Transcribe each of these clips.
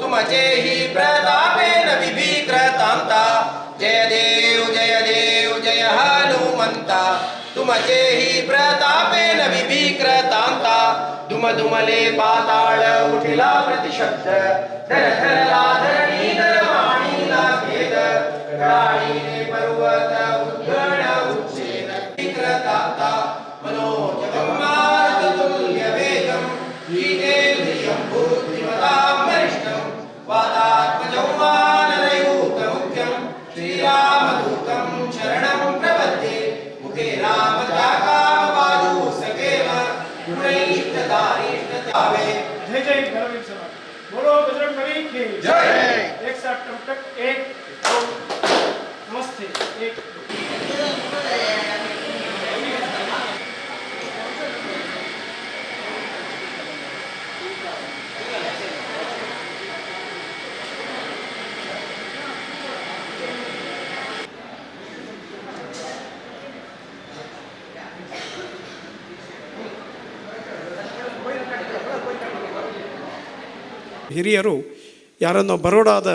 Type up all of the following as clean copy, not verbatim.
तुम ही प्रतापेन विभीकृतांता जय देव जय हनुमंता तुम ही प्रतापेन विभीकृतांता दुम दुमले पाताळ उठिला प्रतिशब्द धर धरला धरणी धरवाणीला भेद राणीने पर्वत उद्गण उच्छेद विक्रताता मनोजगम्मार्ग तुल्य वेदम वीतेन्द्रियं बुद्धिमतां वरिष्ठं वातात्मजं वानरयूतमुख्यं श्रीरामदूतं शरणं प्रपद्ये मुखे रामत्यागामपादौ सकेव गुणैष्टदारिष्टतावे जय जय भैरवी सभा बोलो बजरंगबली की जय। एक साथ टम टक एक दो नमस्ते एक ಹಿರಿಯರು ಯಾರನ್ನೋ ಬರೋಡಾದ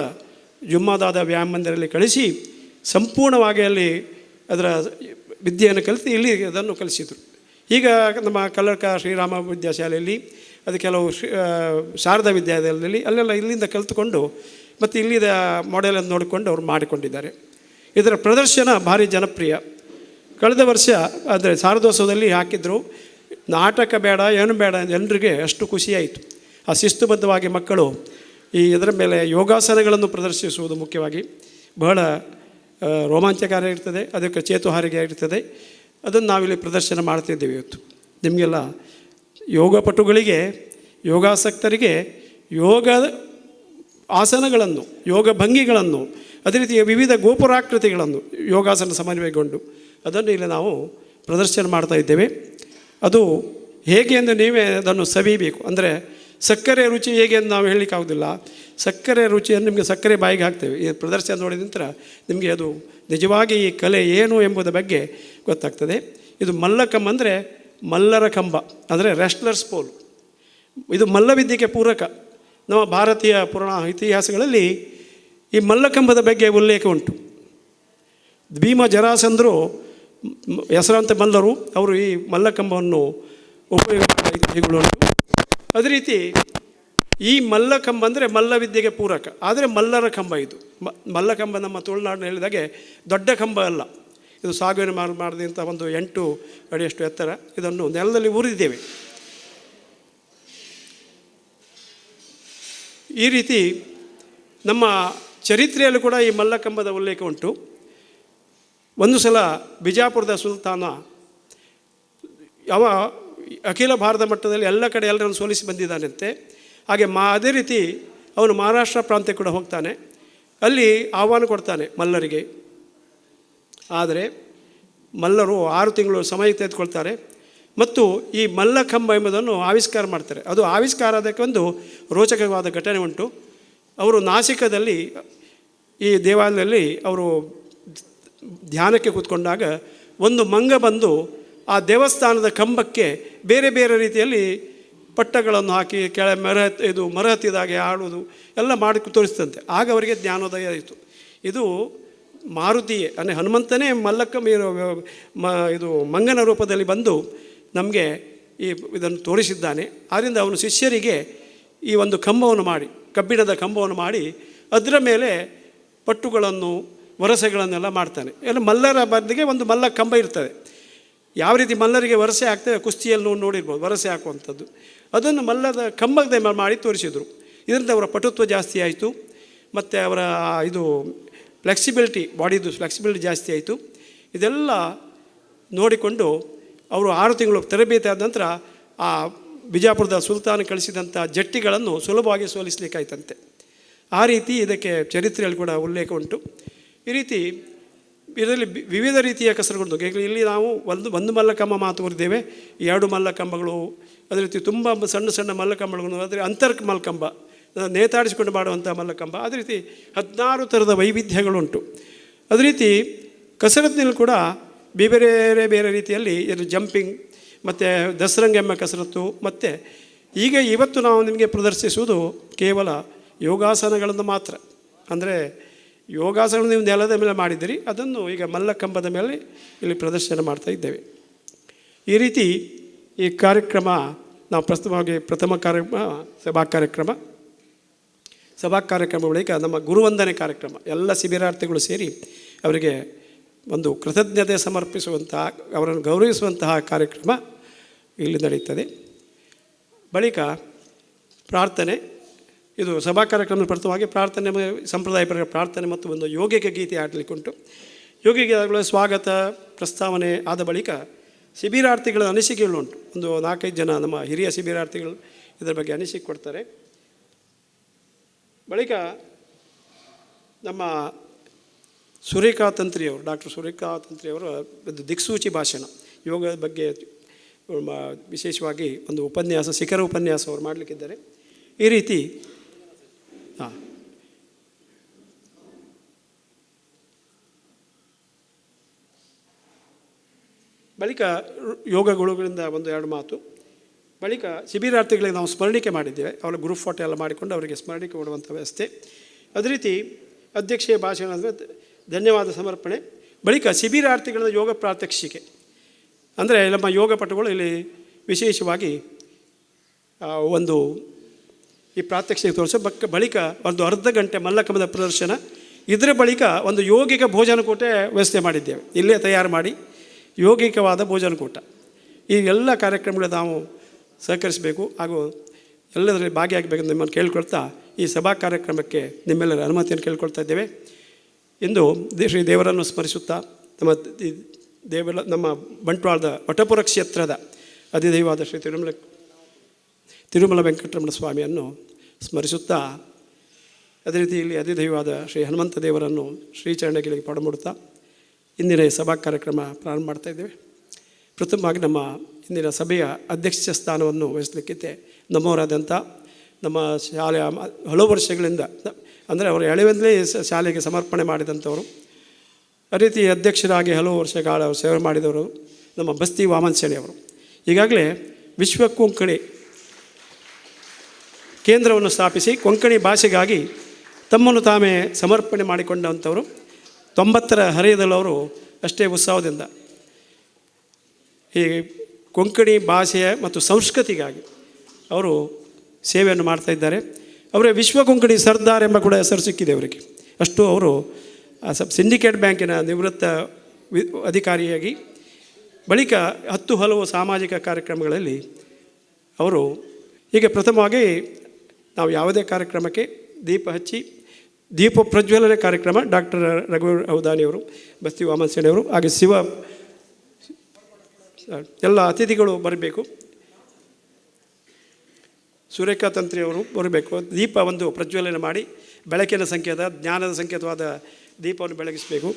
ಜುಮ್ಮಾದಾದ ವ್ಯಾಯಾಮ ಮಂದಿರಲ್ಲಿ ಕಳಿಸಿ ಸಂಪೂರ್ಣವಾಗಿ ಅಲ್ಲಿ ಅದರ ವಿದ್ಯೆಯನ್ನು ಕಲಿತು ಇಲ್ಲಿ ಅದನ್ನು ಕಲಿಸಿದರು. ಈಗ ನಮ್ಮ ಕಲ್ಲಡ್ಕ ಶ್ರೀರಾಮ ವಿದ್ಯಾಶಾಲೆಯಲ್ಲಿ ಅದು ಕೆಲವು ಶಾರದಾ ವಿದ್ಯಾಲಯದಲ್ಲಿ ಅಲ್ಲೆಲ್ಲ ಇಲ್ಲಿಂದ ಕಲಿತುಕೊಂಡು ಮತ್ತು ಇಲ್ಲಿದ ಮಾಡೆಲನ್ನು ನೋಡಿಕೊಂಡು ಅವರು ಮಾಡಿಕೊಂಡಿದ್ದಾರೆ. ಇದರ ಪ್ರದರ್ಶನ ಭಾರಿ ಜನಪ್ರಿಯ. ಕಳೆದ ವರ್ಷ ಅಂದರೆ ಶಾರದೋತ್ಸವದಲ್ಲಿ ಹಾಕಿದ್ರು. ನಾಟಕ ಬೇಡ ಏನು ಬೇಡ ಜನರಿಗೆ ಅಷ್ಟು ಖುಷಿಯಾಯಿತು. ಆ ಶಿಸ್ತುಬದ್ಧವಾಗಿ ಮಕ್ಕಳು ಇದರ ಮೇಲೆ ಯೋಗಾಸನಗಳನ್ನು ಪ್ರದರ್ಶಿಸುವುದು ಮುಖ್ಯವಾಗಿ ಬಹಳ ರೋಮಾಂಚಕಾರಿ ಇರ್ತದೆ. ಅದಕ್ಕೆ ಚೇತುಹಾರಿಗೆ ಇರ್ತದೆ. ಅದನ್ನು ನಾವಿಲ್ಲಿ ಪ್ರದರ್ಶನ ಮಾಡ್ತಿದ್ದೇವೆ ಇವತ್ತು. ನಿಮಗೆಲ್ಲ ಯೋಗಪಟುಗಳಿಗೆ ಯೋಗಾಸಕ್ತರಿಗೆ ಯೋಗ ಆಸನಗಳನ್ನು ಯೋಗ ಭಂಗಿಗಳನ್ನು ಅದೇ ರೀತಿ ವಿವಿಧ ಗೋಪುರಾಕೃತಿಗಳನ್ನು ಯೋಗಾಸನ ಸಮನ್ವಯಗೊಂಡು ಅದನ್ನು ಇಲ್ಲಿ ನಾವು ಪ್ರದರ್ಶನ ಮಾಡ್ತಾ ಇದ್ದೇವೆ. ಅದು ಹೇಗೆ ಎಂದು ನೀವೇ ಅದನ್ನು ಸವಿಬೇಕು. ಅಂದರೆ ಸಕ್ಕರೆ ರುಚಿ ಹೇಗೆ ಅಂತ ನಾವು ಹೇಳಲಿಕ್ಕಾಗೋದಿಲ್ಲ. ಸಕ್ಕರೆ ರುಚಿಯನ್ನು ನಿಮಗೆ ಸಕ್ಕರೆ ಬಾಯಿಗೆ ಹಾಕ್ತೇವೆ. ಈ ಪ್ರದರ್ಶನ ನೋಡಿದ ನಂತರ ನಿಮಗೆ ಅದು ನಿಜವಾಗಿ ಈ ಕಲೆ ಏನು ಎಂಬುದರ ಬಗ್ಗೆ ಗೊತ್ತಾಗ್ತದೆ. ಇದು ಮಲ್ಲಕಂಬ ಅಂದರೆ ಮಲ್ಲರ ಕಂಬ, ಅಂದರೆ ರೆಸ್ಟ್ಲರ್ಸ್ ಪೋಲ್. ಇದು ಮಲ್ಲವಿದ್ಯೆಗೆ ಪೂರಕ. ನಮ್ಮ ಭಾರತೀಯ ಪುರಾಣ ಇತಿಹಾಸಗಳಲ್ಲಿ ಈ ಮಲ್ಲಕಂಬದ ಬಗ್ಗೆ ಉಲ್ಲೇಖ ಉಂಟು. ಭೀಮ ಜರಾಸಂದರು ಹೆಸರಾಂತ ಮಲ್ಲರು, ಅವರು ಈ ಮಲ್ಲಕಂಬವನ್ನು ಉಪಯೋಗಿಸಿದ ಇತಿಹಾಸಗಳು ಉಂಟು. ಅದೇ ರೀತಿ ಈ ಮಲ್ಲಕಂಬ ಅಂದರೆ ಮಲ್ಲವಿದ್ಯೆಗೆ ಪೂರಕ. ಆದರೆ ಮಲ್ಲರ ಕಂಬ ಇದು. ಮಲ್ಲಕಂಬ ನಮ್ಮ ತುಳುನಾಡಿನ ಹೇಳಿದಾಗೆ ದೊಡ್ಡ ಕಂಬ ಅಲ್ಲ. ಇದು ಸಾಗುವಳಿ ಮಾಡಿದಂಥ ಒಂದು 8 ಅಡಿಯಷ್ಟು ಎತ್ತರ. ಇದನ್ನು ನೆಲದಲ್ಲಿ ಊರಿದ್ದೇವೆ. ಈ ರೀತಿ ನಮ್ಮ ಚರಿತ್ರೆಯಲ್ಲೂ ಕೂಡ ಈ ಮಲ್ಲಕಂಬದ ಉಲ್ಲೇಖ ಉಂಟು. ಒಂದು ಸಲ ಬಿಜಾಪುರದ ಸುಲ್ತಾನ ಅಖಿಲ ಭಾರತ ಮಟ್ಟದಲ್ಲಿ ಎಲ್ಲ ಕಡೆ ಎಲ್ಲರನ್ನು ಸೋಲಿಸಿ ಬಂದಿದ್ದಾನಂತೆ. ಹಾಗೆ ಅದೇ ರೀತಿ ಅವನು ಮಹಾರಾಷ್ಟ್ರ ಪ್ರಾಂತ್ಯಕ್ಕೆ ಕೂಡ ಹೋಗ್ತಾನೆ. ಅಲ್ಲಿ ಆಹ್ವಾನ ಕೊಡ್ತಾನೆ ಮಲ್ಲರಿಗೆ. ಆದರೆ ಮಲ್ಲರು 6 ತಿಂಗಳು ಸಮಯ ತೆಗೆದುಕೊಳ್ತಾರೆ ಮತ್ತು ಈ ಮಲ್ಲಕಂಬ ಎಂಬುದನ್ನು ಆವಿಷ್ಕಾರ ಮಾಡ್ತಾರೆ. ಅದು ಆವಿಷ್ಕಾರ ಅದಕ್ಕೆ ಒಂದು ರೋಚಕವಾದ ಘಟನೆ ಉಂಟು. ಅವರು ನಾಸಿಕದಲ್ಲಿ ಈ ದೇವಾಲಯದಲ್ಲಿ ಅವರು ಧ್ಯಾನಕ್ಕೆ ಕೂತ್ಕೊಂಡಾಗ ಒಂದು ಮಂಗ ಬಂದು ಆ ದೇವಸ್ಥಾನದ ಕಂಬಕ್ಕೆ ಬೇರೆ ಬೇರೆ ರೀತಿಯಲ್ಲಿ ಪಟ್ಟಗಳನ್ನು ಹಾಕಿ ಮರ ಹತ್ತಿದಾಗೆ ಆಡುವುದು ಎಲ್ಲ ಮಾಡಿ ತೋರಿಸ್ತಂತೆ. ಆಗ ಅವರಿಗೆ ಜ್ಞಾನೋದಯ ಆಯಿತು. ಇದು ಮಾರುತಿಯೇ ಅಂದರೆ ಹನುಮಂತನೇ ಮಲ್ಲಕಂಬ ಇದು ಮಂಗನ ರೂಪದಲ್ಲಿ ಬಂದು ನಮಗೆ ಇದನ್ನು ತೋರಿಸಿದ್ದಾನೆ. ಆದ್ದರಿಂದ ಅವನು ಶಿಷ್ಯರಿಗೆ ಈ ಒಂದು ಕಂಬವನ್ನು ಮಾಡಿ, ಕಬ್ಬಿಣದ ಕಂಬವನ್ನು ಮಾಡಿ ಅದರ ಮೇಲೆ ಪಟ್ಟುಗಳನ್ನು ವರಸೆಗಳನ್ನೆಲ್ಲ ಮಾಡ್ತಾನೆ. ಎಲ್ಲ ಮಲ್ಲರ ಬದಿಗೆ ಒಂದು ಮಲ್ಲ ಕಂಬ ಇರ್ತದೆ. ಯಾವ ರೀತಿ ಮಲ್ಲರಿಗೆ ವರಸೆ ಹಾಕ್ತೇವೆ ಕುಸ್ತಿಯಲ್ಲಿ ನೋಡಿರ್ಬೋದು, ವರಸೆ ಹಾಕುವಂಥದ್ದು. ಅದನ್ನು ಮಲ್ಲದ ಕಂಬದ ಮಾಡಿ ತೋರಿಸಿದರು. ಇದರಿಂದ ಅವರ ಪಟುತ್ವ ಜಾಸ್ತಿ ಆಯಿತು ಮತ್ತು ಅವರ ಇದು ಫ್ಲೆಕ್ಸಿಬಿಲಿಟಿ, ಬಾಡಿದು ಫ್ಲೆಕ್ಸಿಬಿಲಿಟಿ ಜಾಸ್ತಿ ಆಯಿತು. ಇದೆಲ್ಲ ನೋಡಿಕೊಂಡು ಅವರು 6 ತಿಂಗಳು ತರಬೇತಿ ಆದ ನಂತರ ಆ ಬಿಜಾಪುರದ ಸುಲ್ತಾನ ಕಳಿಸಿದಂಥ ಜಟ್ಟಿಗಳನ್ನು ಸುಲಭವಾಗಿ ಸೋಲಿಸಲಿಕ್ಕಾಯ್ತಂತೆ. ಆ ರೀತಿ ಇದಕ್ಕೆ ಚರಿತ್ರೆಯಲ್ಲಿ ಕೂಡ ಉಲ್ಲೇಖ ಉಂಟು. ಈ ರೀತಿ ಇದರಲ್ಲಿ ವಿವಿಧ ರೀತಿಯ ಕಸರುಗಳು. ಇಲ್ಲಿ ನಾವು ಒಂದು ಮಲ್ಲಕಂಬ ಮಾತುವರಿದ್ದೇವೆ, 2 ಮಲ್ಲಕಂಬಗಳು, ಅದೇ ರೀತಿ ತುಂಬ ಸಣ್ಣ ಸಣ್ಣ ಮಲ್ಲಕಂಬಗಳು, ಅಂದರೆ ಅಂತರ್ ಮಲ್ಲಕಂಬ, ನೇತಾಡಿಸಿಕೊಂಡು ಮಾಡುವಂಥ ಮಲ್ಲಕಂಬ, ಅದೇ ರೀತಿ 16 ಥರದ ವೈವಿಧ್ಯಗಳುಂಟು. ಅದೇ ರೀತಿ ಕಸರತ್ತಿನಲ್ಲಿ ಕೂಡ ಬೇರೆ ಬೇರೆ ರೀತಿಯಲ್ಲಿ ಇದು ಜಂಪಿಂಗ್ ಮತ್ತು ದಸರಂಗ ಎಂಬ ಕಸರತ್ತು. ಮತ್ತು ಇವತ್ತು ನಾವು ನಿಮಗೆ ಪ್ರದರ್ಶಿಸುವುದು ಕೇವಲ ಯೋಗಾಸನಗಳನ್ನು ಮಾತ್ರ. ಅಂದರೆ ಯೋಗಾಸನ ನೀವು ನೆಲದ ಮೇಲೆ ಮಾಡಿದ್ದೀರಿ, ಅದನ್ನು ಈಗ ಮಲ್ಲಕಂಬದ ಮೇಲೆ ಇಲ್ಲಿ ಪ್ರದರ್ಶನ ಮಾಡ್ತಾ ಇದ್ದೇವೆ. ಈ ರೀತಿ ಈ ಕಾರ್ಯಕ್ರಮ ನಾವು ಪ್ರಸ್ತುತವಾಗಿ ಪ್ರಥಮ ಕಾರ್ಯಕ್ರಮ ಸಭಾ ಕಾರ್ಯಕ್ರಮ ಬಳಿಕ ನಮ್ಮ ಗುರುವಂದನೆ ಕಾರ್ಯಕ್ರಮ, ಎಲ್ಲ ಶಿಬಿರಾರ್ಥಿಗಳು ಸೇರಿ ಅವರಿಗೆ ಒಂದು ಕೃತಜ್ಞತೆ ಸಮರ್ಪಿಸುವಂತಹ, ಅವರನ್ನು ಗೌರವಿಸುವಂತಹ ಕಾರ್ಯಕ್ರಮ ಇಲ್ಲಿ ನಡೆಯುತ್ತದೆ. ಬಳಿಕ ಪ್ರಾರ್ಥನೆ, ಇದು ಸಭಾ ಕಾರ್ಯಕ್ರಮದ ಪ್ರಥಮವಾಗಿ ಪ್ರಾರ್ಥನೆ, ಸಂಪ್ರದಾಯ ಪ್ರಾರ್ಥನೆ ಮತ್ತು ಒಂದು ಯೋಗಿಕ ಗೀತೆ ಆಡಲಿಕ್ಕುಂಟು. ಯೋಗಿಕ ಗೀತೆಗಳ ಸ್ವಾಗತ ಪ್ರಸ್ತಾವನೆ ಆದ ಬಳಿಕ ಶಿಬಿರಾರ್ಥಿಗಳ ಅನಿಸಿಕೆಗಳುಂಟು. ಒಂದು 4-5 ಜನ ನಮ್ಮ ಹಿರಿಯ ಶಿಬಿರಾರ್ಥಿಗಳು ಇದರ ಬಗ್ಗೆ ಅನಿಸಿಕೆ ಕೊಡ್ತಾರೆ. ಬಳಿಕ ನಮ್ಮ ಸುರೇಖಾ ತಂತ್ರಿಯವರು, ಡಾಕ್ಟರ್ ಸುರೇಖಾ ತಂತ್ರಿಯವರು ಒಂದು ದಿಕ್ಸೂಚಿ ಭಾಷಣ, ಯೋಗದ ಬಗ್ಗೆ ವಿಶೇಷವಾಗಿ ಒಂದು ಉಪನ್ಯಾಸ, ಶಿಖರ ಉಪನ್ಯಾಸ ಅವರು ಮಾಡಲಿಕ್ಕಿದ್ದಾರೆ. ಈ ರೀತಿ ಬಳಿಕ ಯೋಗ ಗುರುಗಳಿಂದ 1-2 ಮಾತು. ಬಳಿಕ ಶಿಬಿರಾರ್ಥಿಗಳಿಗೆ ನಾವು ಸ್ಮರಣಿಕೆ ಮಾಡಿದ್ದೇವೆ, ಅವರ ಗ್ರೂಪ್ ಫೋಟೋ ಎಲ್ಲ ಮಾಡಿಕೊಂಡು ಅವರಿಗೆ ಸ್ಮರಣಿಕೆ ಕೊಡುವಂಥ ವ್ಯವಸ್ಥೆ. ಅದೇ ರೀತಿ ಅಧ್ಯಕ್ಷೀಯ ಭಾಷಣ ಅಂದರೆ ಧನ್ಯವಾದ ಸಮರ್ಪಣೆ. ಬಳಿಕ ಶಿಬಿರಾರ್ಥಿಗಳ ಯೋಗ ಪ್ರಾತ್ಯಕ್ಷಿಕೆ, ಅಂದರೆ ನಮ್ಮ ಯೋಗ ಪಟುಗಳು ಇಲ್ಲಿ ವಿಶೇಷವಾಗಿ ಒಂದು ಈ ಪ್ರಾತ್ಯಕ್ಷಿಕೆ ತೋರಿಸೋ ಬಳಿಕ ಒಂದು ಅರ್ಧ ಗಂಟೆ ಮಲ್ಲಕಂಬದ ಪ್ರದರ್ಶನ. ಇದರ ಬಳಿಕ ಒಂದು ಯೋಗಿಕ ಭೋಜನಕೂಟ ವ್ಯವಸ್ಥೆ ಮಾಡಿದ್ದೇವೆ, ಇಲ್ಲೇ ತಯಾರು ಮಾಡಿ ಯೋಗಿಕವಾದ ಭೋಜನಕೂಟ. ಈ ಎಲ್ಲ ಕಾರ್ಯಕ್ರಮಗಳು ನಾವು ಸಹಕರಿಸಬೇಕು ಹಾಗೂ ಎಲ್ಲದರಲ್ಲಿ ಭಾಗಿಯಾಗಬೇಕೆಂದು ನಿಮ್ಮನ್ನು ಕೇಳ್ಕೊಳ್ತಾ ಈ ಸಭಾ ಕಾರ್ಯಕ್ರಮಕ್ಕೆ ನಿಮ್ಮೆಲ್ಲರ ಅನುಮತಿಯನ್ನು ಕೇಳ್ಕೊಳ್ತಾ ಇದ್ದೇವೆ. ಇಂದು ಶ್ರೀ ದೇವರನ್ನು ಸ್ಮರಿಸುತ್ತಾ ನಮ್ಮ ಬಂಟ್ವಾಳದ ವಟಪುರ ಕ್ಷೇತ್ರದ ಅಧಿದೈವಾದ ಶ್ರೀ ತಿರುಮಲ ವೆಂಕಟರಮಣ ಸ್ವಾಮಿಯನ್ನು ಸ್ಮರಿಸುತ್ತಾ, ಅದೇ ರೀತಿ ಇಲ್ಲಿ ಅಧಿದೈವಾದ ಶ್ರೀ ಹನುಮಂತ ದೇವರನ್ನು ಶ್ರೀಚರಣಗಳಿಗೆ ಪಡಮುಡುತ್ತಾ ಇಂದಿನ ಸಭಾ ಕಾರ್ಯಕ್ರಮ ಪ್ರಾರಂಭ ಮಾಡ್ತಾ ಇದ್ದೇವೆ. ಪ್ರಥಮವಾಗಿ ನಮ್ಮ ಇಂದಿನ ಸಭೆಯ ಅಧ್ಯಕ್ಷ ಸ್ಥಾನವನ್ನು ವಹಿಸಲಿಕ್ಕಿದೆ ನಮ್ಮವರಾದಂಥ ನಮ್ಮ ಶಾಲೆಯ ಹಲವು ವರ್ಷಗಳಿಂದ, ಅಂದರೆ ಅವರು ಎಳೆಯಿಂದಲೇ ಶಾಲೆಗೆ ಸಮರ್ಪಣೆ ಮಾಡಿದಂಥವರು, ಅದೇ ರೀತಿ ಅಧ್ಯಕ್ಷರಾಗಿ ಹಲವು ವರ್ಷಗಳ ಸೇವೆ ಮಾಡಿದವರು ನಮ್ಮ ಬಸ್ತಿ ವಾಮನ್ ಸೇಣಿಯವರು. ಈಗಾಗಲೇ ವಿಶ್ವ ಕೊಂಕಣಿ ಕೇಂದ್ರವನ್ನು ಸ್ಥಾಪಿಸಿ ಕೊಂಕಣಿ ಭಾಷೆಗಾಗಿ ತಮ್ಮನ್ನು ತಾವೇ ಸಮರ್ಪಣೆ ಮಾಡಿಕೊಂಡಂಥವರು. 90ರ ಹರೆಯದಲ್ಲವರು ಅಷ್ಟೇ ಉತ್ಸಾಹದಿಂದ ಈ ಕೊಂಕಣಿ ಭಾಷೆಯ ಮತ್ತು ಸಂಸ್ಕೃತಿಗಾಗಿ ಅವರು ಸೇವೆಯನ್ನು ಮಾಡ್ತಾಯಿದ್ದಾರೆ. ಅವರೇ ವಿಶ್ವ ಕೊಂಕಣಿ ಸರ್ದಾರ್ ಎಂಬ ಕೂಡ ಹೆಸರು ಸಿಕ್ಕಿದೆ ಅವರಿಗೆ. ಅಷ್ಟು ಅವರು ಸಿಂಡಿಕೇಟ್ ಬ್ಯಾಂಕಿನ ನಿವೃತ್ತ ಅಧಿಕಾರಿಯಾಗಿ ಬಳಿಕ ಹಲವು ಸಾಮಾಜಿಕ ಕಾರ್ಯಕ್ರಮಗಳಲ್ಲಿ ಅವರು ಹೀಗೆ ಪ್ರಥಮವಾಗಿ ನಾವು ಯಾವುದೇ ಕಾರ್ಯಕ್ರಮಕ್ಕೆ ದೀಪ ಹಚ್ಚಿ ದೀಪ ಪ್ರಜ್ವಲನೆ ಕಾರ್ಯಕ್ರಮ ಡಾಕ್ಟರ್ ರಘು ಹೌದಾನಿಯವರು, ಬಸ್ತಿ ವಾಮನ್ ಸೇಣಿಯವರು, ಹಾಗೆ ಎಲ್ಲ ಅತಿಥಿಗಳು ಬರಬೇಕು, ಸುರೇಖಾ ತಂತ್ರಿಯವರು ಬರಬೇಕು. ದೀಪ ಒಂದು ಪ್ರಜ್ವಲನೆ ಮಾಡಿ ಬೆಳಕಿನ ಸಂಕೇತ, ಜ್ಞಾನದ ಸಂಕೇತವಾದ ದೀಪವನ್ನು ಬೆಳಗಿಸಬೇಕು.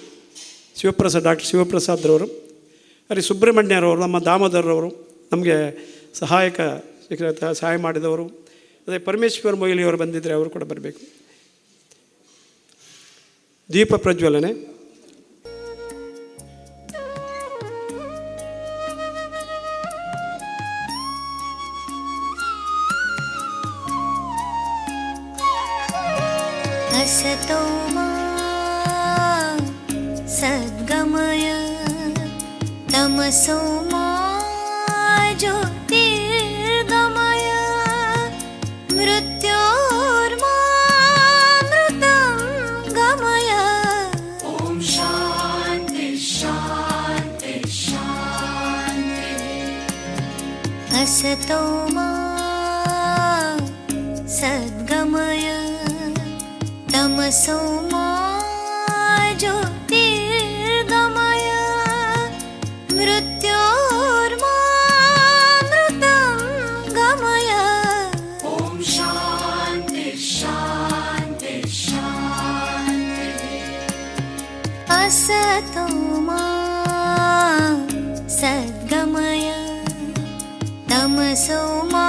ಡಾಕ್ಟರ್ ಶಿವಪ್ರಸಾದ್ರವರು, ಅಲ್ಲಿ ಸುಬ್ರಹ್ಮಣ್ಯರವರು, ನಮ್ಮ ದಾಮೋದರವರು ನಮಗೆ ಸಹಾಯ ಮಾಡಿದವರು. ಅದೇ ಪರಮೇಶ್ವರ್ ಮೊಯ್ಲಿಯವರು ಬಂದಿದ್ದರೆ ಅವರು ಕೂಡ ಬರಬೇಕು. ದೀಪ ಪ್ರಜ್ವಲನೆ. असतो मा सद्गमय तमसो मा ज्योतिर्गमय मृत्योर्मामृतं गमय. ॐ शान्ति शान्ति शान्ति. असतो मा सद्गमय तमसो मा ज्योतिर्गमय मृत्योर्मामृतं गमय. ॐ शान्ति शान्ति शान्ति. असतो मा सद्गमय तमसो मा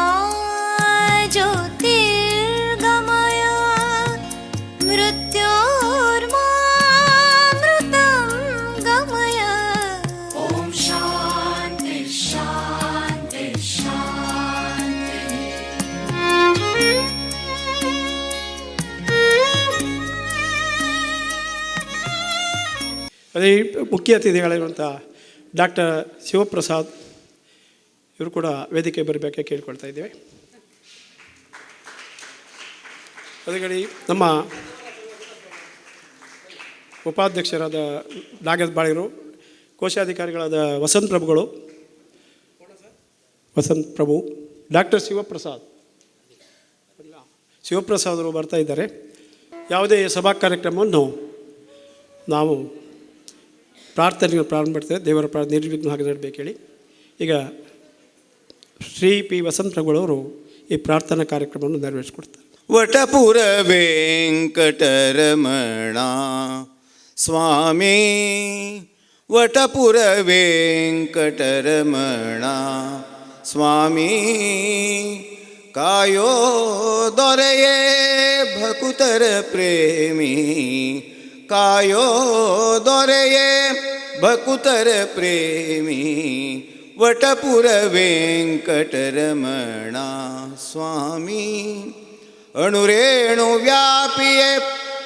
ज्योतिर्गमय मृत्योर्मामृतं गमय. ॐ शान्ति शान्ति शान्ति. ಅದೇ ಮುಖ್ಯ ಅತಿಥಿಗಳಿರುವಂಥ ಡಾಕ್ಟರ್ ಶಿವಪ್ರಸಾದ್ ಇವರು ಕೂಡ ವೇದಿಕೆ ಬರಬೇಕೆ ಕೇಳ್ಕೊಳ್ತಾ ಇದ್ದೇವೆ. ಅದೇ ನಮ್ಮ ಉಪಾಧ್ಯಕ್ಷರಾದ ನಾಗೇಶ್ ಬಾಳಿಗರು, ಕೋಶಾಧಿಕಾರಿಗಳಾದ ವಸಂತ್ ಪ್ರಭು, ಡಾಕ್ಟರ್ ಶಿವಪ್ರಸಾದ್ ಅವರು ಬರ್ತಾ ಇದ್ದಾರೆ. ಯಾವುದೇ ಸಭಾ ಕಾರ್ಯಕ್ರಮವನ್ನು ನಾವು ಪ್ರಾರ್ಥನೆಗಳು ಪ್ರಾರಂಭ ಮಾಡ್ತೇವೆ. ದೇವರ ನಿರ್ವಿಘ್ನ ಹಾಗೆ ನಡಬೇಕು ಹೇಳಿ. ಈಗ ಶ್ರೀ ಪಿ ವಸಂತ್ ಪ್ರಭುಗಳವರು ಈ ಪ್ರಾರ್ಥನಾ ಕಾರ್ಯಕ್ರಮವನ್ನು ನೆರವೇರಿಸಿಕೊಡ್ತಾರೆ. ವಟಪುರ ವೆಂಕಟರಮಣ ಸ್ವಾಮಿ, ವಟಪುರ ವೆಂಕಟರಮಣ ಸ್ವಾಮಿ, ಕಾಯೋ ದೊರೆಯೇ ಭಕುತರ ಪ್ರೇಮಿ, ಕಾಯೋ ದೊರೆಯೇ ಭಕುತರ ಪ್ರೇಮಿ, ವಟಪುರ ವೆಂಕಟರಮಣ ಸ್ವಾಮಿ. ಅಣುರೇಣು ವ್ಯಾಪಿಯೇ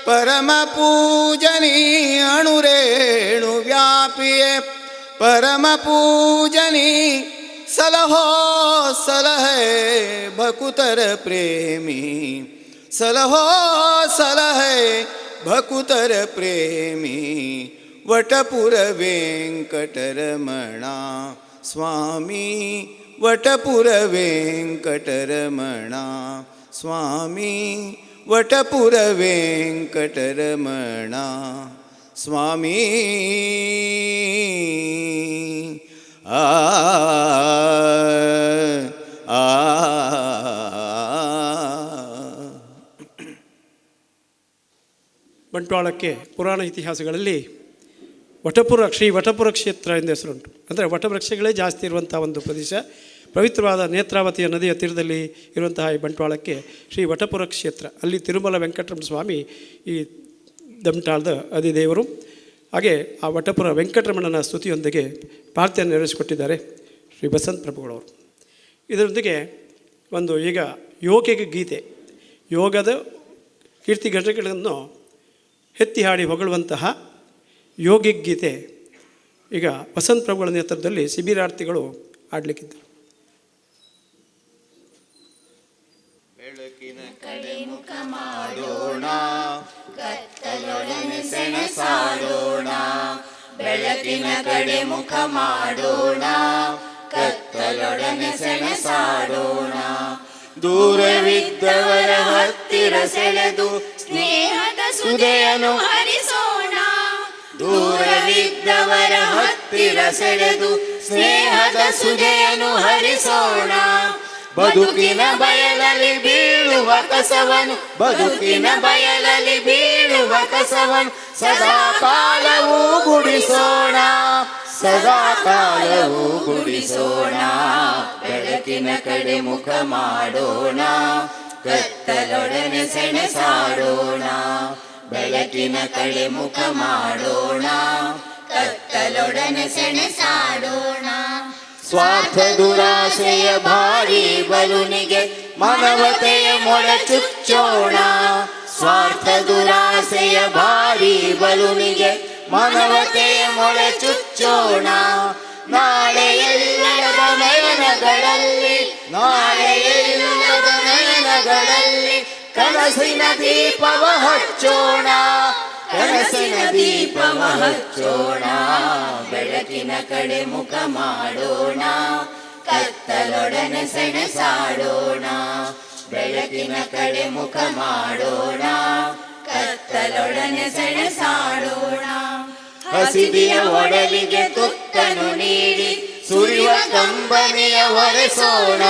ಪರಮ ಪೂಜನಿ, ಅಣುರೇಣು ವ್ಯಾಪಿಯೇ ಪರಮ ಪೂಜನಿ, ಸಲಹೋ ಸಲಹೆ ಭಕುತರ ಪ್ರೇಮಿ, ಸಲಹೋ ಸಲಹೆ ಭಕುತರ ಪ್ರೇಮಿ, ವಟಪುರ ವೆಂಕಟರಮಣ ಸ್ವಾಮಿ, ವಟಪುರ ವೆಂಕಟರಮಣ ಸ್ವಾಮಿ, ವಟಪುರ ವೆಂಕಟರಮಣ ಸ್ವಾಮಿ. ಆ ಆ ಬಂಟ್ವಾಳಕ್ಕೆ ಪುರಾಣ ಇತಿಹಾಸಗಳಲ್ಲಿ ಶ್ರೀ ವಟಪುರ ಕ್ಷೇತ್ರ ಎಂದು ಹೆಸರುಂಟು. ಅಂದರೆ ವಟವೃಕ್ಷಗಳೇ ಜಾಸ್ತಿ ಇರುವಂಥ ಒಂದು ಪ್ರದೇಶ. ಪವಿತ್ರವಾದ ನೇತ್ರಾವತಿಯ ನದಿಯ ತೀರದಲ್ಲಿ ಇರುವಂತಹ ಈ ಬಂಟ್ವಾಳಕ್ಕೆ ಶ್ರೀ ವಟಪುರ ಕ್ಷೇತ್ರ. ಅಲ್ಲಿ ತಿರುಮಲ ವೆಂಕಟರಮಣ ಸ್ವಾಮಿ ಈ ದಮ್ಟಾಳದ ಅಧಿದೇವರು. ಹಾಗೆ ಆ ವಟಪುರ ವೆಂಕಟರಮಣನ ಸ್ತುತಿಯೊಂದಿಗೆ ಪ್ರಾರ್ಥನೆ ನೆರವೇರಿಸಿಕೊಟ್ಟಿದ್ದಾರೆ ಶ್ರೀ ವಸಂತ್ ಪ್ರಭುಗಳವರು. ಇದರೊಂದಿಗೆ ಒಂದು ಈಗ ಯೋಗಿಕ ಗೀತೆ, ಯೋಗದ ಕೀರ್ತಿ ಘಟನೆಗಳನ್ನು ಎತ್ತಿ ಹಾಡಿ ಹೊಗಳುವಂತಹ ಯೋಗಿಕ ಗೀತೆ ಈಗ ವಸಂತ್ ಪ್ರಭುಗಳ ನೇತೃತ್ವದಲ್ಲಿ ಶಿಬಿರಾರ್ಥಿಗಳು ಆಡಲಿಕ್ಕಿದ್ದರು. ಬೆಳಕಿನ ಕಡೆ ಮುಖ ಮಾಡೋಣ, ಕತ್ತಲೊಡನೆ ಸೆಣಸಾಡೋಣ, ಬೆಳಕಿನ ಕಡೆ ಮುಖ ಮಾಡೋಣ, ಕತ್ತಲೊಡನೆ ಸೆಣಸಾಡೋಣ, ದೂರವಿದ್ದವರ ಹತ್ತಿರ ಸೆಳೆದು ಸ್ನೇಹದ ಸುದೆಯನ್ನು ಹರಿಸೋಣ, ದೂರವಿದ್ದವರ ಹತ್ತಿರ ಸೆಳೆದು ಸ್ನೇಹದ ಸುದೆಯನ್ನು ಹರಿಸೋಣ, ಬದುಕಿನ ಬಯಲಲ್ಲಿ ಬೀಳುವ ಕಸವನು, ಬದುಕಿನ ಬಯಲಲ್ಲಿ ಬೀಳುವ ಕಸವನು ಸದಾ ಕಾಲವೂ ಗುಡಿಸೋಣ, ಸದಾ ಕಾಲವೂ ಗುಡಿಸೋಣ, ಬೆಳಕಿನ ಕಡೆ ಮುಖ ಮಾಡೋಣ, ಕತ್ತಲೊಡನೆ ಸೆಣಸಾಡೋಣ, ಬೆಳಕಿನ ಕಡೆ ಮುಖ ಮಾಡೋಣ, ಕತ್ತಲೊಡನೆ ಸೆಣಸಾಡೋಣ, ಸ್ವಾರ್ಥ ದುರಾಸೆಯ ಭಾರಿ ಬಲುನಿಗೆ ಮಾನವತೆಯ ಮೊಳೆ ಚುಚ್ಚೋಣ, ಸ್ವಾರ್ಥ ದುರಾಸೆಯ ಭಾರಿ ಬಲುನಿಗೆ ಮಾನವತೆಯ ಮೊಳೆ ಚುಚ್ಚೋಣ, ನಾಳೆಯಿಲ್ಲದ ನಯನಗಳಲ್ಲಿ, ನಾಳೆಯಿಲ್ಲದ ನಯನಗಳಲ್ಲಿ ಕನಸಿನ ದೀಪವ ಹಚ್ಚೋಣ, ಕನಸಿನ ದೀಪವ ಹಚ್ಚೋಣ, ಬೆಳಕಿನ ಕಡೆ ಮುಖ ಮಾಡೋಣ, ಕತ್ತಲೊಡನೆ ಸೆಣಸಾಡೋಣ, ಬೆಳಕಿನ ಕಡೆ ಮುಖ ಮಾಡೋಣ, ಕತ್ತಲೊಡನೆ ಸೆಣಸಾಡೋಣ, ಹಸಿದಿಯ ಒಡಲಿಗೆ ತುತ್ತನು ನೀಡಿ ಸುರಿಯುವ ಕಂಬನಿಯ ಒರೆಸೋಣ,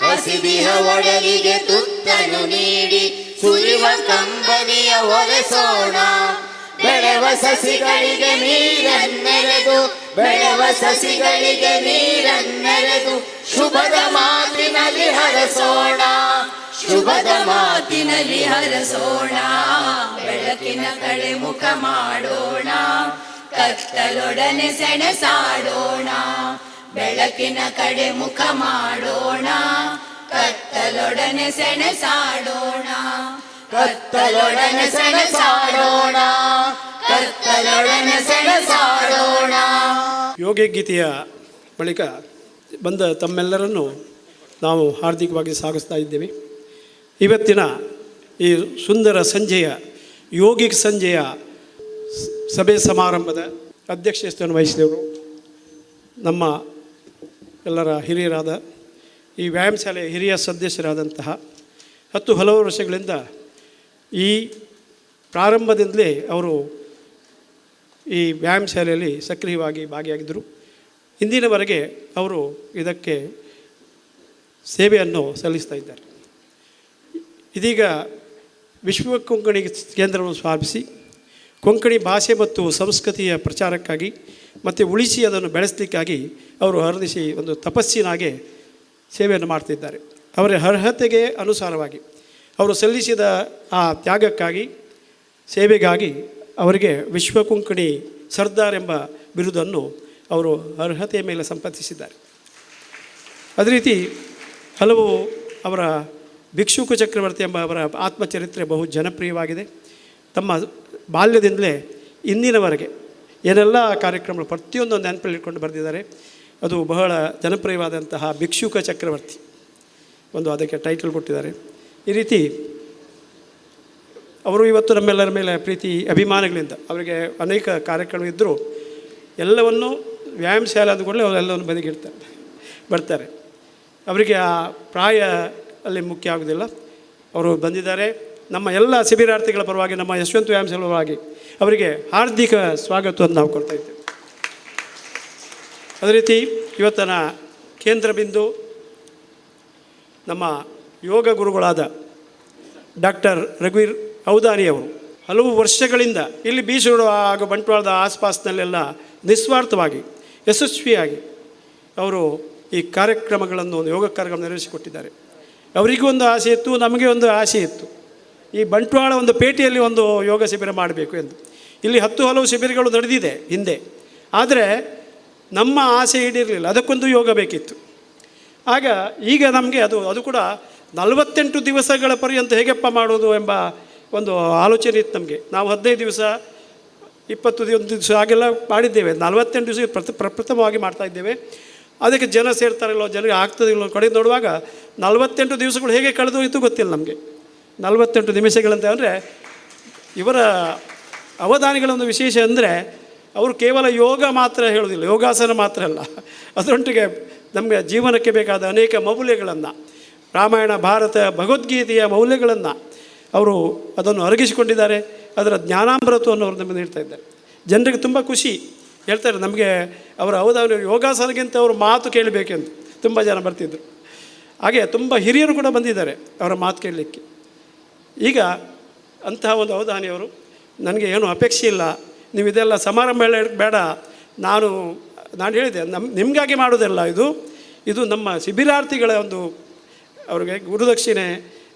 ಹಸಿದಿಯ ಒಡಲಿಗೆ ತುತ್ತನು ನೀಡಿ ಸುರಿಯುವ ಕಂಬನಿಯ ಒರೆಸೋಣ, ಬೆಳೆವ ಸಸಿಗಳಿಗೆ ನೀರನ್ನೆರೆದು, ಬೆಳೆವ ಸಸಿಗಳಿಗೆ ನೀರನ್ನೆರೆದು ಶುಭದ ಮಾತಿನಲ್ಲಿ ಹರಸೋಣ, ಶುಭದ ಮಾತಿನಲ್ಲಿ ಹರಸೋಣ, ಬೆಳಕಿನ ಕಡೆ ಮುಖ ಮಾಡೋಣ, ಕತ್ತಲೊಡನೆ ಸೆಣಸಾಡೋಣ, ಬೆಳಕಿನ ಕಡೆ ಮುಖ ಮಾಡೋಣ, ಕತ್ತಲೊಡನೆ ಸೆಣಸಾಡೋಣ, ಕತ್ತಲೊಡನೆ ಸೆಣಸಾಡೋಣ, ಭಕ್ತರೊಡನೆ ಸೆಣಸಾಡೋಣ. ಯೋಗಗೀತೆಯ ಬಳಿಕ ಬಂದ ತಮ್ಮೆಲ್ಲರನ್ನು ನಾವು ಹಾರ್ದಿಕವಾಗಿ ಸ್ವಾಗತಿಸ್ತಾ ಇದ್ದೇವೆ. ಇವತ್ತಿನ ಈ ಸುಂದರ ಸಂಜೆಯ ಯೋಗಿಕ ಸಂಜೆಯ ಸಭೆ ಸಮಾರಂಭದ ಅಧ್ಯಕ್ಷತೆಯನ್ನು ವಹಿಸಿದವರು ನಮ್ಮ ಎಲ್ಲರ ಹಿರಿಯರಾದ ಈ ವ್ಯಾಯಾಮ ಶಾಲೆಯ ಹಿರಿಯ ಸದಸ್ಯರಾದಂತಹ ಹಲವು ವರ್ಷಗಳಿಂದ ಈ ಪ್ರಾರಂಭದಿಂದಲೇ ಅವರು ಈ ವ್ಯಾಯಾಮ ಶಾಲೆಯಲ್ಲಿ ಸಕ್ರಿಯವಾಗಿ ಭಾಗಿಯಾಗಿದ್ದರು. ಇಂದಿನವರೆಗೆ ಅವರು ಇದಕ್ಕೆ ಸೇವೆಯನ್ನು ಸಲ್ಲಿಸ್ತಾ ಇದ್ದಾರೆ. ಇದೀಗ ವಿಶ್ವ ಕೊಂಕಣಿ ಕೇಂದ್ರವನ್ನು ಸ್ಥಾಪಿಸಿ ಕೊಂಕಣಿ ಭಾಷೆ ಮತ್ತು ಸಂಸ್ಕೃತಿಯ ಪ್ರಚಾರಕ್ಕಾಗಿ ಮತ್ತು ಉಳಿಸಿ ಅದನ್ನು ಬೆಳೆಸಲಿಕ್ಕಾಗಿ ಅವರು ಹರದಿಸಿ ಒಂದು ತಪಸ್ಸಿನಾಗೆ ಸೇವೆಯನ್ನು ಮಾಡ್ತಿದ್ದಾರೆ. ಅವರ ಅರ್ಹತೆಗೆ ಅನುಸಾರವಾಗಿ ಅವರು ಸಲ್ಲಿಸಿದ ಆ ತ್ಯಾಗಕ್ಕಾಗಿ ಸೇವೆಗಾಗಿ ಅವರಿಗೆ ವಿಶ್ವ ಕೊಂಕಣಿ ಸರ್ದಾರ್ ಎಂಬ ಬಿರುದನ್ನು ಅವರು ಅರ್ಹತೆಯ ಮೇಲೆ ಸಂಪಾದಿಸಿದ್ದಾರೆ. ಅದೇ ರೀತಿ ಹಲವು ಅವರ ಭಿಕ್ಷುಕ ಚಕ್ರವರ್ತಿ ಎಂಬ ಅವರ ಆತ್ಮಚರಿತ್ರೆ ಬಹು ಜನಪ್ರಿಯವಾಗಿದೆ. ತಮ್ಮ ಬಾಲ್ಯದಿಂದಲೇ ಇಂದಿನವರೆಗೆ ಏನೆಲ್ಲ ಕಾರ್ಯಕ್ರಮಗಳು ಪ್ರತಿಯೊಂದು ನೆನಪಲ್ಲಿಟ್ಕೊಂಡು ಬರೆದಿದ್ದಾರೆ. ಅದು ಬಹಳ ಜನಪ್ರಿಯವಾದಂತಹ ಭಿಕ್ಷುಕ ಚಕ್ರವರ್ತಿ ಒಂದು ಅದಕ್ಕೆ ಟೈಟಲ್ ಕೊಟ್ಟಿದ್ದಾರೆ. ಈ ರೀತಿ ಅವರು ಇವತ್ತು ನಮ್ಮೆಲ್ಲರ ಮೇಲೆ ಪ್ರೀತಿ ಅಭಿಮಾನಗಳಿಂದ ಅವರಿಗೆ ಅನೇಕ ಕಾರ್ಯಕ್ರಮ ಇದ್ದರೂ ಎಲ್ಲವನ್ನು ವ್ಯಾಯಾಮ ಶಾಲೆ ಅಂದುಕೊಳ್ಳಿ ಅವರೆಲ್ಲವನ್ನು ಬದಿಗಿಡ್ತಾರೆ ಬರ್ತಾರೆ. ಅವರಿಗೆ ಆ ಪ್ರಾಯ ಅಲ್ಲಿ ಮುಖ್ಯ ಆಗೋದಿಲ್ಲ. ಅವರು ಬಂದಿದ್ದಾರೆ. ನಮ್ಮ ಎಲ್ಲ ಶಿಬಿರಾರ್ಥಿಗಳ ಪರವಾಗಿ ನಮ್ಮ ಯಶವಂತ ವ್ಯಾಯಾಮ ಶಾಲೆ ಪರವಾಗಿ ಅವರಿಗೆ ಹಾರ್ದಿಕ ಸ್ವಾಗತವನ್ನು ನಾವು ಕೊಡ್ತಾ ಇದ್ದೇವೆ. ಅದೇ ರೀತಿ ಇವತ್ತಿನ ಕೇಂದ್ರ ಬಿಂದು ನಮ್ಮ ಯೋಗ ಗುರುಗಳಾದ ಡಾಕ್ಟರ್ ರಘುವೀರ್ ಔದಾನಿಯವರು ಹಲವು ವರ್ಷಗಳಿಂದ ಇಲ್ಲಿ ಬೀಸೂರು ಹಾಗೂ ಬಂಟ್ವಾಳದ ಆಸ್ಪಾಸ್ನಲ್ಲೆಲ್ಲ ನಿಸ್ವಾರ್ಥವಾಗಿ ಯಶಸ್ವಿಯಾಗಿ ಅವರು ಈ ಕಾರ್ಯಕ್ರಮಗಳನ್ನು ಯೋಗ ಕಾರ್ಯಕ್ರಮ ನಿರ್ವಹಿಸಿಕೊಟ್ಟಿದ್ದಾರೆ. ಅವರಿಗೂ ಒಂದು ಆಸೆ ಇತ್ತು, ನಮಗೆ ಒಂದು ಆಸೆ ಇತ್ತು. ಈ ಬಂಟ್ವಾಳ ಒಂದು ಪೇಟೆಯಲ್ಲಿ ಒಂದು ಯೋಗ ಶಿಬಿರ ಮಾಡಬೇಕು ಎಂದು. ಇಲ್ಲಿ ಹಲವು ಶಿಬಿರಗಳು ನಡೆದಿದೆ ಹಿಂದೆ. ಆದರೆ ನಮ್ಮ ಆಸೆ ಈಡೇರಲಿಲ್ಲ. ಅದಕ್ಕೊಂದು ಯೋಗ ಬೇಕಿತ್ತು. ಆಗ ಈಗ ನಮಗೆ ಅದು ಕೂಡ 48 ದಿವಸಗಳ ಪರ್ಯಂತ ಹೇಗಪ್ಪ ಮಾಡೋದು ಎಂಬ ಒಂದು ಆಲೋಚನೆ ಇತ್ತು ನಮಗೆ. ನಾವು 15 ದಿವಸ 21 ದಿವಸ ಹಾಗೆಲ್ಲ ಮಾಡಿದ್ದೇವೆ. 48 ದಿವಸ ಪ್ರಪ್ರಥಮವಾಗಿ ಮಾಡ್ತಾಯಿದ್ದೇವೆ. ಅದಕ್ಕೆ ಜನ ಸೇರ್ತಾರಿಲ್ಲೋ, ಜನರಿಗೆ ಆಗ್ತದಿಲ್ಲೋ ಕಡೆ ನೋಡುವಾಗ 48 ದಿವಸಗಳು ಹೇಗೆ ಕಳೆದೋಯಿತು ಗೊತ್ತಿಲ್ಲ ನಮಗೆ. 48 ನಿಮಿಷಗಳಂತ ಅಂದರೆ ಇವರ ಅವಧಾನಿಗಳ ಒಂದು ವಿಶೇಷ ಅಂದರೆ ಅವರು ಕೇವಲ ಯೋಗ ಮಾತ್ರ ಹೇಳೋದಿಲ್ಲ, ಯೋಗಾಸನ ಮಾತ್ರ ಅಲ್ಲ, ಅದರೊಟ್ಟಿಗೆ ನಮಗೆ ಜೀವನಕ್ಕೆ ಬೇಕಾದ ಅನೇಕ ಮೌಲ್ಯಗಳನ್ನು, ರಾಮಾಯಣ, ಭಾರತ, ಭಗವದ್ಗೀತೆಯ ಮೌಲ್ಯಗಳನ್ನು ಅವರು ಅದನ್ನು ಅರಗಿಸಿಕೊಂಡಿದ್ದಾರೆ. ಅದರ ಜ್ಞಾನಾಮೃತವನ್ನು ಅವರು ನಮಗೆ ನೀಡ್ತಾ ಇದ್ದಾರೆ. ಜನರಿಗೆ ತುಂಬ ಖುಷಿ. ಹೇಳ್ತಾರೆ ನಮಗೆ ಅವರ ಅವಧಾನ ಯೋಗಾಸನಕ್ಕಿಂತ ಅವರು ಮಾತು ಕೇಳಬೇಕೆಂದು ತುಂಬ ಜನ ಬರ್ತಿದ್ದರು. ಹಾಗೆ ತುಂಬ ಹಿರಿಯರು ಕೂಡ ಬಂದಿದ್ದಾರೆ ಅವರ ಮಾತು ಕೇಳಲಿಕ್ಕೆ. ಈಗ ಅಂತಹ ಒಂದು ಅವಧಾನಿಯವರು ನನಗೆ ಏನು ಅಪೇಕ್ಷೆ ಇಲ್ಲ, ನೀವು ಇದೆಲ್ಲ ಸಮಾರಂಭ ಬೇಡ, ನಾನು ಹೇಳಿದೆ ನಿಮಗಾಗಿ ಮಾಡೋದಲ್ಲ, ಇದು ನಮ್ಮ ಶಿಬಿರಾರ್ಥಿಗಳ ಒಂದು ಅವರಿಗೆ ಗುರುದಕ್ಷಿಣೆ,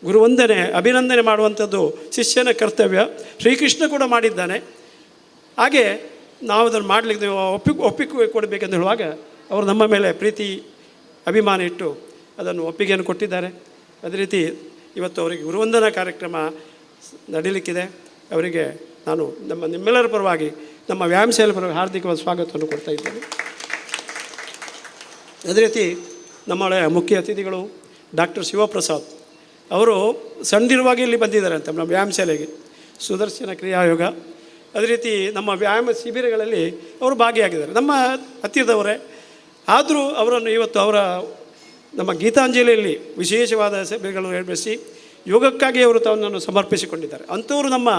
ಗುರುವಂದನೆ, ಅಭಿನಂದನೆ ಮಾಡುವಂಥದ್ದು ಶಿಷ್ಯನ ಕರ್ತವ್ಯ. ಶ್ರೀಕೃಷ್ಣ ಕೂಡ ಮಾಡಿದ್ದಾನೆ. ಹಾಗೆ ನಾವು ಅದನ್ನು ಮಾಡಲಿಕ್ಕೆ ಒಪ್ಪಿಗೆ ಕೊಡಬೇಕೆಂದು ಹೇಳುವಾಗ ಅವರು ನಮ್ಮ ಮೇಲೆ ಪ್ರೀತಿ ಅಭಿಮಾನ ಇಟ್ಟು ಅದನ್ನು ಒಪ್ಪಿಗೆಯನ್ನು ಕೊಟ್ಟಿದ್ದಾರೆ. ಅದೇ ರೀತಿ ಇವತ್ತು ಅವರಿಗೆ ಗುರುವಂದನಾ ಕಾರ್ಯಕ್ರಮ ನಡೀಲಿಕ್ಕಿದೆ. ಅವರಿಗೆ ನಾನು ನಿಮ್ಮೆಲ್ಲರ ಪರವಾಗಿ, ನಮ್ಮ ವ್ಯಾಯಾಮ ಶಾಲೆ ಪರವಾಗಿ ಹಾರ್ದಿಕವಾದ ಸ್ವಾಗತವನ್ನು ಕೊಡ್ತಾ ಇದ್ದೇನೆ. ಅದೇ ರೀತಿ ನಮ್ಮ ಮುಖ್ಯ ಅತಿಥಿಗಳು ಡಾಕ್ಟರ್ ಶಿವಪ್ರಸಾದ್ ಅವರು ಸಣ್ಣಿರುವಾಗ ಇಲ್ಲಿ ಬಂದಿದ್ದಾರೆ ಅಂತ ನಮ್ಮ ವ್ಯಾಯಾಮ ಶಾಲೆಗೆ, ಸುದರ್ಶನ ಕ್ರಿಯಾಯೋಗ. ಅದೇ ರೀತಿ ನಮ್ಮ ವ್ಯಾಯಾಮ ಶಿಬಿರಗಳಲ್ಲಿ ಅವರು ಭಾಗಿಯಾಗಿದ್ದಾರೆ, ನಮ್ಮ ಹತ್ತಿರದವರೇ. ಆದರೂ ಅವರನ್ನು ಇವತ್ತು ನಮ್ಮ ಗೀತಾಂಜಲಿಯಲ್ಲಿ ವಿಶೇಷವಾದ ಶಿಬಿರಗಳನ್ನು ಏರ್ಪಡಿಸಿ ಯೋಗಕ್ಕಾಗಿ ಅವರು ತನ್ನನ್ನು ಸಮರ್ಪಿಸಿಕೊಂಡಿದ್ದಾರೆ. ಅಂಥವರು ನಮ್ಮ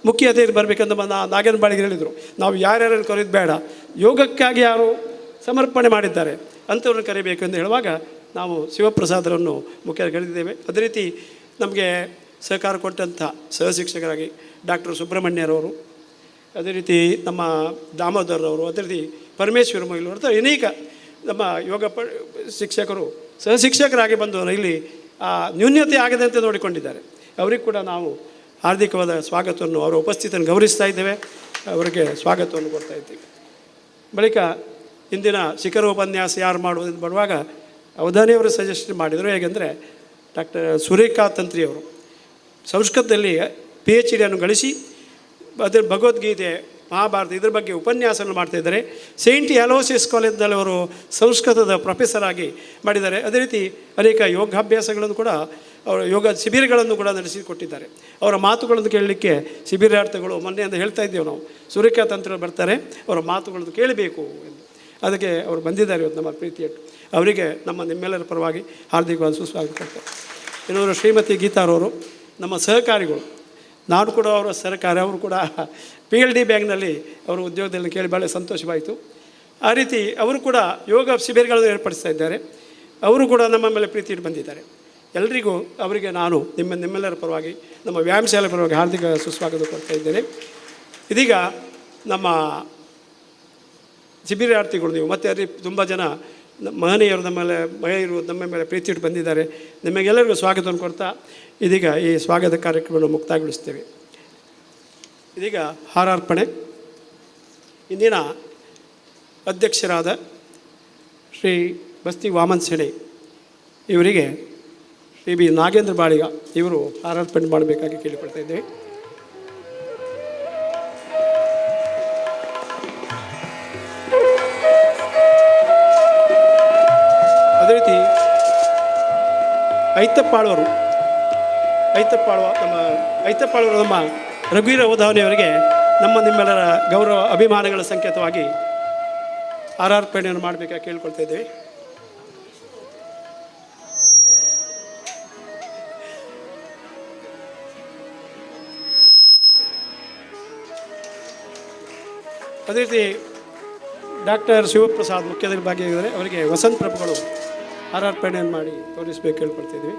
ಮುಖ್ಯ ಅತಿಥಿ ಬರಬೇಕಂತ ನಾಗೇಂದ್ರ ಬಾಳಿಗೆ ಹೇಳಿದರು, ನಾವು ಯಾರ್ಯಾರನ್ನು ಕರೆಯೋದು ಬೇಡ, ಯೋಗಕ್ಕಾಗಿ ಯಾರು ಸಮರ್ಪಣೆ ಮಾಡಿದ್ದಾರೆ ಅಂಥವ್ರನ್ನ ಕರಿಬೇಕು ಎಂದು ಹೇಳುವಾಗ ನಾವು ಶಿವಪ್ರಸಾದರನ್ನು ಮುಖ್ಯ ಕರೆದಿದ್ದೇವೆ. ಅದೇ ರೀತಿ ನಮಗೆ ಸಹಕಾರ ಕೊಟ್ಟಂಥ ಸಹಶಿಕ್ಷಕರಾಗಿ ಡಾಕ್ಟರ್ ಸುಬ್ರಹ್ಮಣ್ಯರವರು, ಅದೇ ರೀತಿ ನಮ್ಮ ದಾಮೋದರವರು, ಅದೇ ರೀತಿ ಪರಮೇಶ್ವರ ಮೊಯ್ಲು ಅಂತ ಅನೇಕ ನಮ್ಮ ಯೋಗ ಶಿಕ್ಷಕರು ಸಹಶಿಕ್ಷಕರಾಗಿ ಬಂದು ಇಲ್ಲಿ ನ್ಯೂನ್ಯತೆ ಆಗದಂತೆ ನೋಡಿಕೊಂಡಿದ್ದಾರೆ. ಅವರಿಗೆ ಕೂಡ ನಾವು ಹಾರ್ದಿಕವಾದ ಸ್ವಾಗತವನ್ನು, ಅವರ ಉಪಸ್ಥಿತಿಯನ್ನು ಗೌರವಿಸ್ತಾ ಇದ್ದೇವೆ. ಅವರಿಗೆ ಸ್ವಾಗತವನ್ನು ಕೊಡ್ತಾ ಇದ್ದೀವಿ. ಬಳಿಕ ಇಂದಿನ ಶಿಖರ ಉಪನ್ಯಾಸ ಯಾರು ಮಾಡುವುದನ್ನು ಬರುವಾಗ ಅವಧಾನಿಯವರು ಸಜೆಸ್ಟ್ ಮಾಡಿದರು. ಹೇಗೆಂದರೆ ಡಾಕ್ಟರ್ ಸುರೇಖಾ ತಂತ್ರಿಯವರು ಸಂಸ್ಕೃತದಲ್ಲಿ PhD ಗಳಿಸಿ ಅದರ ಭಗವದ್ಗೀತೆ ಮಹಾಭಾರತ ಇದ್ರ ಬಗ್ಗೆ ಉಪನ್ಯಾಸವನ್ನು ಮಾಡ್ತಾಯಿದ್ದಾರೆ. ಸೈಂಟ್ ಅಲೋಸಿಯಸ್ ಕಾಲೇಜ್ನಲ್ಲಿ ಅವರು ಸಂಸ್ಕೃತದ ಪ್ರೊಫೆಸರ್ ಆಗಿ ಮಾಡಿದ್ದಾರೆ. ಅದೇ ರೀತಿ ಅನೇಕ ಯೋಗಾಭ್ಯಾಸಗಳನ್ನು ಕೂಡ ಅವರು ಯೋಗ ಶಿಬಿರಗಳನ್ನು ಕೂಡ ನಡೆಸಿಕೊಟ್ಟಿದ್ದಾರೆ. ಅವರ ಮಾತುಗಳನ್ನು ಕೇಳಲಿಕ್ಕೆ ಶಿಬಿರಾರ್ಥಿಗಳು ಮೊನ್ನೆಯಿಂದ ಹೇಳ್ತಾ ಇದ್ದೇವೆ ನಾವು, ಸೂರ್ಯಕಾಂತ್ ತಂತ್ರ ಬರ್ತಾರೆ, ಅವರ ಮಾತುಗಳನ್ನು ಕೇಳಬೇಕು ಎಂದು. ಅದಕ್ಕೆ ಅವರು ಬಂದಿದ್ದಾರೆ ಇವತ್ತು ನಮ್ಮ ಪ್ರೀತಿಯಟ್ಟು. ಅವರಿಗೆ ನಿಮ್ಮೆಲ್ಲರ ಪರವಾಗಿ ಹಾರ್ದಿಕವಾದ ಸುಸ್ವಾಗತ ಕೊಡ್ತಾರೆ. ಇನ್ನೊಂದು ಶ್ರೀಮತಿ ಗೀತಾರವರು ನಮ್ಮ ಸಹಕಾರಿಗಳು. ನಾನು ಕೂಡ ಅವರ ಸಹಕಾರಿ. ಅವರು ಕೂಡ PLD ಬ್ಯಾಂಕ್ನಲ್ಲಿ ಅವರು ಉದ್ಯೋಗದಲ್ಲಿ ಕೇಳಿ ಭಾಳ ಸಂತೋಷವಾಯಿತು. ಆ ರೀತಿ ಅವರು ಕೂಡ ಯೋಗ ಶಿಬಿರಗಳನ್ನು ಏರ್ಪಡಿಸ್ತಾ ಇದ್ದಾರೆ. ಅವರು ಕೂಡ ನಮ್ಮ ಮೇಲೆ ಪ್ರೀತಿ ಇಟ್ಟು ಬಂದಿದ್ದಾರೆ. ಎಲ್ರಿಗೂ ಅವರಿಗೆ ನಾನು ನಿಮ್ಮೆಲ್ಲರ ಪರವಾಗಿ ನಮ್ಮ ವ್ಯಾಯಾಮ ಶಾಲೆ ಪರವಾಗಿ ಹಾರ್ದಿಕ ಸುಸ್ವಾಗತ ಕೊಡ್ತಾ ಇದ್ದೇನೆ. ಇದೀಗ ನಮ್ಮ ಶಿಬಿರಾರ್ಥಿಗಳು ನೀವು ಮತ್ತು ಅಲ್ಲಿ ತುಂಬ ಜನ ಮಹನೀಯರು ಮಹಿಳೆಯರು ನಮ್ಮ ಮೇಲೆ ಪ್ರೀತಿ ಇಟ್ಟು ಬಂದಿದ್ದಾರೆ. ನಿಮಗೆಲ್ಲರಿಗೂ ಸ್ವಾಗತವನ್ನು ಕೊಡ್ತಾ ಇದೀಗ ಈ ಸ್ವಾಗತ ಕಾರ್ಯಕ್ರಮವನ್ನು ಮುಕ್ತಾಯಗೊಳಿಸ್ತೇವೆ. ಇದೀಗ ಹಾರಾರ್ಪಣೆ. ಇಂದಿನ ಅಧ್ಯಕ್ಷರಾದ ಶ್ರೀ ಬಸ್ತಿ ವಾಮನ್ ಸೆಣೆ ಇವರಿಗೆ ಶ್ರೀ ಬಿ ನಾಗೇಂದ್ರ ಬಾಳಿಗ ಇವರು ಹಾರಾರ್ಪಣೆ ಮಾಡಬೇಕಾಗಿ ಕೇಳಿಕೊಳ್ತಾ ಇದ್ದೇವೆ. ಅದೇ ರೀತಿ ಐತಪ್ಪಾಳವರು ನಮ್ಮ ರಘುವೀರ ಅವಧಾನಿಯವರಿಗೆ ನಿಮ್ಮೆಲ್ಲರ ಗೌರವ ಅಭಿಮಾನಗಳ ಸಂಕೇತವಾಗಿ ಹಾರಾರ್ಪಣೆಯನ್ನು ಮಾಡಬೇಕಾಗಿ ಕೇಳ್ಕೊಳ್ತಾ ಇದ್ದೇವೆ. ಅದೇ ರೀತಿ ಡಾಕ್ಟರ್ ಶಿವಪ್ರಸಾದ್ ಮುಖ್ಯದಲ್ಲಿ ಭಾಗಿಯಾಗಿದ್ದಾರೆ. ಅವರಿಗೆ ವಸಂತ ಪ್ರಭುಗಳು ಹಾರಾರ್ಪಣೆಯನ್ನು ಮಾಡಿ ತೋರಿಸಬೇಕು ಕೇಳ್ಕೊಳ್ತಿದ್ವಿ.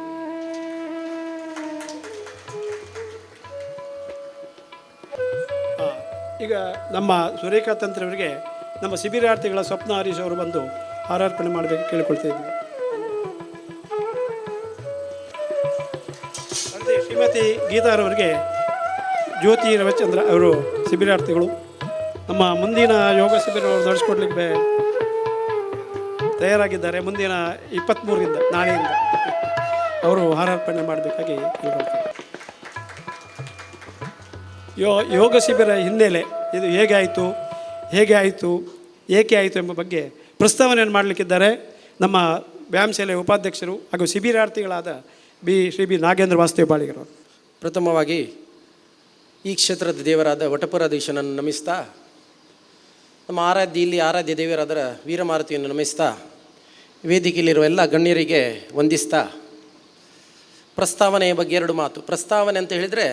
ಈಗ ನಮ್ಮ ಸೂರ್ಯಕಾಂತ್ ತಂತ್ರವರಿಗೆ ನಮ್ಮ ಶಿಬಿರಾರ್ಥಿಗಳ ಸ್ವಪ್ನ ಹರೀಶ್ ಅವರು ಬಂದು ಹಾರಾರ್ಪಣೆ ಮಾಡಬೇಕು ಕೇಳಿಕೊಳ್ತಿದ್ವಿ. ಅದೇ ಶ್ರೀಮತಿ ಗೀತಾರವರಿಗೆ ಜ್ಯೋತಿ ರವಿಚಂದ್ರ ಅವರು ಶಿಬಿರಾರ್ಥಿಗಳು ನಮ್ಮ ಮುಂದಿನ ಯೋಗ ಶಿಬಿರವನ್ನು ನಡೆಸ್ಕೊಡ್ಲಿಕ್ಕೆ ತಯಾರಾಗಿದ್ದಾರೆ. ಮುಂದಿನ 23ರಿಂದ ನಾಳೆಯಿಂದ ಅವರು ಹಾರಾರ್ಪಣೆ ಮಾಡಬೇಕಾಗಿ ಕೇಳ್ಕೊಳ್ತಾರೆ. ಯೋಗ ಶಿಬಿರ ಹಿನ್ನೆಲೆ ಇದು ಹೇಗೆ ಆಯಿತು ಏಕೆ ಆಯಿತು ಎಂಬ ಬಗ್ಗೆ ಪ್ರಸ್ತಾವನೆಯನ್ನು ಮಾಡಲಿಕ್ಕಿದ್ದಾರೆ ನಮ್ಮ ವ್ಯಾಯಾಮ ಶಾಲೆಯ ಉಪಾಧ್ಯಕ್ಷರು ಹಾಗೂ ಶಿಬಿರಾರ್ಥಿಗಳಾದ ಶ್ರೀ ಬಿ ನಾಗೇಂದ್ರ ವಾಸುದೇವ ಬಾಳಿಗರವರು. ಪ್ರಥಮವಾಗಿ ಈ ಕ್ಷೇತ್ರದ ದೇವರಾದ ವಟಪುರಾಧೀಶನನ್ನು ನಮಿಸ್ತಾ, ನಮ್ಮ ಆರಾಧ್ಯ ದೇವರಾದ ವೀರಮಾರುತಿಯನ್ನು ನಮಿಸ್ತಾ, ವೇದಿಕೆಯಲ್ಲಿರುವ ಎಲ್ಲ ಗಣ್ಯರಿಗೆ ವಂದಿಸ್ತಾ, ಪ್ರಸ್ತಾವನೆಯ ಬಗ್ಗೆ 2 ಮಾತು. ಪ್ರಸ್ತಾವನೆ ಅಂತ ಹೇಳಿದರೆ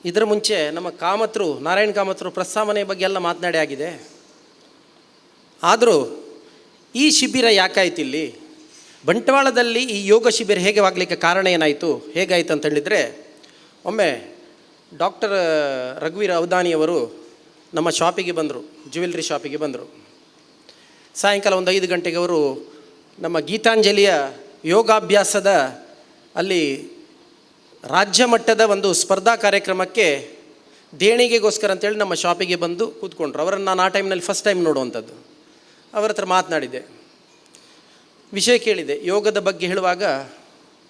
ಇದರ ಮುಂಚೆ ನಮ್ಮ ನಾರಾಯಣ ಕಾಮತ್ರು ಪ್ರಸ್ತಾವನೆಯ ಬಗ್ಗೆ ಎಲ್ಲ ಮಾತನಾಡಿ ಆಗಿದೆ. ಆದರೂ ಈ ಶಿಬಿರ ಯಾಕಾಯ್ತು, ಇಲ್ಲಿ ಬಂಟ್ವಾಳದಲ್ಲಿ ಈ ಯೋಗ ಶಿಬಿರ ಹೇಗೆ ಆಗಲಿಕ್ಕೆ ಕಾರಣ ಏನಾಯಿತು, ಹೇಗಾಯಿತು ಅಂತ ಹೇಳಿದರೆ, ಒಮ್ಮೆ ಡಾಕ್ಟರ್ ರಘುವೀರ ಅವಧಾನಿಯವರು ನಮ್ಮ ಶಾಪಿಗೆ ಬಂದರು, ಜ್ಯುವೆಲ್ರಿ ಶಾಪಿಗೆ ಬಂದರು. ಸಾಯಂಕಾಲ ಒಂದು 5 ಗಂಟೆಗೆ ಅವರು ನಮ್ಮ ಗೀತಾಂಜಲಿಯ ಯೋಗಾಭ್ಯಾಸದ ಅಲ್ಲಿ ರಾಜ್ಯ ಮಟ್ಟದ ಒಂದು ಸ್ಪರ್ಧಾ ಕಾರ್ಯಕ್ರಮಕ್ಕೆ ದೇಣಿಗೆಗೋಸ್ಕರ ಅಂತೇಳಿ ನಮ್ಮ ಶಾಪಿಗೆ ಬಂದು ಕೂತ್ಕೊಂಡ್ರು. ಅವರನ್ನು ನಾನು ಆ ಟೈಮ್ನಲ್ಲಿ ಫಸ್ಟ್ ಟೈಮ್ ನೋಡುವಂಥದ್ದು. ಅವರ ಹತ್ರ ಮಾತನಾಡಿದೆ, ವಿಷಯ ಕೇಳಿದೆ. ಯೋಗದ ಬಗ್ಗೆ ಹೇಳುವಾಗ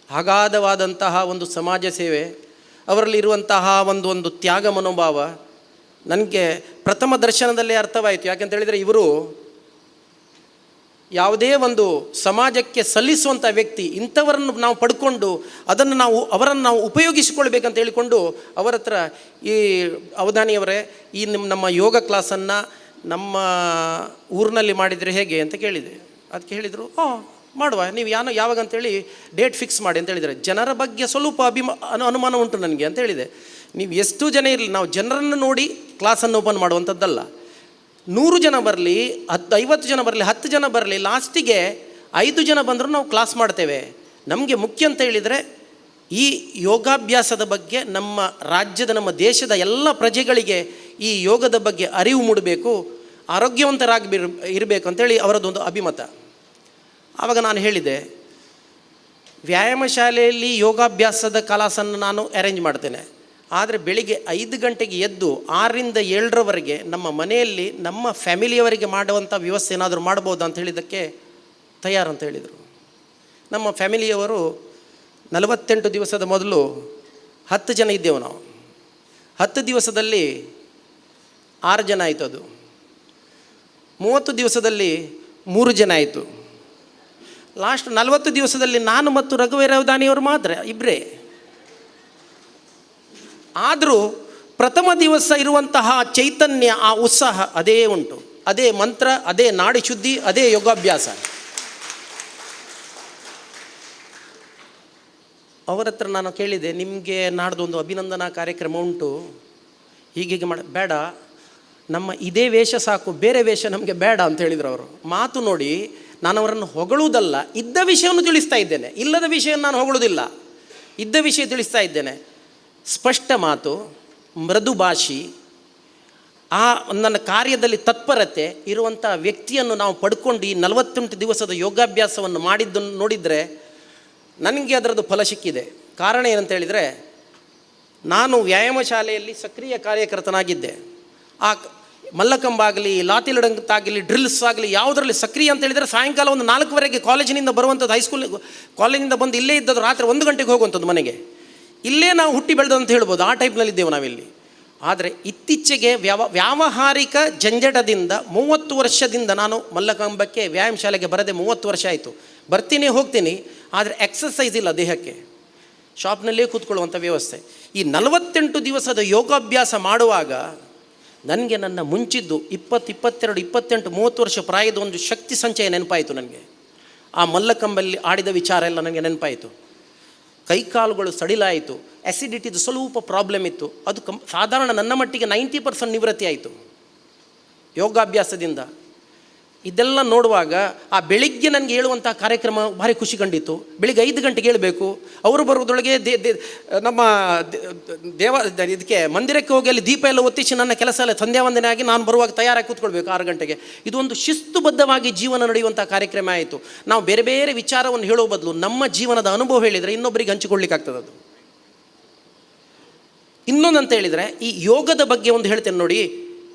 ಅಗಾಧವಾದಂತಹ ಒಂದು ಸಮಾಜ ಸೇವೆ, ಅವರಲ್ಲಿರುವಂತಹ ಒಂದು ತ್ಯಾಗ ಮನೋಭಾವ ನನಗೆ ಪ್ರಥಮ ದರ್ಶನದಲ್ಲೇ ಅರ್ಥವಾಯಿತು. ಯಾಕೆಂತ ಹೇಳಿದರೆ ಇವರು ಯಾವುದೇ ಒಂದು ಸಮಾಜಕ್ಕೆ ಸಲ್ಲಿಸುವಂಥ ವ್ಯಕ್ತಿ, ಇಂಥವರನ್ನು ನಾವು ಪಡ್ಕೊಂಡು ಅವರನ್ನು ನಾವು ಉಪಯೋಗಿಸಿಕೊಳ್ಬೇಕಂತ ಹೇಳಿಕೊಂಡು ಅವರ ಹತ್ರ ಈ ಅವಧಾನಿಯವರೇ ಈ ನಮ್ಮ ಯೋಗ ಕ್ಲಾಸನ್ನು ನಮ್ಮ ಊರಿನಲ್ಲಿ ಮಾಡಿದರೆ ಹೇಗೆ ಅಂತ ಕೇಳಿದೆ. ಅದಕ್ಕೆ ಹೇಳಿದರು, ಮಾಡುವ, ನೀವು ಯಾವಾಗ ಅಂತೇಳಿ ಡೇಟ್ ಫಿಕ್ಸ್ ಮಾಡಿ ಅಂತ ಹೇಳಿದರೆ. ಜನರ ಬಗ್ಗೆ ಸ್ವಲ್ಪ ಅನುಮಾನ ಉಂಟು ನನಗೆ ಅಂತ ಹೇಳಿದೆ. ನೀವು ಎಷ್ಟು ಜನ ಇರಲಿ, ನಾವು ಜನರನ್ನು ನೋಡಿ ಕ್ಲಾಸನ್ನು ಓಪನ್ ಮಾಡುವಂಥದ್ದಲ್ಲ. 100 ಜನ ಬರಲಿ, 50 ಜನ ಬರಲಿ, 10 ಜನ ಬರಲಿ, ಲಾಸ್ಟಿಗೆ 5 ಜನ ಬಂದರೂ ನಾವು ಕ್ಲಾಸ್ ಮಾಡ್ತೇವೆ. ನಮಗೆ ಮುಖ್ಯ ಅಂತ ಹೇಳಿದರೆ ಈ ಯೋಗಾಭ್ಯಾಸದ ಬಗ್ಗೆ ನಮ್ಮ ರಾಜ್ಯದ, ನಮ್ಮ ದೇಶದ ಎಲ್ಲ ಪ್ರಜೆಗಳಿಗೆ ಈ ಯೋಗದ ಬಗ್ಗೆ ಅರಿವು ಮೂಡಬೇಕು, ಇರಬೇಕು ಅಂತೇಳಿ ಅವರದ್ದೊಂದು ಅಭಿಮತ. ಆವಾಗ ನಾನು ಹೇಳಿದೆ, ವ್ಯಾಯಾಮ ಶಾಲೆಯಲ್ಲಿ ಯೋಗಾಭ್ಯಾಸದ ಕ್ಲಾಸನ್ನು ನಾನು ಅರೇಂಜ್ ಮಾಡ್ತೇನೆ. ಆದರೆ ಬೆಳಿಗ್ಗೆ 5 ಗಂಟೆಗೆ ಎದ್ದು 6ರಿಂದ 7ರವರೆಗೆ ನಮ್ಮ ಮನೆಯಲ್ಲಿ ನಮ್ಮ ಫ್ಯಾಮಿಲಿಯವರಿಗೆ ಮಾಡುವಂಥ ವ್ಯವಸ್ಥೆ ಏನಾದರೂ ಮಾಡ್ಬೋದಾ ಅಂತ ಹೇಳಿದ್ದಕ್ಕೆ ತಯಾರಂತ ಹೇಳಿದರು. ನಮ್ಮ ಫ್ಯಾಮಿಲಿಯವರು 48 ದಿವಸದ ಮೊದಲು 10 ಜನ ಇದ್ದೆವು ನಾವು. 10 ದಿವಸದಲ್ಲಿ 6 ಜನ ಆಯಿತು. ಅದು 30 ದಿವಸದಲ್ಲಿ 3 ಜನ ಆಯಿತು. ಲಾಸ್ಟ್ 40 ದಿವಸದಲ್ಲಿ ನಾನು ಮತ್ತು ರಘುವೀರ ದಾನಿಯವರು ಮಾತ್ರ, ಇಬ್ಬರೇ. ಆದರೂ ಪ್ರಥಮ ದಿವಸ ಇರುವಂತಹ ಚೈತನ್ಯ, ಆ ಉತ್ಸಾಹ ಅದೇ ಉಂಟು. ಅದೇ ಮಂತ್ರ, ಅದೇ ನಾಡಿ ಶುದ್ಧಿ, ಅದೇ ಯೋಗಾಭ್ಯಾಸ. ಅವರ ಹತ್ರ ನಾನು ಕೇಳಿದೆ, ನಿಮಗೆ ನಾಡ್ದು ಒಂದು ಅಭಿನಂದನಾ ಕಾರ್ಯಕ್ರಮ ಉಂಟು, ಹೀಗೆ ಬೇಡ, ನಮ್ಮ ಇದೇ ವೇಷ ಸಾಕು, ಬೇರೆ ವೇಷ ನಮಗೆ ಬೇಡ ಅಂತ ಹೇಳಿದರು ಅವರು. ಮಾತು ನೋಡಿ, ನಾನು ಅವರನ್ನು ಹೊಗಳುವುದಲ್ಲ, ಇದ್ದ ವಿಷಯವನ್ನು ತಿಳಿಸ್ತಾ ಇದ್ದೇನೆ. ಇಲ್ಲದ ವಿಷಯ ನಾನು ಹೊಗಳುವುದಿಲ್ಲ, ಇದ್ದ ವಿಷಯ ತಿಳಿಸ್ತಾ ಇದ್ದೇನೆ. ಸ್ಪಷ್ಟ ಮಾತು, ಮೃದು ಭಾಷಿ, ಆ ನನ್ನ ಕಾರ್ಯದಲ್ಲಿ ತತ್ಪರತೆ ಇರುವಂಥ ವ್ಯಕ್ತಿಯನ್ನು ನಾವು ಪಡ್ಕೊಂಡು ಈ 48 ದಿವಸದ ಯೋಗಾಭ್ಯಾಸವನ್ನು ಮಾಡಿದ್ದನ್ನು ನೋಡಿದರೆ ನನಗೆ ಅದರದ್ದು ಫಲ ಸಿಕ್ಕಿದೆ. ಕಾರಣ ಏನಂತ ಹೇಳಿದರೆ, ನಾನು ವ್ಯಾಯಾಮ ಶಾಲೆಯಲ್ಲಿ ಸಕ್ರಿಯ ಕಾರ್ಯಕರ್ತನಾಗಿದ್ದೆ. ಆ ಮಲ್ಲಕಂಬ ಆಗಲಿ, ಲಾತಿಲಡಂತಾಗಲಿ, ಡ್ರಿಲ್ಸ್ ಆಗಲಿ, ಯಾವುದರಲ್ಲಿ ಸಕ್ರಿಯ ಅಂತ ಹೇಳಿದರೆ ಸಾಯಂಕಾಲ ಒಂದು 4ವರೆಗೆ ಕಾಲೇಜಿನಿಂದ ಬರುವಂಥದ್ದು, ಹೈಸ್ಕೂಲ್ ಕಾಲೇಜಿಂದ ಬಂದು ಇಲ್ಲೇ ಇದ್ದದ್ದು, ರಾತ್ರಿ 1 ಗಂಟೆಗೆ ಹೋಗುವಂಥದ್ದು ಮನೆಗೆ. ಇಲ್ಲೇ ನಾವು ಹುಟ್ಟಿ ಬೆಳೆದು ಅಂತ ಹೇಳ್ಬೋದು, ಆ ಟೈಪ್ನಲ್ಲಿದ್ದೇವೆ ನಾವಿಲ್ಲಿ. ಆದರೆ ಇತ್ತೀಚೆಗೆ ವ್ಯಾವಹಾರಿಕ ಜಂಜಟದಿಂದ 30 ವರ್ಷದಿಂದ ನಾನು ಮಲ್ಲಕಂಬಕ್ಕೆ ವ್ಯಾಯಾಮ ಶಾಲೆಗೆ ಬರದೆ 30 ವರ್ಷ ಆಯಿತು. ಬರ್ತೀನಿ ಹೋಗ್ತೀನಿ, ಆದರೆ ಎಕ್ಸಸೈಸ್ ಇಲ್ಲ ದೇಹಕ್ಕೆ. ಶಾಪ್ನಲ್ಲೇ ಕೂತ್ಕೊಳ್ಳುವಂಥ ವ್ಯವಸ್ಥೆ. ಈ 48 ದಿವಸದ ಯೋಗಾಭ್ಯಾಸ ಮಾಡುವಾಗ ನನಗೆ ನನ್ನ ಮುಂಚಿದ್ದು 20, 22, 28, 30 ವರ್ಷ ಪ್ರಾಯದ ಒಂದು ಶಕ್ತಿ ಸಂಚಯ ನೆನಪಾಯಿತು ನನಗೆ. ಆ ಮಲ್ಲಕಂಬಲ್ಲಿ ಆಡಿದ ವಿಚಾರ ಎಲ್ಲ ನನಗೆ ನೆನಪಾಯಿತು. ಕೈಕಾಲುಗಳು ಸಡಿಲಾಯಿತು, ಆ್ಯಸಿಡಿಟಿದು ಸ್ವಲ್ಪ ಪ್ರಾಬ್ಲಮ್ ಇತ್ತು, ಅದು ಸಾಧಾರಣ ನನ್ನ ಮಟ್ಟಿಗೆ 90% ನಿವೃತ್ತಿ ಆಯಿತು ಯೋಗಾಭ್ಯಾಸದಿಂದ. ಇದೆಲ್ಲ ನೋಡುವಾಗ ಆ ಬೆಳಿಗ್ಗೆ ನನಗೆ ಹೇಳುವಂಥ ಕಾರ್ಯಕ್ರಮ ಭಾರಿ ಖುಷಿ ಕಂಡಿತ್ತು. ಬೆಳಿಗ್ಗೆ 5 ಗಂಟೆಗೆ ಹೇಳಬೇಕು, ಅವರು ಬರೋದ್ರೊಳಗೆ ನಮ್ಮ ಇದಕ್ಕೆ ಮಂದಿರಕ್ಕೆ ಹೋಗಿ ಅಲ್ಲಿ ದೀಪ ಎಲ್ಲ ಒತ್ತಿಸಿ ನನ್ನ ಕೆಲಸ ಎಲ್ಲ ಸಂಧ್ಯಾ ವಂದನೆ ಆಗಿ ನಾನು ಬರುವಾಗ ತಯಾರಾಗಿ ಕೂತ್ಕೊಳ್ಬೇಕು 6 ಗಂಟೆಗೆ. ಇದೊಂದು ಶಿಸ್ತುಬದ್ಧವಾಗಿ ಜೀವನ ನಡೆಯುವಂಥ ಕಾರ್ಯಕ್ರಮ ಆಯಿತು. ನಾವು ಬೇರೆ ಬೇರೆ ವಿಚಾರವನ್ನು ಹೇಳೋ ಬದಲು ನಮ್ಮ ಜೀವನದ ಅನುಭವ ಹೇಳಿದರೆ ಇನ್ನೊಬ್ಬರಿಗೆ ಹಂಚಿಕೊಳ್ಳಿಕ್ಕಾಗ್ತದೆ. ಅದು ಇನ್ನೊಂದಂತ ಹೇಳಿದರೆ, ಈ ಯೋಗದ ಬಗ್ಗೆ ಒಂದು ಹೇಳ್ತೇನೆ ನೋಡಿ.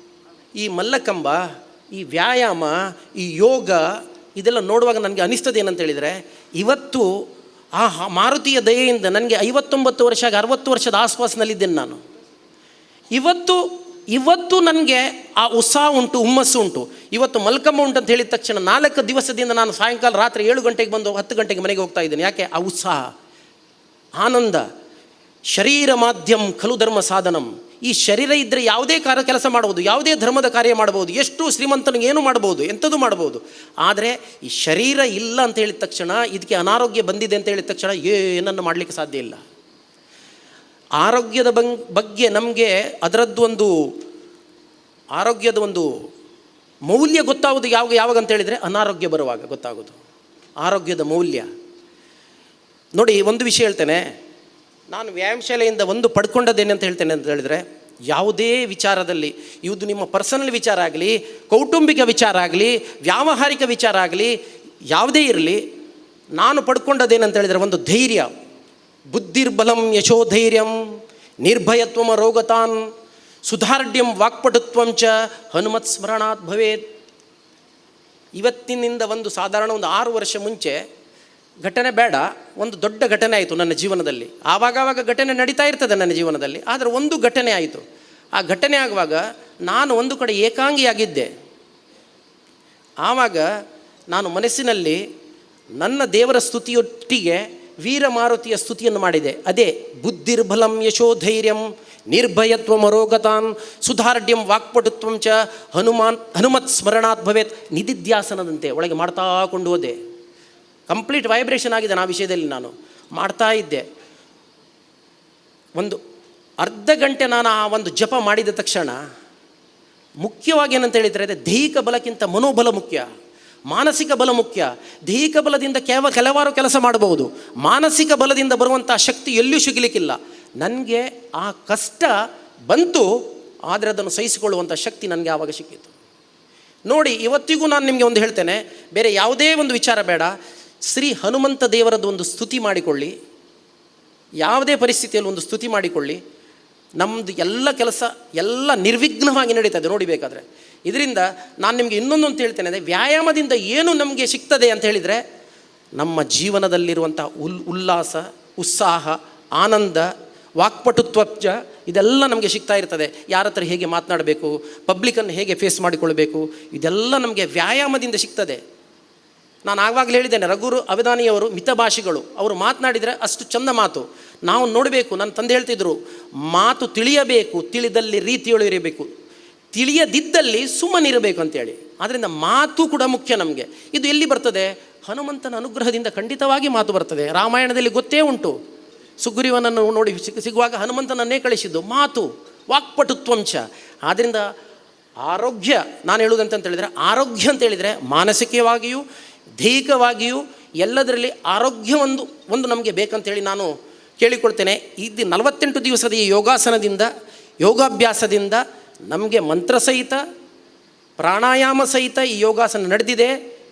ಈ ಮಲ್ಲಕಂಬ, ಈ ವ್ಯಾಯಾಮ, ಈ ಯೋಗ, ಇದೆಲ್ಲ ನೋಡುವಾಗ ನನಗೆ ಅನಿಸ್ತದೆ ಏನಂತ ಹೇಳಿದರೆ, ಇವತ್ತು ಆ ಮಾರುತಿಯ ದಯೆಯಿಂದ ನನಗೆ 59 ವರ್ಷ 60 ವರ್ಷದ ಆಸ್ಪಾಸ್ನಲ್ಲಿದ್ದೇನೆ ನಾನು. ಇವತ್ತು ನನಗೆ ಆ ಉತ್ಸಾಹ ಉಂಟು, ಹುಮ್ಮಸ್ಸು ಉಂಟು. ಇವತ್ತು ಮಲ್ಕಂಬ ಉಂಟು ಅಂತ ಹೇಳಿದ ತಕ್ಷಣ 4 ದಿವಸದಿಂದ ನಾನು ಸಾಯಂಕಾಲ ರಾತ್ರಿ 7 ಗಂಟೆಗೆ ಬಂದು 10 ಗಂಟೆಗೆ ಮನೆಗೆ ಹೋಗ್ತಾ ಇದ್ದೇನೆ. ಯಾಕೆ? ಆ ಉತ್ಸಾಹ, ಆನಂದ. ಶರೀರ ಮಾಧ್ಯಮ ಖಲು ಧರ್ಮ ಸಾಧನಂ. ಈ ಶರೀರ ಇದ್ದರೆ ಯಾವುದೇ ಕೆಲಸ ಮಾಡ್ಬೋದು, ಯಾವುದೇ ಧರ್ಮದ ಕಾರ್ಯ ಮಾಡ್ಬೋದು, ಎಷ್ಟು ಶ್ರೀಮಂತನಿಗೆ ಏನು ಮಾಡ್ಬೋದು, ಎಂಥದ್ದು ಮಾಡ್ಬೋದು. ಆದರೆ ಈ ಶರೀರ ಇಲ್ಲ ಅಂತ ಹೇಳಿದ ತಕ್ಷಣ, ಇದಕ್ಕೆ ಅನಾರೋಗ್ಯ ಬಂದಿದೆ ಅಂತ ಹೇಳಿದ ತಕ್ಷಣ ಏನನ್ನು ಮಾಡಲಿಕ್ಕೆ ಸಾಧ್ಯ ಇಲ್ಲ. ಆರೋಗ್ಯದ ಬಗ್ಗೆ ನಮಗೆ ಆರೋಗ್ಯದ ಒಂದು ಮೌಲ್ಯ ಗೊತ್ತಾಗೋದು ಯಾವಾಗ ಅಂತ ಹೇಳಿದರೆ, ಅನಾರೋಗ್ಯ ಬರುವಾಗ ಗೊತ್ತಾಗೋದು ಆರೋಗ್ಯದ ಮೌಲ್ಯ. ನೋಡಿ, ಒಂದು ವಿಷಯ ಹೇಳ್ತೇನೆ. ನಾನು ವ್ಯಾಯಾಮ ಶಾಲೆಯಿಂದ ಒಂದು ಪಡ್ಕೊಂಡದ್ದೇನೆ ಅಂತ ಹೇಳ್ತೇನೆ ಅಂತ ಹೇಳಿದರೆ, ಯಾವುದೇ ವಿಚಾರದಲ್ಲಿ, ಇದು ನಿಮ್ಮ ಪರ್ಸನಲ್ ವಿಚಾರ ಆಗಲಿ, ಕೌಟುಂಬಿಕ ವಿಚಾರ ಆಗಲಿ, ವ್ಯಾವಹಾರಿಕ ವಿಚಾರ ಆಗಲಿ, ಯಾವುದೇ ಇರಲಿ, ನಾನು ಪಡ್ಕೊಂಡದ್ದೇನಂತ ಹೇಳಿದರೆ ಒಂದು ಧೈರ್ಯ. ಬುದ್ಧಿರ್ಬಲಂ ಯಶೋಧೈರ್ಯಂ ನಿರ್ಭಯತ್ವಮ ರೋಗತಾನ್ ಸುಧಾರ್ಢ್ಯಂ ವಾಕ್ಪಟುತ್ವಂಚ ಹನುಮತ್ ಸ್ಮರಣಾತ್ ಭವೇತ್. ಇವತ್ತಿನಿಂದ ಒಂದು ಸಾಧಾರಣ ಒಂದು 6 ವರ್ಷ ಮುಂಚೆ ಘಟನೆ ಬೇಡ, ಒಂದು ದೊಡ್ಡ ಘಟನೆ ಆಯಿತು ನನ್ನ ಜೀವನದಲ್ಲಿ. ಆವಾಗ ಘಟನೆ ನಡೀತಾ ಇರ್ತದೆ ನನ್ನ ಜೀವನದಲ್ಲಿ. ಆದರೆ ಒಂದು ಘಟನೆ ಆಯಿತು. ಆ ಘಟನೆ ಆಗುವಾಗ ನಾನು ಒಂದು ಕಡೆ ಏಕಾಂಗಿಯಾಗಿದ್ದೆ. ಆವಾಗ ನಾನು ಮನಸ್ಸಿನಲ್ಲಿ ನನ್ನ ದೇವರ ಸ್ತುತಿಯೊಟ್ಟಿಗೆ ವೀರಮಾರುತಿಯ ಸ್ತುತಿಯನ್ನು ಮಾಡಿದೆ. ಅದೇ ಬುದ್ಧಿರ್ಬಲಂ ಯಶೋಧೈರ್ಯಂ ನಿರ್ಭಯತ್ವ ಮರೋಗತಾನ್ ಸುಧಾರ್ಢ್ಯಂ ವಾಕ್ಪಟುತ್ವಂಚ ಹನುಮತ್ ಸ್ಮರಣಾತ್ ಭವೇತ್. ನಿಧಿಧ್ಯಾಸನದಂತೆ ಒಳಗೆ ಮಾಡ್ತಾ ಕೊಂಡು ಹೋದೆ. ಕಂಪ್ಲೀಟ್ ವೈಬ್ರೇಷನ್ ಆಗಿದೆ ಆ ವಿಷಯದಲ್ಲಿ. ನಾನು ಮಾಡ್ತಾ ಇದ್ದೆ. ಒಂದು ಅರ್ಧ ಗಂಟೆ ನಾನು ಆ ಒಂದು ಜಪ ಮಾಡಿದ ತಕ್ಷಣ ಮುಖ್ಯವಾಗಿ ಏನಂತ ಹೇಳಿದರೆ, ದೈಹಿಕ ಬಲಕ್ಕಿಂತ ಮನೋಬಲ ಮುಖ್ಯ, ಮಾನಸಿಕ ಬಲ ಮುಖ್ಯ. ದೈಹಿಕ ಬಲದಿಂದ ಕೆಲವಾರು ಕೆಲಸ ಮಾಡಬಹುದು, ಮಾನಸಿಕ ಬಲದಿಂದ ಬರುವಂಥ ಶಕ್ತಿ ಎಲ್ಲಿಯೂ ಸಿಗಲಿಕ್ಕಿಲ್ಲ. ನನಗೆ ಆ ಕಷ್ಟ ಬಂತು, ಆದರೆ ಅದನ್ನು ಸಹಿಸಿಕೊಳ್ಳುವಂಥ ಶಕ್ತಿ ನನಗೆ ಆವಾಗ ಸಿಕ್ಕಿತು. ನೋಡಿ, ಇವತ್ತಿಗೂ ನಾನು ನಿಮಗೆ ಒಂದು ಹೇಳ್ತೇನೆ, ಬೇರೆ ಯಾವುದೇ ಒಂದು ವಿಚಾರ ಬೇಡ, ಶ್ರೀ ಹನುಮಂತ ದೇವರದ್ದು ಒಂದು ಸ್ತುತಿ ಮಾಡಿಕೊಳ್ಳಿ. ಯಾವುದೇ ಪರಿಸ್ಥಿತಿಯಲ್ಲಿ ಒಂದು ಸ್ತುತಿ ಮಾಡಿಕೊಳ್ಳಿ. ನಮ್ಮದು ಎಲ್ಲ ಕೆಲಸ ಎಲ್ಲ ನಿರ್ವಿಘ್ನವಾಗಿ ನಡೀತದೆ ನೋಡಿ. ಬೇಕಾದರೆ ಇದರಿಂದ ನಾನು ನಿಮಗೆ ಇನ್ನೊಂದು ಅಂತ ಹೇಳ್ತೇನೆ, ಅಂದರೆ ವ್ಯಾಯಾಮದಿಂದ ಏನು ನಮಗೆ ಸಿಗ್ತದೆ ಅಂತ ಹೇಳಿದರೆ, ನಮ್ಮ ಜೀವನದಲ್ಲಿರುವಂಥ ಉಲ್ಲಾಸ, ಉತ್ಸಾಹ, ಆನಂದ, ವಾಕ್ಪಟುತ್ವಜ ಇದೆಲ್ಲ ನಮಗೆ ಸಿಗ್ತಾ ಇರ್ತದೆ. ಯಾರ ಹತ್ರ ಹೇಗೆ ಮಾತನಾಡಬೇಕು, ಪಬ್ಲಿಕನ್ನು ಹೇಗೆ ಫೇಸ್ ಮಾಡಿಕೊಳ್ಬೇಕು, ಇದೆಲ್ಲ ನಮಗೆ ವ್ಯಾಯಾಮದಿಂದ ಸಿಗ್ತದೆ. ನಾನು ಆವಾಗಲೇ ಹೇಳಿದ್ದೇನೆ, ರಘು ಅವಧಾನಿಯವರು ಮಿತಭಾಷಿಗಳು. ಅವರು ಮಾತನಾಡಿದರೆ ಅಷ್ಟು ಚಂದ ಮಾತು ನಾವು ನೋಡಬೇಕು. ನನ್ನ ತಂದೆ ಹೇಳ್ತಿದ್ರು, ಮಾತು ತಿಳಿಯಬೇಕು, ತಿಳಿದಲ್ಲಿ ರೀತಿಯೊಳು ಇರಬೇಕು, ತಿಳಿಯದಿದ್ದಲ್ಲಿ ಸುಮ್ಮನಿರಬೇಕು ಅಂತೇಳಿ. ಆದ್ದರಿಂದ ಮಾತು ಕೂಡ ಮುಖ್ಯ ನಮಗೆ. ಇದು ಎಲ್ಲಿ ಬರ್ತದೆ? ಹನುಮಂತನ ಅನುಗ್ರಹದಿಂದ ಖಂಡಿತವಾಗಿ ಮಾತು ಬರ್ತದೆ. ರಾಮಾಯಣದಲ್ಲಿ ಗೊತ್ತೇ ಉಂಟು, ಸುಗ್ರೀವನನ್ನು ನೋಡಿ ಸಿಗುವಾಗ ಹನುಮಂತನನ್ನೇ ಕಳಿಸಿದ್ದು ಮಾತು, ವಾಕ್ಪಟುತ್ವಂಶ. ಆದ್ದರಿಂದ ಆರೋಗ್ಯ, ನಾನು ಹೇಳುವುದಂತ ಹೇಳಿದರೆ, ಆರೋಗ್ಯ ಅಂತ ಹೇಳಿದರೆ ಮಾನಸಿಕವಾಗಿಯೂ ದೈಹಿಕವಾಗಿಯೂ ಎಲ್ಲದರಲ್ಲಿ ಆರೋಗ್ಯ ಒಂದು ನಮಗೆ ಬೇಕಂತೇಳಿ ನಾನು ಕೇಳಿಕೊಳ್ತೇನೆ. ಇದು 48 ದಿವಸದ ಈ ಯೋಗಾಸನದಿಂದ, ಯೋಗಾಭ್ಯಾಸದಿಂದ ನಮಗೆ ಮಂತ್ರಸಹಿತ ಪ್ರಾಣಾಯಾಮ ಸಹಿತ ಈ ಯೋಗಾಸನ ನಡೆದಿದೆ.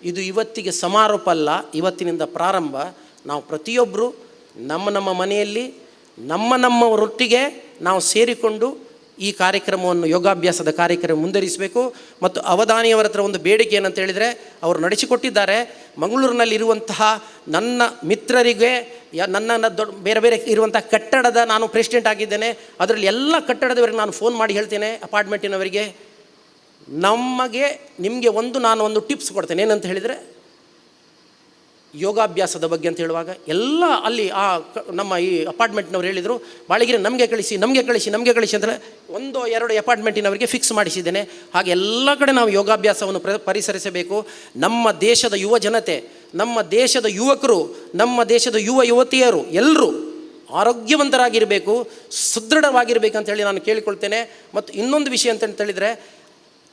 ಇದು ಇವತ್ತಿಗೆ ಸಮಾರೋಪ ಅಲ್ಲ, ಇವತ್ತಿನಿಂದ ಪ್ರಾರಂಭ. ನಾವು ಪ್ರತಿಯೊಬ್ಬರು ನಮ್ಮ ಮನೆಯಲ್ಲಿ ನಮ್ಮವರೊಟ್ಟಿಗೆ ನಾವು ಸೇರಿಕೊಂಡು ಈ ಕಾರ್ಯಕ್ರಮವನ್ನು, ಯೋಗಾಭ್ಯಾಸದ ಕಾರ್ಯಕ್ರಮ ಮುಂದುವರಿಸಬೇಕು. ಮತ್ತು ಅವಧಾನಿಯವರ ಹತ್ರ ಒಂದು ಬೇಡಿಕೆ ಏನಂತ ಹೇಳಿದರೆ, ಅವರು ನಡೆಸಿಕೊಟ್ಟಿದ್ದಾರೆ. ಮಂಗಳೂರಿನಲ್ಲಿರುವಂತಹ ನನ್ನ ಮಿತ್ರರಿಗೆ, ನನ್ನನ್ನು ಬೇರೆ ಬೇರೆ ಇರುವಂಥ ಕಟ್ಟಡದ, ನಾನು ಪ್ರೆಸಿಡೆಂಟ್ ಆಗಿದ್ದೇನೆ, ಅದರಲ್ಲಿ ಎಲ್ಲ ಕಟ್ಟಡದವರಿಗೆ ನಾನು ಫೋನ್ ಮಾಡಿ ಹೇಳ್ತೇನೆ, ಅಪಾರ್ಟ್ಮೆಂಟಿನವರಿಗೆ, ನಿಮಗೆ ನಾನು ಒಂದು ಟಿಪ್ಸ್ ಕೊಡ್ತೇನೆ. ಏನಂತ ಹೇಳಿದರೆ, ಯೋಗಾಭ್ಯಾಸದ ಬಗ್ಗೆ ಅಂತ ಹೇಳುವಾಗ ಎಲ್ಲ ಅಲ್ಲಿ ನಮ್ಮ ಈ ಅಪಾರ್ಟ್ಮೆಂಟ್ನವ್ರು ಹೇಳಿದರು, ಬಾಳಿಗೆರೆ ನಮಗೆ ಕಳಿಸಿ ಅಂತೇಳಿ 1-2 ಅಪಾರ್ಟ್ಮೆಂಟಿನವರಿಗೆ ಫಿಕ್ಸ್ ಮಾಡಿಸಿದ್ದೇನೆ. ಹಾಗೆ ಎಲ್ಲ ಕಡೆ ನಾವು ಯೋಗಾಭ್ಯಾಸವನ್ನು ಪರಿಸರಿಸಬೇಕು. ನಮ್ಮ ದೇಶದ ಯುವ ಜನತೆ, ನಮ್ಮ ದೇಶದ ಯುವಕರು, ನಮ್ಮ ದೇಶದ ಯುವತಿಯರು ಎಲ್ಲರೂ ಆರೋಗ್ಯವಂತರಾಗಿರಬೇಕು, ಸುದೃಢವಾಗಿರಬೇಕಂತೇಳಿ ನಾನು ಕೇಳಿಕೊಳ್ತೇನೆ. ಮತ್ತು ಇನ್ನೊಂದು ವಿಷಯ ಅಂತ ಹೇಳಿದರೆ,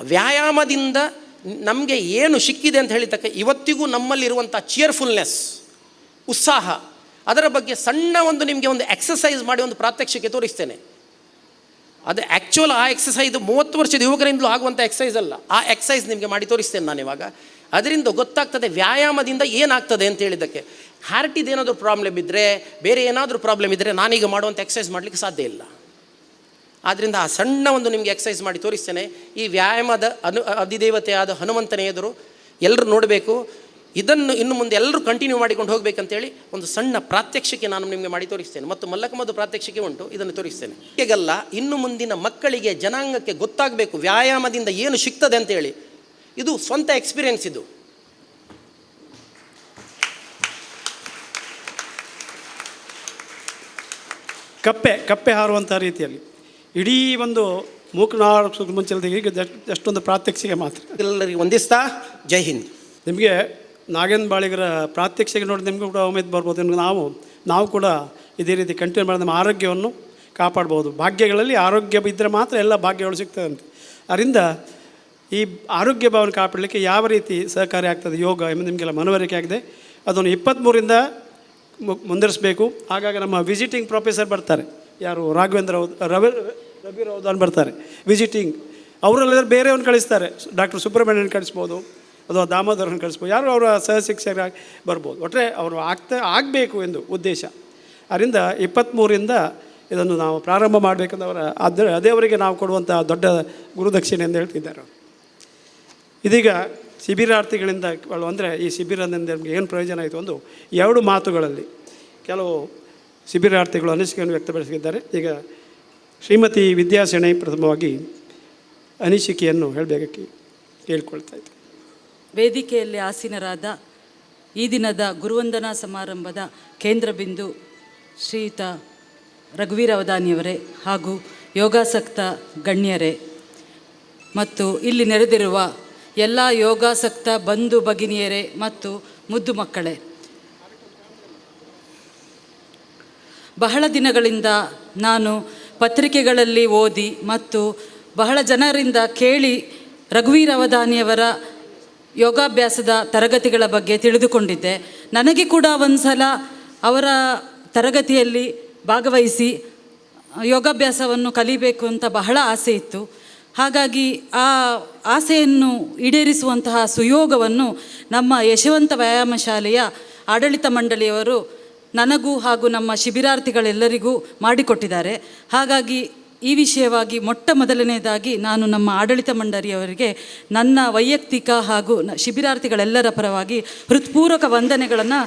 ವ್ಯಾಯಾಮದಿಂದ ನಮಗೆ ಏನು ಸಿಕ್ಕಿದೆ ಅಂತ ಹೇಳಿದ್ದಕ್ಕೆ ಇವತ್ತಿಗೂ ನಮ್ಮಲ್ಲಿರುವಂಥ ಚಿಯರ್ಫುಲ್ನೆಸ್, ಉತ್ಸಾಹ, ಅದರ ಬಗ್ಗೆ ಸಣ್ಣ ನಿಮಗೆ ಒಂದು ಎಕ್ಸಸೈಸ್ ಮಾಡಿ ಒಂದು ಪ್ರಾತ್ಯಕ್ಷಿಕೆ ತೋರಿಸ್ತೇನೆ. ಅದು ಆ್ಯಕ್ಚುಲ್ ಆ ಎಕ್ಸಸೈಸ್ 30 ವರ್ಷದ ಯುವಕರಿಂದಲೂ ಆಗುವಂಥ ಎಕ್ಸಸೈಸ್ ಅಲ್ಲ. ಆ ಎಕ್ಸಸೈಸ್ ನಿಮಗೆ ಮಾಡಿ ತೋರಿಸ್ತೇನೆ ನಾನು ಇವಾಗ. ಅದರಿಂದ ಗೊತ್ತಾಗ್ತದೆ ವ್ಯಾಯಾಮದಿಂದ ಏನಾಗ್ತದೆ ಅಂತ ಹೇಳಿದ್ದಕ್ಕೆ. ಹಾರ್ಟಿದು ಏನಾದರೂ ಪ್ರಾಬ್ಲಮ್ ಇದ್ದರೆ, ಬೇರೆ ಏನಾದರೂ ಪ್ರಾಬ್ಲಮ್ ಇದ್ದರೆ ನಾನೀಗ ಮಾಡುವಂಥ ಎಕ್ಸಸೈಸ್ ಮಾಡಲಿಕ್ಕೆ ಸಾಧ್ಯ ಇಲ್ಲ. ಆದ್ದರಿಂದ ಆ ಸಣ್ಣ ನಿಮಗೆ ಎಕ್ಸಸೈಸ್ ಮಾಡಿ ತೋರಿಸ್ತೇನೆ. ಈ ವ್ಯಾಯಾಮದ ಅಧಿದೇವತೆಯಾದ ಹನುಮಂತನ ಎದುರು ಎಲ್ಲರೂ ನೋಡಬೇಕು. ಇದನ್ನು ಇನ್ನು ಮುಂದೆ ಎಲ್ಲರೂ ಕಂಟಿನ್ಯೂ ಮಾಡಿಕೊಂಡು ಹೋಗಬೇಕಂತೇಳಿ ಒಂದು ಸಣ್ಣ ಪ್ರಾತ್ಯಕ್ಷಿಕೆ ನಾನು ನಿಮಗೆ ಮಾಡಿ ತೋರಿಸ್ತೇನೆ. ಮತ್ತು ಮಲ್ಲಕಮದ್ದು ಪ್ರಾತ್ಯಕ್ಷಿಕೆ ಉಂಟು, ಇದನ್ನು ತೋರಿಸ್ತೇನೆ. ಹೀಗೆಲ್ಲ ಇನ್ನು ಮುಂದಿನ ಮಕ್ಕಳಿಗೆ, ಜನಾಂಗಕ್ಕೆ ಗೊತ್ತಾಗಬೇಕು ವ್ಯಾಯಾಮದಿಂದ ಏನು ಸಿಗ್ತದೆ ಅಂತೇಳಿ. ಇದು ಸ್ವಂತ ಎಕ್ಸ್ಪೀರಿಯೆನ್ಸ್. ಇದು ಕಪ್ಪೆ ಹಾರುವಂಥ ರೀತಿಯಲ್ಲಿ ಇಡೀ ಒಂದು ಮೂಕನಾಡು ಮುಂಚೆ ಈಗ ಎಷ್ಟೊಂದು ಪ್ರಾತ್ಯಕ್ಷಿಕೆ ಮಾತ್ರ. ಎಲ್ಲರಿಗೆ ವಂದಿಸ್ತಾ ಜೈ ಹಿಂದ್. ನಿಮಗೆ ನಾಗೇಂದ್ರ ಬಾಳಿಗರ ಪ್ರಾತ್ಯಕ್ಷಿಕೆ ನೋಡಿ ನಿಮಗೂ ಕೂಡ ಉಮೇದು ಬರ್ಬೋದು. ನಾವು ಕೂಡ ಇದೇ ರೀತಿ ಕಂಟಿನ್ಯೂ ಮಾಡಿ ನಮ್ಮ ಆರೋಗ್ಯವನ್ನು ಕಾಪಾಡ್ಬೋದು. ಭಾಗ್ಯಗಳಲ್ಲಿ ಆರೋಗ್ಯ ಇದ್ದರೆ ಮಾತ್ರ ಎಲ್ಲ ಭಾಗ್ಯಗಳು ಸಿಗ್ತದಂತೆ. ಅದರಿಂದ ಈ ಆರೋಗ್ಯ ಭಾವನೆ ಕಾಪಾಡಲಿಕ್ಕೆ ಯಾವ ರೀತಿ ಸಹಕಾರಿ ಆಗ್ತದೆ ಯೋಗ ಎಂಬುದು ನಿಮಗೆಲ್ಲ ಮನವರಿಕೆ ಆಗಿದೆ. ಅದನ್ನು 23ರಿಂದ ಮುಂದುವರಿಸಬೇಕು. ಹಾಗಾಗಿ ನಮ್ಮ ವಿಸಿಟಿಂಗ್ ಪ್ರೊಫೆಸರ್ ಬರ್ತಾರೆ, ಯಾರು ರಾಘವೇಂದ್ರ ರವಿ ರೌದಾನ್ ಬರ್ತಾರೆ ವಿಸಿಟಿಂಗ್. ಅವರೆಲ್ಲ ಬೇರೆಯವ್ರನ್ನ ಕಳಿಸ್ತಾರೆ, ಡಾಕ್ಟರ್ ಸುಬ್ರಹ್ಮಣ್ಯನ ಕಳಿಸ್ಬೋದು ಅಥವಾ ದಾಮೋದರನ್ನು ಕಳಿಸ್ಬೋದು, ಯಾರು ಅವರ ಸಹಶಿಕ್ಷಕರಾಗಿ ಬರ್ಬೋದು. ಒಟ್ಟರೆ ಅವರು ಆಗಬೇಕು ಎಂದು ಉದ್ದೇಶ. ಅದರಿಂದ 23ರಿಂದ ಇದನ್ನು ನಾವು ಪ್ರಾರಂಭ ಮಾಡಬೇಕಂದ್ರೆ ಅದೇ ಅವರಿಗೆ ನಾವು ಕೊಡುವಂಥ ದೊಡ್ಡ ಗುರುದಕ್ಷಿಣೆ ಎಂದು ಹೇಳ್ತಿದ್ದಾರೆ. ಇದೀಗ ಶಿಬಿರಾರ್ಥಿಗಳಿಂದ ಅಂದರೆ ಈ ಶಿಬಿರದಿಂದ ನಮಗೆ ಏನು ಪ್ರಯೋಜನ ಆಯಿತು ಒಂದು 2 ಮಾತುಗಳಲ್ಲಿ ಕೆಲವು ಶಿಬಿರಾರ್ಥಿಗಳು ಅನಿಸಿಕೆಯನ್ನು ವ್ಯಕ್ತಪಡಿಸಿದ್ದಾರೆ. ಈಗ ಶ್ರೀಮತಿ ವಿದ್ಯಾಸೇಣೆ ಪ್ರಥಮವಾಗಿ ಅನಿಸಿಕೆಯನ್ನು ಹೇಳಬೇಕಕ್ಕೆ ಕೇಳ್ಕೊಳ್ತಾ ಇದ್ದೆ. ವೇದಿಕೆಯಲ್ಲಿ ಆಸೀನರಾದ ಈ ದಿನದ ಗುರುವಂದನಾ ಸಮಾರಂಭದ ಕೇಂದ್ರ ಬಿಂದು ಶ್ರೀಯುತ ರಘುವೀರ ಅವಧಾನಿಯವರೇ ಹಾಗೂ ಯೋಗಾಸಕ್ತ ಗಣ್ಯರೇ ಮತ್ತು ಇಲ್ಲಿ ನೆರೆದಿರುವ ಎಲ್ಲ ಯೋಗಾಸಕ್ತ ಬಂಧು ಭಗಿನಿಯರೇ ಮತ್ತು ಮುದ್ದು ಮಕ್ಕಳೇ, ಬಹಳ ದಿನಗಳಿಂದ ನಾನು ಪತ್ರಿಕೆಗಳಲ್ಲಿ ಓದಿ ಮತ್ತು ಬಹಳ ಜನರಿಂದ ಕೇಳಿ ರಘುವೀರ ಅವಧಾನಿಯವರ ಯೋಗಾಭ್ಯಾಸದ ತರಗತಿಗಳ ಬಗ್ಗೆ ತಿಳಿದುಕೊಂಡಿದ್ದೆ. ನನಗೆ ಕೂಡ ಒಂದು ಸಲ ಅವರ ತರಗತಿಯಲ್ಲಿ ಭಾಗವಹಿಸಿ ಯೋಗಾಭ್ಯಾಸವನ್ನು ಕಲಿಬೇಕು ಅಂತ ಬಹಳ ಆಸೆ ಇತ್ತು. ಹಾಗಾಗಿ ಆ ಆಸೆಯನ್ನು ಈಡೇರಿಸುವಂತಹ ಸುಯೋಗವನ್ನು ನಮ್ಮ ಯಶವಂತ ವ್ಯಾಯಾಮ ಶಾಲೆಯ ಆಡಳಿತ ಮಂಡಳಿಯವರು ನನಗೂ ಹಾಗೂ ನಮ್ಮ ಶಿಬಿರಾರ್ಥಿಗಳೆಲ್ಲರಿಗೂ ಮಾಡಿಕೊಟ್ಟಿದ್ದಾರೆ. ಹಾಗಾಗಿ ಈ ವಿಷಯವಾಗಿ ಮೊದಲನೇದಾಗಿ ನಾನು ನಮ್ಮ ಆಡಳಿತ ಮಂಡಳಿಯವರಿಗೆ ನನ್ನ ವೈಯಕ್ತಿಕ ಹಾಗೂ ಶಿಬಿರಾರ್ಥಿಗಳೆಲ್ಲರ ಪರವಾಗಿ ಹೃತ್ಪೂರ್ವಕ ವಂದನೆಗಳನ್ನು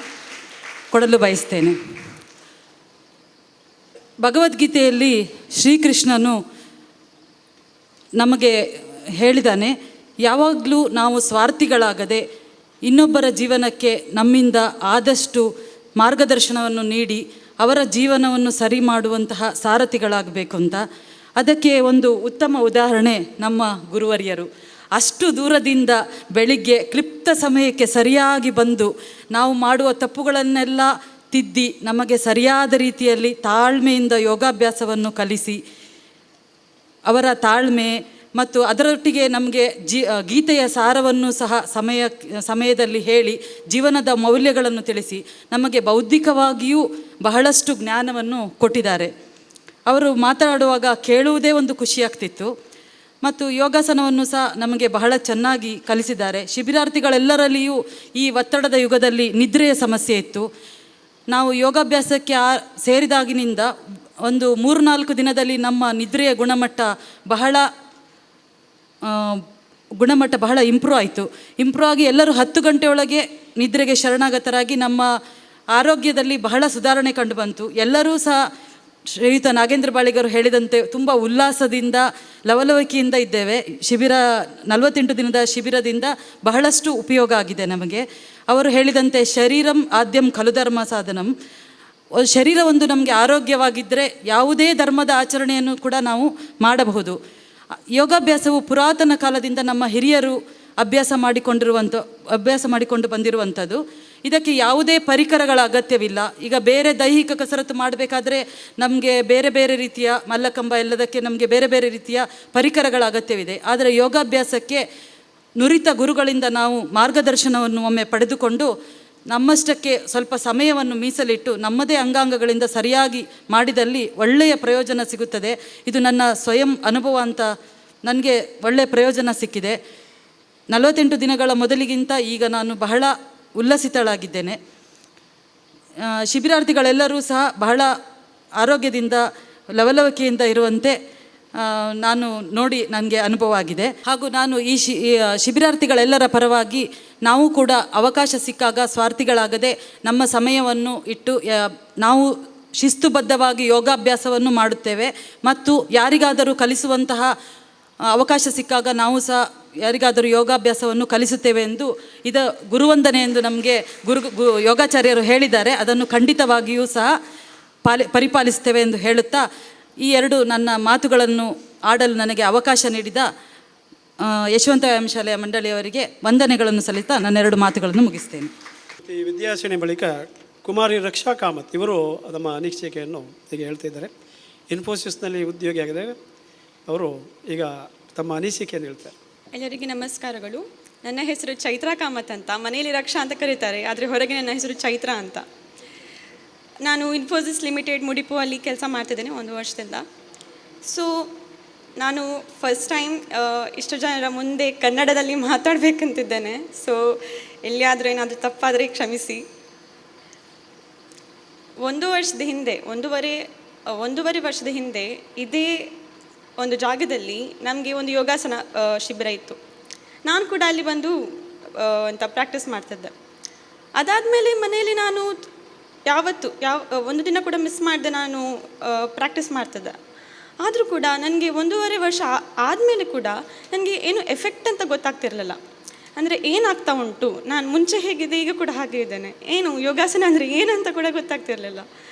ಕೊಡಲು ಬಯಸ್ತೇನೆ. ಭಗವದ್ಗೀತೆಯಲ್ಲಿ ಶ್ರೀಕೃಷ್ಣನು ನಮಗೆ ಹೇಳಿದ್ದಾನೆ, ಯಾವಾಗಲೂ ನಾವು ಸ್ವಾರ್ಥಿಗಳಾಗದೆ ಇನ್ನೊಬ್ಬರ ಜೀವನಕ್ಕೆ ನಮ್ಮಿಂದ ಆದಷ್ಟು ಮಾರ್ಗದರ್ಶನವನ್ನು ನೀಡಿ ಅವರ ಜೀವನವನ್ನು ಸರಿ ಮಾಡುವಂತಹ ಸಾರಥಿಗಳಾಗಬೇಕು ಅಂತ. ಅದಕ್ಕೆ ಒಂದು ಉತ್ತಮ ಉದಾಹರಣೆ ನಮ್ಮ ಗುರುವರಿಯರು. ಅಷ್ಟು ದೂರದಿಂದ ಬೆಳಿಗ್ಗೆ ಕ್ಲಿಪ್ತ ಸಮಯಕ್ಕೆ ಸರಿಯಾಗಿ ಬಂದು ನಾವು ಮಾಡುವ ತಪ್ಪುಗಳನ್ನೆಲ್ಲ ತಿದ್ದಿ ನಮಗೆ ಸರಿಯಾದ ರೀತಿಯಲ್ಲಿ ತಾಳ್ಮೆಯಿಂದ ಯೋಗಾಭ್ಯಾಸವನ್ನು ಕಲಿಸಿ, ಅವರ ತಾಳ್ಮೆ ಮತ್ತು ಅದರೊಟ್ಟಿಗೆ ನಮಗೆ ಗೀತೆಯ ಸಾರವನ್ನು ಸಹ ಸಮಯದಲ್ಲಿ ಹೇಳಿ ಜೀವನದ ಮೌಲ್ಯಗಳನ್ನು ತಿಳಿಸಿ ನಮಗೆ ಬೌದ್ಧಿಕವಾಗಿಯೂ ಬಹಳಷ್ಟು ಜ್ಞಾನವನ್ನು ಕೊಟ್ಟಿದ್ದಾರೆ. ಅವರು ಮಾತನಾಡುವಾಗ ಕೇಳುವುದೇ ಒಂದು ಖುಷಿಯಾಗ್ತಿತ್ತು. ಮತ್ತು ಯೋಗಾಸನವನ್ನು ಸಹ ನಮಗೆ ಬಹಳ ಚೆನ್ನಾಗಿ ಕಲಿಸಿದ್ದಾರೆ. ಶಿಬಿರಾರ್ಥಿಗಳೆಲ್ಲರಲ್ಲಿಯೂ ಈ ಒತ್ತಡದ ಯುಗದಲ್ಲಿ ನಿದ್ರೆಯ ಸಮಸ್ಯೆ ಇತ್ತು. ನಾವು ಯೋಗಾಭ್ಯಾಸಕ್ಕೆ ಸೇರಿದಾಗಿನಿಂದ ಒಂದು 3-4 ದಿನದಲ್ಲಿ ನಮ್ಮ ನಿದ್ರೆಯ ಗುಣಮಟ್ಟ ಬಹಳ ಇಂಪ್ರೂವ್ ಆಯಿತು. ಇಂಪ್ರೂವ್ ಆಗಿ ಎಲ್ಲರೂ 10 ಗಂಟೆಯೊಳಗೆ ನಿದ್ರೆಗೆ ಶರಣಾಗತರಾಗಿ ನಮ್ಮ ಆರೋಗ್ಯದಲ್ಲಿ ಬಹಳ ಸುಧಾರಣೆ ಕಂಡು ಬಂತು. ಎಲ್ಲರೂ ಸಹ ಶ್ರೀಯುತ ನಾಗೇಂದ್ರ ಬಾಳಿಗರು ಹೇಳಿದಂತೆ ತುಂಬ ಉಲ್ಲಾಸದಿಂದ ಲವಲವಿಕೆಯಿಂದ ಇದ್ದೇವೆ. 48 ದಿನದ ಶಿಬಿರದಿಂದ ಬಹಳಷ್ಟು ಉಪಯೋಗ ಆಗಿದೆ ನಮಗೆ. ಅವರು ಹೇಳಿದಂತೆ ಶರೀರಂ ಆದ್ಯಂ ಖಲು ಧರ್ಮ ಸಾಧನಂ. ಶರೀರ ಒಂದು ನಮಗೆ ಆರೋಗ್ಯವಾಗಿದ್ದರೆ ಯಾವುದೇ ಧರ್ಮದ ಆಚರಣೆಯನ್ನು ಕೂಡ ನಾವು ಮಾಡಬಹುದು. ಯೋಗಾಭ್ಯಾಸವು ಪುರಾತನ ಕಾಲದಿಂದ ನಮ್ಮ ಹಿರಿಯರು ಅಭ್ಯಾಸ ಮಾಡಿಕೊಂಡು ಬಂದಿರುವಂಥದ್ದು. ಇದಕ್ಕೆ ಯಾವುದೇ ಪರಿಕರಗಳ ಅಗತ್ಯವಿಲ್ಲ. ಈಗ ಬೇರೆ ದೈಹಿಕ ಕಸರತ್ತು ಮಾಡಬೇಕಾದ್ರೆ ನಮಗೆ ಬೇರೆ ಬೇರೆ ರೀತಿಯ ಮಲ್ಲಕಂಬ ಎಲ್ಲದಕ್ಕೆ ನಮಗೆ ಬೇರೆ ಬೇರೆ ರೀತಿಯ ಪರಿಕರಗಳ ಅಗತ್ಯವಿದೆ. ಆದರೆ ಯೋಗಾಭ್ಯಾಸಕ್ಕೆ ನುರಿತ ಗುರುಗಳಿಂದ ನಾವು ಮಾರ್ಗದರ್ಶನವನ್ನು ಒಮ್ಮೆ ಪಡೆದುಕೊಂಡು ನಮ್ಮಷ್ಟಕ್ಕೆ ಸ್ವಲ್ಪ ಸಮಯವನ್ನು ಮೀಸಲಿಟ್ಟು ನಮ್ಮದೇ ಅಂಗಾಂಗಗಳಿಂದ ಸರಿಯಾಗಿ ಮಾಡಿದಲ್ಲಿ ಒಳ್ಳೆಯ ಪ್ರಯೋಜನ ಸಿಗುತ್ತದೆ. ಇದು ನನ್ನ ಸ್ವಯಂ ಅನುಭವ ಅಂತ ನನಗೆ ಒಳ್ಳೆಯ ಪ್ರಯೋಜನ ಸಿಕ್ಕಿದೆ. 48 ದಿನಗಳ ಮೊದಲಿಗಿಂತ ಈಗ ನಾನು ಬಹಳ ಉಲ್ಲಸಿತಳಾಗಿದ್ದೇನೆ. ಶಿಬಿರಾರ್ಥಿಗಳೆಲ್ಲರೂ ಸಹ ಬಹಳ ಆರೋಗ್ಯದಿಂದ ಲವಲವಿಕೆಯಿಂದ ಇರುವಂತೆ ನಾನು ನೋಡಿ ನನಗೆ ಅನುಭವ ಆಗಿದೆ. ಹಾಗೂ ನಾನು ಈ ಶಿಬಿರಾರ್ಥಿಗಳೆಲ್ಲರ ಪರವಾಗಿ ನಾವು ಕೂಡ ಅವಕಾಶ ಸಿಕ್ಕಾಗ ಸ್ವಾರ್ಥಿಗಳಾಗದೆ ನಮ್ಮ ಸಮಯವನ್ನು ಇಟ್ಟು ನಾವು ಶಿಸ್ತುಬದ್ಧವಾಗಿ ಯೋಗಾಭ್ಯಾಸವನ್ನು ಮಾಡುತ್ತೇವೆ. ಮತ್ತು ಯಾರಿಗಾದರೂ ಕಲಿಸುವಂತಹ ಅವಕಾಶ ಸಿಕ್ಕಾಗ ನಾವು ಸಹ ಯಾರಿಗಾದರೂ ಯೋಗಾಭ್ಯಾಸವನ್ನು ಕಲಿಸುತ್ತೇವೆ ಎಂದು ಇದು ಗುರುವಂದನೆ ಎಂದು ನಮಗೆ ಯೋಗಾಚಾರ್ಯರು ಹೇಳಿದ್ದಾರೆ. ಅದನ್ನು ಖಂಡಿತವಾಗಿಯೂ ಸಹ ಪರಿಪಾಲಿಸ್ತೇವೆ ಎಂದು ಹೇಳುತ್ತಾ ಈ 2 ನನ್ನ ಮಾತುಗಳನ್ನು ಆಡಲು ನನಗೆ ಅವಕಾಶ ನೀಡಿದ ಯಶವಂತ ವ್ಯಾಯಾಮ ಶಾಲೆಯ ಮಂಡಳಿಯವರಿಗೆ ವಂದನೆಗಳನ್ನು ಸಲ್ಲಿಸ್ತಾ ನನ್ನ 2 ಮಾತುಗಳನ್ನು ಮುಗಿಸ್ತೇನೆ. ಈ ವಿದ್ಯಾಸೇನೆ ಬಳಿಕ ಕುಮಾರಿ ರಕ್ಷಾ ಕಾಮತ್ ಇವರು ತಮ್ಮ ಅನಿಸಿಕೆಯನ್ನು ಹೀಗೆ ಹೇಳ್ತಾ ಇದ್ದಾರೆ. ಇನ್ಫೋಸಿಸ್ನಲ್ಲಿ ಉದ್ಯೋಗಿಯಾಗಿದೆ ಅವರು. ಈಗ ತಮ್ಮ ಅನಿಸಿಕೆಯನ್ನು ಹೇಳ್ತಾರೆ. ಎಲ್ಲರಿಗೆ ನಮಸ್ಕಾರಗಳು. ನನ್ನ ಹೆಸರು ಚೈತ್ರಾ ಕಾಮತ್ ಅಂತ. ಮನೆಯಲ್ಲಿ ರಕ್ಷಾ ಅಂತ ಕರೀತಾರೆ, ಆದರೆ ಹೊರಗೆ ನನ್ನ ಹೆಸರು ಚೈತ್ರ ಅಂತ. ನಾನು ಇನ್ಫೋಸಿಸ್ ಲಿಮಿಟೆಡ್ ಮುಡಿಪು ಅಲ್ಲಿ ಕೆಲಸ ಮಾಡ್ತಿದ್ದೇನೆ 1 ವರ್ಷದಿಂದ. ಸೊ ನಾನು ಫಸ್ಟ್ ಟೈಮ್ ಇಷ್ಟು ಜನರ ಮುಂದೆ ಕನ್ನಡದಲ್ಲಿ ಮಾತಾಡಬೇಕಂತಿದ್ದೇನೆ. ಸೊ ಎಲ್ಲಿಯಾದರೂ ಏನಾದರೂ ತಪ್ಪಾದರೆ ಕ್ಷಮಿಸಿ. 1.5 ವರ್ಷದ ಹಿಂದೆ ಇದೇ ಒಂದು ಜಾಗದಲ್ಲಿ ನಮಗೆ ಒಂದು ಯೋಗಾಸನ ಶಿಬಿರ ಇತ್ತು. ನಾನು ಕೂಡ ಅಲ್ಲಿ ಬಂದು ಪ್ರಾಕ್ಟೀಸ್ ಮಾಡ್ತಿದ್ದೆ. ಅದಾದಮೇಲೆ ಮನೆಯಲ್ಲಿ ನಾನು ಒಂದು ದಿನ ಕೂಡ ಮಿಸ್ ಮಾಡಿದೆ, ನಾನು ಪ್ರಾಕ್ಟೀಸ್ ಮಾಡ್ತಿದ್ದೆ. ಆದರೂ ಕೂಡ ನನಗೆ 1.5 ವರ್ಷ ಆದಮೇಲೆ ಕೂಡ ನನಗೆ ಏನು ಎಫೆಕ್ಟ್ ಅಂತ ಗೊತ್ತಾಗ್ತಿರಲಿಲ್ಲ. ಅಂದರೆ ಏನಾಗ್ತಾ ಉಂಟು, ನಾನು ಮುಂಚೆ ಹೇಗಿದೆ ಈಗ ಕೂಡ ಹಾಗೆ ಇದ್ದೇನೆ, ಏನು ಯೋಗಾಸನ ಅಂದರೆ ಏನಂತ ಕೂಡ ಗೊತ್ತಾಗ್ತಿರಲಿಲ್ಲ.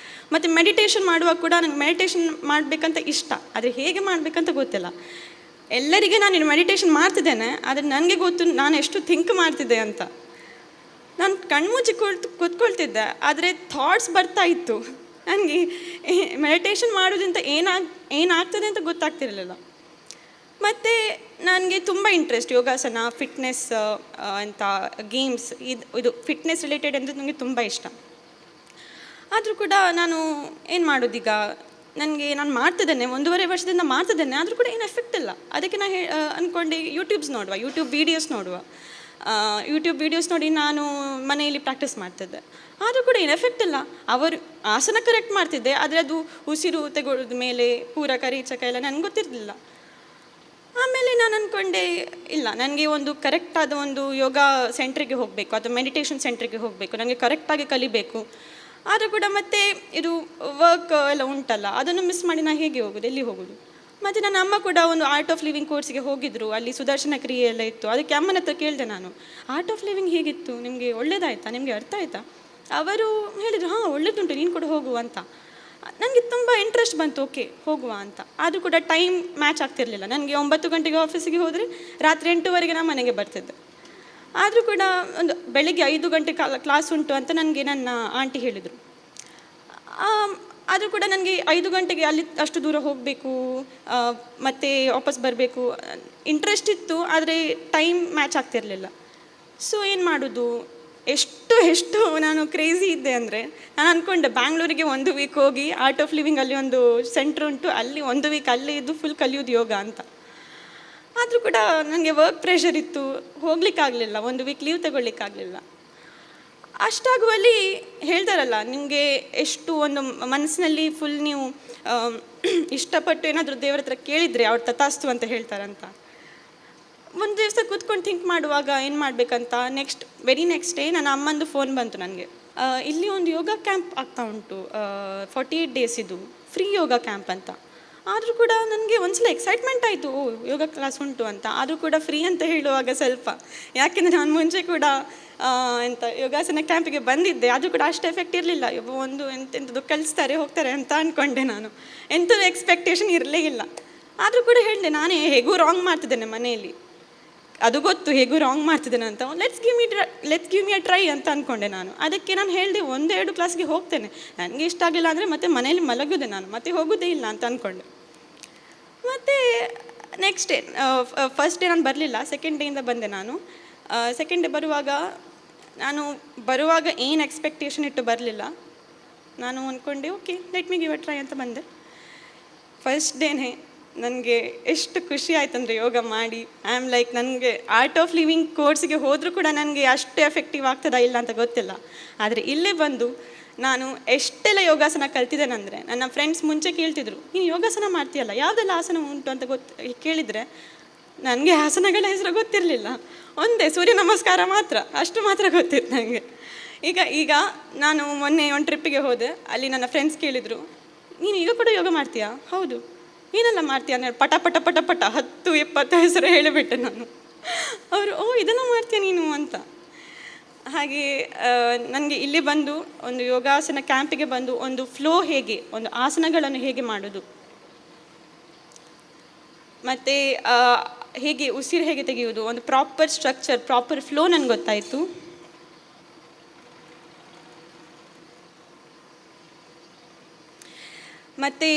ಮತ್ತು ಮೆಡಿಟೇಷನ್ ಮಾಡುವಾಗ ಕೂಡ ನನಗೆ ಮೆಡಿಟೇಷನ್ ಮಾಡಬೇಕಂತ ಇಷ್ಟ, ಆದರೆ ಹೇಗೆ ಮಾಡಬೇಕಂತ ಗೊತ್ತಿಲ್ಲ. ಎಲ್ಲರಿಗೆ ನಾನು ಮೆಡಿಟೇಷನ್ ಮಾಡ್ತಿದ್ದೇನೆ, ಆದರೆ ನನಗೆ ಗೊತ್ತು ನಾನು ಎಷ್ಟು ಥಿಂಕ್ ಮಾಡ್ತಿದ್ದೆ ಅಂತ. ನಾನು ಕಣ್ಮುಚ್ಚಿ ಕೂತ್ಕೊಳ್ತಿದ್ದೆ, ಆದರೆ ಥಾಟ್ಸ್ ಬರ್ತಾ ಇತ್ತು. ನನಗೆ ಮೆಡಿಟೇಷನ್ ಮಾಡೋದ್ರಿಂದ ಏನಾಗ್ತದೆ ಅಂತ ಗೊತ್ತಾಗ್ತಿರಲಿಲ್ಲ. ಮತ್ತು ನನಗೆ ತುಂಬ ಇಂಟ್ರೆಸ್ಟ್ ಯೋಗಾಸನ, ಫಿಟ್ನೆಸ್ ಅಂತ ಗೇಮ್ಸ್, ಇದು ಫಿಟ್ನೆಸ್ ರಿಲೇಟೆಡ್ ಅಂದರೆ ನನಗೆ ತುಂಬ ಇಷ್ಟ. ಆದರೂ ಕೂಡ ನಾನು ಏನು ಮಾಡೋದೀಗ, ನಾನು ಮಾಡ್ತಿದ್ದೇನೆ 1.5 ವರ್ಷದಿಂದ ಮಾಡ್ತಿದ್ದೇನೆ, ಆದರೂ ಕೂಡ ಏನು ಎಫೆಕ್ಟ್ ಇಲ್ಲ. ಅದಕ್ಕೆ ನಾನು ಅಂದ್ಕೊಂಡು ಯೂಟ್ಯೂಬ್ ವೀಡಿಯೋಸ್ ನೋಡಿ ನಾನು ಮನೆಯಲ್ಲಿ ಪ್ರಾಕ್ಟೀಸ್ ಮಾಡ್ತಿದ್ದೆ. ಆದರೂ ಕೂಡ ಏನು ಎಫೆಕ್ಟ್ ಇಲ್ಲ. ಅವರು ಆಸನ ಕರೆಕ್ಟ್ ಮಾಡ್ತಿದ್ದೆ, ಆದರೆ ಅದು ಉಸಿರು ತೆಗೊಳ್ಳೋದ ಮೇಲೆ ಪೂರಕ ರೀಚಕ ಎಲ್ಲ ನನಗೆ ಗೊತ್ತಿರಲಿಲ್ಲ. ಆಮೇಲೆ ನಾನು ಅಂದ್ಕೊಂಡೆ ಇಲ್ಲ, ನನಗೆ ಒಂದು ಕರೆಕ್ಟಾದ ಒಂದು ಯೋಗ ಸೆಂಟ್ರಿಗೆ ಹೋಗಬೇಕು ಅಥವಾ ಮೆಡಿಟೇಷನ್ ಸೆಂಟ್ರಿಗೆ ಹೋಗಬೇಕು, ನನಗೆ ಕರೆಕ್ಟಾಗಿ ಕಲಿಬೇಕು ಆದರೂ ಕೂಡ ಮತ್ತೆ ಇದು ವರ್ಕ್ ಎಲ್ಲ ಉಂಟಲ್ಲ, ಅದನ್ನು ಮಿಸ್ ಮಾಡಿ ನಾನು ಹೇಗೆ ಹೋಗೋದು, ಎಲ್ಲಿ ಹೋಗೋದು? ಮತ್ತು ನನ್ನ ಅಮ್ಮ ಕೂಡ ಒಂದು ಆರ್ಟ್ ಆಫ್ ಲಿವಿಂಗ್ ಕೋರ್ಸ್ಗೆ ಹೋಗಿದ್ದರು, ಅಲ್ಲಿ ಸುದರ್ಶನ ಕ್ರಿಯೆ ಎಲ್ಲ ಇತ್ತು. ಅದಕ್ಕೆ ಅಮ್ಮನ ಹತ್ರ ಕೇಳಿದೆ ನಾನು, ಆರ್ಟ್ ಆಫ್ ಲಿವಿಂಗ್ ಹೇಗಿತ್ತು, ನಿಮಗೆ ಒಳ್ಳೇದಾಯ್ತಾ, ನಿಮಗೆ ಅರ್ಥ ಆಯಿತಾ? ಅವರು ಹೇಳಿದರು, ಹಾಂ ಒಳ್ಳೇದುಂಟು, ನೀನು ಕೂಡ ಹೋಗು ಅಂತ. ನನಗೆ ತುಂಬ ಇಂಟ್ರೆಸ್ಟ್ ಬಂತು, ಓಕೆ ಹೋಗುವ ಅಂತ. ಆದರೂ ಕೂಡ ಟೈಮ್ ಮ್ಯಾಚ್ ಆಗ್ತಿರಲಿಲ್ಲ. ನನಗೆ 9 ಗಂಟೆಗೆ ಆಫೀಸಿಗೆ ಹೋದರೆ ರಾತ್ರಿ 8ವರೆಗೆ ನಾನು ಮನೆಗೆ ಬರ್ತಿದ್ದೆ. ಆದರೂ ಕೂಡ ಒಂದು ಬೆಳಗ್ಗೆ 5 ಗಂಟೆ ಕ್ಲಾಸ್ ಉಂಟು ಅಂತ ನನಗೆ ನನ್ನ ಆಂಟಿ ಹೇಳಿದರು. ಆದರೂ ಕೂಡ ನನಗೆ 5 ಗಂಟೆಗೆ ಅಲ್ಲಿ ಅಷ್ಟು ದೂರ ಹೋಗಬೇಕು, ಮತ್ತು ವಾಪಸ್ ಬರಬೇಕು, ಇಂಟ್ರೆಸ್ಟ್ ಇತ್ತು, ಆದರೆ ಟೈಮ್ ಮ್ಯಾಚ್ ಆಗ್ತಿರಲಿಲ್ಲ. ಸೊ ಏನು ಮಾಡೋದು? ಎಷ್ಟು ನಾನು ಕ್ರೇಜಿ ಇದ್ದೆ ಅಂದರೆ, ನಾನು ಅಂದ್ಕೊಂಡೆ ಬ್ಯಾಂಗ್ಳೂರಿಗೆ 1 ವೀಕ್ ಹೋಗಿ ಆರ್ಟ್ ಆಫ್ ಲಿವಿಂಗ್ ಅಲ್ಲಿ ಒಂದು ಸೆಂಟ್ರ್ ಉಂಟು, ಅಲ್ಲಿ 1 ವೀಕ್ ಅಲ್ಲೇ ಇದ್ದು ಫುಲ್ ಕಲಿಯೋದು ಯೋಗ ಅಂತ. ಆದರೂ ಕೂಡ ನನಗೆ ವರ್ಕ್ ಪ್ರೆಷರ್ ಇತ್ತು, ಹೋಗ್ಲಿಕ್ಕಾಗಲಿಲ್ಲ, 1 ವೀಕ್ ಲೀವ್ ತಗೊಳ್ಳಿಕ್ಕಾಗಲಿಲ್ಲ. ಅಷ್ಟಾಗುವಲ್ಲಿ ಹೇಳ್ತಾರಲ್ಲ, ನಿಮಗೆ ಎಷ್ಟು ಒಂದು ಮನಸ್ಸಿನಲ್ಲಿ ಫುಲ್ ನೀವು ಇಷ್ಟಪಟ್ಟು ಏನಾದರೂ ದೇವರ ಹತ್ರ ಕೇಳಿದರೆ ಅವ್ರು ತಥಾಸ್ತು ಅಂತ ಹೇಳ್ತಾರಂತ. ಒಂದು ದಿವಸ ಕೂತ್ಕೊಂಡು ಥಿಂಕ್ ಮಾಡುವಾಗ ಏನು ಮಾಡಬೇಕಂತ ವೆರಿ ನೆಕ್ಸ್ಟ್ ಡೇ ನನ್ನ ಅಮ್ಮಂದು ಫೋನ್ ಬಂತು ನನಗೆ. ಇಲ್ಲಿ ಒಂದು ಯೋಗ ಕ್ಯಾಂಪ್ ಆಗ್ತಾ ಉಂಟು, 48 days ಇದು ಫ್ರೀ ಯೋಗ ಕ್ಯಾಂಪ್ ಅಂತ. ಆದರೂ ಕೂಡ ನನಗೆ ಒಂದ್ಸಲ ಎಕ್ಸೈಟ್ಮೆಂಟ್ ಆಯಿತು, ಓ ಯೋಗ ಕ್ಲಾಸ್ ಉಂಟು ಅಂತ. ಆದರೂ ಕೂಡ ಫ್ರೀ ಅಂತ ಹೇಳುವಾಗ ಸ್ವಲ್ಪ, ಯಾಕೆಂದರೆ ನಾನು ಮುಂಚೆ ಕೂಡ ಯೋಗಾಸನ ಕ್ಯಾಂಪಿಗೆ ಬಂದಿದ್ದೆ, ಅದು ಕೂಡ ಅಷ್ಟು ಎಫೆಕ್ಟ್ ಇರಲಿಲ್ಲ. ಒಂದು ಎಂತೆಂಥದ್ದು ಕಲಿಸ್ತಾರೆ ಹೋಗ್ತಾರೆ ಅಂತ ಅಂದ್ಕೊಂಡೆ ನಾನು, ಎಂಥದ್ದು ಎಕ್ಸ್ಪೆಕ್ಟೇಷನ್ ಇರಲೇ ಇಲ್ಲ. ಆದರೂ ಕೂಡ ಹೇಳಿದೆ, ನಾನೇ ಹೇಗೂ ರಾಂಗ್ ಮಾಡ್ತಿದ್ದೇನೆ ಮನೆಯಲ್ಲಿ, ಅದು ಗೊತ್ತು ಹೇಗೂ ರಾಂಗ್ ಮಾಡ್ತಿದ್ದೇನೆ ಅಂತ. Let's give me a try ಅಂತ ಅಂದ್ಕೊಂಡೆ ನಾನು. ಅದಕ್ಕೆ ನಾನು ಹೇಳಿದೆ 1-2 ಕ್ಲಾಸ್ಗೆ ಹೋಗ್ತೇನೆ, ನನಗೆ ಇಷ್ಟ ಆಗಲಿಲ್ಲ ಅಂದರೆ ಮತ್ತೆ ಮನೇಲಿ ಮಲಗೋದೆ ನಾನು, ಮತ್ತೆ ಹೋಗೋದೇ ಇಲ್ಲ ಅಂತ ಅಂದ್ಕೊಂಡೆ. ಮತ್ತು ನೆಕ್ಸ್ಟ್ ಡೇ, ಫಸ್ಟ್ ಡೇ ನಾನು ಬರಲಿಲ್ಲ, ಸೆಕೆಂಡ್ ಡೇಯಿಂದ ಬಂದೆ ನಾನು. ಸೆಕೆಂಡ್ ಡೇ ಬರುವಾಗ ಏನು ಎಕ್ಸ್ಪೆಕ್ಟೇಷನ್ ಇಟ್ಟು ಬರಲಿಲ್ಲ. ನಾನು ಅಂದ್ಕೊಂಡೆ okay let me give a try ಅಂತ ಬಂದೆ. ಫಸ್ಟ್ ಡೇನೇ ನನಗೆ ಎಷ್ಟು ಖುಷಿ ಆಯ್ತಂದರೆ ಯೋಗ ಮಾಡಿ, ಐ ಆಮ್ ಲೈಕ್, ನನಗೆ ಆರ್ಟ್ ಆಫ್ ಲಿವಿಂಗ್ ಕೋರ್ಸಿಗೆ ಹೋದರೂ ಕೂಡ ನನಗೆ ಅಷ್ಟು ಎಫೆಕ್ಟಿವ್ ಆಗ್ತದಾ ಇಲ್ಲ ಅಂತ ಗೊತ್ತಿಲ್ಲ. ಆದರೆ ಇಲ್ಲೇ ಬಂದು ನಾನು ಎಷ್ಟೆಲ್ಲ ಯೋಗಾಸನ ಕಲ್ತಿದ್ದೇನೆಂದರೆ, ನನ್ನ ಫ್ರೆಂಡ್ಸ್ ಮುಂಚೆ ಕೇಳ್ತಿದ್ರು, ನೀನು ಯೋಗಾಸನ ಮಾಡ್ತೀಯಲ್ಲ, ಯಾವುದೆಲ್ಲ ಆಸನ ಉಂಟು ಅಂತ ಕೇಳಿದರೆ ನನಗೆ ಆಸನಗಳ ಹೆಸರು ಗೊತ್ತಿರಲಿಲ್ಲ. ಒಂದೇ ಸೂರ್ಯ ನಮಸ್ಕಾರ ಮಾತ್ರ, ಅಷ್ಟು ಮಾತ್ರ ಗೊತ್ತಿತ್ತು ನನಗೆ. ಈಗ ನಾನು ಮೊನ್ನೆ ಒಂದು ಟ್ರಿಪ್ಪಿಗೆ ಹೋದೆ, ಅಲ್ಲಿ ನನ್ನ ಫ್ರೆಂಡ್ಸ್ ಕೇಳಿದರು, ನೀನು ಈಗ ಕೂಡ ಯೋಗ ಮಾಡ್ತೀಯಾ? ಹೌದು. ಏನೆಲ್ಲ ಮಾಡ್ತೀಯ ಅಂದರೆ ಪಟ 10-20 ಹೆಸರು ಹೇಳಿಬಿಟ್ಟೆ ನಾನು. ಅವರು, ಓ ಇದೆಲ್ಲ ಮಾಡ್ತೀಯ ನೀನು ಅಂತ. ಹಾಗೆ ನನಗೆ ಇಲ್ಲಿ ಬಂದು ಒಂದು ಯೋಗಾಸನ ಕ್ಯಾಂಪಿಗೆ ಬಂದು ಒಂದು ಫ್ಲೋ ಹೇಗೆ, ಒಂದು ಆಸನಗಳನ್ನು ಹೇಗೆ ಮಾಡೋದು, ಮತ್ತು ಹೇಗೆ ಉಸಿರು ಹೇಗೆ ತೆಗೆಯೋದು, ಒಂದು ಪ್ರಾಪರ್ ಸ್ಟ್ರಕ್ಚರ್, ಪ್ರಾಪರ್ ಫ್ಲೋ ನನಗೆ ಗೊತ್ತಾಯಿತು. ಮತ್ತು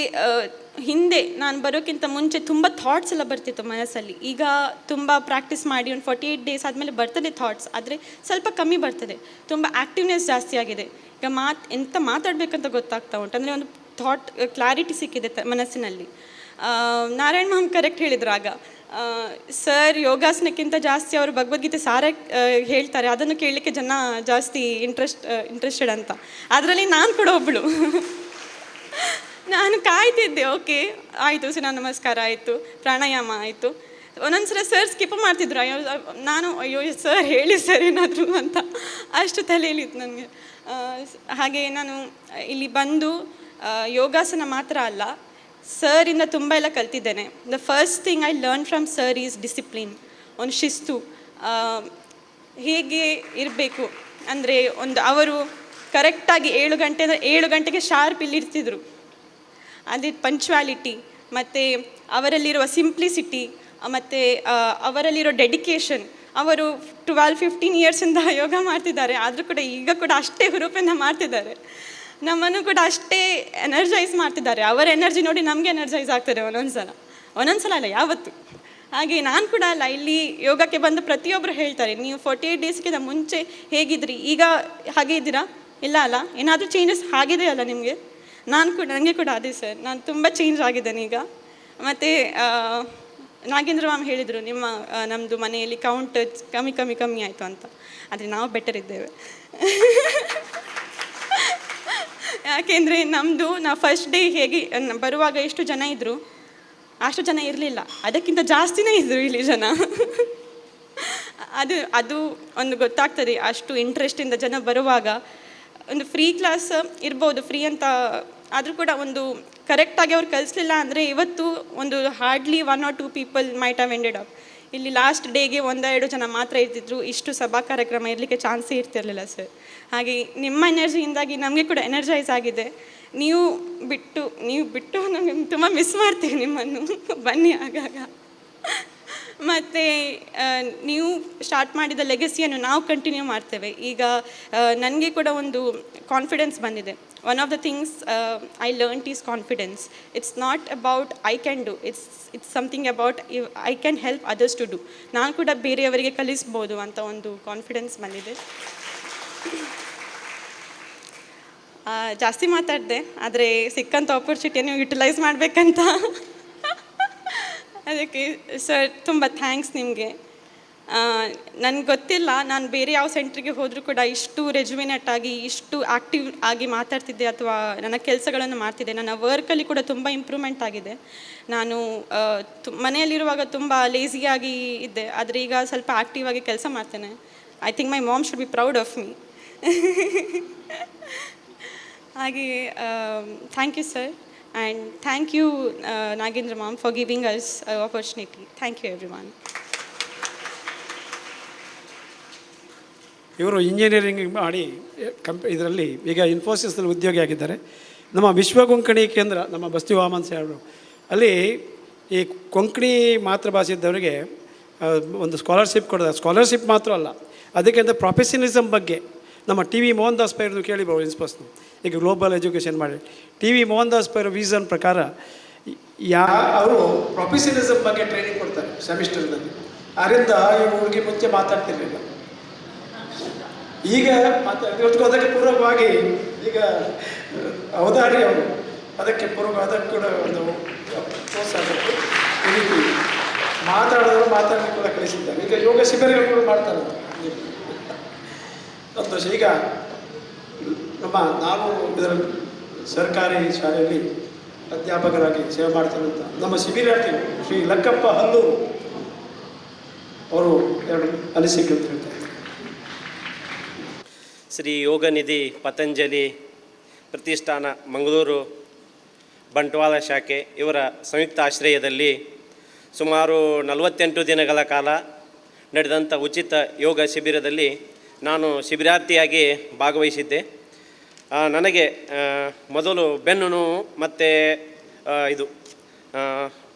ಹಿಂದೆ ನಾನು ಬರೋಕ್ಕಿಂತ ಮುಂಚೆ ತುಂಬ ಥಾಟ್ಸ್ ಎಲ್ಲ ಬರ್ತಿತ್ತು ಮನಸ್ಸಲ್ಲಿ. ಈಗ ತುಂಬ ಪ್ರಾಕ್ಟೀಸ್ ಮಾಡಿ ಒಂದು 48 days ಆದಮೇಲೆ ಬರ್ತದೆ ಥಾಟ್ಸ್, ಆದರೆ ಸ್ವಲ್ಪ ಕಮ್ಮಿ ಬರ್ತದೆ. ತುಂಬ ಆ್ಯಕ್ಟಿವ್ನೆಸ್ ಜಾಸ್ತಿ ಆಗಿದೆ. ಈಗ ಎಂತ ಮಾತಾಡಬೇಕಂತ ಗೊತ್ತಾಗ್ತಾ ಉಂಟು, ಅಂದರೆ ಒಂದು ಥಾಟ್ ಕ್ಲಾರಿಟಿ ಸಿಕ್ಕಿದೆ ಮನಸ್ಸಿನಲ್ಲಿ. ನಾರಾಯಣ್ ಮ್ಯಾಮ್ ಕರೆಕ್ಟ್ ಹೇಳಿದ್ರು ಆಗ, ಯೋಗಾಸನಕ್ಕಿಂತ ಜಾಸ್ತಿ ಅವರು ಭಗವದ್ಗೀತೆ ಸಾರ ಹೇಳ್ತಾರೆ, ಅದನ್ನು ಕೇಳಲಿಕ್ಕೆ ಜನ ಜಾಸ್ತಿ ಇಂಟ್ರೆಸ್ಟೆಡ್ ಅಂತ. ಅದರಲ್ಲಿ ನಾನು ಕೂಡ ಒಬ್ಬಳು. ನಾನು ಕಾಯ್ತಿದ್ದೆ, ಓಕೆ ಆಯಿತು, ಸೂರ್ಯ ನಮಸ್ಕಾರ ಆಯಿತು, ಪ್ರಾಣಾಯಾಮ ಆಯಿತು. ಒಂದೊಂದ್ಸಲ ಸರ್ ಸ್ಕಿಪ್ ಮಾಡ್ತಿದ್ರು, ಅಯ್ಯೋ ಸರ್ ಹೇಳಿ ಸರ್ ಏನಾದರೂ ಅಂತ, ಅಷ್ಟು ತಲೆಯಲ್ಲಿತ್ತು ನನಗೆ. ಹಾಗೆ ನಾನು ಇಲ್ಲಿ ಬಂದು ಯೋಗಾಸನ ಮಾತ್ರ ಅಲ್ಲ, ಸರಿಂದ ತುಂಬ ಎಲ್ಲ ಕಲ್ತಿದ್ದೇನೆ. The first thing I learn from sir is discipline, ಒಂದು ಶಿಸ್ತು, ಹೇಗೆ ಇರಬೇಕು ಅಂದರೆ, ಅವರು ಕರೆಕ್ಟಾಗಿ 7 ಗಂಟೆಗೆ ಶಾರ್ಪ್ ಇಲ್ಲಿರ್ತಿದ್ರು. ಅದೇ ಪಂಕ್ಚುಯಾಲಿಟಿ, ಮತ್ತು ಅವರಲ್ಲಿರುವ ಸಿಂಪ್ಲಿಸಿಟಿ, ಮತ್ತು ಅವರಲ್ಲಿರೋ ಡೆಡಿಕೇಶನ್. ಅವರು 12-15 ಇಯರ್ಸಿಂದ ಯೋಗ ಮಾಡ್ತಿದ್ದಾರೆ, ಆದರೂ ಕೂಡ ಈಗ ಕೂಡ ಅಷ್ಟೇ ಹುರುಪಿಂದ ಮಾಡ್ತಿದ್ದಾರೆ. ನಮ್ಮನ್ನು ಕೂಡ ಅಷ್ಟೇ ಎನರ್ಜೈಸ್ ಮಾಡ್ತಿದ್ದಾರೆ. ಅವರ ಎನರ್ಜಿ ನೋಡಿ ನಮಗೆ ಎನರ್ಜೈಸ್ ಆಗ್ತದೆ ಒಂದೊಂದ್ಸಲ ಅಲ್ಲ, ಯಾವತ್ತು. ಹಾಗೆ ನಾನು ಕೂಡ ಅಲ್ಲ, ಇಲ್ಲಿ ಯೋಗಕ್ಕೆ ಬಂದು ಪ್ರತಿಯೊಬ್ಬರು ಹೇಳ್ತಾರೆ, ನೀವು 48 ಡೇಸ್ಗಿಂತ ಮುಂಚೆ ಹೇಗಿದ್ರಿ, ಈಗ ಹಾಗೆ ಇದ್ದೀರಾ? ಇಲ್ಲ ಅಲ್ಲ, ಏನಾದರೂ ಚೇಂಜಸ್ ಆಗಿದೆ ಅಲ್ಲ ನಿಮಗೆ? ನನಗೆ ಕೂಡ ಅದೇ ಸರ್, ನಾನು ತುಂಬ ಚೇಂಜ್ ಆಗಿದ್ದೇನೆ ಈಗ. ಮತ್ತು ನಾಗೇಂದ್ರ ಮ್ಯಾಮ್ ಹೇಳಿದರು, ನಮ್ಮದು ಮನೆಯಲ್ಲಿ ಕೌಂಟ್ ಕಮ್ಮಿ ಆಯಿತು ಅಂತ. ಆದರೆ ನಾವು ಬೆಟರ್ ಇದ್ದೇವೆ. ಯಾಕೆಂದರೆ ನಾವು ಫಸ್ಟ್ ಡೇ ಹೇಗೆ ಬರುವಾಗ ಎಷ್ಟು ಜನ ಇದ್ದರು, ಅಷ್ಟು ಜನ ಇರಲಿಲ್ಲ, ಅದಕ್ಕಿಂತ ಜಾಸ್ತಿನೇ ಇದ್ದರು ಇಲ್ಲಿ ಜನ. ಅದು ಒಂದು ಗೊತ್ತಾಗ್ತದೆ, ಅಷ್ಟು ಇಂಟ್ರೆಸ್ಟಿಂದ ಜನ ಬರುವಾಗ ಒಂದು ಫ್ರೀ ಕ್ಲಾಸ್ ಇರ್ಬೋದು, ಫ್ರೀ ಅಂತ ಆದರೂ ಕೂಡ ಒಂದು ಕರೆಕ್ಟಾಗಿ ಅವ್ರು ಕಲಿಸ್ಲಿಲ್ಲ ಅಂದರೆ ಇವತ್ತು ಒಂದು hardly 1 or 2 people might have ended up. ಇಲ್ಲಿ ಲಾಸ್ಟ್ ಡೇಗೆ 1-2 ಜನ ಮಾತ್ರ ಇರ್ತಿದ್ರು, ಇಷ್ಟು ಸಭಾ ಕಾರ್ಯಕ್ರಮ ಇರಲಿಕ್ಕೆ ಚಾನ್ಸೇ ಇರ್ತಿರಲಿಲ್ಲ ಸರ್. ಹಾಗೆ ನಿಮ್ಮ ಎನರ್ಜಿಯಿಂದಾಗಿ ನಮಗೆ ಕೂಡ ಎನರ್ಜೈಸ್ ಆಗಿದೆ. ನೀವು ಬಿಟ್ಟು ನಮಗೆ ತುಂಬ ಮಿಸ್ ಮಾಡ್ತೀವಿ ನಿಮ್ಮನ್ನು. ಬನ್ನಿ ಆಗಾಗ. ಮತ್ತು ನೀವು ಸ್ಟಾರ್ಟ್ ಮಾಡಿದ ಲೆಗಸಿಯನ್ನು ನಾವು ಕಂಟಿನ್ಯೂ ಮಾಡ್ತೇವೆ. ಈಗ ನನಗೆ ಕೂಡ ಒಂದು ಕಾನ್ಫಿಡೆನ್ಸ್ ಬಂದಿದೆ. One of the things I learned is confidence. It's not about I can do, it's something about I can help others to do. ನಾನು ಕೂಡ ಬೇರೆಯವರಿಗೆ ಕಲಿಸ್ಬೋದು ಅಂತ ಒಂದು ಕಾನ್ಫಿಡೆನ್ಸ್ ಬಂದಿದೆ. ಜಾಸ್ತಿ ಮಾತಾಡಿದೆ, ಆದರೆ ಸಿಕ್ಕಂಥ ಆಪರ್ಚುನಿಟಿಯನ್ನು ಯುಟಿಲೈಸ್ ಮಾಡಬೇಕಂತ. ಅದಕ್ಕೆ ಸರ್ ತುಂಬ ಥ್ಯಾಂಕ್ಸ್ ನಿಮಗೆ. ನನಗೆ ಗೊತ್ತಿಲ್ಲ, ನಾನು ಬೇರೆ ಯಾವ ಸೆಂಟ್ರಿಗೆ ಹೋದರೂ ಕೂಡ ಇಷ್ಟು ರೆಜ್ಯುಮಿನೇಟ್ ಆಗಿ, ಇಷ್ಟು ಆ್ಯಕ್ಟಿವ್ ಆಗಿ ಮಾತಾಡ್ತಿದ್ದೆ ಅಥವಾ ನನ್ನ ಕೆಲಸಗಳನ್ನು ಮಾಡ್ತಿದ್ದೆ. ನನ್ನ ವರ್ಕಲ್ಲಿ ಕೂಡ ತುಂಬ ಇಂಪ್ರೂವ್ಮೆಂಟ್ ಆಗಿದೆ. ನಾನು ಮನೆಯಲ್ಲಿರುವಾಗ ತುಂಬ ಲೇಸಿಯಾಗಿ ಇದ್ದೆ, ಆದರೆ ಈಗ ಸ್ವಲ್ಪ ಆ್ಯಕ್ಟಿವ್ ಆಗಿ ಕೆಲಸ ಮಾಡ್ತೇನೆ. I think my mom should be proud of me. ಹಾಗೆ thank you sir. And thank you, Nagendra ma'am, for giving us an opportunity. Thank you, everyone. ಇವರು ಇಂಜಿನಿಯರಿಂಗ್ ಮಾಡಿ ಇದರಲ್ಲಿ ಈಗ ಇನ್ಫೋಸಿಸ್ನಲ್ಲಿ ಉದ್ಯೋಗಿ ಆಗಿದ್ದಾರೆ. ನಮ್ಮ ವಿಶ್ವಕೊಂಕಣಿ ಕೇಂದ್ರ, ನಮ್ಮ ಬಸ್ತಿ ವಾಮನ್ ಸಾಹೇಬರು, ಅಲ್ಲಿ ಈ ಕೊಂಕಣಿ ಮಾತೃಭಾಷೆ ಇದ್ದವರಿಗೆ ಒಂದು ಸ್ಕಾಲರ್ಶಿಪ್ ಕೊಡೋದು. ಸ್ಕಾಲರ್ಶಿಪ್ ಮಾತ್ರ ಅಲ್ಲ, ಅದಕ್ಕಿಂತ ಪ್ರೊಫೆಷನಲಿಸಮ್ ಬಗ್ಗೆ ನಮ್ಮ ಟಿ ವಿ ಮೋಹನ್ ದಾಸ್ ಪೈರನ್ನು ಕೇಳಿಬೋದು. ಇನ್ಸ್ಪೋಸ್ನು ಈಗ ಗ್ಲೋಬಲ್ ಎಜುಕೇಷನ್ ಮಾಡಿ ಟಿ ವಿ ಮೋಹನ್ ದಾಸ್ ಪೈರ ವಿಷನ್ ಪ್ರಕಾರ ಅವರು ಪ್ರೊಫೆಷನಲಿಸಮ್ ಬಗ್ಗೆ ಟ್ರೈನಿಂಗ್ ಕೊಡ್ತಾರೆ ಸೆಮಿಸ್ಟರ್ನಲ್ಲಿ. ಅದರಿಂದ ಇವ್ರಿಗೆ ಮುಂಚೆ ಮಾತಾಡ್ತಿರ್ಲಿಲ್ಲ. ಈಗ ಅದಕ್ಕೆ ಪೂರ್ವಕವಾಗಿ ಈಗ ಅವಧಾರಿ ಅವರು ಅದಕ್ಕೆ ಅದಕ್ಕೆ ಕೂಡ ಒಂದು ಪ್ರೋತ್ಸಾಹಕ್ಕೆ ಈ ರೀತಿ ಮಾತಾಡೋರು ಮಾತಾಡಲಿಕ್ಕೆ ಕೂಡ ಕಲಿಸಿದ್ದಾರೆ. ಈಗ ಯೋಗ ಶಿಬಿರಗಳು ಕೂಡ ಮಾಡ್ತಾರೆ ಸಂತೋಷ. ಈಗ ನಾವು ಇದರ ಸರ್ಕಾರಿ ಶಾಲೆಯಲ್ಲಿ ಅಧ್ಯಾಪಕರಾಗಿ ಸೇವೆ ಮಾಡ್ತಾರಂತ ನಮ್ಮ ಶಿಬಿರಾರ್ಥಿಗಳು ಶ್ರೀ ಲಕ್ಕಪ್ಪ ಹಲ್ಲೂರು ಅವರು ಎರಡು ಅನಿಸಿಕೆ ಅಂತ ಹೇಳ್ತಾರೆ. ಶ್ರೀ ಯೋಗನಿಧಿ ಪತಂಜಲಿ ಪ್ರತಿಷ್ಠಾನ ಮಂಗಳೂರು ಬಂಟ್ವಾಳ ಶಾಖೆ ಇವರ ಸಂಯುಕ್ತ ಆಶ್ರಯದಲ್ಲಿ ಸುಮಾರು 48 ದಿನಗಳ ಕಾಲ ನಡೆದಂಥ ಉಚಿತ ಯೋಗ ಶಿಬಿರದಲ್ಲಿ ನಾನು ಶಿಬಿರಾರ್ಥಿಯಾಗಿ ಭಾಗವಹಿಸಿದ್ದೆ. ನನಗೆ ಮೊದಲು ಬೆನ್ನು ನೋವು ಮತ್ತು ಇದು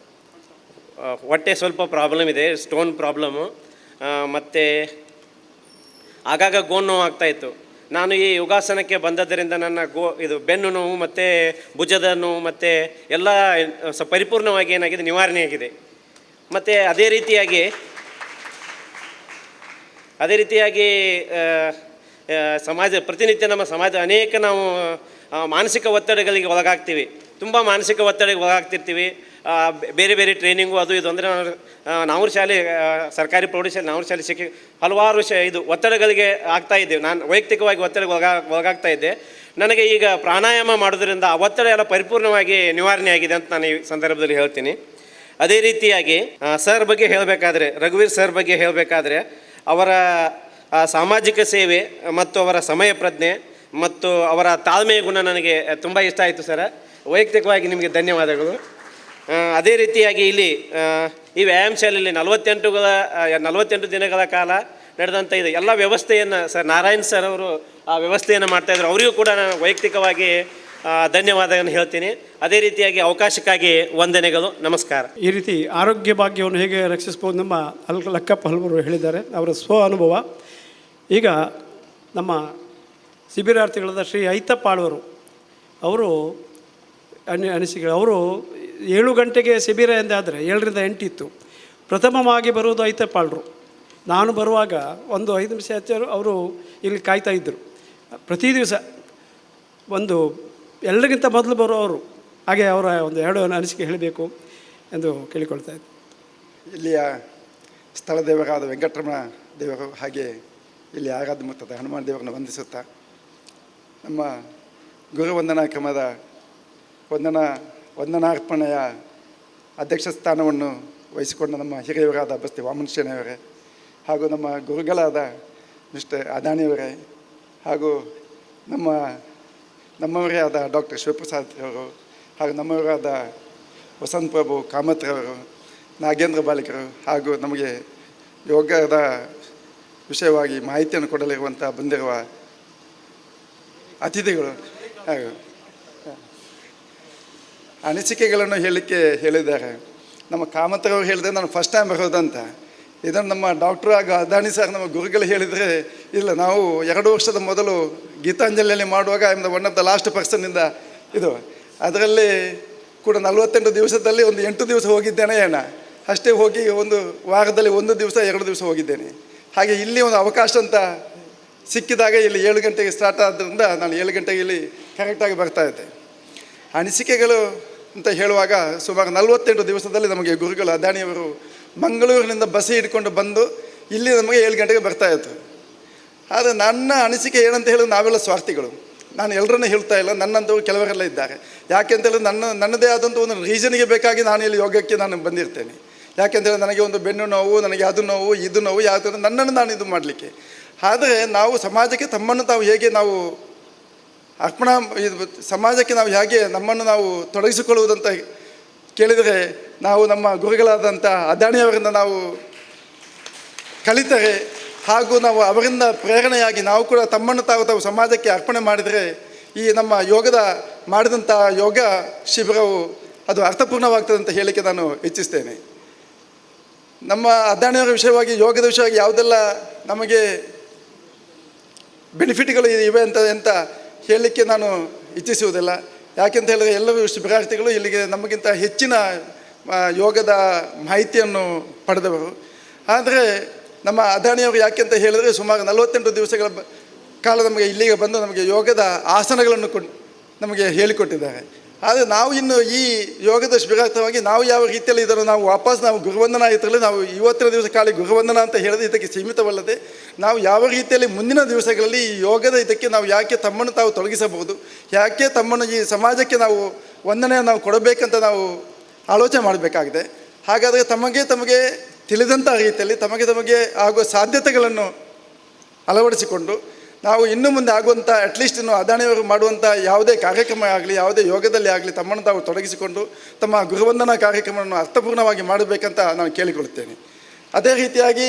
ಹೊಟ್ಟೆ ಸ್ವಲ್ಪ ಪ್ರಾಬ್ಲಮ್ ಇದೆ, ಸ್ಟೋನ್ ಪ್ರಾಬ್ಲಮ್ಮು, ಮತ್ತು ಆಗಾಗ ಗೋನು ನೋವು ಆಗ್ತಾಯಿತ್ತು. ನಾನು ಈ ಯೋಗಾಸನಕ್ಕೆ ಬಂದದ್ದರಿಂದ ನನ್ನ ಇದು ಬೆನ್ನು ನೋವು ಮತ್ತು ಭುಜದ ನೋವು ಮತ್ತು ಎಲ್ಲ ಪರಿಪೂರ್ಣವಾಗಿ ಏನಾಗಿದೆ, ನಿವಾರಣೆಯಾಗಿದೆ. ಮತ್ತು ಅದೇ ರೀತಿಯಾಗಿ ಪ್ರತಿನಿತ್ಯ ನಮ್ಮ ಸಮಾಜ ಅನೇಕ ನಾವು ಮಾನಸಿಕ ಒತ್ತಡಗಳಿಗೆ ಒಳಗಾಗ್ತೀವಿ. ತುಂಬ ಮಾನಸಿಕ ಒತ್ತಡಕ್ಕೆ ಒಳಗಾಗ್ತಿರ್ತೀವಿ. ಬೇರೆ ಬೇರೆ ಟ್ರೈನಿಂಗು ಅದು ಇದು ಅಂದರೆ ನಾವೂರು ಶಾಲೆ, ಸರ್ಕಾರಿ ಪ್ರೌಢಶಾಲೆ ನಾವೂರು ಶಾಲೆ ಸಿಕ್ಕಿ ಹಲವಾರು ಇದು ಒತ್ತಡಗಳಿಗೆ ಆಗ್ತಾಯಿದ್ದೇವೆ. ನಾನು ವೈಯಕ್ತಿಕವಾಗಿ ಒತ್ತಡಕ್ಕೆ ಒಳಗಾಗ್ತಾ ಇದ್ದೆ. ನನಗೆ ಈಗ ಪ್ರಾಣಾಯಾಮ ಮಾಡೋದ್ರಿಂದ ಆ ಒತ್ತಡ ಎಲ್ಲ ಪರಿಪೂರ್ಣವಾಗಿ ನಿವಾರಣೆ ಆಗಿದೆ ಅಂತ ನಾನು ಈ ಸಂದರ್ಭದಲ್ಲಿ ಹೇಳ್ತೀನಿ. ಅದೇ ರೀತಿಯಾಗಿ ಸರ್ ಬಗ್ಗೆ ಹೇಳಬೇಕಾದ್ರೆ, ರಘುವೀರ್ ಸರ್ ಬಗ್ಗೆ ಹೇಳಬೇಕಾದ್ರೆ, ಅವರ ಸಾಮಾಜಿಕ ಸೇವೆ ಮತ್ತು ಅವರ ಸಮಯ ಪ್ರಜ್ಞೆ ಮತ್ತು ಅವರ ತಾಳ್ಮೆಯ ಗುಣ ನನಗೆ ತುಂಬ ಇಷ್ಟ ಆಯಿತು ಸರ್. ವೈಯಕ್ತಿಕವಾಗಿ ನಿಮಗೆ ಧನ್ಯವಾದಗಳು. ಅದೇ ರೀತಿಯಾಗಿ ಇಲ್ಲಿ ಈ ವ್ಯಾಯಾಮ ಶಾಲೆಯಲ್ಲಿ 48 ದಿನಗಳ ಕಾಲ ನಡೆದಂಥ ಇದು ಎಲ್ಲ ವ್ಯವಸ್ಥೆಯನ್ನು ಸರ್ ನಾರಾಯಣ್ ಸರ್ ಅವರು ಆ ವ್ಯವಸ್ಥೆಯನ್ನು ಮಾಡ್ತಾಯಿದ್ರು. ಅವರಿಗೂ ಕೂಡ ನಾನು ವೈಯಕ್ತಿಕವಾಗಿ ಧನ್ಯವಾದಗಳನ್ನು ಹೇಳ್ತೀನಿ. ಅದೇ ರೀತಿಯಾಗಿ ಅವಕಾಶಕ್ಕಾಗಿ ವಂದನೆಗಳು, ನಮಸ್ಕಾರ. ಈ ರೀತಿ ಆರೋಗ್ಯ ಭಾಗ್ಯವನ್ನು ಹೇಗೆ ರಕ್ಷಿಸ್ಬೋದು ನಮ್ಮ ಲಕ್ಕಪ್ಪ ಹಲ್ವರು ಹೇಳಿದ್ದಾರೆ, ಅವರ ಸ್ವ ಅನುಭವ. ಈಗ ನಮ್ಮ ಶಿಬಿರಾರ್ಥಿಗಳಾದ ಶ್ರೀ ಐತಪ್ಪ ಆಳ್ವರು ಅವರು ಅನಿಸಿಕೆ, ಅವರು 7 ಗಂಟೆಗೆ ಶಿಬಿರ ಎಂದಾದರೆ 7 ರಿಂದ 8 ಇತ್ತು. ಪ್ರಥಮವಾಗಿ ಬರುವುದು ಐತಪ್ಪ ಆಳ್ರು. ನಾನು ಬರುವಾಗ ಒಂದು 5 ನಿಮಿಷ ಹೆಚ್ಚು ಅವರು ಇಲ್ಲಿ ಕಾಯ್ತಾ ಇದ್ದರು. ಪ್ರತಿ ದಿವಸ ಒಂದು ಎಲ್ಲರಿಗಿಂತ ಮೊದಲು ಬರುವವರು. ಹಾಗೆ ಅವರ ಒಂದು 2 ಅನಿಸಿಕೆ ಹೇಳಬೇಕು ಎಂದು ಕೇಳಿಕೊಳ್ತಾ ಇದ್ದೆ. ಇಲ್ಲಿಯ ಸ್ಥಳ ದೇವರಾದ ವೆಂಕಟರಮಣ ದೇವರು, ಹಾಗೆ ಇಲ್ಲಿ ಆರಾಧ್ಯ ಮೂರ್ತದ ಹನುಮಾನ್ ದೇವರನ್ನು ವಂದಿಸುತ್ತಾ, ನಮ್ಮ ಗುರುವಂದನಾ ಕ್ರಮದ ವಂದನಾರ್ಪಣೆಯ ಅಧ್ಯಕ್ಷ ಸ್ಥಾನವನ್ನು ವಹಿಸಿಕೊಂಡ ನಮ್ಮ ಹಿರಿಯವರಾದ ಬಸ್ತಿ ವಾಮನ್ ಶೆಣೆಯವರೇ, ಹಾಗೂ ನಮ್ಮ ಗುರುಗಳಾದ ಮಿಸ್ಟರ್ ಅದಾಣಿಯವರೇ, ಹಾಗೂ ನಮ್ಮವರೇ ಆದ ಡಾಕ್ಟರ್ ಶಿವಪ್ರಸಾದ್ ಅವರು ಹಾಗೂ ನಮ್ಮವರೇ ಆದ ವಸಂತ್ ಪ್ರಭು ಕಾಮತ್ರವರು, ನಾಗೇಂದ್ರ ಬಾಲಿಕರು ಹಾಗೂ ನಮಗೆ ಯೋಗದ ವಿಷಯವಾಗಿ ಮಾಹಿತಿಯನ್ನು ಕೊಡಲಿರುವಂಥ ಬಂದಿರುವ ಅತಿಥಿಗಳು ಹಾಗೂ ಅನಿಸಿಕೆಗಳನ್ನು ಹೇಳಲಿಕ್ಕೆ ಹೇಳಿದ್ದಾರೆ. ನಮ್ಮ ಕಾಮತ್ರವರು ಹೇಳಿದ್ರೆ ನಾನು ಫಸ್ಟ್ ಟೈಮ್ ಬರೋದಂತ. ಇದನ್ನು ನಮ್ಮ ಡಾಕ್ಟ್ರು ಹಾಗೂ ಅದಾನಿ ಸರ್ ನಮ್ಮ ಗುರುಗಳು ಹೇಳಿದರೆ, ಇಲ್ಲ ನಾವು 2 ವರ್ಷದ ಮೊದಲು ಗೀತಾಂಜಲಿಯಲ್ಲಿ ಮಾಡುವಾಗ I am the one of the last ಪರ್ಸನ್ನಿಂದ ಇದು ಅದರಲ್ಲಿ ಕೂಡ 48 ದಿವಸದಲ್ಲಿ ಒಂದು 8 ದಿವಸ ಹೋಗಿದ್ದೇನೆ ಅಷ್ಟೇ. ಹೋಗಿ ಒಂದು ವಾರದಲ್ಲಿ 1 ದಿವಸ 2 ದಿವಸ ಹೋಗಿದ್ದೇನೆ. ಹಾಗೆ ಇಲ್ಲಿ ಒಂದು ಅವಕಾಶ ಅಂತ ಸಿಕ್ಕಿದಾಗ ಇಲ್ಲಿ 7 ಗಂಟೆಗೆ ಸ್ಟಾರ್ಟ್ ಆದ್ದರಿಂದ ನಾನು 7 ಗಂಟೆಗೆ ಇಲ್ಲಿ ಕರೆಕ್ಟಾಗಿ ಬರ್ತಾಯಿದ್ದೆ. ಅನಿಸಿಕೆಗಳು ಅಂತ ಹೇಳುವಾಗ ಸುಮಾರು 48 ದಿವಸದಲ್ಲಿ ನಮಗೆ ಗುರುಗಳು ಅದಾನಿಯವರು ಮಂಗಳೂರಿನಿಂದ ಬಸ್ ಹಿಡ್ಕೊಂಡು ಬಂದು ಇಲ್ಲಿ ನಮಗೆ 7 ಗಂಟೆಗೆ ಬರ್ತಾಯಿತ್ತು. ಆದರೆ ನನ್ನ ಅನಿಸಿಕೆ ಏನಂತ ಹೇಳಿದ್ರೆ, ನಾವೆಲ್ಲ ಸ್ವಾರ್ಥಿಗಳು. ನಾನು ಎಲ್ಲರನ್ನೂ ಹೇಳ್ತಾ ಇಲ್ಲ, ನನ್ನಂಥವ್ರು ಕೆಲವರೆಲ್ಲ ಇದ್ದಾರೆ. ಯಾಕೆಂತ ಹೇಳಿದ್ರೆ ನನ್ನದೇ ಆದಂಥ ಒಂದು ರೀಸನ್ಗೆ ಬೇಕಾಗಿ ನಾನು ಇಲ್ಲಿ ಯೋಗಕ್ಕೆ ನಾನು ಬಂದಿರ್ತೇನೆ. ಯಾಕೆಂತೇಳಿ ನನಗೆ ಒಂದು ಬೆನ್ನು ನೋವು, ನನಗೆ ಅದು ನೋವು ಇದು ನೋವು, ಯಾವ ನನ್ನನ್ನು ನಾನು ಇದು ಮಾಡಲಿಕ್ಕೆ. ಆದರೆ ನಾವು ಸಮಾಜಕ್ಕೆ ತಮ್ಮನ್ನು ತಾವು ಹೇಗೆ ನಾವು ಸಮಾಜಕ್ಕೆ ನಾವು ಹೇಗೆ ನಮ್ಮನ್ನು ನಾವು ತೊಡಗಿಸಿಕೊಳ್ಳುವುದಂತ ಕೇಳಿದರೆ, ನಾವು ನಮ್ಮ ಗುರುಗಳಾದಂಥ ಅದಾನಿಯವರಿಂದ ನಾವು ಕಲಿತರೆ ಹಾಗೂ ನಾವು ಅವರಿಂದ ಪ್ರೇರಣೆಯಾಗಿ ನಾವು ಕೂಡ ತಮ್ಮನ್ನು ತಾವು ಸಮಾಜಕ್ಕೆ ಅರ್ಪಣೆ ಮಾಡಿದರೆ ಈ ನಮ್ಮ ಮಾಡಿದಂಥ ಯೋಗ ಶಿಬಿರವು ಅದು ಅರ್ಥಪೂರ್ಣವಾಗ್ತದೆ ಅಂತ ಹೇಳಲಿಕ್ಕೆ ನಾನು ಇಚ್ಛಿಸ್ತೇನೆ. ನಮ್ಮ ಅದಾನಿಯವರ ವಿಷಯವಾಗಿ ಯೋಗದ ವಿಷಯವಾಗಿ ಯಾವುದೆಲ್ಲ ನಮಗೆ ಬೆನಿಫಿಟ್ಗಳು ಇವೆ ಅಂತ ಹೇಳಲಿಕ್ಕೆ ನಾನು ಇಚ್ಛಿಸುವುದಿಲ್ಲ. ಯಾಕೆಂತ ಹೇಳಿದ್ರೆ ಎಲ್ಲರೂ ಶಿಬಿರಾರ್ಥಿಗಳು ಇಲ್ಲಿಗೆ ನಮಗಿಂತ ಹೆಚ್ಚಿನ ಯೋಗದ ಮಾಹಿತಿಯನ್ನು ಪಡೆದವರು. ಆದರೆ ನಮ್ಮ ಅದಾನಿಯವರು ಯಾಕೆಂತ ಹೇಳಿದರೆ ಸುಮಾರು 48 ದಿವಸಗಳ ಕಾಲ ನಮಗೆ ಇಲ್ಲಿಗೆ ಬಂದು ನಮಗೆ ಯೋಗದ ಆಸನಗಳನ್ನು ನಮಗೆ ಹೇಳಿಕೊಟ್ಟಿದ್ದಾರೆ. ಆದರೆ ನಾವು ಇನ್ನು ಈ ಯೋಗದ ಶಿಬಿರಾರ್ಥವಾಗಿ ನಾವು ಯಾವ ರೀತಿಯಲ್ಲಿ ಇದನ್ನು ನಾವು ವಾಪಸ್ ನಾವು ಗುರುವಂದನಾ ಇದರಲ್ಲಿ ನಾವು ಇವತ್ತಿನ ದಿವಸ ಖಾಲಿ ಗುರುವಂದನಾ ಅಂತ ಹೇಳಿದ್ರೆ ಇದಕ್ಕೆ ಸೀಮಿತವಲ್ಲದೆ ನಾವು ಯಾವ ರೀತಿಯಲ್ಲಿ ಮುಂದಿನ ದಿವಸಗಳಲ್ಲಿ ಈ ಯೋಗದ ಇದಕ್ಕೆ ನಾವು ಯಾಕೆ ತಮ್ಮನ್ನು ತಾವು ತೊಡಗಿಸಬಹುದು, ಯಾಕೆ ತಮ್ಮನ್ನು ಈ ಸಮಾಜಕ್ಕೆ ನಾವು ವಂದನೆಯನ್ನು ನಾವು ಕೊಡಬೇಕಂತ ನಾವು ಆಲೋಚನೆ ಮಾಡಬೇಕಾಗಿದೆ. ಹಾಗಾದರೆ ತಮಗೆ ತಿಳಿದಂಥ ರೀತಿಯಲ್ಲಿ ತಮಗೆ ಆಗುವ ಸಾಧ್ಯತೆಗಳನ್ನು ಅಳವಡಿಸಿಕೊಂಡು ನಾವು ಇನ್ನು ಮುಂದೆ ಆಗುವಂಥ ಅಟ್ಲೀಸ್ಟ್ ಇನ್ನು ಅದಾನಿಯವರು ಮಾಡುವಂಥ ಯಾವುದೇ ಕಾರ್ಯಕ್ರಮ ಆಗಲಿ, ಯಾವುದೇ ಯೋಗದಲ್ಲಿ ಆಗಲಿ ತಮ್ಮನ್ನು ತಾವು ತೊಡಗಿಸಿಕೊಂಡು ತಮ್ಮ ಗುರುವಂದನಾ ಕಾರ್ಯಕ್ರಮವನ್ನು ಅರ್ಥಪೂರ್ಣವಾಗಿ ಮಾಡಬೇಕಂತ ನಾನು ಕೇಳಿಕೊಳ್ಳುತ್ತೇನೆ. ಅದೇ ರೀತಿಯಾಗಿ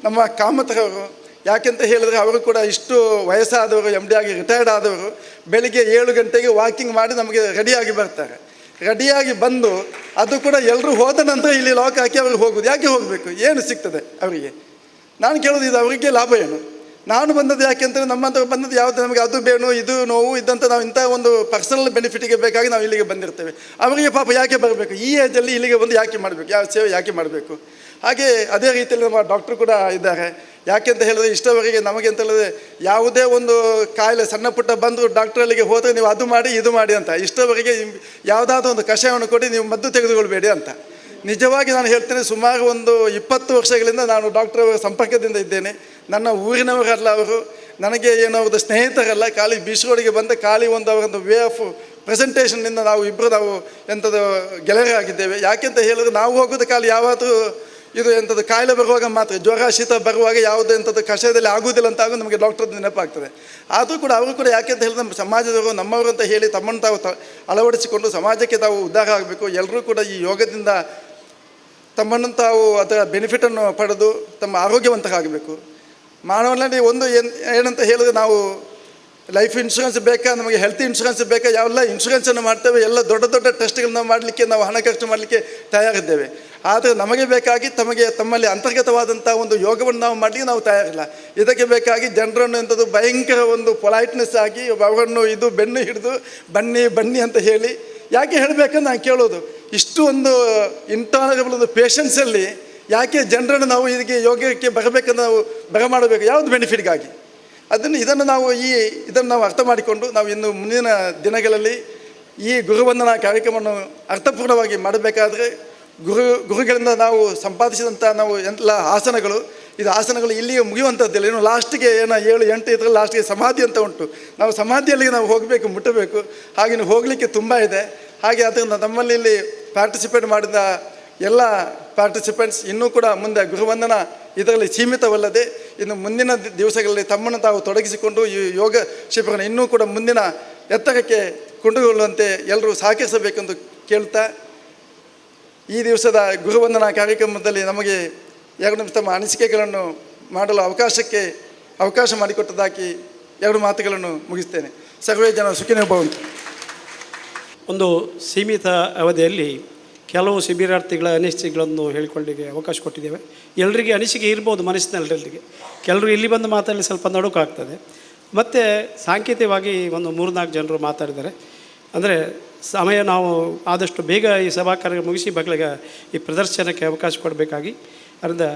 ನಮ್ಮ ಕಾಮತ್ರವರು ಯಾಕೆಂತ ಹೇಳಿದ್ರೆ ಅವರು ಕೂಡ ಇಷ್ಟು ವಯಸ್ಸಾದವರು, MD ಆಗಿ ರಿಟೈರ್ಡ್ ಆದವರು ಬೆಳಿಗ್ಗೆ 7 ಗಂಟೆಗೆ ವಾಕಿಂಗ್ ಮಾಡಿ ನಮಗೆ ರೆಡಿಯಾಗಿ ಬರ್ತಾರೆ. ರೆಡಿಯಾಗಿ ಬಂದು ಅದು ಕೂಡ ಎಲ್ಲರೂ ಹೋದ ನಂತರ ಇಲ್ಲಿ ಲಾಕ್ ಹಾಕಿ ಅವ್ರಿಗೆ ಹೋಗೋದು. ಯಾಕೆ ಹೋಗಬೇಕು? ಏನು ಸಿಗ್ತದೆ ಅವರಿಗೆ? ನಾನು ಕೇಳೋದು ಇದು ಅವರಿಗೆ ಲಾಭ ಏನು? ನಾನು ಬಂದದ್ದು ಯಾಕೆ ಅಂತಂದರೆ ನಮ್ಮಂಥವ್ರು ಬಂದದ್ದು ಯಾವುದು ನಮಗೆ ಅದು ಬೇನು ಇದು ನೋವು ಇದ್ದಂತ ನಾವು ಇಂಥ ಒಂದು ಪರ್ಸನಲ್ ಬೆನಿಫಿಟಿಗೆ ಬೇಕಾಗಿ ನಾವು ಇಲ್ಲಿಗೆ ಬಂದಿರ್ತೇವೆ. ಅವರಿಗೆ ಪಾಪ ಯಾಕೆ ಬರಬೇಕು? ಈ ಏಜಲ್ಲಿ ಇಲ್ಲಿಗೆ ಬಂದು ಯಾಕೆ ಮಾಡಬೇಕು? ಯಾವ ಸೇವೆ ಯಾಕೆ ಮಾಡಬೇಕು? ಹಾಗೆ ಅದೇ ರೀತಿಯಲ್ಲಿ ನಮ್ಮ ಡಾಕ್ಟ್ರು ಕೂಡ ಇದ್ದಾರೆ. ಯಾಕೆಂತ ಹೇಳಿದ್ರೆ ಇಷ್ಟವರೆಗೆ ನಮಗೆ ಅಂತ ಹೇಳಿದ್ರೆ ಯಾವುದೇ ಒಂದು ಕಾಯಿಲೆ ಸಣ್ಣ ಪುಟ್ಟ ಬಂದರೂ ಡಾಕ್ಟ್ರಲ್ಲಿಗೆ ಹೋದರೆ ನೀವು ಅದು ಮಾಡಿ ಇದು ಮಾಡಿ ಅಂತ, ಇಷ್ಟವರೆಗೆ ಯಾವುದಾದ್ರೂ ಒಂದು ಕಷಾಯವನ್ನು ಕೊಟ್ಟು ನೀವು ಮದ್ದು ತೆಗೆದುಕೊಳ್ಬೇಡಿ ಅಂತ. ನಿಜವಾಗಿ ನಾನು ಹೇಳ್ತೇನೆ, ಸುಮಾರು ಒಂದು 20 ವರ್ಷಗಳಿಂದ ನಾನು ಡಾಕ್ಟರ್ ಸಂಪರ್ಕದಿಂದ ಇದ್ದೇನೆ. ನನ್ನ ಊರಿನವರಲ್ಲ ಅವರು, ನನಗೆ ಏನೋ ಒಂದು ಸ್ನೇಹಿತರಲ್ಲ. ಖಾಲಿ ಬೀಚ್ರೋಡಿಗೆ ಬಂದ ಖಾಲಿ ಒಂದು ಅವರೊಂದು ವೇ ಆಫ್ ಪ್ರೆಸೆಂಟೇಷನ್ನಿಂದ ನಾವು ಎಂಥದ್ದು ಗೆಳೆಯರಾಗಿದ್ದೇವೆ. ಯಾಕೆಂತ ಹೇಳಿದ್ರೆ ನಾವು ಹೋಗೋದು ಖಾಲಿ ಯಾವಾದರೂ ಇದು ಎಂಥದ್ದು ಕಾಯಿಲೆ ಬರುವಾಗ ಮಾತ್ರ, ಜ್ವರ ಶೀತ ಬರುವಾಗ ಯಾವುದು ಎಂಥದ್ದು ಕಷಾಯದಲ್ಲಿ ಆಗುವುದಿಲ್ಲ ಅಂತ ಆಗ ನಮಗೆ ಡಾಕ್ಟರ್ ನೆನಪಾಗ್ತದೆ. ಆದರೂ ಕೂಡ ಅವರು ಕೂಡ ಯಾಕೆಂತ ಹೇಳಿದ್ರೆ ನಮ್ಮ ಸಮಾಜದವರು ನಮ್ಮವರು ಅಂತ ಹೇಳಿ ತಮ್ಮನ್ನು ತಾವು ಅಳವಡಿಸಿಕೊಂಡು ಸಮಾಜಕ್ಕೆ ತಾವು ಉದ್ಧಾರ ಆಗಬೇಕು. ಎಲ್ಲರೂ ಕೂಡ ಈ ಯೋಗದಿಂದ ತಮ್ಮನ್ನು ತಾವು ಅದರ ಬೆನಿಫಿಟನ್ನು ಪಡೆದು ತಮ್ಮ ಆರೋಗ್ಯವಂತರಾಗಬೇಕು. ಮಾನವನಲ್ಲಿ ಒಂದು ಏನಂತ ಹೇಳಿದ್ರೆ ನಾವು ಲೈಫ್ ಇನ್ಶೂರೆನ್ಸ್ ಬೇಕಾ, ನಮಗೆ ಹೆಲ್ತ್ ಇನ್ಶೂರೆನ್ಸ್ ಬೇಕಾ, ಯಾವೆಲ್ಲ ಇನ್ಶೂರೆನ್ಸನ್ನು ಮಾಡ್ತೇವೆ, ಎಲ್ಲ ದೊಡ್ಡ ದೊಡ್ಡ ಟೆಸ್ಟ್ಗಳನ್ನ ಮಾಡಲಿಕ್ಕೆ ನಾವು ಹಣ ಖರ್ಚು ಮಾಡಲಿಕ್ಕೆ ತಯಾರಿದ್ದೇವೆ. ಆದರೆ ನಮಗೆ ಬೇಕಾಗಿ ತಮ್ಮಲ್ಲಿ ಅಂತರ್ಗತವಾದಂಥ ಒಂದು ಯೋಗವನ್ನು ನಾವು ಮಾಡಲಿಕ್ಕೆ ನಾವು ತಯಾರಿಲ್ಲ. ಇದಕ್ಕೆ ಬೇಕಾಗಿ ಜನರನ್ನು ಎಂಥದ್ದು ಭಯಂಕರ ಒಂದು ಪೊಲೈಟ್ನೆಸ್ ಆಗಿ ಅವರನ್ನು ಇದು ಬೆನ್ನು ಹಿಡಿದು ಬನ್ನಿ ಅಂತ ಹೇಳಿ ಯಾಕೆ ಹೇಳಬೇಕಂತ ನಾನು ಕೇಳೋದು. ಇಷ್ಟು ಒಂದು ಇಂಟಾಲರಬಲ್ ಒಂದು ಪೇಷನ್ಸಲ್ಲಿ ಯಾಕೆ ಜನರನ್ನು ನಾವು ಇದಕ್ಕೆ ಯೋಗಕ್ಕೆ ಬರಬೇಕಂತ ನಾವು ಬರಮಾಡಬೇಕು? ಯಾವುದು ಬೆನಿಫಿಟ್ಗಾಗಿ? ಇದನ್ನು ನಾವು ಅರ್ಥ ಮಾಡಿಕೊಂಡು ನಾವು ಇನ್ನು ಮುಂದಿನ ದಿನಗಳಲ್ಲಿ ಈ ಗುರುವಂದನಾ ಕಾರ್ಯಕ್ರಮವನ್ನು ಅರ್ಥಪೂರ್ಣವಾಗಿ ಮಾಡಬೇಕಾದ್ರೆ ಗುರುಗಳಿಂದ ನಾವು ಸಂಪಾದಿಸಿದಂಥ ನಾವು ಎಲ್ಲ ಆಸನಗಳು ಇಲ್ಲಿಗೆ ಮುಗಿಯುವಂಥದ್ದಿಲ್ಲ. ಇನ್ನು ಲಾಸ್ಟಿಗೆ 7-8 ಇದರಲ್ಲಿ ಲಾಸ್ಟಿಗೆ ಸಮಾಧಿ ಅಂತ ಉಂಟು. ನಾವು ಸಮಾಧಿಯಲ್ಲಿ ನಾವು ಹೋಗಬೇಕು, ಮುಟ್ಟಬೇಕು. ಹಾಗೆ ಹೋಗಲಿಕ್ಕೆ ತುಂಬ ಇದೆ. ಹಾಗೆ ಅದರಿಂದ ನಮ್ಮಲ್ಲಿ ಇಲ್ಲಿ ಪಾರ್ಟಿಸಿಪೇಟ್ ಮಾಡಿದ ಎಲ್ಲ ಪಾರ್ಟಿಸಿಪೆಂಟ್ಸ್ ಇನ್ನೂ ಕೂಡ ಮುಂದೆ ಗುರುವಂದನಾ ಇದರಲ್ಲಿ ಸೀಮಿತವಲ್ಲದೆ ಇನ್ನು ಮುಂದಿನ ದಿವಸಗಳಲ್ಲಿ ತಮ್ಮನ್ನು ತಾವು ತೊಡಗಿಸಿಕೊಂಡು ಈ ಯೋಗ ಶಿಬಿರನ ಇನ್ನೂ ಕೂಡ ಮುಂದಿನ ಎತ್ತರಕ್ಕೆ ಕೊಂಡೊಯ್ಯುವಂತೆ ಎಲ್ಲರೂ ಸಹಕರಿಸಬೇಕೆಂದು ಕೇಳ್ತಾ, ಈ ದಿವಸದ ಗುರುವಂದನಾ ಕಾರ್ಯಕ್ರಮದಲ್ಲಿ ನಮಗೆ 2 ನಿಮಿಷ ತಮ್ಮ ಅನಿಸಿಕೆಗಳನ್ನು ಮಾಡಲು ಅವಕಾಶ ಮಾಡಿಕೊಟ್ಟದಾಗಿ 2 ಮಾತುಗಳನ್ನು ಮುಗಿಸ್ತೇನೆ. ಸರ್ವೇ ಜನ ಸುಖಿನೋ ಭವಂತು. ಒಂದು ಸೀಮಿತ ಅವಧಿಯಲ್ಲಿ ಕೆಲವು ಶಿಬಿರಾರ್ಥಿಗಳ ಅನಿಸಿಕೆಗಳನ್ನು ಹೇಳಿಕೊಳ್ಳಿಕ್ಕೆ ಅವಕಾಶ ಕೊಟ್ಟಿದ್ದೇವೆ. ಎಲ್ಲರಿಗೆ ಅನಿಸಿಕೆ ಇರ್ಬೋದು ಮನಸ್ಸಿನಲ್ಲರಿಗೆ. ಕೆಲವರು ಇಲ್ಲಿ ಬಂದು ಮಾತಾಡಲಿ ಸ್ವಲ್ಪ ನಡುಕಾಗ್ತದೆ. ಮತ್ತು ಸಾಂಕೇತಿಕವಾಗಿ ಒಂದು 3-4 ಜನರು ಮಾತಾಡಿದ್ದಾರೆ. ಅಂದರೆ ಸಮಯ ನಾವು ಆದಷ್ಟು ಬೇಗ ಈ ಸಭಾ ಕಾರ್ಯ ಮುಗಿಸಿ ಬಗಲಿಗೆ ಈ ಪ್ರದರ್ಶನಕ್ಕೆ ಅವಕಾಶ ಕೊಡಬೇಕಾಗಿ ಅದರಿಂದ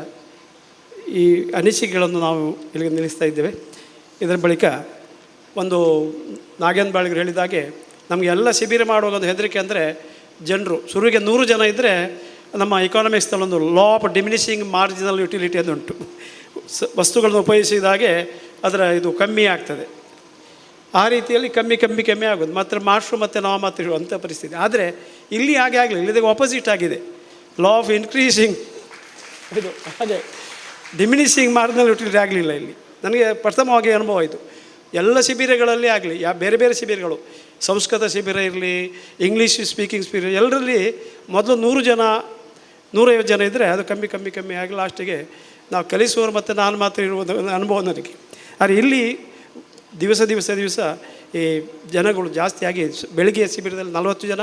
ಈ ಅನಿಸಿಕೆಗಳನ್ನು ನಾವು ಇಲ್ಲಿಗೆ ನಿಲ್ಲಿಸ್ತಾ ಇದ್ದೇವೆ. ಇದರ ಬಳಿಕ ಒಂದು ನಾಗೇಂದ್ರ ಬಾಳಿಗರು ಹೇಳಿದಾಗೆ ನಮಗೆ ಎಲ್ಲ ಶಿಬಿರ ಮಾಡುವಾಗ ಒಂದು ಹೆದರಿಕೆ ಅಂದರೆ ಜನರು ಶುರುವಿಗೆ 100 ಜನ ಇದ್ದರೆ ನಮ್ಮ ಎಕಾನಮಿಕ್ಸ್ನಲ್ಲಿ ಒಂದು law of diminishing marginal utility ಅಂತ ಉಂಟು. ವಸ್ತುಗಳನ್ನು ಉಪಯೋಗಿಸಿದಾಗೆ ಅದರ ಇದು ಕಮ್ಮಿ ಆಗ್ತದೆ. ಆ ರೀತಿಯಲ್ಲಿ ಕಮ್ಮಿ ಆಗೋದು. ಮಾತ್ರ ಮಾಸ್ಟ್ರು ಮತ್ತು ನಾವು ಮಾತ್ರ ಇರುವಂಥ ಪರಿಸ್ಥಿತಿ. ಆದರೆ ಇಲ್ಲಿ ಹಾಗೆ ಆಗಲಿಲ್ಲ. ಇಲ್ಲಿದೆ ಆಪೋಸಿಟ್ ಆಗಿದೆ. ಲಾ ಆಫ್ ಇನ್ಕ್ರೀಸಿಂಗ್ ಇದು ಹಾಗೆ ಡಿಮಿನಿಷಿಂಗ್ ಮಾರ್ಜಿನಲ್ ಯುಟಿಲಿಟಿ ಆಗಲಿಲ್ಲ ಇಲ್ಲಿ. ನನಗೆ ಪ್ರಥಮವಾಗಿ ಅನುಭವ ಆಯಿತು. ಎಲ್ಲ ಶಿಬಿರಗಳಲ್ಲಿ ಆಗಲಿ, ಬೇರೆ ಬೇರೆ ಶಿಬಿರಗಳು, ಸಂಸ್ಕೃತ ಶಿಬಿರ ಇರಲಿ, ಇಂಗ್ಲೀಷ್ ಸ್ಪೀಕಿಂಗ್ ಶಿಬಿರ, ಎಲ್ಲರಲ್ಲಿ ಮೊದಲು 100 ಜನ 150 ಜನ ಇದ್ದರೆ ಅದು ಕಮ್ಮಿ ಆಗಿ ಲಾಸ್ಟಿಗೆ ನಾವು ಕಲಿಸುವವರು ಮತ್ತು ನಾನು ಮಾತ್ರ ಇರುವುದು ಅನುಭವ ನನಗೆ. ಆದರೆ ಇಲ್ಲಿ ದಿವಸ ಈ ಜನಗಳು ಜಾಸ್ತಿಯಾಗಿ ಬೆಳಿಗ್ಗೆ ಶಿಬಿರದಲ್ಲಿ 40 ಜನ,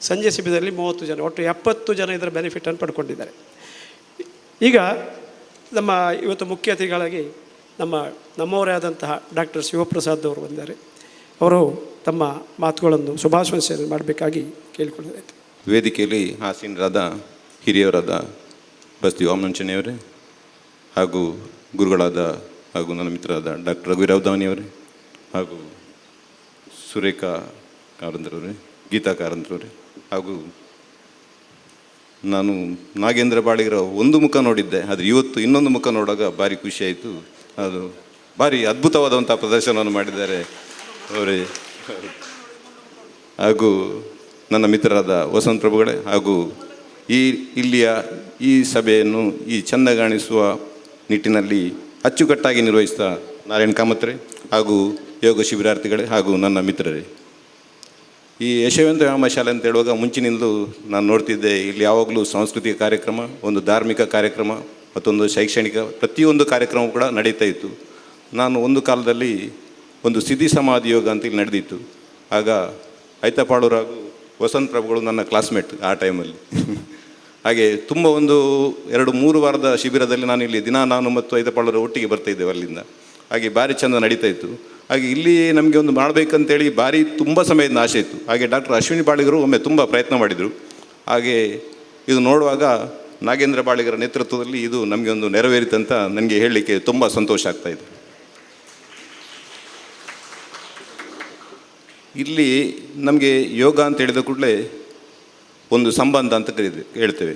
ಸಂಜೆ ಶಿಬಿರದಲ್ಲಿ 30 ಜನ, ಒಟ್ಟು 70 ಜನ ಇದರ ಬೆನಿಫಿಟನ್ನು ಪಡ್ಕೊಂಡಿದ್ದಾರೆ. ಈಗ ನಮ್ಮ ಇವತ್ತು ಮುಖ್ಯ ಅತಿಥಿಗಳಾಗಿ ನಮ್ಮವರೇ ಆದಂತಹ ಡಾಕ್ಟರ್ ಶಿವಪ್ರಸಾದ್ ಅವರು ಬಂದಿದ್ದಾರೆ. ಅವರು ತಮ್ಮ ಮಾತುಗಳನ್ನು ಶುಭಾಶಂಸನೆ ಮಾಡಬೇಕಾಗಿ ಕೇಳಿಕೊಳ್ಳಲಾಯಿತು. ವೇದಿಕೆಯಲ್ಲಿ ಆಸೀನರಾದ ಹಿರಿಯವರಾದ ಬಸ್ತಿ ವಾಮನಂಚನೆಯವರೇ ಹಾಗೂ ಗುರುಗಳಾದ ಹಾಗೂ ನನ್ನ ಮಿತ್ರರಾದ ಡಾಕ್ಟರ್ ರಘುವೀರವಧಾನಿಯವರೇ ಹಾಗೂ ಸುರೇಖಾ ಕಾರಂತರವರೇ, ಗೀತಾ ಕಾರಂತರವರೇ ಹಾಗೂ ನಾನು ನಾಗೇಂದ್ರ ಬಾಳಿಗರ ಒಂದು ಮುಖ ನೋಡಿದ್ದೆ, ಆದರೆ ಇವತ್ತು ಇನ್ನೊಂದು ಮುಖ ನೋಡುವಾಗ ಭಾರಿ ಖುಷಿಯಾಯಿತು. ಅದು ಭಾರಿ ಅದ್ಭುತವಾದಂಥ ಪ್ರದರ್ಶನವನ್ನು ಮಾಡಿದ್ದಾರೆ ಅವರೇ. ಹಾಗೂ ನನ್ನ ಮಿತ್ರರಾದ ವಸಂತ ಪ್ರಭುಗಳೇ ಹಾಗೂ ಇಲ್ಲಿಯ ಈ ಸಭೆಯನ್ನು ಈ ಚೆಂದ ಕಾಣಿಸುವ ನಿಟ್ಟಿನಲ್ಲಿ ಅಚ್ಚುಕಟ್ಟಾಗಿ ನಿರ್ವಹಿಸಿದ ನಾರಾಯಣ್ ಕಾಮತ್ರೆ ಹಾಗೂ ಯೋಗ ಶಿಬಿರಾರ್ಥಿಗಳೇ ಹಾಗೂ ನನ್ನ ಮಿತ್ರರೇ. ಈ ಯಶವಂತ ವ್ಯಾಯಾಮ ಶಾಲೆ ಅಂತ ಹೇಳುವಾಗ ಮುಂಚಿನಿಂದಲೂ ನಾನು ನೋಡ್ತಿದ್ದೆ, ಇಲ್ಲಿ ಯಾವಾಗಲೂ ಸಾಂಸ್ಕೃತಿಕ ಕಾರ್ಯಕ್ರಮ, ಒಂದು ಧಾರ್ಮಿಕ ಕಾರ್ಯಕ್ರಮ, ಮತ್ತೊಂದು ಶೈಕ್ಷಣಿಕ ಪ್ರತಿಯೊಂದು ಕಾರ್ಯಕ್ರಮ ಕೂಡ ನಡೀತಾ ಇತ್ತು. ನಾನು ಒಂದು ಕಾಲದಲ್ಲಿ ಒಂದು ಸಿದ್ಧಿ ಸಮಾಧಿ ಯೋಗ ಅಂತ ಇಲ್ಲಿ ನಡೆದಿತ್ತು. ಆಗ ಐತಪಾಳೂರು ಹಾಗೂ ವಸಂತ ಪ್ರಭುಗಳು ನನ್ನ ಕ್ಲಾಸ್ಮೇಟ್ ಆ ಟೈಮಲ್ಲಿ. ಹಾಗೆ ತುಂಬ ಒಂದು 2-3 ವಾರದ ಶಿಬಿರದಲ್ಲಿ ನಾನು ಇಲ್ಲಿ ನಾನು ಮತ್ತು ಐತಪಾಳೂರು ಒಟ್ಟಿಗೆ ಬರ್ತಾಯಿದ್ದೇವೆ ಅಲ್ಲಿಂದ. ಹಾಗೆ ಭಾರಿ ಚೆಂದ ನಡೀತಾ ಇತ್ತು. ಹಾಗೆ ಇಲ್ಲಿ ನಮಗೆ ಒಂದು ಮಾಡಬೇಕಂತೇಳಿ ಭಾರಿ ತುಂಬ ಸಮಯದ ಆಸೆ ಇತ್ತು. ಹಾಗೆ ಡಾಕ್ಟರ್ ಅಶ್ವಿನಿ ಬಾಳಿಗರು ಒಮ್ಮೆ ತುಂಬ ಪ್ರಯತ್ನ ಮಾಡಿದರು. ಹಾಗೆ ಇದು ನೋಡುವಾಗ ನಾಗೇಂದ್ರ ಬಾಳಿಗರ ನೇತೃತ್ವದಲ್ಲಿ ಇದು ನಮಗೆ ಒಂದು ನೆರವೇರಿತಂತ ನನಗೆ ಹೇಳಲಿಕ್ಕೆ ತುಂಬ ಸಂತೋಷ ಆಗ್ತಾಯಿದೆ. ಇಲ್ಲಿ ನಮಗೆ ಯೋಗ ಅಂತ ಹೇಳಿದ ಕೂಡಲೇ ಒಂದು ಸಂಬಂಧ ಅಂತ ಹೇಳ್ತೇವೆ.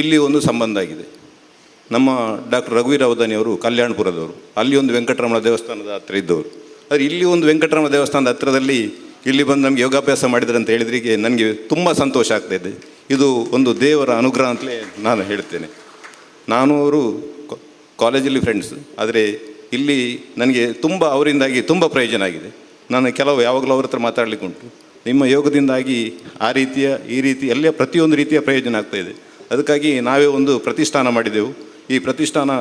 ಇಲ್ಲಿ ಒಂದು ಸಂಬಂಧ ಆಗಿದೆ. ನಮ್ಮ ಡಾಕ್ಟರ್ ರಘುವೀರವಧಾನಿಯವರು ಕಲ್ಯಾಣಪುರದವರು, ಅಲ್ಲಿ ಒಂದು ವೆಂಕಟರಮಣ ದೇವಸ್ಥಾನದ ಹತ್ತಿರ ಇದ್ದವರು. ಆದರೆ ಇಲ್ಲಿ ಒಂದು ವೆಂಕಟರಮಣ ದೇವಸ್ಥಾನದ ಹತ್ತಿರದಲ್ಲಿ ಇಲ್ಲಿ ಬಂದು ನಮಗೆ ಯೋಗಾಭ್ಯಾಸ ಮಾಡಿದರೆ ಅಂತ ಹೇಳಿದ್ರಿಗೆ ನನಗೆ ತುಂಬ ಸಂತೋಷ ಆಗ್ತಾಯಿದೆ. ಇದು ಒಂದು ದೇವರ ಅನುಗ್ರಹ ಅಂತಲೇ ನಾನು ಹೇಳ್ತೇನೆ. ನಾನು ಅವರು ಕಾಲೇಜಲ್ಲಿ ಫ್ರೆಂಡ್ಸ್, ಆದರೆ ಇಲ್ಲಿ ನನಗೆ ತುಂಬ ಅವರಿಂದಾಗಿ ತುಂಬ ಪ್ರಯೋಜನ ಆಗಿದೆ. ನಾನು ಯಾವಾಗಲೂ ಅವ್ರ ಹತ್ರ ಮಾತಾಡಲಿಕ್ಕೆ ಉಂಟು. ನಿಮ್ಮ ಯೋಗದಿಂದಾಗಿ ಈ ರೀತಿ ಎಲ್ಲ ಪ್ರತಿಯೊಂದು ರೀತಿಯ ಪ್ರಯೋಜನ ಆಗ್ತಾಯಿದೆ. ಅದಕ್ಕಾಗಿ ನಾವೇ ಒಂದು ಪ್ರತಿಷ್ಠಾನ ಮಾಡಿದೆವು. ಈ ಪ್ರತಿಷ್ಠಾನ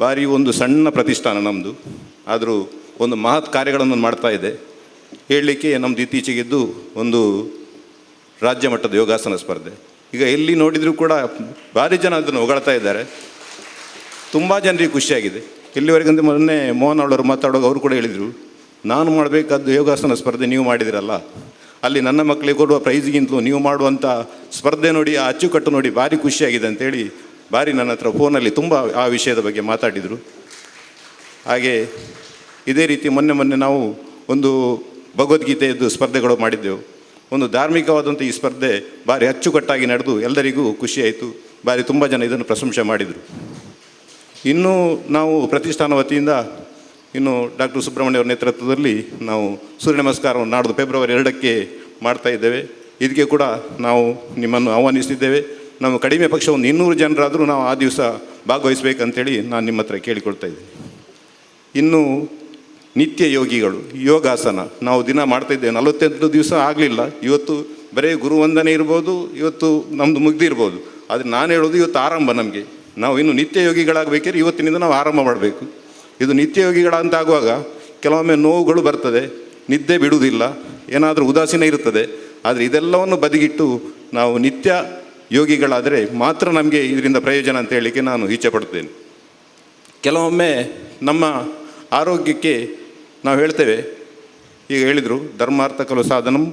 ಭಾರಿ ಒಂದು ಸಣ್ಣ ಪ್ರತಿಷ್ಠಾನ ನಮ್ಮದು, ಆದರೂ ಒಂದು ಮಹತ್ ಕಾರ್ಯಗಳನ್ನು ಮಾಡ್ತಾ ಇದೆ. ಹೇಳಲಿಕ್ಕೆ ನಮ್ಮದು ಇತ್ತೀಚೆಗಿದ್ದು ಒಂದು ರಾಜ್ಯ ಮಟ್ಟದ ಯೋಗಾಸನ ಸ್ಪರ್ಧೆ. ಈಗ ಎಲ್ಲಿ ನೋಡಿದರೂ ಕೂಡ ಭಾರಿ ಜನ ಅದನ್ನು ಹೊಗಳ್ತಾ ಇದ್ದಾರೆ. ತುಂಬ ಜನರಿಗೆ ಖುಷಿಯಾಗಿದೆ. ಇಲ್ಲಿವರೆಗಂತ ಮೊನ್ನೆ ಮೋಹನ್ ಅವರು ಮಾತಾಡುವಾಗ ಅವರು ಕೂಡ ಹೇಳಿದರು, ನಾನು ಮಾಡಬೇಕಾದ್ದು ಯೋಗಾಸನ ಸ್ಪರ್ಧೆ ನೀವು ಮಾಡಿದಿರಲ್ಲ, ಅಲ್ಲಿ ನನ್ನ ಮಕ್ಕಳಿಗೆ ಕೊಡುವ ಪ್ರೈಸ್ಗಿಂತಲೂ ನೀವು ಮಾಡುವಂಥ ಸ್ಪರ್ಧೆ ನೋಡಿ, ಆ ಅಚ್ಚುಕಟ್ಟು ನೋಡಿ ಭಾರಿ ಖುಷಿಯಾಗಿದೆ ಅಂತೇಳಿ ಭಾರಿ ನನ್ನ ಹತ್ರ ಫೋನಲ್ಲಿ ತುಂಬ ಆ ವಿಷಯದ ಬಗ್ಗೆ ಮಾತಾಡಿದರು. ಹಾಗೆ ಇದೇ ರೀತಿ ಮೊನ್ನೆ ನಾವು ಒಂದು ಭಗವದ್ಗೀತೆಯದ್ದು ಸ್ಪರ್ಧೆಗಳು ಮಾಡಿದ್ದೆವು. ಒಂದು ಧಾರ್ಮಿಕವಾದಂಥ ಈ ಸ್ಪರ್ಧೆ ಭಾರಿ ಅಚ್ಚುಕಟ್ಟಾಗಿ ನಡೆದು ಎಲ್ಲರಿಗೂ ಖುಷಿಯಾಯಿತು. ಭಾರಿ ತುಂಬ ಜನ ಇದನ್ನು ಪ್ರಶಂಸೆ ಮಾಡಿದರು. ಇನ್ನೂ ನಾವು ಪ್ರತಿಷ್ಠಾನ ವತಿಯಿಂದ ಇನ್ನು ಡಾಕ್ಟರ್ ಸುಬ್ರಹ್ಮಣ್ಯ ಅವರ ನೇತೃತ್ವದಲ್ಲಿ ನಾವು ಸೂರ್ಯ ನಮಸ್ಕಾರವನ್ನು ನಾಡ್ದು ಫೆಬ್ರವರಿ 2ಕ್ಕೆ ಮಾಡ್ತಾ ಇದ್ದೇವೆ. ಇದಕ್ಕೆ ಕೂಡ ನಾವು ನಿಮ್ಮನ್ನು ಆಹ್ವಾನಿಸಿದ್ದೇವೆ. ನಾವು ಕಡಿಮೆ ಪಕ್ಷ ಒಂದು 200 ಜನರಾದರೂ ನಾವು ಆ ದಿವಸ ಭಾಗವಹಿಸಬೇಕಂತೇಳಿ ನಾನು ನಿಮ್ಮ ಹತ್ರ ಕೇಳಿಕೊಳ್ತಾ ಇದ್ದೀನಿ. ಇನ್ನು ನಿತ್ಯ ಯೋಗಿಗಳು ಯೋಗಾಸನ ನಾವು ದಿನ ಮಾಡ್ತಾಯಿದ್ದೇವೆ, 48 ದಿವಸ ಆಗಲಿಲ್ಲ. ಇವತ್ತು ಬರೀ ಗುರುವಂದನೆ ಇರ್ಬೋದು, ಇವತ್ತು ನಮ್ಮದು ಮುಗ್ದಿರ್ಬೋದು. ಆದರೆ ನಾನು ಹೇಳೋದು ಇವತ್ತು ಆರಂಭ. ನಮಗೆ ನಾವು ಇನ್ನು ನಿತ್ಯ ಯೋಗಿಗಳಾಗಬೇಕಾದ್ರೆ ಇವತ್ತಿನಿಂದ ನಾವು ಆರಂಭ ಮಾಡಬೇಕು. ಇದು ನಿತ್ಯ ಯೋಗಿಗಳಂತಾಗುವಾಗ ಕೆಲವೊಮ್ಮೆ ನೋವುಗಳು ಬರ್ತದೆ, ನಿದ್ದೆ ಬಿಡುವುದಿಲ್ಲ, ಏನಾದರೂ ಉದಾಸೀನ ಇರ್ತದೆ. ಆದರೆ ಇದೆಲ್ಲವನ್ನು ಬದಿಗಿಟ್ಟು ನಾವು ನಿತ್ಯ ಯೋಗಿಗಳಾದರೆ ಮಾತ್ರ ನಮಗೆ ಇದರಿಂದ ಪ್ರಯೋಜನ ಅಂತ ಹೇಳಲಿಕ್ಕೆ ನಾನು ಇಚ್ಛೆ ಪಡ್ತೇನೆ. ಕೆಲವೊಮ್ಮೆ ನಮ್ಮ ಆರೋಗ್ಯಕ್ಕೆ ನಾವು ಹೇಳ್ತೇವೆ, ಈಗ ಹೇಳಿದರು ಧರ್ಮಾರ್ಥ ಕಲು ಸಾಧನಂ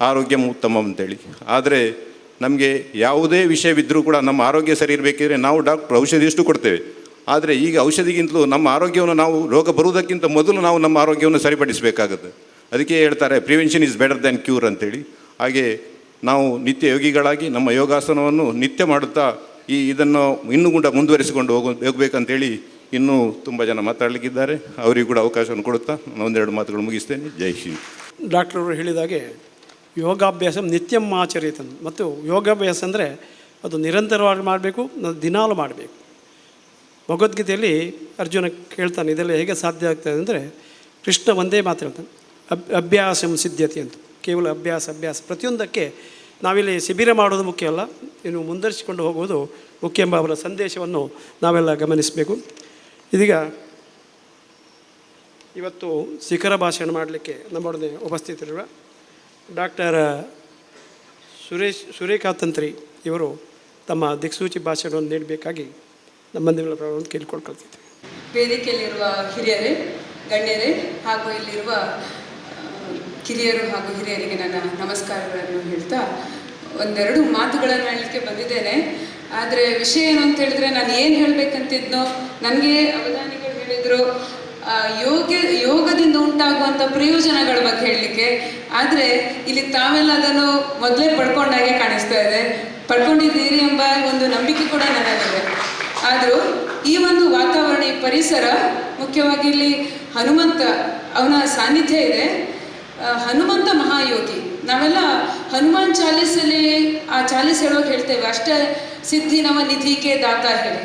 ಆರೋಗ್ಯಂ ಉತ್ತಮಂ ಅಂತೇಳಿ. ಆದರೆ ನಮಗೆ ಯಾವುದೇ ವಿಷಯವಿದ್ದರೂ ಕೂಡ ನಮ್ಮ ಆರೋಗ್ಯ ಸರಿ ಇರಬೇಕಿದ್ರೆ ನಾವು ಡಾಕ್ಟ್ರು ಔಷಧಿ ಎಷ್ಟು ಕೊಡ್ತೇವೆ. ಆದರೆ ಈಗ ಔಷಧಿಗಿಂತಲೂ ನಮ್ಮ ಆರೋಗ್ಯವನ್ನು ನಾವು ರೋಗ ಬರುವುದಕ್ಕಿಂತ ಮೊದಲು ನಾವು ನಮ್ಮ ಆರೋಗ್ಯವನ್ನು ಸರಿಪಡಿಸಬೇಕಾಗುತ್ತೆ. ಅದಕ್ಕೆ ಹೇಳ್ತಾರೆ prevention is better than cure ಅಂತೇಳಿ. ಹಾಗೆ ನಾವು ನಿತ್ಯ ಯೋಗಿಗಳಾಗಿ ನಮ್ಮ ಯೋಗಾಸನವನ್ನು ನಿತ್ಯ ಮಾಡುತ್ತಾ ಇದನ್ನು ಇನ್ನೂ ಕೂಡ ಮುಂದುವರಿಸಿಕೊಂಡು ಹೋಗಬೇಕಂತೇಳಿ ಇನ್ನೂ ತುಂಬ ಜನ ಮಾತಾಡಲಿಕ್ಕಿದ್ದಾರೆ. ಅವರಿಗೂ ಕೂಡ ಅವಕಾಶವನ್ನು ಕೊಡುತ್ತಾ ನಾನು ಒಂದೆರಡು ಮಾತುಗಳು ಮುಗಿಸ್ತೇನೆ. ಜೈ ಶ್ರೀ. ಡಾಕ್ಟ್ರವರು ಹೇಳಿದಾಗೆ ಯೋಗಾಭ್ಯಾಸ ನಿತ್ಯಂ ಆಚರಿತ. ಮತ್ತು ಯೋಗಾಭ್ಯಾಸ ಅಂದರೆ ಅದು ನಿರಂತರವಾಗಿ ಮಾಡಬೇಕು, ದಿನಾಲು ಮಾಡಬೇಕು. ಭಗವದ್ಗೀತೆಯಲ್ಲಿ ಅರ್ಜುನ ಕೇಳ್ತಾನೆ ಇದೆಲ್ಲ ಹೇಗೆ ಸಾಧ್ಯ ಆಗ್ತದೆ ಅಂದರೆ ಕೃಷ್ಣ ಒಂದೇ ಮಾತು ಹೇಳ್ತಾನೆ, ಅಭ್ಯಾಸಂ ಸಿದ್ಧತೆ ಅಂತ. ಕೇವಲ ಅಭ್ಯಾಸ ಪ್ರತಿಯೊಂದಕ್ಕೆ ನಾವಿಲ್ಲಿ ಶಿಬಿರ ಮಾಡೋದು ಮುಖ್ಯ ಅಲ್ಲ, ಇನ್ನು ಮುಂದುವರಿಸಿಕೊಂಡು ಹೋಗುವುದು ಮುಖ್ಯ ಎಂಬ ಅವರ ಸಂದೇಶವನ್ನು ನಾವೆಲ್ಲ ಗಮನಿಸಬೇಕು. ಇದೀಗ ಇವತ್ತು ಶಿಖರ ಭಾಷಣ ಮಾಡಲಿಕ್ಕೆ ನಮ್ಮೊಡನೆ ಉಪಸ್ಥಿತರಿರುವ ಡಾಕ್ಟರ್ ಸುರೇಖಾತಂತ್ರಿ ಇವರು ತಮ್ಮ ದಿಕ್ಸೂಚಿ ಭಾಷಣವನ್ನು ನೀಡಬೇಕಾಗಿ ನಮ್ಮಂದಿಗಳ ಪ್ರಭಾವವನ್ನು ಕೇಳಿಕೊಳ್ಕೊಳ್ತಿದ್ದೇವೆ. ವೇದಿಕೆಯಲ್ಲಿರುವ ಹಿರಿಯರೇ, ಗಣ್ಯರೇ ಹಾಗೂ ಇಲ್ಲಿರುವ ಕಿರಿಯರು ಹಾಗೂ ಹಿರಿಯರಿಗೆ ನನ್ನ ನಮಸ್ಕಾರಗಳನ್ನು ಹೇಳ್ತಾ ಒಂದೆರಡು ಮಾತುಗಳನ್ನು ಹೇಳಲಿಕ್ಕೆ ಬಂದಿದ್ದೇನೆ. ಆದರೆ ವಿಷಯ ಏನು ಅಂತ ಹೇಳಿದ್ರೆ, ನಾನು ಏನು ಹೇಳಬೇಕಂತಿದ್ನೋ ನನಗೆ ಅವಧಾನಿಗಳು ಹೇಳಿದರು ಯೋಗದಿಂದ ಉಂಟಾಗುವಂಥ ಪ್ರಯೋಜನಗಳ ಬಗ್ಗೆ ಹೇಳಲಿಕ್ಕೆ. ಆದರೆ ಇಲ್ಲಿ ತಾವೆಲ್ಲ ಅದನ್ನು ಮೊದಲೇ ಪಡ್ಕೊಂಡಾಗೆ ಕಾಣಿಸ್ತಾ ಇದೆ, ಪಡ್ಕೊಂಡಿದ್ದೀರಿ ಎಂಬ ಒಂದು ನಂಬಿಕೆ ಕೂಡ ನನಗಿದೆ. ಆದರೂ ಈ ಒಂದು ವಾತಾವರಣ, ಈ ಪರಿಸರ, ಮುಖ್ಯವಾಗಿ ಇಲ್ಲಿ ಹನುಮಂತ ಅವನ ಸಾನ್ನಿಧ್ಯ ಇದೆ. ಹನುಮಂತ ಮಹಾಯೋಗಿ. ನಾವೆಲ್ಲ ಹನುಮಾನ್ ಚಾಲೀಸಲ್ಲಿ ಆ ಚಾಲೀಸ್ ಹೇಳೋಕೆ ಹೇಳ್ತೇವೆ, ಅಷ್ಟ ಸಿದ್ಧಿ ನವ ನಿಧಿಗೆ ದಾತ ಹೇಳಿ.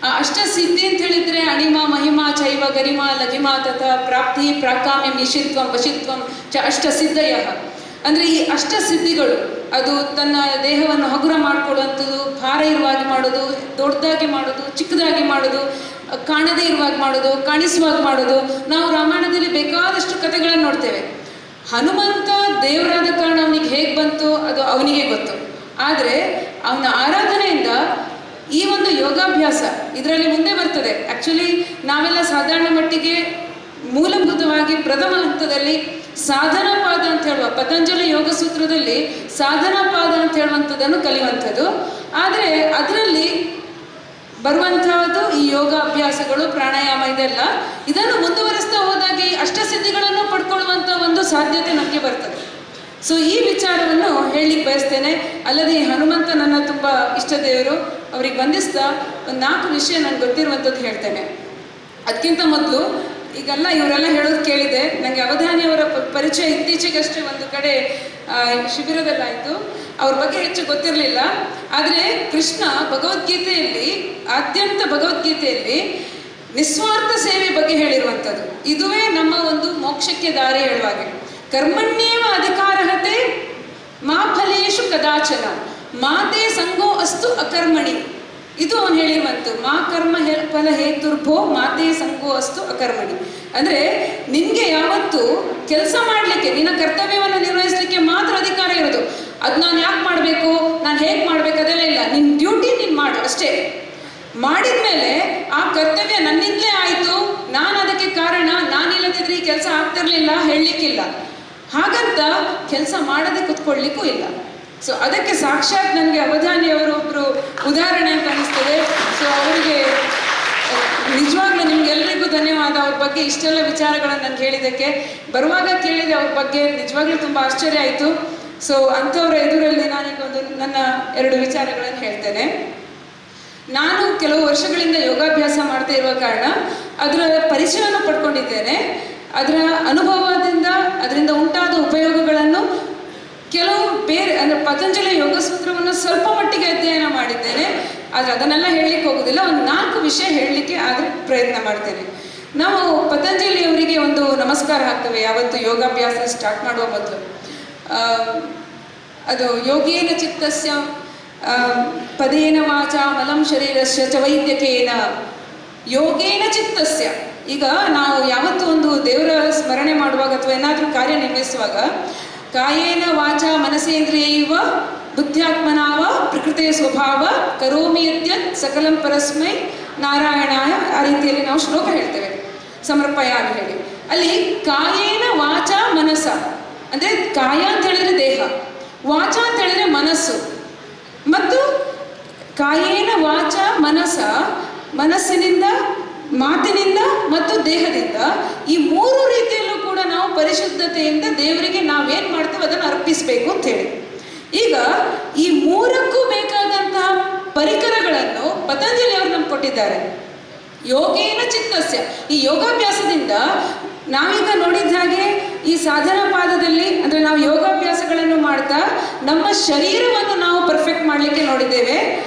ಆ ಅಷ್ಟ ಸಿದ್ಧಿ ಅಂತ ಹೇಳಿದ್ರೆ ಅಣಿಮ ಮಹಿಮಾ ಚೈವ ಗರಿಮಾ ಲಘಿಮಾ ತಥಾ ಪ್ರಾಪ್ತಿ ಪ್ರಾಕಾಮ್ಯಂ ನಿಷಿತ್ವಂ ವಶಿತ್ವಂ ಚ ಅಷ್ಟ ಸಿದ್ಧಯ. ಅಂದರೆ ಈ ಅಷ್ಟ ಸಿದ್ಧಿಗಳು, ಅದು ತನ್ನ ದೇಹವನ್ನು ಹಗುರ ಮಾಡ್ಕೊಳ್ಳುವಂಥದ್ದು, ಭಾರ ಇರುವಾಗಿ ಮಾಡೋದು, ದೊಡ್ಡದಾಗಿ ಮಾಡೋದು, ಚಿಕ್ಕದಾಗಿ ಮಾಡೋದು, ಕಾಣದೇ ಇರುವಾಗ ಮಾಡೋದು, ಕಾಣಿಸುವಾಗ ಮಾಡೋದು. ನಾವು ರಾಮಾಯಣದಲ್ಲಿ ಬೇಕಾದಷ್ಟು ಕಥೆಗಳನ್ನು ನೋಡ್ತೇವೆ. ಹನುಮಂತ ದೇವರಾದ ಕಾರಣ ಅವನಿಗೆ ಹೇಗೆ ಬಂತು ಅದು ಅವನಿಗೆ ಗೊತ್ತು. ಆದರೆ ಅವನ ಆರಾಧನೆಯಿಂದ ಈ ಒಂದು ಯೋಗಾಭ್ಯಾಸ ಇದರಲ್ಲಿ ಮುಂದೆ ಬರ್ತದೆ. ಆ್ಯಕ್ಚುಲಿ ನಾವೆಲ್ಲ ಸಾಧಾರಣ ಮಟ್ಟಿಗೆ ಮೂಲಭೂತವಾಗಿ ಪ್ರಥಮ ಹಂತದಲ್ಲಿ ಸಾಧನಾ ಪಾದ ಅಂತ ಹೇಳುವ ಪತಂಜಲಿ ಯೋಗ ಸೂತ್ರದಲ್ಲಿ ಸಾಧನಾ ಪಾದ ಅಂತ ಹೇಳುವಂಥದ್ದನ್ನು ಕಲಿಯುವಂಥದ್ದು. ಆದರೆ ಅದರಲ್ಲಿ ಬರುವಂತಹದ್ದು ಈ ಯೋಗ ಅಭ್ಯಾಸಗಳು, ಪ್ರಾಣಾಯಾಮ, ಇದೆಲ್ಲ. ಇದನ್ನು ಮುಂದುವರಿಸ್ತಾ ಹೋದಾಗ ಈ ಅಷ್ಟಸಿದ್ಧಿಗಳನ್ನು ಪಡ್ಕೊಳ್ಳುವಂಥ ಒಂದು ಸಾಧ್ಯತೆ ನಮಗೆ ಬರ್ತದೆ. ಸೊ ಈ ವಿಚಾರವನ್ನು ಹೇಳಲಿಕ್ಕೆ ಬಯಸ್ತೇನೆ. ಅಲ್ಲದೆ ಈ ಹನುಮಂತ ನನ್ನ ತುಂಬ ಇಷ್ಟ ದೇವರು. ಅವ್ರಿಗೆ ವಂದಿಸ್ತಾ ಒಂದು 4 ವಿಷಯ ನನಗೆ ಗೊತ್ತಿರುವಂಥದ್ದು ಹೇಳ್ತೇನೆ. ಅದಕ್ಕಿಂತ ಮೊದಲು ಈಗೆಲ್ಲ ಇವರೆಲ್ಲ ಹೇಳೋದು ಕೇಳಿದೆ. ನನಗೆ ಅವಧಾನಿಯವರ ಪರಿಚಯ ಇತ್ತೀಚೆಗಷ್ಟೇ ಒಂದು ಕಡೆ ಶಿಬಿರದಲ್ಲಾಯಿತು. ಅವ್ರ ಬಗ್ಗೆ ಹೆಚ್ಚು ಗೊತ್ತಿರಲಿಲ್ಲ. ಆದರೆ ಕೃಷ್ಣ ಭಗವದ್ಗೀತೆಯಲ್ಲಿ, ಆದ್ಯಂತ ಭಗವದ್ಗೀತೆಯಲ್ಲಿ ನಿಸ್ವಾರ್ಥ ಸೇವೆ ಬಗ್ಗೆ ಹೇಳಿರುವಂಥದ್ದು. ಇದುವೇ ನಮ್ಮ ಒಂದು ಮೋಕ್ಷಕ್ಕೆ ದಾರಿ ಹೇಳುವಾಗೆ. ಕರ್ಮಣ್ಯೇವ ಅಧಿಕಾರಹತೆ ಮಾ ಫಲೇಶು ಕದಾಚನ ಮಾತೆ ಸಂಗೋ ಅಸ್ತು ಅಕರ್ಮಣಿ. ಇದು ಅವನು ಹೇಳಿರುವಂಥದ್ದು. ಮಾ ಕರ್ಮ ಫಲ ಹೇತುರ್ಭೋ ಮಾತೆ ಸಂಗೋ ಅಸ್ತು ಅಕರ್ಮಣಿ. ಅಂದರೆ ನಿನಗೆ ಯಾವತ್ತು ಕೆಲಸ ಮಾಡಲಿಕ್ಕೆ, ನಿನ್ನ ಕರ್ತವ್ಯವನ್ನು ನಿರ್ವಹಿಸಲಿಕ್ಕೆ ಮಾತ್ರ ಅಧಿಕಾರ ಇರೋದು. ಅದು ನಾನು ಯಾಕೆ ಮಾಡಬೇಕು, ನಾನು ಹೇಗೆ ಮಾಡಬೇಕು ಅದೆಲ್ಲ ಇಲ್ಲ. ನಿನ್ನ ಡ್ಯೂಟಿ ನೀನು ಮಾಡು ಅಷ್ಟೇ. ಮಾಡಿದ ಮೇಲೆ ಆ ಕರ್ತವ್ಯ ನನ್ನಿಂದಲೇ ಆಯಿತು, ನಾನು ಅದಕ್ಕೆ ಕಾರಣ, ನಾನಿಲ್ಲದಿದ್ರೆ ಈ ಕೆಲಸ ಆಗ್ತಿರ್ಲಿಲ್ಲ ಹೇಳಲಿಕ್ಕಿಲ್ಲ. ಹಾಗಂತ ಕೆಲಸ ಮಾಡದೆ ಕೂತ್ಕೊಳ್ಳಿಕ್ಕೂ ಇಲ್ಲ. ಸೊ ಅದಕ್ಕೆ ಸಾಕ್ಷಾತ್ ನನಗೆ ಅವಧಾನಿಯವರು ಒಬ್ಬರು ಉದಾಹರಣೆ ಅಂತ ಅನಿಸ್ತದೆ. ಸೊ ಅವರಿಗೆ ನಿಜವಾಗ್ಲೂ ನಿಮ್ಗೆಲ್ಲರಿಗೂ ಧನ್ಯವಾದ. ಅವ್ರ ಬಗ್ಗೆ ಇಷ್ಟೆಲ್ಲ ವಿಚಾರಗಳನ್ನು ನನಗೆ ಹೇಳಿದ್ದಕ್ಕೆ. ಬರುವಾಗ ಕೇಳಿದೆ ಅವ್ರ ಬಗ್ಗೆ, ನಿಜವಾಗ್ಲೂ ತುಂಬ ಆಶ್ಚರ್ಯ ಆಯಿತು. ಸೊ ಅಂಥವ್ರ ಎದುರಲ್ಲಿ ನಾನೀಗ ನನ್ನ 2 ವಿಚಾರಗಳನ್ನು ಹೇಳ್ತೇನೆ. ನಾನು ಕೆಲವು ವರ್ಷಗಳಿಂದ ಯೋಗಾಭ್ಯಾಸ ಮಾಡ್ತಾ ಇರುವ ಕಾರಣ ಅದರ ಪರಿಚಯವನ್ನು ಪಡ್ಕೊಂಡಿದ್ದೇನೆ. ಅದರ ಅನುಭವದಿಂದ ಅದರಿಂದ ಉಂಟಾದ ಉಪಯೋಗಗಳನ್ನು ಕೆಲವು ಬೇರೆ, ಅಂದರೆ ಪತಂಜಲಿ ಯೋಗ ಸೂತ್ರವನ್ನು ಸ್ವಲ್ಪ ಮಟ್ಟಿಗೆ ಅಧ್ಯಯನ ಮಾಡಿದ್ದೇನೆ. ಆದರೆ ಅದನ್ನೆಲ್ಲ ಹೇಳಲಿಕ್ಕೆ ಹೋಗೋದಿಲ್ಲ. ಒಂದು 4 ವಿಷಯ ಹೇಳಲಿಕ್ಕೆ ಆದರೆ ಪ್ರಯತ್ನ ಮಾಡ್ತೇನೆ. ನಾವು ಪತಂಜಲಿಯವರಿಗೆ ಒಂದು ನಮಸ್ಕಾರ ಹಾಕ್ತೇವೆ ಯಾವತ್ತು ಯೋಗಾಭ್ಯಾಸ ಸ್ಟಾರ್ಟ್ ಮಾಡುವ ಮೊದಲು. ಅದು ಯೋಗೇನ ಚಿತ್ತಸ್ಯ ಪದೇನ ವಾಚ ಮಲಂ ಶರೀರಸ್ಯ ಚ ವೈದ್ಯಕೇನ ಯೋಗೇನ ಚಿತ್ತಸ್ಯ. ಈಗ ನಾವು ಯಾವತ್ತು ಒಂದು ದೇವರ ಸ್ಮರಣೆ ಮಾಡುವಾಗ ಅಥವಾ ಏನಾದರೂ ಕಾರ್ಯನಿರ್ವಹಿಸುವಾಗ ಕಾಯೇನ ವಾಚ ಮನಸೇಂದ್ರಿಯೈವ ಬುದ್ಧ್ಯಾತ್ಮನಾವ ಪ್ರಕೃತಿಯ ಸ್ವಭಾವ ಕರೋಮಿ ಯದ್ಯತ್ ಸಕಲಂ ಪರಸ್ಮೈ ನಾರಾಯಣಾಯ, ಆ ರೀತಿಯಲ್ಲಿ ನಾವು ಶ್ಲೋಕ ಹೇಳ್ತೇವೆ ಸಮರ್ಪಯಾಮಿ ಹೇಳಿ. ಅಲ್ಲಿ ಕಾಯೇನ ವಾಚ ಮನಸ ಅಂದರೆ ಕಾಯ ಅಂತ ಹೇಳಿದ್ರೆ ದೇಹ, ವಾಚ ಅಂತ ಹೇಳಿದ್ರೆ ಮನಸ್ಸು, ಮತ್ತು ಕಾಯೇನ ವಾಚ ಮನಸ ಮನಸ್ಸಿನಿಂದ, ಮಾತಿನಿಂದ ಮತ್ತು ದೇಹದಿಂದ, ಈ ಮೂರು ರೀತಿಯಲ್ಲೂ ಕೂಡ ನಾವು ಪರಿಶುದ್ಧತೆಯಿಂದ ದೇವರಿಗೆ ನಾವೇನು ಮಾಡ್ತೇವೆ ಅದನ್ನು ಅರ್ಪಿಸಬೇಕು ಅಂತ ಹೇಳಿ. ಈಗ ಈ ಮೂರಕ್ಕೂ ಬೇಕಾದಂತಹ ಪರಿಕರಗಳನ್ನು ಪತಂಜಲಿ ಅವರು ನಮ್ಗೆ ಕೊಟ್ಟಿದ್ದಾರೆ. ಯೋಗೇನ ಚಿತ್ತಸ್ಯ, ಈ ಯೋಗಾಭ್ಯಾಸದಿಂದ ನಾವೀಗ ನೋಡಿದ ಹಾಗೆ ಈ ಸಾಧನಾ ಪಾದದಲ್ಲಿ ಅಂದರೆ ನಾವು ಯೋಗಾಭ್ಯಾಸಗಳನ್ನು ಮಾಡ್ತಾ ನಮ್ಮ ಶರೀರವನ್ನು ನಾವು ಪರ್ಫೆಕ್ಟ್ ಮಾಡಲಿಕ್ಕೆ ನೋಡಿದ್ದೇವೆ.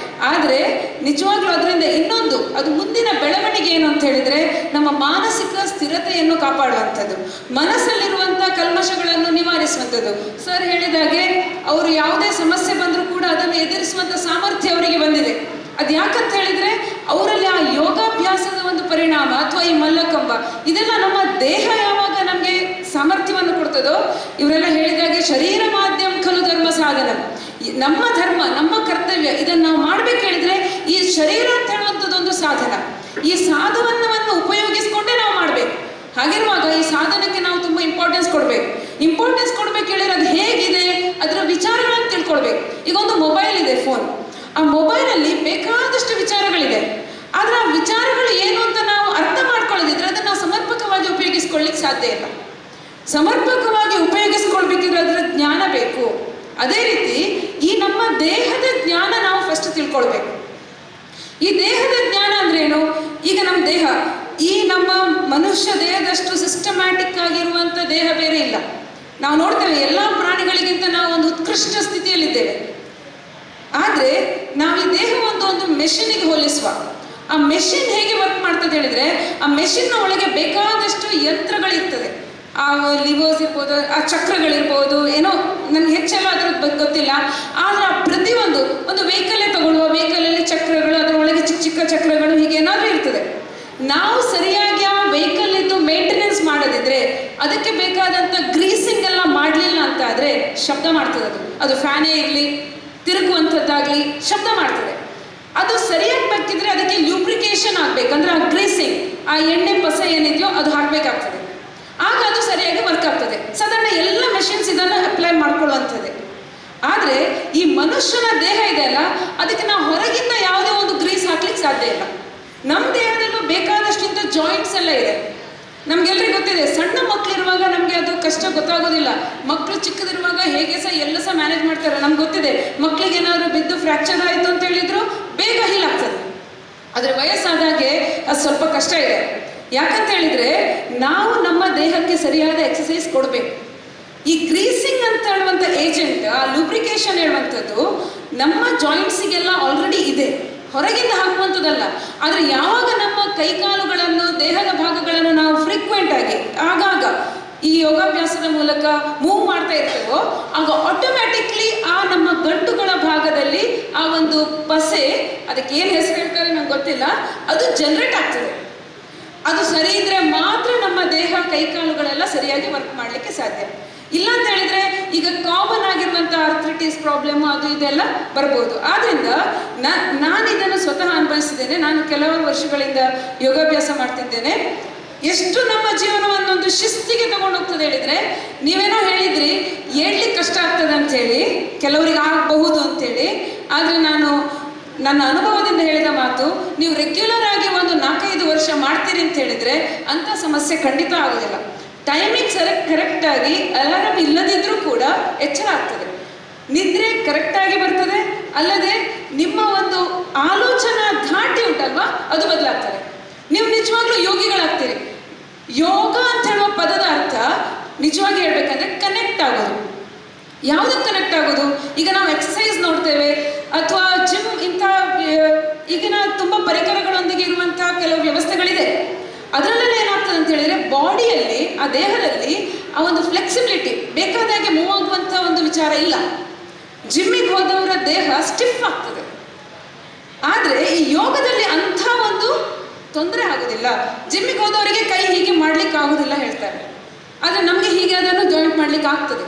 ಆದರೆ ನಿಜವಾಗ್ಲೂ ಅದರಿಂದ ಇನ್ನೊಂದು ಅದು ಮುಂದಿನ ಬೆಳವಣಿಗೆ ಏನು ಅಂತ ಹೇಳಿದರೆ ನಮ್ಮ ಮಾನಸಿಕ ಸ್ಥಿರತೆಯನ್ನು ಕಾಪಾಡುವಂಥದ್ದು, ಮನಸ್ಸಲ್ಲಿರುವಂಥ ಕಲ್ಮಶಗಳನ್ನು ನಿವಾರಿಸುವಂಥದ್ದು. ಸರ್ ಹೇಳಿದಾಗೆ ಅವರು ಯಾವುದೇ ಸಮಸ್ಯೆ ಬಂದರೂ ಕೂಡ ಅದನ್ನು ಎದುರಿಸುವಂಥ ಸಾಮರ್ಥ್ಯ ಅವರಿಗೆ ಬಂದಿದೆ. ಅದು ಯಾಕಂತ ಹೇಳಿದರೆ ಅವರಲ್ಲಿ ಆ ಯೋಗಾಭ್ಯಾಸದ ಒಂದು ಪರಿಣಾಮ ಅಥವಾ ಈ ಮಲ್ಲಕಂಬ ಇದೆಲ್ಲ ನಮ್ಮ ದೇಹ ಯಾವಾಗ ನಮಗೆ ಸಾಮರ್ಥ್ಯವನ್ನು ಕೊಡ್ತದೋ, ಇವರೆಲ್ಲ ಹೇಳಿದಾಗೆ ಶರೀರ ಮಾಧ್ಯಮ ಖಲು ಧರ್ಮ ಸಾಧನ, ನಮ್ಮ ಧರ್ಮ ನಮ್ಮ ಕರ್ತವ್ಯ ಇದನ್ನು ನಾವು ಮಾಡ್ಬೇಕು ಹೇಳಿದ್ರೆ ಈ ಶರೀರ ಅಂತ ಹೇಳುವಂಥದ್ದೊಂದು ಸಾಧನ, ಈ ಸಾಧನವನ್ನು ಉಪಯೋಗಿಸ್ಕೊಂಡೇ ನಾವು ಮಾಡಬೇಕು. ಹಾಗಿರುವಾಗ ಈ ಸಾಧನಕ್ಕೆ ನಾವು ತುಂಬ ಇಂಪಾರ್ಟೆನ್ಸ್ ಕೊಡಬೇಕು ಹೇಳಿದ್ರೆ ಅದು ಹೇಗಿದೆ ಅದರ ವಿಚಾರಗಳನ್ನು ತಿಳ್ಕೊಳ್ಬೇಕು. ಈಗ ಒಂದು ಮೊಬೈಲ್ ಇದೆ, ಫೋನ್, ಆ ಮೊಬೈಲಲ್ಲಿ ಬೇಕಾದಷ್ಟು ವಿಚಾರಗಳಿದೆ. ಆದರೆ ಆ ವಿಚಾರಗಳು ಏನು ಅಂತ ನಾವು ಅರ್ಥ ಮಾಡ್ಕೊಳ್ಳೋದಿದ್ರೆ ಅದನ್ನು ನಾವು ಸಮರ್ಪಕವಾಗಿ ಉಪಯೋಗಿಸ್ಕೊಳ್ಳಿಕ್ಕೆ ಸಾಧ್ಯ ಇಲ್ಲ. ಸಮರ್ಪಕವಾಗಿ ಉಪಯೋಗಿಸ್ಕೊಳ್ಬೇಕಿದ್ರೆ ಅದರ ಜ್ಞಾನ ಬೇಕು. ಅದೇ ರೀತಿ ಈ ನಮ್ಮ ದೇಹದ ಜ್ಞಾನ ನಾವು ಫಸ್ಟ್ ತಿಳ್ಕೊಳ್ಬೇಕು. ಈ ದೇಹದ ಜ್ಞಾನ ಅಂದ್ರೇನು? ಈಗ ನಮ್ಮ ದೇಹ, ಈ ನಮ್ಮ ಮನುಷ್ಯ ದೇಹದಷ್ಟು ಸಿಸ್ಟಮ್ಯಾಟಿಕ್ ಆಗಿರುವಂಥ ದೇಹ ಬೇರೆ ಇಲ್ಲ. ನಾವು ನೋಡ್ತೇವೆ ಎಲ್ಲ ಪ್ರಾಣಿಗಳಿಗಿಂತ ನಾವು ಒಂದು ಉತ್ಕೃಷ್ಟ ಸ್ಥಿತಿಯಲ್ಲಿದ್ದೇವೆ. ಆದರೆ ನಾವು ಈ ದೇಹ ಒಂದು ಮೆಷಿನಿಗೆ ಹೋಲಿಸುವ, ಆ ಮೆಷಿನ್ ಹೇಗೆ ವರ್ಕ್ ಮಾಡ್ತದೆ ಹೇಳಿದ್ರೆ ಆ ಮೆಷಿನ್ನ ಒಳಗೆ ಬೇಕಾದಷ್ಟು ಯಂತ್ರಗಳಿರ್ತದೆ. ಆ ಲಿವರ್ಸ್ ಇರ್ಬೋದು, ಆ ಚಕ್ರಗಳಿರ್ಬೋದು, ಏನೋ ನನಗೆ ಹೆಚ್ಚೆಲ್ಲ ಅದ್ರ ಬಗ್ಗೆ ಗೊತ್ತಿಲ್ಲ. ಆದರೆ ಆ ಪ್ರತಿಯೊಂದು ಒಂದು ವೆಹಿಕಲ್ಲೇ ತಗೊಳ್ಳುವ, ವೆಹಿಕಲಲ್ಲಿ ಚಕ್ರಗಳು, ಅದರೊಳಗೆ ಚಿಕ್ಕ ಚಿಕ್ಕ ಚಕ್ರಗಳು ಹೀಗೆ ಏನಾದರೂ ಇರ್ತದೆ. ನಾವು ಸರಿಯಾಗಿ ಆ ವೆಹಿಕಲ್ ಇದ್ದು ಮೇಂಟೆನೆನ್ಸ್ ಮಾಡೋದಿದ್ರೆ, ಅದಕ್ಕೆ ಬೇಕಾದಂಥ ಗ್ರೀಸಿಂಗ್ ಎಲ್ಲ ಮಾಡಲಿಲ್ಲ ಅಂತ ಆದರೆ ಶಬ್ದ ಮಾಡ್ತದೆ. ಅದು ಫ್ಯಾನೇ ಇರಲಿ, ತಿರುಗುವಂಥದ್ದಾಗಲಿ ಶಬ್ದ ಮಾಡ್ತದೆ. ಅದು ಸರಿಯಾಗಿ ಬೇಕಿದ್ರೆ ಅದಕ್ಕೆ ಲ್ಯೂಬ್ರಿಕೇಶನ್ ಆಗಬೇಕಂದ್ರೆ ಆ ಗ್ರೀಸಿಂಗ್, ಆ ಎಣ್ಣೆ ಪಸ ಏನಿದೆಯೋ ಅದು ಹಾಕಬೇಕಾಗ್ತದೆ. ಆಗ ಅದು ಸರಿಯಾಗಿ ವರ್ಕ್ ಆಗ್ತದೆ. ಸಾಧಾರಣ ಎಲ್ಲ ಮೆಷಿನ್ಸ್ ಇದನ್ನು ಅಪ್ಲೈ ಮಾಡ್ಕೊಳ್ಳುವಂಥದ್ದೇ. ಆದರೆ ಈ ಮನುಷ್ಯನ ದೇಹ ಇದೆ ಅಲ್ಲ, ಅದಕ್ಕೆ ನಾವು ಹೊರಗಿಂದ ಯಾವುದೇ ಒಂದು ಗ್ರೀಸ್ ಹಾಕ್ಲಿಕ್ಕೆ ಸಾಧ್ಯ ಇಲ್ಲ. ನಮ್ಮ ದೇಹದಲ್ಲೂ ಬೇಕಾದಷ್ಟಿಂತ ಜಾಯಿಂಟ್ಸ್ ಎಲ್ಲ ಇದೆ. ನಮ್ಗೆಲ್ಲರಿಗೂ ಗೊತ್ತಿದೆ, ಸಣ್ಣ ಮಕ್ಕಳಿರುವಾಗ ನಮಗೆ ಅದು ಕಷ್ಟ ಗೊತ್ತಾಗೋದಿಲ್ಲ. ಮಕ್ಕಳು ಚಿಕ್ಕದಿರುವಾಗ ಹೇಗೆ ಎಲ್ಲ ಮ್ಯಾನೇಜ್ ಮಾಡ್ತಾರೆ. ನಮ್ಗೆ ಗೊತ್ತಿದೆ, ಮಕ್ಕಳಿಗೆ ಏನಾದರೂ ಬಿದ್ದು ಫ್ರ್ಯಾಕ್ಚರ್ ಆಯಿತು ಅಂತ ಹೇಳಿದ್ರು ಬೇಗ ಹೀಲ್ ಆಗ್ತದೆ. ಆದರೆ ವಯಸ್ಸಾದಾಗೆ ಅದು ಸ್ವಲ್ಪ ಕಷ್ಟ ಇದೆ. ಯಾಕಂತ ಹೇಳಿದರೆ ನಾವು ನಮ್ಮ ದೇಹಕ್ಕೆ ಸರಿಯಾದ ಎಕ್ಸಸೈಸ್ ಕೊಡಬೇಕು. ಈ ಗ್ರೀಸಿಂಗ್ ಅಂತ ಹೇಳುವಂಥ ಏಜೆಂಟ್, ಆ ಲೂಬ್ರಿಕೇಶನ್ ಹೇಳುವಂಥದ್ದು ನಮ್ಮ ಜಾಯಿಂಟ್ಸಿಗೆಲ್ಲ ಆಲ್ರೆಡಿ ಇದೆ, ಹೊರಗಿಂದ ಹಾಕುವಂಥದ್ದಲ್ಲ. ಆದರೆ ಯಾವಾಗ ನಮ್ಮ ಕೈಕಾಲುಗಳನ್ನು, ದೇಹದ ಭಾಗಗಳನ್ನು ನಾವು ಫ್ರೀಕ್ವೆಂಟ್ ಆಗಿ ಆಗಾಗ ಈ ಯೋಗಾಭ್ಯಾಸದ ಮೂಲಕ ಮೂವ್ ಮಾಡ್ತಾ ಇರ್ತೇವೋ, ಆಗ ಆಟೋಮ್ಯಾಟಿಕ್ಲಿ ಆ ನಮ್ಮ ಗಂಟುಗಳ ಭಾಗದಲ್ಲಿ ಆ ಒಂದು ಪಸೆ, ಅದಕ್ಕೆ ಏನು ಹೆಸರು ಹೇಳ್ತಾರೆ ನಂಗೆ ಗೊತ್ತಿಲ್ಲ, ಅದು ಜನರೇಟ್ ಆಗ್ತದೆ. ಅದು ಸರಿ ಇದ್ರೆ ಮಾತ್ರ ನಮ್ಮ ದೇಹ ಕೈಕಾಲುಗಳೆಲ್ಲ ಸರಿಯಾಗಿ ವರ್ಕ್ ಮಾಡಲಿಕ್ಕೆ ಸಾಧ್ಯ. ಇಲ್ಲ ಅಂತ ಹೇಳಿದ್ರೆ ಈಗ ಕಾಮನ್ ಆಗಿರುವಂಥ ಆರ್ಥ್ರಿಟಿಸ್ ಪ್ರಾಬ್ಲಮ್ ಅದು ಇದೆಲ್ಲ ಬರ್ಬೋದು. ಆದ್ದರಿಂದ ನಾನು ಇದನ್ನು ಸ್ವತಃ ಅನುಭವಿಸಿದ್ದೇನೆ. ನಾನು ಕೆಲವರು ವರ್ಷಗಳಿಂದ ಯೋಗಾಭ್ಯಾಸ ಮಾಡ್ತಿದ್ದೇನೆ. ಎಷ್ಟು ನಮ್ಮ ಜೀವನವನ್ನೊಂದು ಶಿಸ್ತಿಗೆ ತಗೊಂಡು ಹೋಗ್ತದೆ ಹೇಳಿದರೆ, ನೀವೇನೋ ಹೇಳಿದ್ರಿ ಹೇಳ್ಲಿಕ್ಕೆ ಕಷ್ಟ ಆಗ್ತದೆ ಅಂಥೇಳಿ, ಕೆಲವರಿಗೆ ಆಗಬಹುದು ಅಂಥೇಳಿ. ಆದರೆ ನಾನು ನನ್ನ ಅನುಭವದಿಂದ ಹೇಳಿದ ಮಾತು, ನೀವು ರೆಗ್ಯುಲರ್ ಆಗಿ ಒಂದು 4-5 ವರ್ಷ ಮಾಡ್ತೀರಿ ಅಂತ ಹೇಳಿದರೆ ಅಂಥ ಸಮಸ್ಯೆ ಖಂಡಿತ ಆಗೋದಿಲ್ಲ. ಟೈಮಿಂಗ್ ಕರೆಕ್ಟಾಗಿ ಅಲಾರಮ್ ಇಲ್ಲದಿದ್ದರೂ ಕೂಡ ಎಚ್ಚರ ಆಗ್ತದೆ, ನಿದ್ರೆ ಕರೆಕ್ಟಾಗಿ ಬರ್ತದೆ. ಅಲ್ಲದೆ ನಿಮ್ಮ ಒಂದು ಆಲೋಚನಾ ಧಾಟಿ ಉಂಟಲ್ವಾ ಅದು ಬದಲಾಗ್ತದೆ. ನೀವು ನಿಜವಾಗ್ಲೂ ಯೋಗಿಗಳಾಗ್ತೀರಿ. ಯೋಗ ಅಂತ ಹೇಳುವ ಪದದ ಅರ್ಥ ನಿಜವಾಗಿ ಹೇಳ್ಬೇಕಂದ್ರೆ ಕನೆಕ್ಟ್ ಆಗೋದು. ಯಾವುದಕ್ಕೆ ಕನೆಕ್ಟ್ ಆಗೋದು? ಈಗ ನಾವು ಎಕ್ಸಸೈಸ್ ನೋಡ್ತೇವೆ ಅಥವಾ ಜಿಮ್, ಇಂಥ ಈಗಿನ ತುಂಬ ಪರಿಕರಗಳೊಂದಿಗೆ ಇರುವಂಥ ಕೆಲವು ವ್ಯವಸ್ಥೆಗಳಿದೆ. ಅದರಲ್ಲೆಲ್ಲ ಏನಾಗ್ತದೆ ಬಾಡಿಯಲ್ಲಿ, ಆ ದೇಹದಲ್ಲಿ ಆ ಒಂದು ಫ್ಲೆಕ್ಸಿಬಿಲಿಟಿ, ಬೇಕಾದಾಗೆ ಮೂವ್ ಆಗುವಂಥ ಒಂದು ವಿಚಾರ ಇಲ್ಲ. ಜಿಮ್ಮಿಗೆ ಹೋದವರ ದೇಹ ಸ್ಟಿಫ್ ಆಗ್ತದೆ. ಆದರೆ ಈ ಯೋಗದಲ್ಲಿ ಅಂಥ ಒಂದು ತೊಂದರೆ ಆಗೋದಿಲ್ಲ. ಜಿಮ್ಮಿಗೆ ಹೋದವರಿಗೆ ಕೈ ಹೀಗೆ ಮಾಡ್ಲಿಕ್ಕೆ ಆಗೋದಿಲ್ಲ ಹೇಳ್ತಾರೆ, ಆದರೆ ನಮಗೆ ಹೀಗೆ ಅದನ್ನು ಜಾಯಿಂಟ್ ಮಾಡ್ಲಿಕ್ಕೆ ಆಗ್ತದೆ,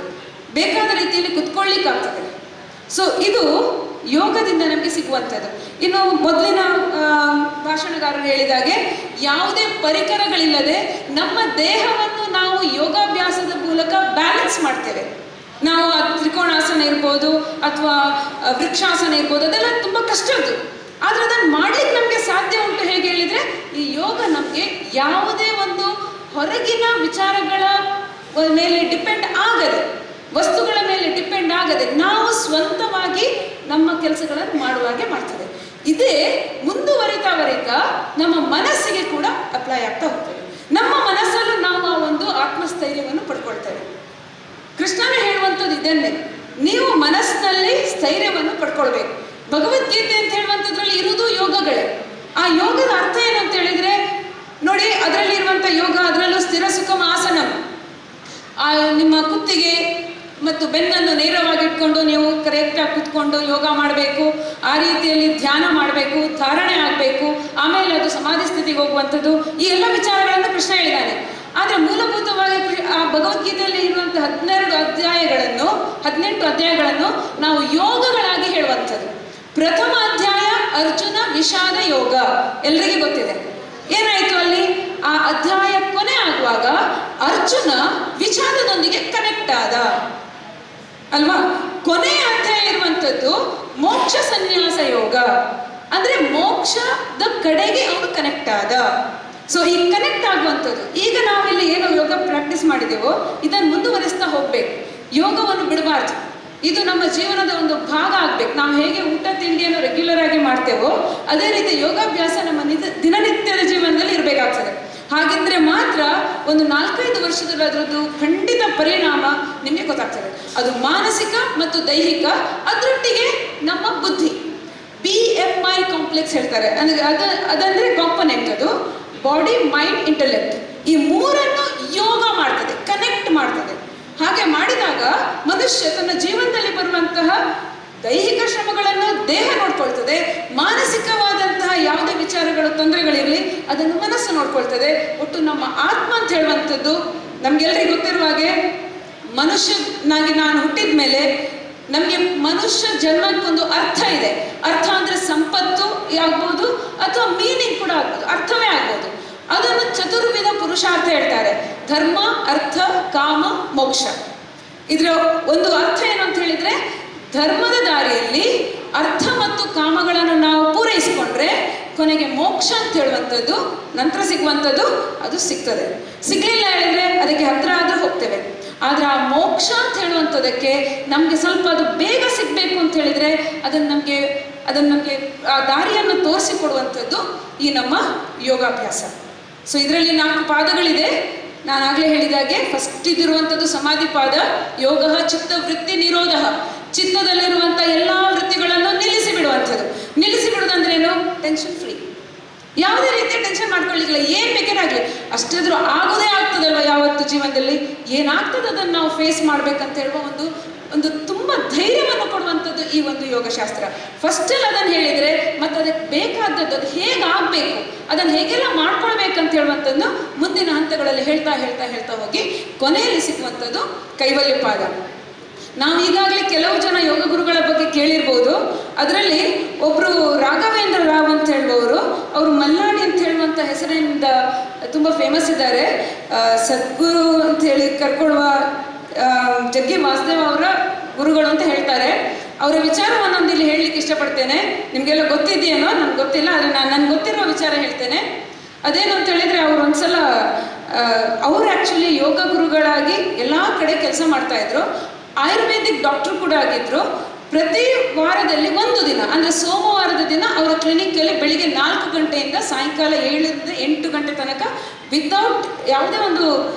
ಬೇಕಾದ ರೀತಿಯಲ್ಲಿ ಕುತ್ಕೊಳ್ಳಿಕ್ಕೆ ಆಗ್ತದೆ. ಸೊ ಇದು ಯೋಗದಿಂದ ನಮಗೆ ಸಿಗುವಂಥದ್ದು. ಇನ್ನು ಮೊದಲಿನ ಭಾಷಣಗಾರರು ಹೇಳಿದಾಗೆ ಯಾವುದೇ ಪರಿಕರಗಳಿಲ್ಲದೆ ನಮ್ಮ ದೇಹವನ್ನು ನಾವು ಯೋಗಾಭ್ಯಾಸದ ಮೂಲಕ ಬ್ಯಾಲೆನ್ಸ್ ಮಾಡ್ತೇವೆ. ನಾವು ತ್ರಿಕೋಣಾಸನ ಇರ್ಬೋದು ಅಥವಾ ವೃಕ್ಷಾಸನ ಇರ್ಬೋದು, ಅದೆಲ್ಲ ತುಂಬ ಕಷ್ಟದ್ದು. ಆದರೆ ಅದನ್ನು ಮಾಡ್ಲಿಕ್ಕೆ ನಮಗೆ ಸಾಧ್ಯ ಉಂಟು. ಹೇಗೆ ಹೇಳಿದರೆ, ಈ ಯೋಗ ನಮಗೆ ಯಾವುದೇ ಒಂದು ಹೊರಗಿನ ವಿಚಾರಗಳ ಮೇಲೆ ಡಿಪೆಂಡ್ ಆಗದೆ, ವಸ್ತುಗಳ ಮೇಲೆ ಡಿಪೆಂಡ್ ಆಗದೆ ನಾವು ಸ್ವಂತವಾಗಿ ನಮ್ಮ ಕೆಲಸಗಳನ್ನು ಮಾಡುವಾಗೆ ಮಾಡ್ತದೆ. ಇದೇ ಮುಂದುವರಿತಾ ನಮ್ಮ ಮನಸ್ಸಿಗೆ ಕೂಡ ಅಪ್ಲೈ ಆಗ್ತಾ ಹೋಗ್ತದೆ. ನಮ್ಮ ಮನಸ್ಸಲ್ಲೂ ನಾವು ಆ ಒಂದು ಆತ್ಮಸ್ಥೈರ್ಯವನ್ನು ಪಡ್ಕೊಳ್ತೇವೆ. ಕೃಷ್ಣನೇ ಹೇಳುವಂಥದ್ದು ಇದನ್ನೇ, ನೀವು ಮನಸ್ಸಿನಲ್ಲಿ ಸ್ಥೈರ್ಯವನ್ನು ಪಡ್ಕೊಳ್ಬೇಕು. ಭಗವದ್ಗೀತೆ ಅಂತ ಹೇಳುವಂಥದ್ರಲ್ಲಿ ಇರುವುದು ಯೋಗಗಳೇ. ಆ ಯೋಗದ ಅರ್ಥ ಏನು ಅಂತ ಹೇಳಿದ್ರೆ ನೋಡಿ, ಅದರಲ್ಲಿ ಇರುವಂಥ ಯೋಗ, ಅದರಲ್ಲೂ ಸ್ಥಿರ ಸುಖಮ ಆಸನಂ, ನಿಮ್ಮ ಕುತ್ತಿಗೆ ಮತ್ತು ಬೆನ್ನನ್ನು ನೇರವಾಗಿಟ್ಕೊಂಡು ನೀವು ಕರೆಕ್ಟಾಗಿ ಕುತ್ಕೊಂಡು ಯೋಗ ಮಾಡಬೇಕು. ಆ ರೀತಿಯಲ್ಲಿ ಧ್ಯಾನ ಮಾಡಬೇಕು, ಧಾರಣೆ ಆಗಬೇಕು, ಆಮೇಲೆ ಅದು ಸಮಾಧಿ ಸ್ಥಿತಿಗೆ ಹೋಗುವಂಥದ್ದು. ಈ ಎಲ್ಲ ವಿಚಾರಗಳನ್ನು ಕೃಷ್ಣ ಹೇಳಿದ್ದಾನೆ. ಆದರೆ ಮೂಲಭೂತವಾಗಿ ಆ ಭಗವದ್ಗೀತೆಯಲ್ಲಿ ಇರುವಂಥ 18 ಅಧ್ಯಾಯಗಳನ್ನು ನಾವು ಯೋಗಗಳಾಗಿ ಹೇಳುವಂಥದ್ದು. ಪ್ರಥಮ ಅಧ್ಯಾಯ ಅರ್ಜುನ ವಿಷಾದ ಯೋಗ, ಎಲ್ರಿಗೂ ಗೊತ್ತಿದೆ. ಏನಾಯಿತು ಅಲ್ಲಿ? ಆ ಅಧ್ಯಾಯ ಕೊನೆ ಆಗುವಾಗ ಅರ್ಜುನ ವಿಷಾದದೊಂದಿಗೆ ಕನೆಕ್ಟ್ ಆದ ಅಲ್ವಾ? ಕೊನೆಯ ಅಧ್ಯಾಯ ಇರುವಂಥದ್ದು ಮೋಕ್ಷ ಸನ್ಯಾಸ ಯೋಗ, ಅಂದ್ರೆ ಮೋಕ್ಷದ ಕಡೆಗೆ ಅವನು ಕನೆಕ್ಟ್ ಆದ. ಸೊ ಈ ಕನೆಕ್ಟ್ ಆಗುವಂಥದ್ದು, ಈಗ ನಾವಿಲ್ಲಿ ಏನು ಯೋಗ ಪ್ರಾಕ್ಟೀಸ್ ಮಾಡಿದೆವೋ ಇದನ್ನು ಮುಂದುವರಿಸ್ತಾ ಹೋಗ್ಬೇಕು. ಯೋಗವನ್ನು ಬಿಡಬಾರ್ದು. ಇದು ನಮ್ಮ ಜೀವನದ ಒಂದು ಭಾಗ ಆಗ್ಬೇಕು. ನಾವು ಹೇಗೆ ಊಟ ತಿಂಡಿಯನ್ನು ರೆಗ್ಯುಲರ್ ಆಗಿ ಮಾಡ್ತೇವೋ ಅದೇ ರೀತಿ ಯೋಗಾಭ್ಯಾಸ ನಮ್ಮ ದಿನನಿತ್ಯದ ಜೀವನದಲ್ಲಿ ಇರಬೇಕಾಗ್ತದೆ. ಹಾಗಿದ್ರೆ ಮಾತ್ರ ಒಂದು 4-5 ವರ್ಷದಲ್ಲಿ ಅದರದ್ದು ಖಂಡಿತ ಪರಿಣಾಮ ನಿಮಗೆ ಗೊತ್ತಾಗ್ತದೆ. ಅದು ಮಾನಸಿಕ ಮತ್ತು ದೈಹಿಕ, ಅದರೊಟ್ಟಿಗೆ ನಮ್ಮ ಬುದ್ಧಿ, BMI ಕಾಂಪ್ಲೆಕ್ಸ್ ಹೇಳ್ತಾರೆ. ಅದಂದ್ರೆ ಕಾಂಪೊನೆಂಟ್, ಅದು ಬಾಡಿ ಮೈಂಡ್ ಇಂಟೆಲೆಕ್ಟ್. ಈ ಮೂರನ್ನು ಯೋಗ ಮಾಡ್ತದೆ, ಕನೆಕ್ಟ್ ಮಾಡ್ತದೆ. ಹಾಗೆ ಮಾಡಿದಾಗ ಮನುಷ್ಯ ತನ್ನ ಜೀವನದಲ್ಲಿ ಬರುವಂತಹ ದೈಹಿಕ ಶ್ರಮಗಳನ್ನು ದೇಹ ನೋಡ್ಕೊಳ್ತದೆ, ಮಾನಸಿಕವಾದಂತಹ ಯಾವುದೇ ವಿಚಾರಗಳು ತೊಂದರೆಗಳಿರಲಿ ಅದನ್ನು ಮನಸ್ಸು ನೋಡ್ಕೊಳ್ತದೆ. ಒಟ್ಟು ನಮ್ಮ ಆತ್ಮ ಅಂತ ಹೇಳುವಂಥದ್ದು ನಮ್ಗೆಲ್ರಿಗೂ ಗೊತ್ತಿರುವ ಹಾಗೆ, ಮನುಷ್ಯನಾಗಿ ನಾನು ಹುಟ್ಟಿದ ಮೇಲೆ ನಮಗೆ ಮನುಷ್ಯ ಜನ್ಮಕ್ಕೊಂದು ಅರ್ಥ ಇದೆ. ಅರ್ಥ ಅಂದರೆ ಸಂಪತ್ತು ಆಗ್ಬೋದು ಅಥವಾ ಮೀನಿಂಗ್ ಕೂಡ ಆಗ್ಬೋದು, ಅರ್ಥವೇ ಆಗ್ಬೋದು. ಅದನ್ನು ಚತುರ್ವಿಧ ಪುರುಷಾರ್ಥ ಹೇಳ್ತಾರೆ: ಧರ್ಮ, ಅರ್ಥ, ಕಾಮ, ಮೋಕ್ಷ. ಇದರ ಒಂದು ಅರ್ಥ ಏನು ಅಂತ ಹೇಳಿದ್ರೆ, ಧರ್ಮದ ದಾರಿಯಲ್ಲಿ ಅರ್ಥ ಮತ್ತು ಕಾಮಗಳನ್ನು ನಾವು ಪೂರೈಸಿಕೊಂಡ್ರೆ ಕೊನೆಗೆ ಮೋಕ್ಷ ಅಂತ ಹೇಳುವಂಥದ್ದು ನಂತರ ಸಿಗುವಂಥದ್ದು ಅದು ಸಿಗ್ತದೆ. ಸಿಗಲಿಲ್ಲ ಹೇಳಿದ್ರೆ ಅದಕ್ಕೆ ಹತ್ರ ಆದರೂ ಹೋಗ್ತೇವೆ. ಆದರೆ ಆ ಮೋಕ್ಷ ಅಂತ ಹೇಳುವಂಥದ್ದಕ್ಕೆ ನಮಗೆ ಸ್ವಲ್ಪ ಅದು ಬೇಗ ಸಿಗಬೇಕು ಅಂತ ಹೇಳಿದರೆ ಅದನ್ನು ನಮಗೆ ಆ ದಾರಿಯನ್ನು ತೋರಿಸಿಕೊಡುವಂಥದ್ದು ಈ ನಮ್ಮ ಯೋಗಾಭ್ಯಾಸ. ಸೊ ಇದರಲ್ಲಿ 4 ಪಾದಗಳಿದೆ. ನಾನು ಆಗಲೇ ಹೇಳಿದಾಗೆ ಫಸ್ಟ್ ಇದಿರುವಂಥದ್ದು ಸಮಾಧಿ ಪಾದ. ಯೋಗ ಚಿತ್ತವೃತ್ತಿ ನಿರೋಧ, ಚಿತ್ತದಲ್ಲಿರುವಂಥ ಎಲ್ಲ ವೃತ್ತಿಗಳನ್ನು ನಿಲ್ಲಿಸಿ ಬಿಡುವಂಥದ್ದು. ನಿಲ್ಲಿಸಿ ಬಿಡುವುದಂದ್ರೆ ಏನು? ಟೆನ್ಷನ್ ಫ್ರೀ, ಯಾವುದೇ ರೀತಿಯ ಟೆನ್ಷನ್ ಮಾಡ್ಕೊಳ್ಳಿಕ್ಕಿಲ್ಲ. ಏನು ಬೇಕಾಗಲಿ ಅಷ್ಟಾದ್ರೂ ಆಗೋದೇ ಆಗ್ತದಲ್ವ ಯಾವತ್ತು ಜೀವನದಲ್ಲಿ. ಏನಾಗ್ತದೆ ಅದನ್ನು ನಾವು ಫೇಸ್ ಮಾಡ್ಬೇಕಂತ ಹೇಳುವ ಒಂದು ತುಂಬ ಧೈರ್ಯವನ್ನು ಕೊಡುವಂಥದ್ದು ಈ ಒಂದು ಯೋಗಶಾಸ್ತ್ರ. ಫಸ್ಟಲ್ಲಿ ಅದನ್ನು ಹೇಳಿದರೆ ಮತ್ತು ಅದಕ್ಕೆ ಬೇಕಾದದ್ದು ಅದು ಹೇಗೆ ಆಗಬೇಕು, ಅದನ್ನು ಹೇಗೆಲ್ಲ ಮಾಡ್ಕೊಳ್ಬೇಕಂತ ಹೇಳುವಂಥದ್ದು ಮುಂದಿನ ಹಂತಗಳಲ್ಲಿ ಹೇಳ್ತಾ ಹೇಳ್ತಾ ಹೇಳ್ತಾ ಹೋಗಿ ಕೊನೆಯಲ್ಲಿ ಸಿಗುವಂಥದ್ದು ಕೈವಲ್ಯ ಪಾದ. ನಾವು ಈಗಾಗಲೇ ಕೆಲವು ಜನ ಯೋಗ ಗುರುಗಳ ಬಗ್ಗೆ ಕೇಳಿರ್ಬೋದು. ಅದರಲ್ಲಿ ಒಬ್ಬರು ರಾಘವೇಂದ್ರ ರಾವ್ ಅಂತ ಹೇಳುವವರು, ಅವರು ಮಲ್ನಾಡಿ ಅಂತ ಹೇಳುವಂಥ ಹೆಸರಿನಿಂದ ತುಂಬ ಫೇಮಸ್ ಇದ್ದಾರೆ. ಸದ್ಗುರು ಅಂತ ಹೇಳಿ ಕರ್ಕೊಳ್ಳುವ ಜಗ್ಗಿ ವಾಸುದೇವ ಅವರ ಗುರುಗಳು ಅಂತ ಹೇಳ್ತಾರೆ. ಅವರ ವಿಚಾರವನ್ನು ಒಂದು ಇಲ್ಲಿ ಹೇಳಲಿಕ್ಕೆ ಇಷ್ಟಪಡ್ತೇನೆ. ನಿಮಗೆಲ್ಲ ಗೊತ್ತಿದೆಯೇನೋ ನನಗೆ ಗೊತ್ತಿಲ್ಲ, ಆದರೆ ನನಗೆ ಗೊತ್ತಿರೋ ವಿಚಾರ ಹೇಳ್ತೇನೆ. ಅದೇನು ಅಂತ ಹೇಳಿದರೆ, ಅವರು ಒಂದ್ಸಲ ಅವರು ಆ್ಯಕ್ಚುಲಿ ಯೋಗ ಗುರುಗಳಾಗಿ ಎಲ್ಲ ಕಡೆ ಕೆಲಸ ಮಾಡ್ತಾಯಿದ್ರು. ಆಯುರ್ವೇದಿಕ್ ಡಾಕ್ಟರ್ ಕೂಡ ಆಗಿದ್ರು. ಪ್ರತಿ ವಾರದಲ್ಲಿ ಒಂದು ದಿನ ಅಂದರೆ ಸೋಮವಾರದ ದಿನ ಅವರ ಕ್ಲಿನಿಕ್ಕಲ್ಲಿ ಬೆಳಿಗ್ಗೆ 4 ಗಂಟೆಯಿಂದ ಸಾಯಂಕಾಲ 7ರಿಂದ 8 ಗಂಟೆ ತನಕ ವಿತೌಟ್ ಯಾವುದೇ ಒಂದು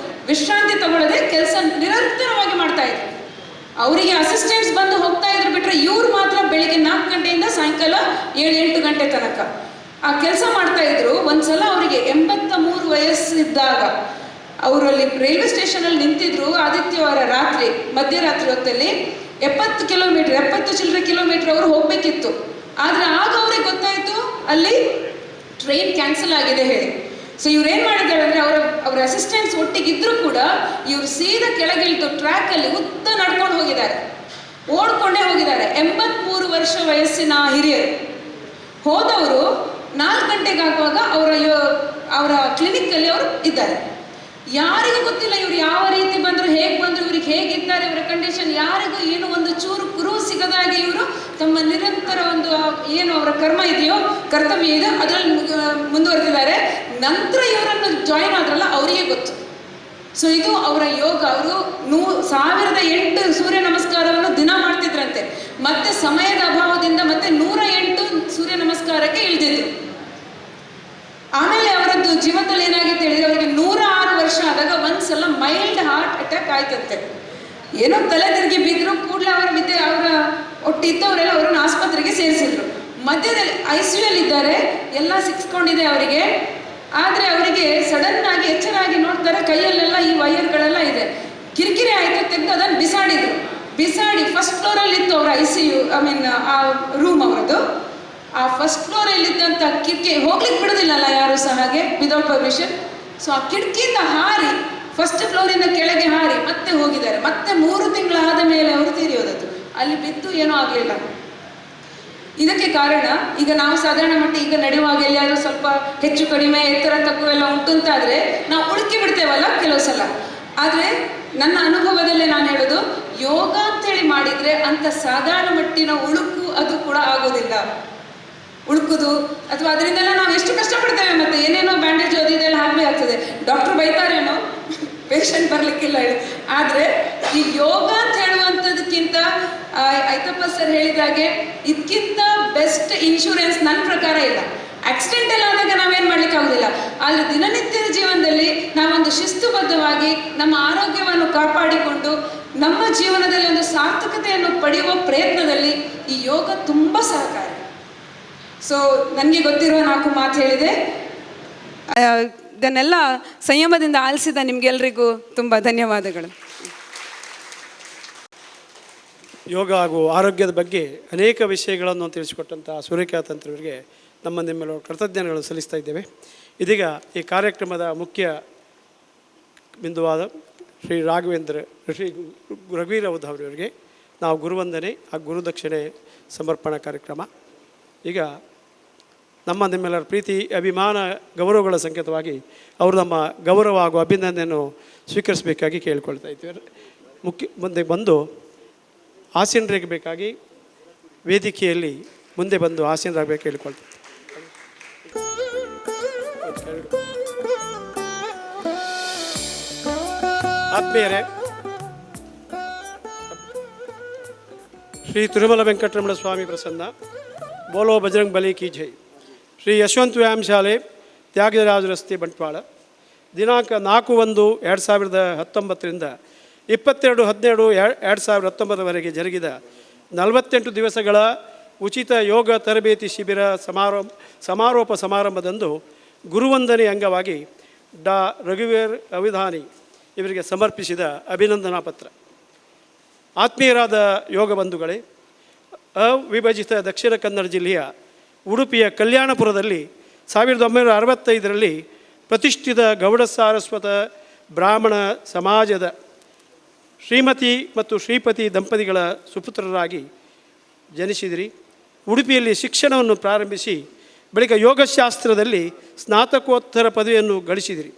ವಿಶ್ರಾಂತಿ ತಗೊಳ್ಳದೆ ಕೆಲಸ ನಿರಂತರವಾಗಿ ಮಾಡ್ತಾ ಇದ್ರು. ಅವರಿಗೆ ಅಸಿಸ್ಟೆಂಟ್ಸ್ ಬಂದು ಹೋಗ್ತಾ ಇದ್ರು ಬಿಟ್ಟರೆ ಇವ್ರು ಮಾತ್ರ ಬೆಳಿಗ್ಗೆ 4 ಗಂಟೆಯಿಂದ ಸಾಯಂಕಾಲ 7-8 ಗಂಟೆ ತನಕ ಆ ಕೆಲಸ ಮಾಡ್ತಾ ಇದ್ರು. ಒಂದ್ಸಲ ಅವರಿಗೆ 83 ವಯಸ್ಸಿದ್ದಾಗ ಅವರಲ್ಲಿ ರೈಲ್ವೆ ಸ್ಟೇಷನಲ್ಲಿ ನಿಂತಿದ್ರು ಆದಿತ್ಯವಾರ ರಾತ್ರಿ ಮಧ್ಯರಾತ್ರಿ ಹೊತ್ತಲ್ಲಿ 70 ಚಿಲ್ಲರೆ ಕಿಲೋಮೀಟರ್ ಅವರು ಹೋಗಬೇಕಿತ್ತು. ಆದರೆ ಆಗ ಅವ್ರಿಗೆ ಗೊತ್ತಾಯಿತು ಅಲ್ಲಿ ಟ್ರೈನ್ ಕ್ಯಾನ್ಸಲ್ ಆಗಿದೆ ಹೇಳಿ. ಸೊ ಇವ್ರು ಏನು ಮಾಡಿದ್ದಾರೆ ಅಂದರೆ ಅವರ ಅಸಿಸ್ಟೆಂಟ್ಸ್ ಒಟ್ಟಿಗಿದ್ರೂ ಕೂಡ ಇವರು ಸೀದಾ ಕೆಳಗಿಳಿದು ಟ್ರ್ಯಾಕಲ್ಲಿ ಉದ್ದ ನಡ್ಕೊಂಡು ಹೋಗಿದ್ದಾರೆ, ಓಡ್ಕೊಂಡೇ ಹೋಗಿದ್ದಾರೆ. 83 ವರ್ಷ ವಯಸ್ಸಿನ ಹಿರಿಯರು ಹೋದವರು 4 ಗಂಟೆಗೆ ಆಗುವಾಗ ಅವರ ಕ್ಲಿನಿಕ್ಕಲ್ಲಿ ಅವರು ಇದ್ದಾರೆ. ಯಾರಿಗೂ ಗೊತ್ತಿಲ್ಲ ಇವರು ಯಾವ ರೀತಿ ಬಂದರು, ಹೇಗೆ ಬಂದರು, ಇವ್ರಿಗೆ ಹೇಗಿದ್ದಾರೆ, ಇವರ ಕಂಡೀಷನ್ ಯಾರಿಗೂ ಏನು ಒಂದು ಚೂರು ಕುರು ಸಿಗದಾಗಿ ಇವರು ತಮ್ಮ ನಿರಂತರ ಒಂದು ಏನು ಅವರ ಕರ್ಮ ಇದೆಯೋ, ಕರ್ತವ್ಯ ಇದೆಯೋ ಅದರಲ್ಲಿ ಮುಂದುವರೆದಿದ್ದಾರೆ. ನಂತರ ಇವರನ್ನು ಜಾಯಿನ್ ಆದ್ರಲ್ಲ ಅವರಿಗೆ ಗೊತ್ತು. ಸೊ ಇದು ಅವರ ಯೋಗ. ಅವರು 1008 ಸೂರ್ಯ ನಮಸ್ಕಾರವನ್ನು ದಿನ ಮಾಡ್ತಿದ್ರಂತೆ. ಮತ್ತೆ ಸಮಯದ ಅಭಾವದಿಂದ ಮತ್ತೆ 108 ಸೂರ್ಯ ನಮಸ್ಕಾರಕ್ಕೆ ಇಳಿದಿದ್ರು. ಆಮೇಲೆ ಅವರದ್ದು ಜೀವನದಲ್ಲಿ ಏನಾಗಿತ್ತು ಹೇಳಿದ್ರೆ, ಅವರಿಗೆ 106 ವರ್ಷ ಆದಾಗ ಒಂದ್ಸಲ ಮೈಲ್ಡ್ ಹಾರ್ಟ್ ಅಟ್ಯಾಕ್ ಆಯ್ತಂತೆ. ಏನೋ ತಲೆ ತಿರುಗಿ ಬಿದ್ರು. ಕೂಡಲೇ ಅವರ ಒಟ್ಟಿದ್ದವರೆಲ್ಲ ಅವರನ್ನು ಆಸ್ಪತ್ರೆಗೆ ಸೇರಿಸಿದ್ರು. ಮಧ್ಯದಲ್ಲಿ ICU ಅಲ್ಲಿ ಇದ್ದಾರೆ, ಎಲ್ಲ ಸಿಕ್ಸ್ಕೊಂಡಿದೆ ಅವರಿಗೆ. ಆದರೆ ಅವರಿಗೆ ಸಡನ್ ಆಗಿ ಎಚ್ಚರಾಗಿ ನೋಡ್ತಾರೆ, ಕೈಯಲ್ಲೆಲ್ಲ ಈ ವೈರ್ಗಳೆಲ್ಲ ಇದೆ. ಕಿರಿಕಿರಿ ಆಯಿತು, ತೆಗೆದು ಅದನ್ನು ಬಿಸಾಡಿ ಫಸ್ಟ್ ಫ್ಲೋರಲ್ಲಿ ಇತ್ತು ಅವರ ICU, ಆ ರೂಮ್ ಅವರದ್ದು. ಆ ಫಸ್ಟ್ ಫ್ಲೋರಲ್ಲಿದ್ದಂಥ ಕಿಟಕಿ ಹೋಗ್ಲಿಕ್ಕೆ ಬಿಡೋದಿಲ್ಲಲ್ಲ ಯಾರು ಸಹ ಹಾಗೆ ವಿದೌಟ್ ಪರ್ಮಿಷನ್. ಸೊ ಆ ಕಿಟಕಿಯಿಂದ ಹಾರಿ ಫಸ್ಟ್ ಫ್ಲೋರಿಂದ ಕೆಳಗೆ ಹಾರಿ ಮತ್ತೆ ಹೋಗಿದ್ದಾರೆ. ಮತ್ತೆ 3 ತಿಂಗಳಾದ ಮೇಲೆ ಅವರು ತೀರಿಯೋದದ್ದು. ಅಲ್ಲಿ ಬಿದ್ದು ಏನೂ ಆಗಲಿಲ್ಲ. ಇದಕ್ಕೆ ಕಾರಣ, ಈಗ ನಾವು ಸಾಧಾರಣ ಮಟ್ಟ ಈಗ ನಡೆಯುವಾಗ ಎಲ್ಲಾದರೂ ಸ್ವಲ್ಪ ಹೆಚ್ಚು ಕಡಿಮೆ ಎತ್ತರ ತಗ್ಗು ಎಲ್ಲ ಉಂಟು ಅಂತಾದರೆ ನಾವು ಉಳುಕಿ ಬಿಡ್ತೇವಲ್ಲ ಕೆಲವು ಸಲ. ಆದರೆ ನನ್ನ ಅನುಭವದಲ್ಲೇ ನಾನು ಹೇಳೋದು, ಯೋಗ ಅಂತೇಳಿ ಮಾಡಿದರೆ ಅಂಥ ಸಾಧಾರಣ ಮಟ್ಟಿನ ಉಳುಕು ಅದು ಕೂಡ ಆಗೋದಿಲ್ಲ. ಉಳುಕುದು ಅಥವಾ ಅದರಿಂದೆಲ್ಲ ನಾವು ಎಷ್ಟು ಕಷ್ಟಪಡ್ತೇವೆ, ಮತ್ತೆ ಏನೇನೋ ಬ್ಯಾಂಡೇಜ್ ಅದು ಇದೆಲ್ಲ ಹಾಕಬೇಕಾಗ್ತದೆ. ಡಾಕ್ಟ್ರು ಬೈತಾರೇನೋ ಪೇಷಂಟ್ ಬರಲಿಕ್ಕಿಲ್ಲ ಹೇಳಿ. ಆದರೆ ಈ ಯೋಗ ಅಂತ ಹೇಳುವಂಥದಕ್ಕಿಂತ ಐತಪ್ಪ ಸರ್ ಹೇಳಿದಾಗೆ ಇದಕ್ಕಿಂತ ಬೆಸ್ಟ್ ಇನ್ಶೂರೆನ್ಸ್ ನನ್ನ ಪ್ರಕಾರ ಇಲ್ಲ. ಆಕ್ಸಿಡೆಂಟ್ ಎಲ್ಲ ಆದಾಗ ನಾವೇನು ಮಾಡ್ಲಿಕ್ಕೆ ಆಗೋದಿಲ್ಲ. ಆದರೆ ದಿನನಿತ್ಯದ ಜೀವನದಲ್ಲಿ ನಾವೊಂದು ಶಿಸ್ತುಬದ್ಧವಾಗಿ ನಮ್ಮ ಆರೋಗ್ಯವನ್ನು ಕಾಪಾಡಿಕೊಂಡು ನಮ್ಮ ಜೀವನದಲ್ಲಿ ಒಂದು ಸಾರ್ಥಕತೆಯನ್ನು ಪಡೆಯುವ ಪ್ರಯತ್ನದಲ್ಲಿ ಈ ಯೋಗ ತುಂಬ ಸಹಕಾರಿ. ಸೊ ನನಗೆ ಗೊತ್ತಿರುವ 4 ಮಾತು ಹೇಳಿದೆ. ಇದನ್ನೆಲ್ಲ ಸಂಯಮದಿಂದ ಆಲಿಸಿದ ನಿಮಗೆಲ್ಲರಿಗೂ ತುಂಬ ಧನ್ಯವಾದಗಳು. ಯೋಗ ಹಾಗೂ ಆರೋಗ್ಯದ ಬಗ್ಗೆ ಅನೇಕ ವಿಷಯಗಳನ್ನು ತಿಳಿಸಿಕೊಟ್ಟಂಥ ಸೂರ್ಯಕಾಂತ್ ತಂತ್ರವರಿಗೆ ನಿಮ್ಮೆಲ್ಲ ಕೃತಜ್ಞತೆಗಳನ್ನು ಸಲ್ಲಿಸ್ತಾ ಇದ್ದೇವೆ. ಇದೀಗ ಈ ಕಾರ್ಯಕ್ರಮದ ಮುಖ್ಯ ಬಿಂದುವಾದ ಶ್ರೀ ರಘುವೀರ್ ಅವರಿಗೆ ನಾವು ಗುರುವಂದನೆ ಹಾಗೂ ಗುರುದಕ್ಷಿಣೆ ಸಮರ್ಪಣಾ ಕಾರ್ಯಕ್ರಮ. ಈಗ ನಿಮ್ಮೆಲ್ಲರ ಪ್ರೀತಿ ಅಭಿಮಾನ ಗೌರವಗಳ ಸಂಕೇತವಾಗಿ ಅವರು ನಮ್ಮ ಗೌರವ ಹಾಗೂ ಅಭಿನಂದನೆಯನ್ನು ಸ್ವೀಕರಿಸಬೇಕಾಗಿ ಕೇಳಿಕೊಳ್ತಾ ಇದ್ದೇವೆ. ಮುಂದೆ ಬಂದು ಆಸೀನರಾಗಬೇಕಾಗಿ ವೇದಿಕೆಯಲ್ಲಿ ಮುಂದೆ ಬಂದು ಆಸೀನರಾಗಬೇಕು ಕೇಳಿಕೊಳ್ತಾ ಆತ್ಮೀಯರೇ, ಶ್ರೀ ತಿರುಮಲ ವೆಂಕಟರಮಣ ಸ್ವಾಮಿ ಪ್ರಸನ್ನ, ಬೋಲೋ ಬಜರಂಗ್ ಬಲಿ ಕಿ ಜೈ. ಶ್ರೀ ಯಶವಂತ ವ್ಯಾಯಾಮ ಶಾಲೆ, ತ್ಯಾಗರಾಜ ರಸ್ತೆ, ಬಂಟ್ವಾಳ. ದಿನಾಂಕ 4/1/2019 22/12/2019 ಜರುಗಿದ 48 ದಿವಸಗಳ ಉಚಿತ ಯೋಗ ತರಬೇತಿ ಶಿಬಿರ ಸಮಾರೋಪ ಸಮಾರಂಭದಂದು ಗುರುವಂದನೆ ಅಂಗವಾಗಿ ರಘುವೀರ್ ಅವಧಾನಿ ಇವರಿಗೆ ಸಮರ್ಪಿಸಿದ ಅಭಿನಂದನಾ ಪತ್ರ. ಆತ್ಮೀಯರಾದ ಯೋಗ ಬಂಧುಗಳೇ, ಅವಿಭಜಿತ ದಕ್ಷಿಣ ಕನ್ನಡ ಜಿಲ್ಲೆಯ ಉಡುಪಿಯ ಕಲ್ಯಾಣಪುರದಲ್ಲಿ 1965 ಪ್ರತಿಷ್ಠಿತ ಗೌಡ ಸಾರಸ್ವತ ಬ್ರಾಹ್ಮಣ ಸಮಾಜದ ಶ್ರೀಮತಿ ಮತ್ತು ಶ್ರೀಪತಿ ದಂಪತಿಗಳ ಸುಪುತ್ರರಾಗಿ ಜನಿಸಿದಿರಿ. ಉಡುಪಿಯಲ್ಲಿ ಶಿಕ್ಷಣವನ್ನು ಪ್ರಾರಂಭಿಸಿ ಬಳಿಕ ಯೋಗಶಾಸ್ತ್ರದಲ್ಲಿ ಸ್ನಾತಕೋತ್ತರ ಪದವಿಯನ್ನು ಗಳಿಸಿದಿರಿ.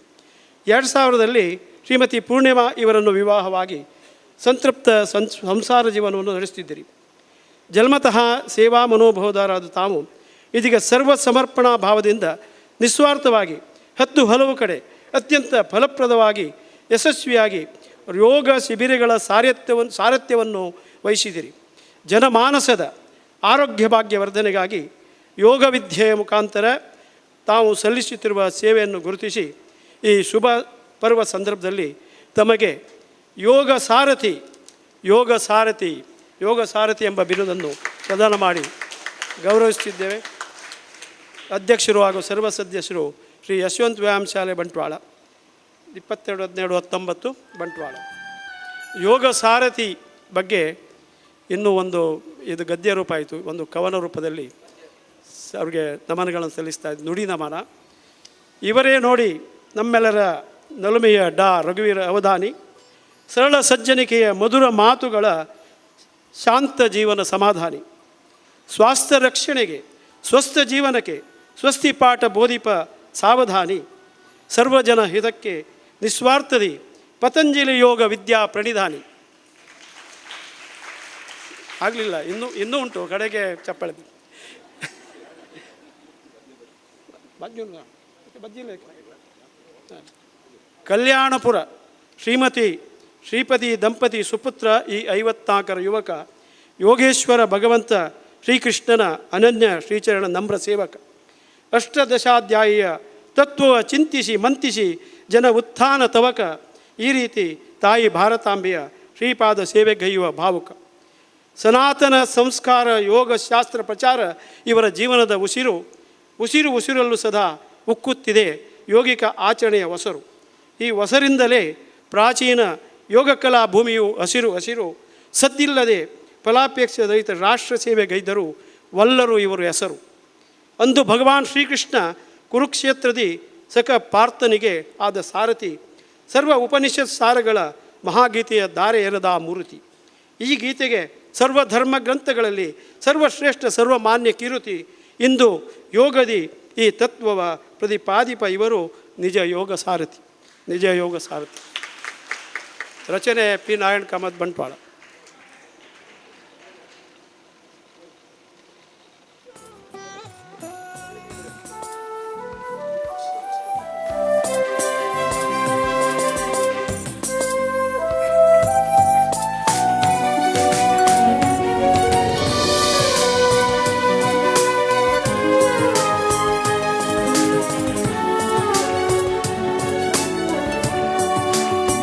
2000 ಶ್ರೀಮತಿ ಪೂರ್ಣಿಮಾ ಇವರನ್ನು ವಿವಾಹವಾಗಿ ಸಂತೃಪ್ತ ಸಂಸಾರ ಜೀವನವನ್ನು ನಡೆಸುತ್ತಿದ್ದಿರಿ. ಜನ್ಮತಃ ಸೇವಾ ಮನೋಭಾವದಾರಾದ ತಾವು ಇದೀಗ ಸರ್ವ ಸಮರ್ಪಣಾ ಭಾವದಿಂದ ನಿಸ್ವಾರ್ಥವಾಗಿ 10 ಹಲವು ಕಡೆ ಅತ್ಯಂತ ಫಲಪ್ರದವಾಗಿ ಯಶಸ್ವಿಯಾಗಿ ಯೋಗ ಶಿಬಿರಗಳ ಸಾರಥ್ಯವನ್ನು ವಹಿಸಿದಿರಿ. ಜನಮಾನಸದ ಆರೋಗ್ಯ ಭಾಗ್ಯ ವರ್ಧನೆಗಾಗಿ ಯೋಗ ವಿದ್ಯೆಯ ಮುಖಾಂತರ ತಾವು ಸಲ್ಲಿಸುತ್ತಿರುವ ಸೇವೆಯನ್ನು ಗುರುತಿಸಿ ಈ ಶುಭ ಪರ್ವ ಸಂದರ್ಭದಲ್ಲಿ ತಮಗೆ ಯೋಗ ಸಾರಥಿ ಎಂಬ ಬಿರುದನ್ನು ಪ್ರದಾನ ಮಾಡಿ ಗೌರವಿಸುತ್ತಿದ್ದೇವೆ. ಅಧ್ಯಕ್ಷರು ಹಾಗೂ ಸರ್ವ ಸದಸ್ಯರು ಶ್ರೀ ಯಶವಂತ ವ್ಯಾಯಾಮ ಶಾಲೆ ಬಂಟ್ವಾಳ. 22/12/19 ಬಂಟ್ವಾಳ. ಯೋಗ ಸಾರಥಿ ಬಗ್ಗೆ ಇನ್ನೂ ಒಂದು ಇದು ಗದ್ಯ ರೂಪ ಆಯಿತು, ಒಂದು ಕವನ ರೂಪದಲ್ಲಿ ಅವ್ರಿಗೆ ನಮನಗಳನ್ನು ಸಲ್ಲಿಸ್ತಾ ಇದ್ದು ನುಡಿ ನಮನ. ಇವರೇ ನೋಡಿ ನಮ್ಮೆಲ್ಲರ ನಲುಮೆಯ ರಘುವೀರ ಅವಧಾನಿ, ಸರಳ ಸಜ್ಜನಿಕೆಯ ಮಧುರ ಮಾತುಗಳ ಶಾಂತ ಜೀವನ ಸಮಾಧಾನಿ, ಸ್ವಾಸ್ಥ್ಯ ರಕ್ಷಣೆಗೆ ಸ್ವಸ್ಥ ಜೀವನಕ್ಕೆ ಸ್ವಸ್ತಿ ಪಾಠ ಬೋಧಿಪ ಸಾವಧಾನಿ, ಸರ್ವಜನ ಹಿತಕ್ಕೆ ನಿಸ್ವಾರ್ಥದಿ ಪತಂಜಲಿ ಯೋಗ ವಿದ್ಯಾ ಪ್ರಣಿಧಾನಿ. ಆಗಲಿಲ್ಲ, ಇನ್ನೂ ಉಂಟು, ಕಡೆಗೆ ಚಪ್ಪಳೆ. ಕಲ್ಯಾಣಪುರ ಶ್ರೀಪತಿ ದಂಪತಿ ಸುಪುತ್ರ ಈ 54 ಯುವಕ, ಯೋಗೇಶ್ವರ ಭಗವಂತ ಶ್ರೀಕೃಷ್ಣನ ಅನನ್ಯ ಶ್ರೀಚರಣ ನಮ್ರ ಸೇವಕ, ಅಷ್ಟದಶಾಧ್ಯಾಯಿಯ ತತ್ವ ಚಿಂತಿಸಿ ಮಂತಿಸಿ ಜನ ಉತ್ಥಾನ ತವಕ, ಈ ರೀತಿ ತಾಯಿ ಭಾರತಾಂಬೆಯ ಶ್ರೀಪಾದ ಸೇವೆಗೈಯುವ ಭಾವುಕ. ಸನಾತನ ಸಂಸ್ಕಾರ ಯೋಗ ಶಾಸ್ತ್ರ ಪ್ರಚಾರ ಇವರ ಜೀವನದ ಉಸಿರಲ್ಲೂ ಸದಾ ಉಕ್ಕುತ್ತಿದೆ ಯೋಗಿಕ ಆಚರಣೆಯ ಹೊಸರು. ಈ ಹೊಸರಿಂದಲೇ ಪ್ರಾಚೀನ ಯೋಗಕಲಾ ಭೂಮಿಯು ಹಸಿರು ಸದ್ದಿಲ್ಲದೆ ಫಲಾಪೇಕ್ಷೆ ರಹಿತ ರಾಷ್ಟ್ರ ಸೇವೆಗೈದರು ವಲ್ಲರು ಇವರು ಹೆಸರು. ಅಂದು ಭಗವಾನ್ ಶ್ರೀಕೃಷ್ಣ ಕುರುಕ್ಷೇತ್ರದಿ ಸಖ ಪಾರ್ಥನಿಗೆ ಆದ ಸಾರಥಿ, ಸರ್ವ ಉಪನಿಷತ್ ಸಾರಗಳ ಮಹಾಗೀತೆಯ ದಾರೆ ಎರೆದ ಮೂರ್ತಿ. ಈ ಗೀತೆಗೆ ಸರ್ವಧರ್ಮ ಗ್ರಂಥಗಳಲ್ಲಿ ಸರ್ವಶ್ರೇಷ್ಠ ಸರ್ವಮಾನ್ಯ ಕೀರುತಿ. ಇಂದು ಯೋಗದಿ ಈ ತತ್ವವ ಪ್ರತಿಪಾದಿಪ ಇವರು ನಿಜ ಯೋಗ ಸಾರಥಿ. ರಚನೆ ಪಿ ನಾರಾಯಣ ಕಾಮತ್ ಬಂಟ್ವಾಳ.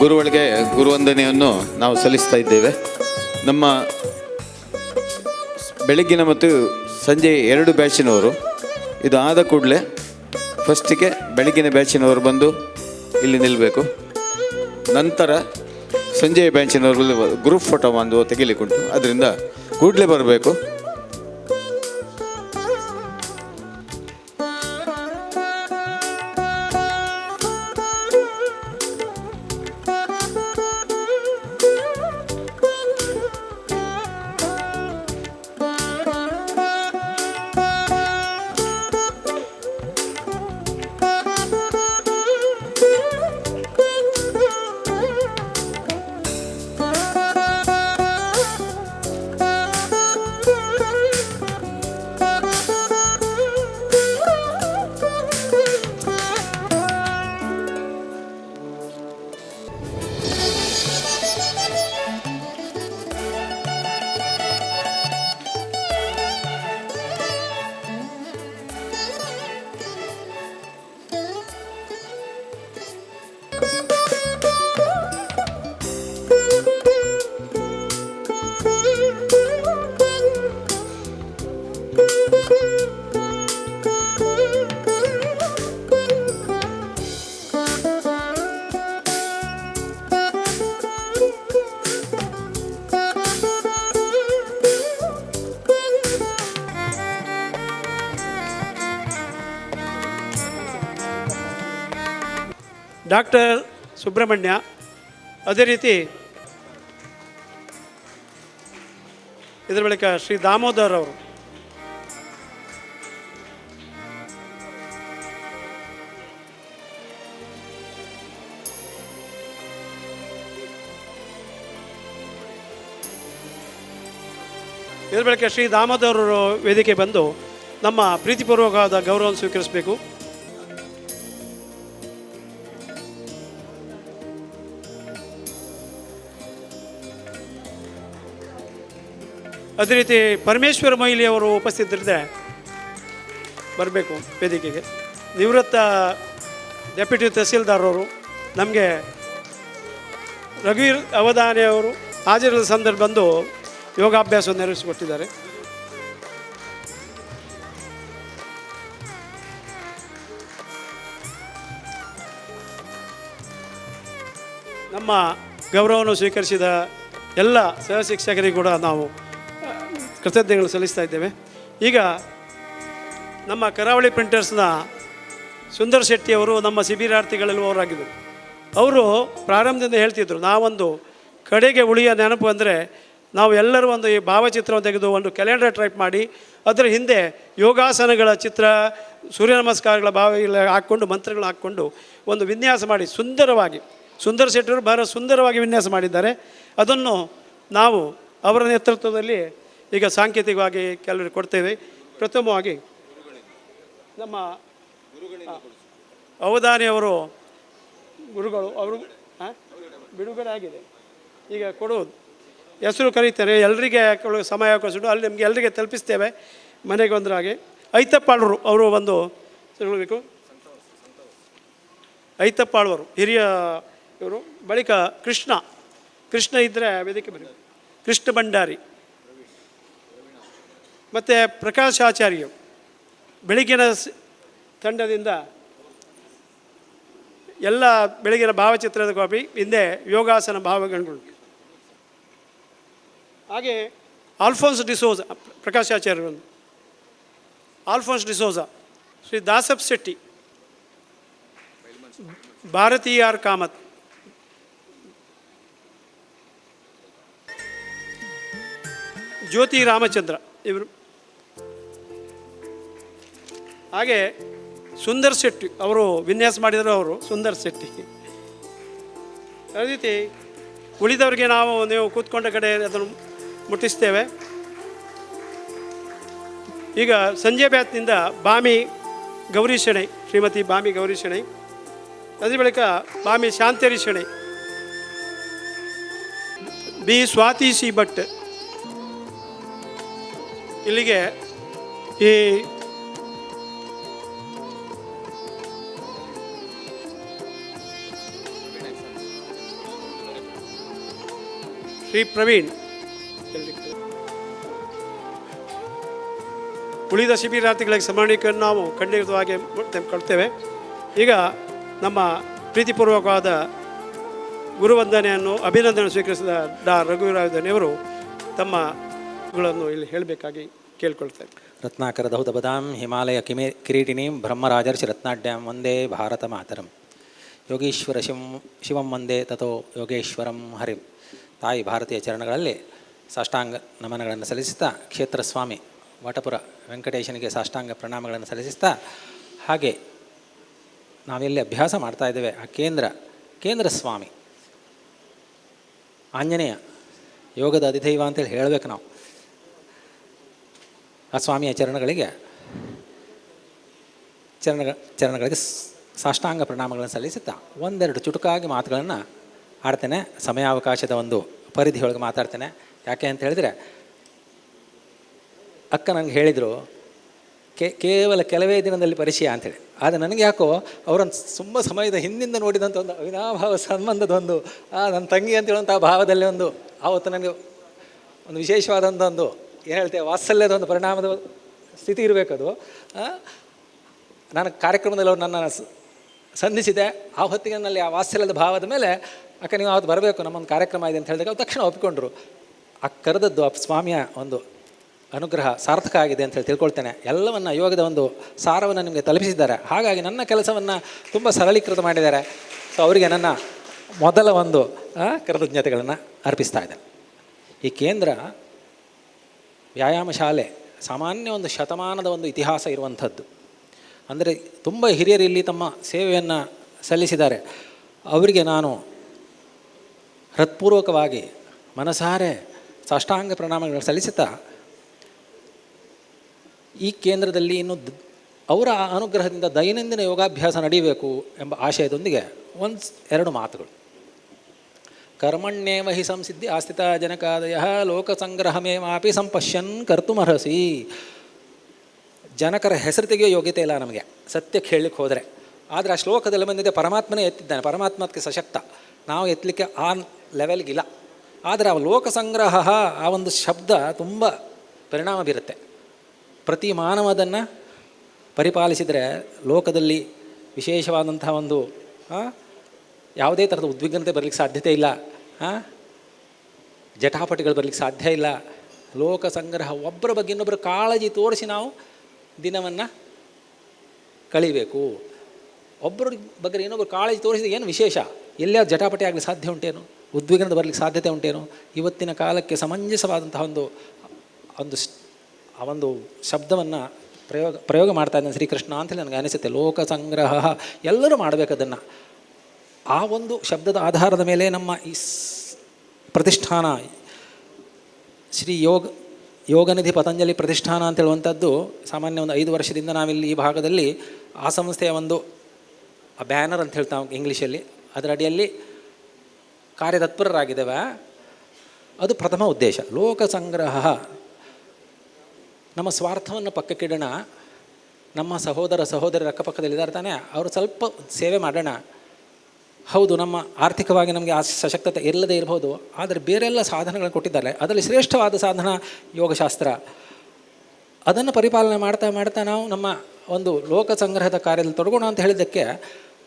ಗುರುಗಳಿಗೆ ಗುರುವಂದನೆಯನ್ನು ನಾವು ಸಲ್ಲಿಸ್ತಾ ಇದ್ದೇವೆ. ನಮ್ಮ ಬೆಳಗ್ಗಿನ ಮತ್ತು ಸಂಜೆ 2 ಬ್ಯಾಚಿನವರು ಇದು ಆದ ಕೂಡಲೇ ಫಸ್ಟಿಗೆ ಬೆಳಗ್ಗಿನ ಬ್ಯಾಚಿನವರು ಬಂದು ಇಲ್ಲಿ ನಿಲ್ಲಬೇಕು. ನಂತರ ಸಂಜೆಯ ಬ್ಯಾಚಿನವರು ಗ್ರೂಪ್ ಫೋಟೋ ಒಂದು ತೆಗಿಲಿಕ್ಕುಂಟು, ಅದರಿಂದ ಕೂಡಲೇ ಬರಬೇಕು. ಡಾಕ್ಟರ್ ಸುಬ್ರಹ್ಮಣ್ಯ, ಅದೇ ರೀತಿ ಇದರ ಬಳಿಕ ಶ್ರೀ ದಾಮೋದರ್ ಅವರು, ಇದರ ಬಳಿಕ ಶ್ರೀ ದಾಮೋದರ್ ವೇದಿಕೆ ಬಂದು ನಮ್ಮ ಪ್ರೀತಿಪೂರ್ವಕವಾದ ಗೌರವವನ್ನು ಸ್ವೀಕರಿಸಬೇಕು. ಅದೇ ರೀತಿ ಪರಮೇಶ್ವರ ಮೊಯ್ಲಿ ಅವರು ಉಪಸ್ಥಿತರಿದ್ದರೆ ಬರಬೇಕು ವೇದಿಕೆಗೆ. ನಿವೃತ್ತ ಡೆಪ್ಯೂಟಿ ತಹಸೀಲ್ದಾರ್ ಅವರು ನಮಗೆ ರಘುವೀರ್ ಅವಧಾನಿ ಅವರು ಹಾಜರಿದ ಸಂದರ್ಭ ಬಂದು ಯೋಗಾಭ್ಯಾಸವನ್ನು ನೆರವೇರಿಸಿಕೊಟ್ಟಿದ್ದಾರೆ. ನಮ್ಮ ಗೌರವವನ್ನು ಸ್ವೀಕರಿಸಿದ ಎಲ್ಲ ಸಹ ಶಿಕ್ಷಕರಿಗೂ ಕೂಡ ನಾವು ಕೃತಜ್ಞತೆಗಳು ಸಲ್ಲಿಸ್ತಾ ಇದ್ದೇವೆ. ಈಗ ನಮ್ಮ ಕರಾವಳಿ ಪ್ರಿಂಟರ್ಸ್ನ ಸುಂದರ್ ಶೆಟ್ಟಿಯವರು ನಮ್ಮ ಶಿಬಿರಾರ್ಥಿಗಳೆಲ್ಲವರಾಗಿದ್ದರು. ಅವರು ಪ್ರಾರಂಭದಿಂದ ಹೇಳ್ತಿದ್ರು, ನಾವೊಂದು ಕಡೆಗೆ ಉಳಿಯ ನೆನಪು ಅಂದರೆ ನಾವು ಎಲ್ಲರೂ ಒಂದು ಈ ಭಾವಚಿತ್ರವನ್ನು ತೆಗೆದು ಒಂದು ಕ್ಯಾಲೆಂಡರ್ ಟೈಪ್ ಮಾಡಿ ಅದರ ಹಿಂದೆ ಯೋಗಾಸನಗಳ ಚಿತ್ರ, ಸೂರ್ಯ ನಮಸ್ಕಾರಗಳ ಭಾವ ಹಾಕ್ಕೊಂಡು ಮಂತ್ರಗಳು ಹಾಕ್ಕೊಂಡು ಒಂದು ವಿನ್ಯಾಸ ಮಾಡಿ ಸುಂದರವಾಗಿ, ಸುಂದರ್ ಶೆಟ್ಟರು ಬಹಳ ಸುಂದರವಾಗಿ ವಿನ್ಯಾಸ ಮಾಡಿದ್ದಾರೆ. ಅದನ್ನು ನಾವು ಅವರ ನೇತೃತ್ವದಲ್ಲಿ ಈಗ ಸಾಂಕೇತಿಕವಾಗಿ ಕೆಲವರು ಕೊಡ್ತೇವೆ. ಪ್ರಥಮವಾಗಿ ನಮ್ಮ ಅವಧಾನಿಯವರು ಗುರುಗಳು ಅವರು ಬಿಡುಗಡೆ ಆಗಿದೆ, ಈಗ ಕೊಡುವುದು ಹೆಸರು ಕರೀತಾರೆ. ಎಲ್ಲರಿಗೆ ಸಮಯ ಕೊಡಿಸಿಟ್ಟು ಅಲ್ಲಿ ನಿಮಗೆ ಎಲ್ಲರಿಗೆ ತಲುಪಿಸ್ತೇವೆ ಮನೆಗೆ ಒಂದರಾಗಿ. ಐತಪ್ಪಾಳರು ಅವರು ಒಂದು ಹೇಳಬೇಕು, ಐತಪ್ಪಾಳವರು ಹಿರಿಯ ಇವರು. ಬಳಿಕ ಕೃಷ್ಣ ಇದ್ದರೆ ವೇದಿಕೆ ಬರೀ ಕೃಷ್ಣ ಭಂಡಾರಿ ಮತ್ತು ಪ್ರಕಾಶ್ ಆಚಾರ್ಯ ಬೆಳಗಿನ ತಂಡದಿಂದ ಎಲ್ಲ ಬೆಳಗಿನ ಭಾವಚಿತ್ರದ ಕಾಪಿ, ಹಿಂದೆ ಯೋಗಾಸನ ಭಾವಗಣಗಳು. ಹಾಗೆ ಆಲ್ಫೋನ್ಸ್ ಡಿಸೋಜ, ಪ್ರಕಾಶಾಚಾರ್ಯರು, ಆಲ್ಫೋನ್ಸ್ ಡಿಸೋಜ, ಶ್ರೀ ದಾಸಪ್ ಶೆಟ್ಟಿ, ಭಾರತಿ ಆರ್ ಕಾಮತ್, ಜ್ಯೋತಿ ರಾಮಚಂದ್ರ ಇವರು. ಹಾಗೆ ಸುಂದರ್ ಶೆಟ್ಟಿ ಅವರು ವಿನ್ಯಾಸ ಮಾಡಿದರು, ಅವರು ಸುಂದರ್ ಶೆಟ್ಟಿ. ಅದೇ ರೀತಿ ಉಳಿದವರಿಗೆ ನೀವು ಕೂತ್ಕೊಂಡ ಕಡೆ ಅದನ್ನು ಮುಟ್ಟಿಸ್ತೇವೆ. ಈಗ ಸಂಜೆ ಬ್ಯಾತ್ನಿಂದ ಬಾಮಿ ಗೌರಿ ಶೆಣೈ, ಶ್ರೀಮತಿ ಬಾಮಿ ಗೌರಿ ಶೆಣೈ. ಅದ್ರ ಬಳಿಕ ಬಾಮಿ ಶಾಂತರಿ ಶೆಣೈ, ಬಿ ಸ್ವಾತಿ ಸಿ ಭಟ್. ಇಲ್ಲಿಗೆ ಈ ಶ್ರೀ ಪ್ರವೀಣ್. ಉಳಿದ ಶಿಬಿರಾರ್ಥಿಗಳಿಗೆ ಸ್ಮರಣೀಕರಣ ನಾವು ಖಂಡಿತವಾಗಿ ಕೊಡ್ತೇವೆ. ಈಗ ನಮ್ಮ ಪ್ರೀತಿಪೂರ್ವಕವಾದ ಗುರುವಂದನೆಯನ್ನು, ಅಭಿನಂದನೆ ಸ್ವೀಕರಿಸಿದ ರಘುವೀರಾವಧಾನಿಯವರು ತಮ್ಮಗಳನ್ನು ಇಲ್ಲಿ ಹೇಳಬೇಕಾಗಿ ಕೇಳ್ಕೊಳ್ತಾರೆ. ರತ್ನಾಕರ ದೌದಬದಾಂ ಹಿಮಾಲಯ ಕಿರೀಟಿನೀಂ ಬ್ರಹ್ಮರಾಜರ್ಷಿ ರತ್ನಾಢ್ಯಾಂ ವಂದೇ ಭಾರತ ಮಾತರಂ. ಯೋಗೀಶ್ವರ ಶಿವಂ ವಂದೇ ತಥೋ ಯೋಗೇಶ್ವರಂ ಹರಿಂ. ತಾಯಿ ಭಾರತೀಯ ಚರಣಗಳಲ್ಲಿ ಸಾಷ್ಟಾಂಗ ನಮನಗಳನ್ನು ಸಲ್ಲಿಸುತ್ತಾ, ಕ್ಷೇತ್ರ ಸ್ವಾಮಿ ವಟಪುರ ವೆಂಕಟೇಶನಿಗೆ ಸಾಷ್ಟಾಂಗ ಪ್ರಣಾಮಗಳನ್ನು ಸಲ್ಲಿಸುತ್ತಾ, ಹಾಗೆ ನಾವೆಲ್ಲಿ ಅಭ್ಯಾಸ ಮಾಡ್ತಾ ಇದ್ದೇವೆ ಆ ಕೇಂದ್ರ ಸ್ವಾಮಿ ಆಂಜನೇಯ ಯೋಗದ ಅಧಿದೈವ ಅಂತೇಳಿ ಹೇಳಬೇಕು ನಾವು. ಆ ಸ್ವಾಮಿಯ ಚರಣಗಳಿಗೆ ಸಾಷ್ಟಾಂಗ ಪ್ರಣಾಮಗಳನ್ನು ಸಲ್ಲಿಸುತ್ತಾ ಒಂದೆರಡು ಚುಟುಕಾಗಿ ಮಾತುಗಳನ್ನು ಆಡ್ತೇನೆ. ಸಮಯಾವಕಾಶದ ಒಂದು ಪರಿಧಿಯೊಳಗೆ ಮಾತಾಡ್ತೇನೆ. ಯಾಕೆ ಅಂತ ಹೇಳಿದರೆ, ಅಕ್ಕ ನನಗೆ ಹೇಳಿದರು ಕೇವಲ ಕೆಲವೇ ದಿನದಲ್ಲಿ ಪರಿಚಯ ಅಂಥೇಳಿ. ಆದರೆ ನನಗೆ ಯಾಕೋ ಅವರನ್ನು ತುಂಬ ಸಮಯದ ಹಿಂದಿಂದ ನೋಡಿದಂಥ ಒಂದು ಅವಿನಾಭಾವ ಸಂಬಂಧದ ಒಂದು ನನ್ನ ತಂಗಿ ಅಂತ ಹೇಳುವಂಥ ಭಾವದಲ್ಲಿ ಒಂದು ಆವತ್ತು ನನಗೆ ಒಂದು ವಿಶೇಷವಾದಂಥ ಒಂದು ಏನು ಹೇಳ್ತೇವೆ ವಾತ್ಸಲ್ಯದ ಒಂದು ಪರಿಣಾಮದ ಸ್ಥಿತಿ ಇರಬೇಕದು. ನಾನು ಕಾರ್ಯಕ್ರಮದಲ್ಲಿ ಅವ್ರು ನನ್ನನ್ನು ಸಂಧಿಸಿದೆ. ಆ ಹೊತ್ತಿಗೆ ನನ್ನಲ್ಲಿ ಆ ವಾತ್ಸಲ್ಯದ ಭಾವದ ಮೇಲೆ, ಅಕ್ಕ ನೀವು ಅವತ್ತು ಬರಬೇಕು, ನಮ್ಮೊಂದು ಕಾರ್ಯಕ್ರಮ ಇದೆ ಅಂತ ಹೇಳಿದಾಗ ಅವ್ರು ತಕ್ಷಣ ಒಪ್ಪಿಕೊಂಡ್ರು. ಆ ಕರೆದದ್ದು ಆ ಸ್ವಾಮಿಯ ಒಂದು ಅನುಗ್ರಹ ಸಾರ್ಥಕ ಆಗಿದೆ ಅಂತ ಹೇಳಿ ತಿಳ್ಕೊಳ್ತೇನೆ. ಎಲ್ಲವನ್ನು ಯೋಗದ ಒಂದು ಸಾರವನ್ನು ನಿಮಗೆ ತಲುಪಿಸಿದ್ದಾರೆ. ಹಾಗಾಗಿ ನನ್ನ ಕೆಲಸವನ್ನು ತುಂಬ ಸರಳೀಕೃತ ಮಾಡಿದ್ದಾರೆ. ಸೊ ಅವರಿಗೆ ನನ್ನ ಮೊದಲ ಒಂದು ಕೃತಜ್ಞತೆಗಳನ್ನು ಅರ್ಪಿಸ್ತಾ ಇದ್ದೇನೆ. ಈ ಕೇಂದ್ರ ವ್ಯಾಯಾಮ ಶಾಲೆ ಸಾಮಾನ್ಯ ಒಂದು ಶತಮಾನದ ಒಂದು ಇತಿಹಾಸ ಇರುವಂಥದ್ದು. ಅಂದರೆ ತುಂಬ ಹಿರಿಯರು ಇಲ್ಲಿ ತಮ್ಮ ಸೇವೆಯನ್ನು ಸಲ್ಲಿಸಿದ್ದಾರೆ. ಅವರಿಗೆ ನಾನು ಹೃತ್ಪೂರ್ವಕವಾಗಿ ಮನಸಾರೆ ಸಾಷ್ಟಾಂಗ ಪ್ರಣಾಮಗಳನ್ನು ಸಲ್ಲಿಸುತ್ತಾ, ಈ ಕೇಂದ್ರದಲ್ಲಿ ಇನ್ನು ಅವರ ಅನುಗ್ರಹದಿಂದ ದೈನಂದಿನ ಯೋಗಾಭ್ಯಾಸ ನಡೀಬೇಕು ಎಂಬ ಆಶಯದೊಂದಿಗೆ ಎರಡು ಮಾತುಗಳು. ಕರ್ಮಣ್ಯೇವ ಹಿ ಸಂಸಿದ್ಧಿ ಆಸ್ಥಿತ ಜನಕಾದಯ ಲೋಕಸಂಗ್ರಹಮೇವಾಪಿ ಸಂಪಶ್ಯನ್ ಕರ್ತುಮರ್ಹಸಿ. ಜನಕರ ಹೆಸರು ತೆಗೆಯೋ ಯೋಗ್ಯತೆ ಇಲ್ಲ ನಮಗೆ ಸತ್ಯಕ್ಕೆ ಹೇಳಲಿಕ್ಕೆ ಹೋದರೆ. ಆದರೆ ಆ ಶ್ಲೋಕದಲ್ಲಿ ಬಂದಿದೆ ಪರಮಾತ್ಮನೇ ಎತ್ತಿದ್ದಾನೆ, ಪರಮಾತ್ಮಕ್ಕೆ ಸಶಕ್ತ, ನಾವು ಎತ್ತಲಿಕ್ಕೆ ಆ ಲೆವೆಲ್ಗಿಲ್ಲ. ಆದರೆ ಆ ಲೋಕಸಂಗ್ರಹ ಆ ಒಂದು ಶಬ್ದ ತುಂಬ ಪರಿಣಾಮ ಬೀರುತ್ತೆ. ಪ್ರತಿ ಮಾನವದನ್ನು ಪರಿಪಾಲಿಸಿದರೆ ಲೋಕದಲ್ಲಿ ವಿಶೇಷವಾದಂತಹ ಒಂದು ಯಾವುದೇ ಥರದ ಉದ್ವಿಗ್ನತೆ ಬರಲಿಕ್ಕೆ ಸಾಧ್ಯತೆ ಇಲ್ಲ, ಜಟಾಪಟಿಗಳು ಬರಲಿಕ್ಕೆ ಸಾಧ್ಯ ಇಲ್ಲ. ಲೋಕ ಸಂಗ್ರಹ, ಒಬ್ಬರ ಬಗ್ಗೆ ಇನ್ನೊಬ್ಬರು ಕಾಳಜಿ ತೋರಿಸಿ ನಾವು ದಿನವನ್ನು ಕಳಿಬೇಕು. ಒಬ್ಬರ ಬಗ್ಗೆ ಇನ್ನೊಬ್ಬರು ಕಾಳಜಿ ತೋರಿಸಿದ ಏನು ವಿಶೇಷ? ಎಲ್ಲೇ ಜಟಾಪಟಿ ಆಗಲಿ ಸಾಧ್ಯ ಉಂಟೇನು? ಉದ್ವಿಗ್ನತೆ ಬರಲಿಕ್ಕೆ ಸಾಧ್ಯತೆ ಉಂಟೇನು? ಇವತ್ತಿನ ಕಾಲಕ್ಕೆ ಸಮಂಜಸವಾದಂತಹ ಒಂದು ಶಬ್ದವನ್ನು ಪ್ರಯೋಗ ಮಾಡ್ತಾ ಇದ್ದಾನೆ ಶ್ರೀಕೃಷ್ಣ ಅಂತೇಳಿ ನನಗೆ ಅನಿಸುತ್ತೆ. ಲೋಕ ಸಂಗ್ರಹ ಎಲ್ಲರೂ ಮಾಡಬೇಕು ಅದನ್ನು. ಆ ಒಂದು ಶಬ್ದದ ಆಧಾರದ ಮೇಲೆ ನಮ್ಮ ಈ ಪ್ರತಿಷ್ಠಾನ ಶ್ರೀ ಯೋಗನಿಧಿ ಪತಂಜಲಿ ಪ್ರತಿಷ್ಠಾನ ಅಂತ ಹೇಳುವಂಥದ್ದು ಸಾಮಾನ್ಯ ಒಂದು 5 ವರ್ಷದಿಂದ ನಾವಿಲ್ಲಿ ಈ ಭಾಗದಲ್ಲಿ ಆ ಸಂಸ್ಥೆಯ ಒಂದು ಬ್ಯಾನರ್ ಅಂತ ಹೇಳ್ತಾವೆ ಇಂಗ್ಲೀಷಲ್ಲಿ, ಅದರ ಅಡಿಯಲ್ಲಿ ಕಾರ್ಯತತ್ಪರರಾಗಿದ್ದೇವೆ. ಅದು ಪ್ರಥಮ ಉದ್ದೇಶ. ಲೋಕ ಸಂಗ್ರಹ, ನಮ್ಮ ಸ್ವಾರ್ಥವನ್ನು ಪಕ್ಕಕ್ಕಿಡೋಣ. ನಮ್ಮ ಸಹೋದರರ ಅಕ್ಕಪಕ್ಕದಲ್ಲಿದ್ದಾರೆ ತಾನೆ, ಅವರು ಸ್ವಲ್ಪ ಸೇವೆ ಮಾಡೋಣ. ಹೌದು, ನಮ್ಮ ಆರ್ಥಿಕವಾಗಿ ನಮಗೆ ಆ ಸಶಕ್ತತೆ ಇಲ್ಲದೇ ಇರಬಹುದು, ಆದರೆ ಬೇರೆಲ್ಲ ಸಾಧನಗಳನ್ನು ಕೊಟ್ಟಿದ್ದಾರೆ. ಅದರಲ್ಲಿ ಶ್ರೇಷ್ಠವಾದ ಸಾಧನ ಯೋಗಶಾಸ್ತ್ರ. ಅದನ್ನು ಪರಿಪಾಲನೆ ಮಾಡ್ತಾ ಮಾಡ್ತಾ ನಾವು ನಮ್ಮ ಒಂದು ಲೋಕ ಸಂಗ್ರಹದ ಕಾರ್ಯದಲ್ಲಿ ತೊಡಗೋಣ ಅಂತ ಹೇಳಿದ್ದಕ್ಕೆ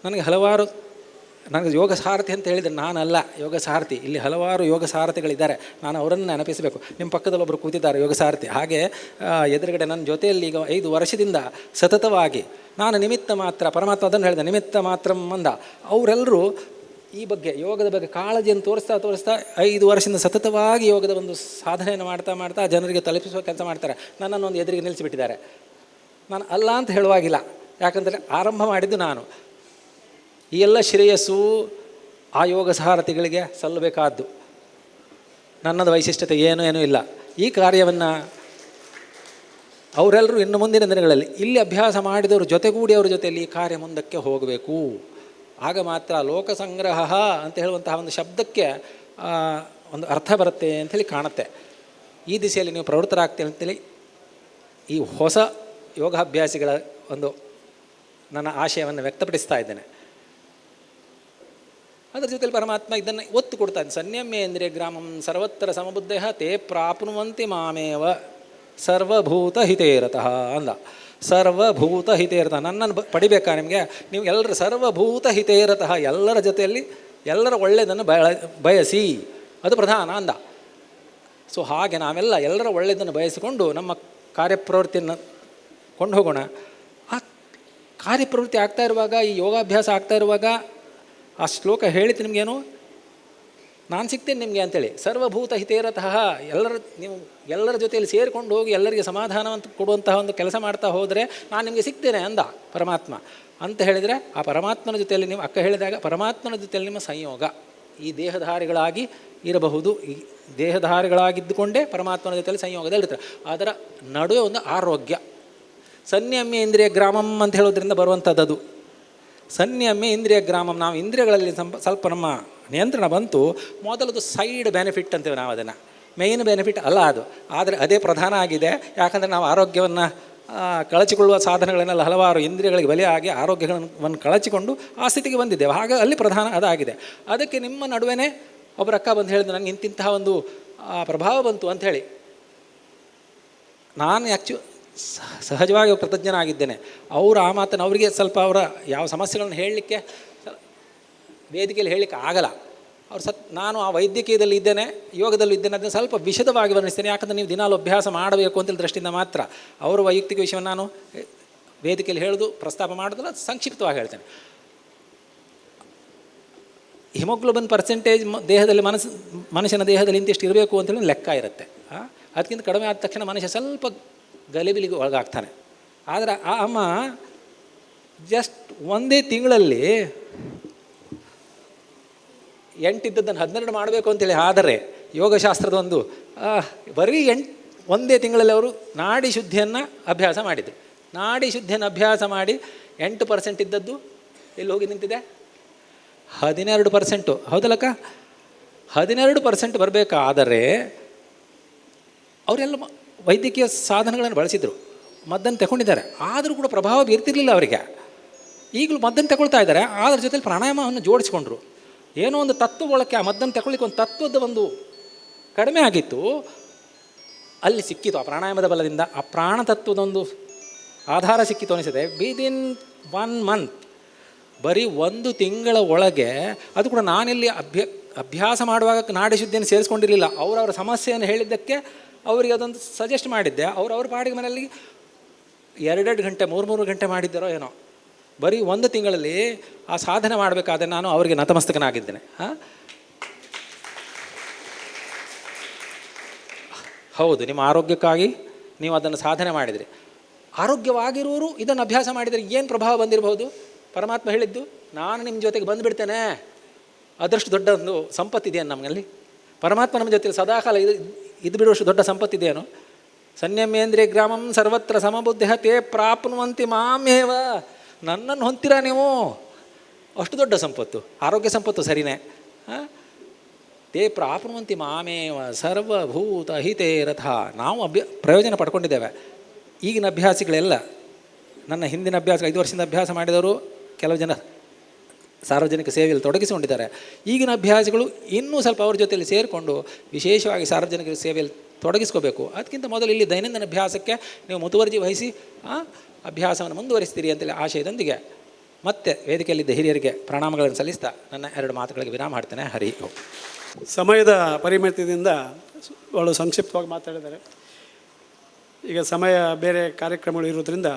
ನನಗೆ ಯೋಗ ಸಾರಥಿ ಅಂತ ಹೇಳಿದರೆ ನಾನಲ್ಲ ಯೋಗ ಸಾರಥಿ. ಇಲ್ಲಿ ಹಲವಾರು ಯೋಗ ಸಾರಥಿಗಳಿದ್ದಾರೆ, ನಾನು ಅವರನ್ನು ನೆನಪಿಸಬೇಕು. ನಿಮ್ಮ ಪಕ್ಕದಲ್ಲಿ ಒಬ್ಬರು ಕೂತಿದ್ದಾರೆ ಯೋಗ ಸಾರಥಿ. ಹಾಗೆ ಎದುರುಗಡೆ ನನ್ನ ಜೊತೆಯಲ್ಲಿ ಈಗ 5 ವರ್ಷದಿಂದ ಸತತವಾಗಿ ನಾನು ನಿಮಿತ್ತ ಮಾತ್ರ, ಪರಮಾತ್ಮ ಅದನ್ನು ಹೇಳಿದೆ, ನಿಮಿತ್ತ ಮಾತ್ರ ಅಂದ. ಅವರೆಲ್ಲರೂ ಈ ಬಗ್ಗೆ ಯೋಗದ ಬಗ್ಗೆ ಕಾಳಜಿಯನ್ನು ತೋರಿಸ್ತಾ 5 ವರ್ಷದಿಂದ ಸತತವಾಗಿ ಯೋಗದ ಒಂದು ಸಾಧನೆಯನ್ನು ಮಾಡ್ತಾ ಜನರಿಗೆ ತಲುಪಿಸುವ ಕೆಲಸ ಮಾಡ್ತಾರೆ. ನನ್ನನ್ನು ಒಂದು ಎದುರಿಗೆ ನಿಲ್ಲಿಸಿಬಿಟ್ಟಿದ್ದಾರೆ. ನಾನು ಅಲ್ಲ ಅಂತ ಹೇಳುವಾಗಿಲ್ಲ, ಯಾಕಂದರೆ ಆರಂಭ ಮಾಡಿದ್ದು ನಾನು. ಈ ಎಲ್ಲ ಶ್ರೇಯಸ್ಸು ಆ ಯೋಗ ಸಾರಥಿಗಳಿಗೆ ಸಲ್ಲಬೇಕಾದ್ದು. ನನ್ನದು ವೈಶಿಷ್ಟ್ಯತೆ ಏನೂ ಇಲ್ಲ. ಈ ಕಾರ್ಯವನ್ನು ಅವರೆಲ್ಲರೂ ಇನ್ನು ಮುಂದಿನ ದಿನಗಳಲ್ಲಿ ಇಲ್ಲಿ ಅಭ್ಯಾಸ ಮಾಡಿದವರು ಜೊತೆಗೂಡಿ ಅವರ ಜೊತೆಯಲ್ಲಿ ಈ ಕಾರ್ಯ ಮುಂದಕ್ಕೆ ಹೋಗಬೇಕು. ಆಗ ಮಾತ್ರ ಲೋಕ ಸಂಗ್ರಹ ಅಂತ ಹೇಳುವಂತಹ ಒಂದು ಶಬ್ದಕ್ಕೆ ಒಂದು ಅರ್ಥ ಬರುತ್ತೆ ಅಂಥೇಳಿ ಕಾಣುತ್ತೆ. ಈ ದಿಸೆಯಲ್ಲಿ ನೀವು ಪ್ರವೃತ್ತರಾಗ್ತೀರಿ ಅಂತೇಳಿ ಈ ಹೊಸ ಯೋಗಾಭ್ಯಾಸಿಗಳ ಒಂದು ನನ್ನ ಆಶಯವನ್ನು ವ್ಯಕ್ತಪಡಿಸ್ತಾ ಇದ್ದೇನೆ. ಅದರ ಜೊತೆಲಿ ಪರಮಾತ್ಮ ಇದನ್ನು ಒತ್ತು ಕೊಡ್ತಾ ಇದ್ದಾನೆ. ಸಂಯಮೇಂದ್ರಿಯ ಗ್ರಾಮಂ ಸರ್ವತ್ರ ಸಮಬುದ್ಧ ತೇ ಪ್ರಾಪ್ನುವಂತಿ ಮಾಮೇವ ಸರ್ವಭೂತ ಹಿತೇರತಃ ಅಂದ. ಸರ್ವಭೂತ ಹಿತೇರತಃ, ನನ್ನನ್ನು ಪಡಿಬೇಕಾ ನಿಮಗೆ? ನೀವು ಎಲ್ಲರ ಸರ್ವಭೂತ ಹಿತೇರತಃ, ಎಲ್ಲರ ಜೊತೆಯಲ್ಲಿ ಎಲ್ಲರ ಒಳ್ಳೆಯದನ್ನು ಬಯಸಿ, ಅದು ಪ್ರಧಾನ ಅಂದ. ಸೊ ಹಾಗೆ ನಾವೆಲ್ಲ ಎಲ್ಲರ ಒಳ್ಳೆಯದನ್ನು ಬಯಸಿಕೊಂಡು ನಮ್ಮ ಕಾರ್ಯಪ್ರವೃತ್ತಿಯನ್ನು ಕೊಂಡು ಹೋಗೋಣ. ಆ ಕಾರ್ಯಪ್ರವೃತ್ತಿ ಆಗ್ತಾ ಇರುವಾಗ, ಈ ಯೋಗಾಭ್ಯಾಸ ಆಗ್ತಾ ಇರುವಾಗ ಆ ಶ್ಲೋಕ ಹೇಳಿತು ನಿಮಗೇನು, ನಾನು ಸಿಗ್ತೇನೆ ನಿಮಗೆ ಅಂತೇಳಿ. ಸರ್ವಭೂತ ಹಿತೇರತಃ, ನೀವು ಎಲ್ಲರ ಜೊತೆಯಲ್ಲಿ ಸೇರಿಕೊಂಡು ಹೋಗಿ ಎಲ್ಲರಿಗೆ ಸಮಾಧಾನವಂತ ಕೊಡುವಂತಹ ಒಂದು ಕೆಲಸ ಮಾಡ್ತಾ ಹೋದರೆ ನಾನು ನಿಮಗೆ ಸಿಗ್ತೇನೆ ಅಂದ ಪರಮಾತ್ಮ. ಅಂತ ಹೇಳಿದರೆ ಆ ಪರಮಾತ್ಮನ ಜೊತೆಯಲ್ಲಿ ನೀವು ಅಕ್ಕ ಹೇಳಿದಾಗ ಪರಮಾತ್ಮನ ಜೊತೆಯಲ್ಲಿ ನಿಮ್ಮ ಸಂಯೋಗ ಈ ದೇಹಧಾರಿಗಳಾಗಿ ಇರಬಹುದು. ಈ ದೇಹಧಾರಿಗಳಾಗಿದ್ದುಕೊಂಡೇ ಪರಮಾತ್ಮನ ಜೊತೆಯಲ್ಲಿ ಸಂಯೋಗದಲ್ಲಿರ್ತಾರೆ. ಅದರ ನಡುವೆ ಒಂದು ಆರೋಗ್ಯ. ಸಂಯಮ್ಯ ಇಂದ್ರಿಯ ಗ್ರಾಮಂ ಅಂತ ಹೇಳೋದ್ರಿಂದ ಬರುವಂಥದ್ದು. ಸಂಯಮ್ಯ ಇಂದ್ರಿಯ ಗ್ರಾಮಂ, ನಾವು ಇಂದ್ರಿಯಗಳಲ್ಲಿ ಸ್ವಲ್ಪ ನಮ್ಮ ನಿಯಂತ್ರಣ ಬಂತು. ಮೊದಲದು ಸೈಡ್ ಬೆನಿಫಿಟ್ ಅಂತೇವೆ ನಾವು ಅದನ್ನು, ಮೇಯ್ನ್ ಬೆನಿಫಿಟ್ ಅಲ್ಲ ಅದು, ಆದರೆ ಅದೇ ಪ್ರಧಾನ ಆಗಿದೆ. ಯಾಕಂದರೆ ನಾವು ಆರೋಗ್ಯವನ್ನು ಕಳಚಿಕೊಳ್ಳುವ ಸಾಧನಗಳನ್ನೆಲ್ಲ ಹಲವಾರು ಇಂದ್ರಿಯಗಳಿಗೆ ಬಲಿಯಾಗಿ ಆರೋಗ್ಯಗಳನ್ನು ಕಳಚಿಕೊಂಡು ಆ ಸ್ಥಿತಿಗೆ ಬಂದಿದ್ದೇವೆ. ಹಾಗೆ ಅಲ್ಲಿ ಪ್ರಧಾನ ಅದಾಗಿದೆ. ಅದಕ್ಕೆ ನಿಮ್ಮ ನಡುವೆ ಒಬ್ಬರ ಅಕ್ಕ ಬಂದು ಹೇಳಿದ್ರು, ನನಗೆ ಇಂತಿಂತಹ ಒಂದು ಪ್ರಭಾವ ಬಂತು ಅಂಥೇಳಿ. ನಾನು ಸಹಜವಾಗಿ ಕೃತಜ್ಞನಾಗಿದ್ದೇನೆ. ಅವರು ಆ ಮಾತನ್ನು ಅವರಿಗೆ ಸ್ವಲ್ಪ ಅವರ ಯಾವ ಸಮಸ್ಯೆಗಳನ್ನು ಹೇಳಲಿಕ್ಕೆ ವೇದಿಕೆಯಲ್ಲಿ ಹೇಳಲಿಕ್ಕೆ ಆಗಲ್ಲ. ನಾನು ಆ ವೈದ್ಯಕೀಯದಲ್ಲಿ ಇದ್ದೇನೆ, ಯೋಗದಲ್ಲಿ ಇದ್ದೇನೆ, ಅದನ್ನು ಸ್ವಲ್ಪ ವಿಶದವಾಗಿ ವರ್ಣಿಸ್ತೇನೆ. ಯಾಕಂದರೆ ನೀವು ದಿನಾಲು ಅಭ್ಯಾಸ ಮಾಡಬೇಕು ಅಂತೇಳಿ ದೃಷ್ಟಿಯಿಂದ ಮಾತ್ರ. ಅವರ ವೈಯಕ್ತಿಕ ವಿಷಯವನ್ನು ನಾನು ವೇದಿಕೆಯಲ್ಲಿ ಹೇಳೋದು ಪ್ರಸ್ತಾಪ ಮಾಡೋದಿಲ್ಲ, ಸಂಕ್ಷಿಪ್ತವಾಗಿ ಹೇಳ್ತೇನೆ. ಹಿಮೋಗ್ಲೋಬಿನ್ ಪರ್ಸೆಂಟೇಜ್ ದೇಹದಲ್ಲಿ ಮನುಷ್ಯನ ದೇಹದಲ್ಲಿ ಇಂತಿಷ್ಟು ಇರಬೇಕು ಅಂತೇಳಿ ಲೆಕ್ಕ ಇರುತ್ತೆ. ಅದಕ್ಕಿಂತ ಕಡಿಮೆ ಆದ ತಕ್ಷಣ ಮನುಷ್ಯ ಸ್ವಲ್ಪ ಗಲಿಬಿಲಿಗೆ ಒಳಗಾಗ್ತಾನೆ. ಆದರೆ ಆ ಅಮ್ಮ ಜಸ್ಟ್ ಒಂದೇ ತಿಂಗಳಲ್ಲಿ 8 ಇದ್ದದ್ದನ್ನು 12 ಮಾಡಬೇಕು ಅಂತೇಳಿ. ಆದರೆ ಯೋಗಶಾಸ್ತ್ರದ ಒಂದು ಬರೀ ಒಂದೇ ತಿಂಗಳಲ್ಲಿ ಅವರು ನಾಡಿ ಶುದ್ಧಿಯನ್ನು ಅಭ್ಯಾಸ ಮಾಡಿದರು. ನಾಡಿ ಶುದ್ಧಿಯನ್ನು ಅಭ್ಯಾಸ ಮಾಡಿ 8% ಇದ್ದದ್ದು ಎಲ್ಲಿ ಹೋಗಿ ನಿಂತಿದೆ? 12%. ಹೌದಲ್ಲಕ್ಕ? 12% ಬರಬೇಕಾದರೆ ಅವರೆಲ್ಲ ವೈದ್ಯಕೀಯ ಸಾಧನಗಳನ್ನು ಬಳಸಿದರು, ಮದ್ದನ್ನು ತಗೊಂಡಿದ್ದಾರೆ. ಆದರೂ ಕೂಡ ಪ್ರಭಾವ ಬೀರ್ತಿರ್ಲಿಲ್ಲ ಅವರಿಗೆ. ಈಗಲೂ ಮದ್ದನ್ನು ತಗೊಳ್ತಾ ಇದ್ದಾರೆ, ಅದರ ಜೊತೆಲಿ ಪ್ರಾಣಾಯಾಮವನ್ನು ಜೋಡಿಸ್ಕೊಂಡ್ರು. ಏನೋ ಒಂದು ತತ್ವ ಒಳಕ್ಕೆ ಆ ಮದ್ದನ್ನು ತಗೊಳ್ಳಿಕ್ಕೆ ಒಂದು ತತ್ವದ ಒಂದು ಕಡಿಮೆ ಆಗಿತ್ತು, ಅಲ್ಲಿ ಸಿಕ್ಕಿತು ಆ ಪ್ರಾಣಾಯಾಮದ ಬಲದಿಂದ. ಆ ಪ್ರಾಣ ತತ್ವದೊಂದು ಆಧಾರ ಸಿಕ್ಕಿತು ಅನಿಸಿದೆ. ವಿದಿನ್ 1 ಮಂತ್ ಬರೀ 1 ತಿಂಗಳ ಒಳಗೆ, ಅದು ಕೂಡ ನಾನಿಲ್ಲಿ ಅಭ್ಯಾಸ ಮಾಡುವಾಗ ನಾಡಿ ಶುದ್ಧಿಯನ್ನು ಸೇರಿಸ್ಕೊಂಡಿರಲಿಲ್ಲ. ಅವರವರ ಸಮಸ್ಯೆಯನ್ನು ಹೇಳಿದ್ದಕ್ಕೆ ಅವರಿಗೆ ಅದೊಂದು ಸಜೆಸ್ಟ್ ಮಾಡಿದ್ದೆ. ಅವ್ರ ಪಾಡಿಗೆ ಮನೆಯಲ್ಲಿ 2 ಗಂಟೆ 3 ಗಂಟೆ ಮಾಡಿದ್ದಾರೋ ಏನೋ. ಬರೀ 1 ತಿಂಗಳಲ್ಲಿ ಆ ಸಾಧನೆ ಮಾಡಬೇಕಾದ್ರೆ ನಾನು ಅವರಿಗೆ ನತಮಸ್ತಕನಾಗಿದ್ದೇನೆ. ಹೌದು, ನಿಮ್ಮ ಆರೋಗ್ಯಕ್ಕಾಗಿ ನೀವು ಅದನ್ನು ಸಾಧನೆ ಮಾಡಿದರೆ, ಆರೋಗ್ಯವಾಗಿರುವವರು ಇದನ್ನು ಅಭ್ಯಾಸ ಮಾಡಿದರೆ ಏನು ಪ್ರಭಾವ ಬಂದಿರಬಹುದು? ಪರಮಾತ್ಮ ಹೇಳಿದ್ದು, ನಾನು ನಿಮ್ಮ ಜೊತೆಗೆ ಬಂದುಬಿಡ್ತೇನೆ. ಅದಷ್ಟು ದೊಡ್ಡ ಒಂದು ಸಂಪತ್ತಿದೆಯೇನು ನಮ್ಮಲ್ಲಿ? ಪರಮಾತ್ಮ ನಮ್ಮ ಜೊತೆಗೆ ಸದಾಕಾಲ ಇದು ಬಿಡುವಷ್ಟು ದೊಡ್ಡ ಸಂಪತ್ತಿದೆಯೇನು? ಸಂಯಮೇಂದ್ರಿಯ ಗ್ರಾಮಂ ಸರ್ವತ್ರ ಸಮಬುದ್ಧ ತೇ ಪ್ರಾಪ್ನುವಂತಿ ಮಾಮೇವ. ನನ್ನನ್ನು ಹೊಂತೀರಾ ನೀವು? ಅಷ್ಟು ದೊಡ್ಡ ಸಂಪತ್ತು, ಆರೋಗ್ಯ ಸಂಪತ್ತು ಸರಿನೇ. ತೇ ಪ್ರಾಪ್ನುವಂತಿ ಮಾಮೇವ ಸರ್ವಭೂತ ಹಿತೇ ರಥ. ನಾವು ಪ್ರಯೋಜನ ಪಡ್ಕೊಂಡಿದ್ದೇವೆ. ಈಗಿನ ಅಭ್ಯಾಸಿಗಳೆಲ್ಲ, ನನ್ನ ಹಿಂದಿನ ಅಭ್ಯಾಸ 5 ವರ್ಷದಿಂದ ಅಭ್ಯಾಸ ಮಾಡಿದವರು ಕೆಲವು ಜನ ಸಾರ್ವಜನಿಕ ಸೇವೆಯಲ್ಲಿ ತೊಡಗಿಸಿಕೊಂಡಿದ್ದಾರೆ. ಈಗಿನ ಅಭ್ಯಾಸಿಗಳು ಇನ್ನೂ ಸ್ವಲ್ಪ ಅವ್ರ ಜೊತೆಯಲ್ಲಿ ಸೇರಿಕೊಂಡು ವಿಶೇಷವಾಗಿ ಸಾರ್ವಜನಿಕ ಸೇವೆಯಲ್ಲಿ ತೊಡಗಿಸ್ಕೋಬೇಕು. ಅದಕ್ಕಿಂತ ಮೊದಲು ಇಲ್ಲಿ ದೈನಂದಿನ ಅಭ್ಯಾಸಕ್ಕೆ ನೀವು ಮುತುವರ್ಜಿ ವಹಿಸಿ ಅಭ್ಯಾಸವನ್ನು ಮುಂದುವರಿಸ್ತೀರಿ ಅಂತೇಳಿ ಆಶಯದೊಂದಿಗೆ ಮತ್ತೆ ವೇದಿಕೆಯಲ್ಲಿದ್ದ ಹಿರಿಯರಿಗೆ ಪ್ರಣಾಮಗಳನ್ನು ಸಲ್ಲಿಸ್ತಾ ನನ್ನ 2 ಮಾತುಗಳಿಗೆ ವಿರಾಮ ಮಾಡ್ತೇನೆ. ಹರಿ ಓಂ. ಸಮಯದ ಪರಿಮಿತಿಯಿಂದ ಭಾಳ ಸಂಕ್ಷಿಪ್ತವಾಗಿ ಮಾತಾಡಿದ್ದಾರೆ. ಈಗ ಸಮಯ ಬೇರೆ ಕಾರ್ಯಕ್ರಮಗಳು ಇರೋದ್ರಿಂದ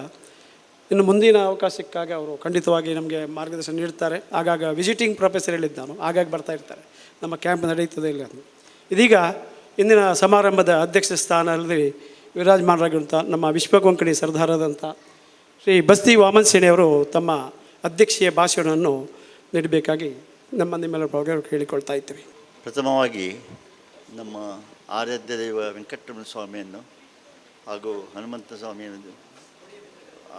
ಇನ್ನು ಮುಂದಿನ ಅವಕಾಶ ಸಿಕ್ಕಾಗ ಅವರು ಖಂಡಿತವಾಗಿ ನಮಗೆ ಮಾರ್ಗದರ್ಶನ ನೀಡ್ತಾರೆ. ಆಗಾಗ ವಿಸಿಟಿಂಗ್ ಪ್ರೊಫೆಸರ್ ಹೇಳಿದ್ದು ನಾನು, ಆಗಾಗ ಬರ್ತಾ ಇರ್ತಾರೆ. ನಮ್ಮ ಕ್ಯಾಂಪ್ ನಡೆಯುತ್ತದೆ ಇಲ್ಲ ಅಂತ. ಇದೀಗ ಇಂದಿನ ಸಮಾರಂಭದ ಅಧ್ಯಕ್ಷ ಸ್ಥಾನದಲ್ಲಿ ವಿರಾಜಮಾನರಾಗಿರುವಂಥ ನಮ್ಮ ವಿಶ್ವಕೊಂಕಣಿ ಸರ್ದಾರದಂಥ ಶ್ರೀ ಬಸ್ತಿ ವಾಮನ್ ಸೇನೆಯವರು ತಮ್ಮ ಅಧ್ಯಕ್ಷೀಯ ಭಾಷಣವನ್ನು ನೀಡಬೇಕಾಗಿ ನಿಮ್ಮೆಲ್ಲರ ಪರವಾಗಿ ಕೇಳಿಕೊಳ್ತಾ ಇದ್ದೀವಿ. ಪ್ರಥಮವಾಗಿ ನಮ್ಮ ಆರಾಧ್ಯ ದೈವ ವೆಂಕಟರಮಣ ಸ್ವಾಮಿಯನ್ನು ಹಾಗೂ ಹನುಮಂತ ಸ್ವಾಮಿಯನ್ನು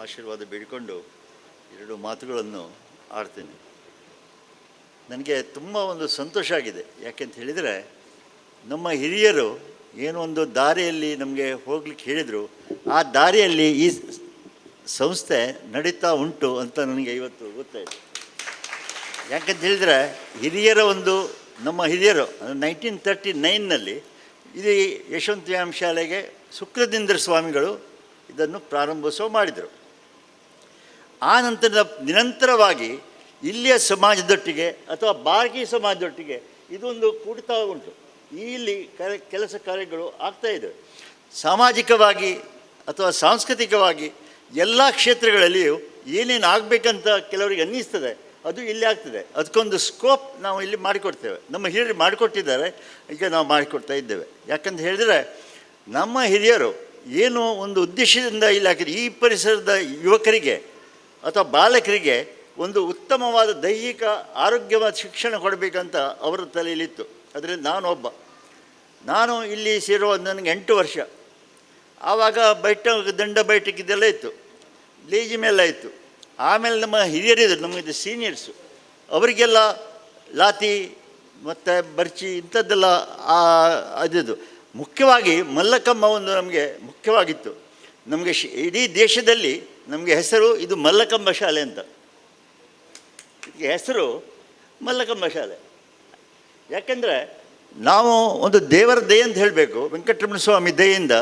ಆಶೀರ್ವಾದ ಬೇಡಿಕೊಂಡು 2 ಮಾತುಗಳನ್ನು ಆಡ್ತೇನೆ. ನನಗೆ ತುಂಬ ಒಂದು ಸಂತೋಷ ಆಗಿದೆ. ಯಾಕೆಂತ ಹೇಳಿದರೆ, ನಮ್ಮ ಹಿರಿಯರು ಏನೋ ಒಂದು ದಾರಿಯಲ್ಲಿ ನಮಗೆ ಹೋಗ್ಲಿಕ್ಕೆ ಹೇಳಿದರು, ಆ ದಾರಿಯಲ್ಲಿ ಈ ಸಂಸ್ಥೆ ನಡೀತಾ ಉಂಟು ಅಂತ ನನಗೆ ಇವತ್ತು ಗೊತ್ತಾಯಿತು. ಯಾಕಂತ ಹೇಳಿದರೆ, ನಮ್ಮ ಹಿರಿಯರು 1939ನಲ್ಲಿ ಇದು ಯಶವಂತ ವ್ಯಾಯಾಮ ಶಾಲೆಗೆ ಶುಕ್ರದಿಂದ್ರ ಸ್ವಾಮಿಗಳು ಇದನ್ನು ಪ್ರಾರಂಭೋತ್ಸವ ಮಾಡಿದರು. ಆ ನಿರಂತರವಾಗಿ ಇಲ್ಲಿಯ ಸಮಾಜದೊಟ್ಟಿಗೆ ಅಥವಾ ಭಾರತೀಯ ಸಮಾಜದೊಟ್ಟಿಗೆ ಇದೊಂದು ಕೂಡ್ತಾ ಉಂಟು. ಇಲ್ಲಿ ಕೆಲಸ ಕಾರ್ಯಗಳು ಆಗ್ತಾಯಿದ್ದಾವೆ. ಸಾಮಾಜಿಕವಾಗಿ ಅಥವಾ ಸಾಂಸ್ಕೃತಿಕವಾಗಿ ಎಲ್ಲ ಕ್ಷೇತ್ರಗಳಲ್ಲಿಯೂ ಏನೇನು ಆಗಬೇಕಂತ ಕೆಲವರಿಗೆ ಅನ್ನಿಸ್ತದೆ, ಅದು ಇಲ್ಲಿ ಆಗ್ತದೆ. ಅದಕ್ಕೊಂದು ಸ್ಕೋಪ್ ನಾವು ಇಲ್ಲಿ ಮಾಡಿಕೊಡ್ತೇವೆ. ನಮ್ಮ ಹಿರಿಯರು ಮಾಡಿಕೊಟ್ಟಿದ್ದಾರೆ, ಈಗ ನಾವು ಮಾಡಿಕೊಡ್ತಾ ಇದ್ದೇವೆ. ಯಾಕಂತ ಹೇಳಿದರೆ, ನಮ್ಮ ಹಿರಿಯರು ಏನು ಒಂದು ಉದ್ದೇಶದಿಂದ ಇಲ್ಲಿ ಹಾಕಿದ್ರು, ಈ ಪರಿಸರದ ಯುವಕರಿಗೆ ಅಥವಾ ಬಾಲಕರಿಗೆ ಒಂದು ಉತ್ತಮವಾದ ದೈಹಿಕ ಆರೋಗ್ಯವಾದ ಶಿಕ್ಷಣ ಕೊಡಬೇಕಂತ ಅವರ ತಲೆಯಲ್ಲಿತ್ತು. ಅದರಲ್ಲಿ ನಾನು ಇಲ್ಲಿ ಸೇರುವ ನನಗೆ 8 ವರ್ಷ. ಆವಾಗ ದಂಡ ಬೈಠಕ್ ಇದೆಲ್ಲ ಇತ್ತು, ಲೇಜಿಮೆಲ್ಲ ಇತ್ತು. ಆಮೇಲೆ ನಮ್ಮ ಹಿರಿಯರಿದ್ರು, ನಮಗೆ ಸೀನಿಯರ್ಸು, ಅವರಿಗೆಲ್ಲ ಲಾತಿ ಮತ್ತು ಬರ್ಚಿ ಇಂಥದ್ದೆಲ್ಲ ಅದಿದ್ದು. ಮುಖ್ಯವಾಗಿ ಮಲ್ಲಕಂಬ ಒಂದು ನಮಗೆ ಮುಖ್ಯವಾಗಿತ್ತು. ನಮಗೆ ಇಡೀ ದೇಶದಲ್ಲಿ ನಮಗೆ ಹೆಸರು ಇದು ಮಲ್ಲಕಂಬ ಶಾಲೆ ಅಂತ. ಇದಕ್ಕೆ ಹೆಸರು ಮಲ್ಲಕಂಬ ಶಾಲೆ. ಯಾಕೆಂದರೆ ನಾವು ಒಂದು ದೇವರ ದಯೆ ಅಂತ ಹೇಳಬೇಕು. ವೆಂಕಟರಮಣ ಸ್ವಾಮಿ ದಯೆಯಿಂದ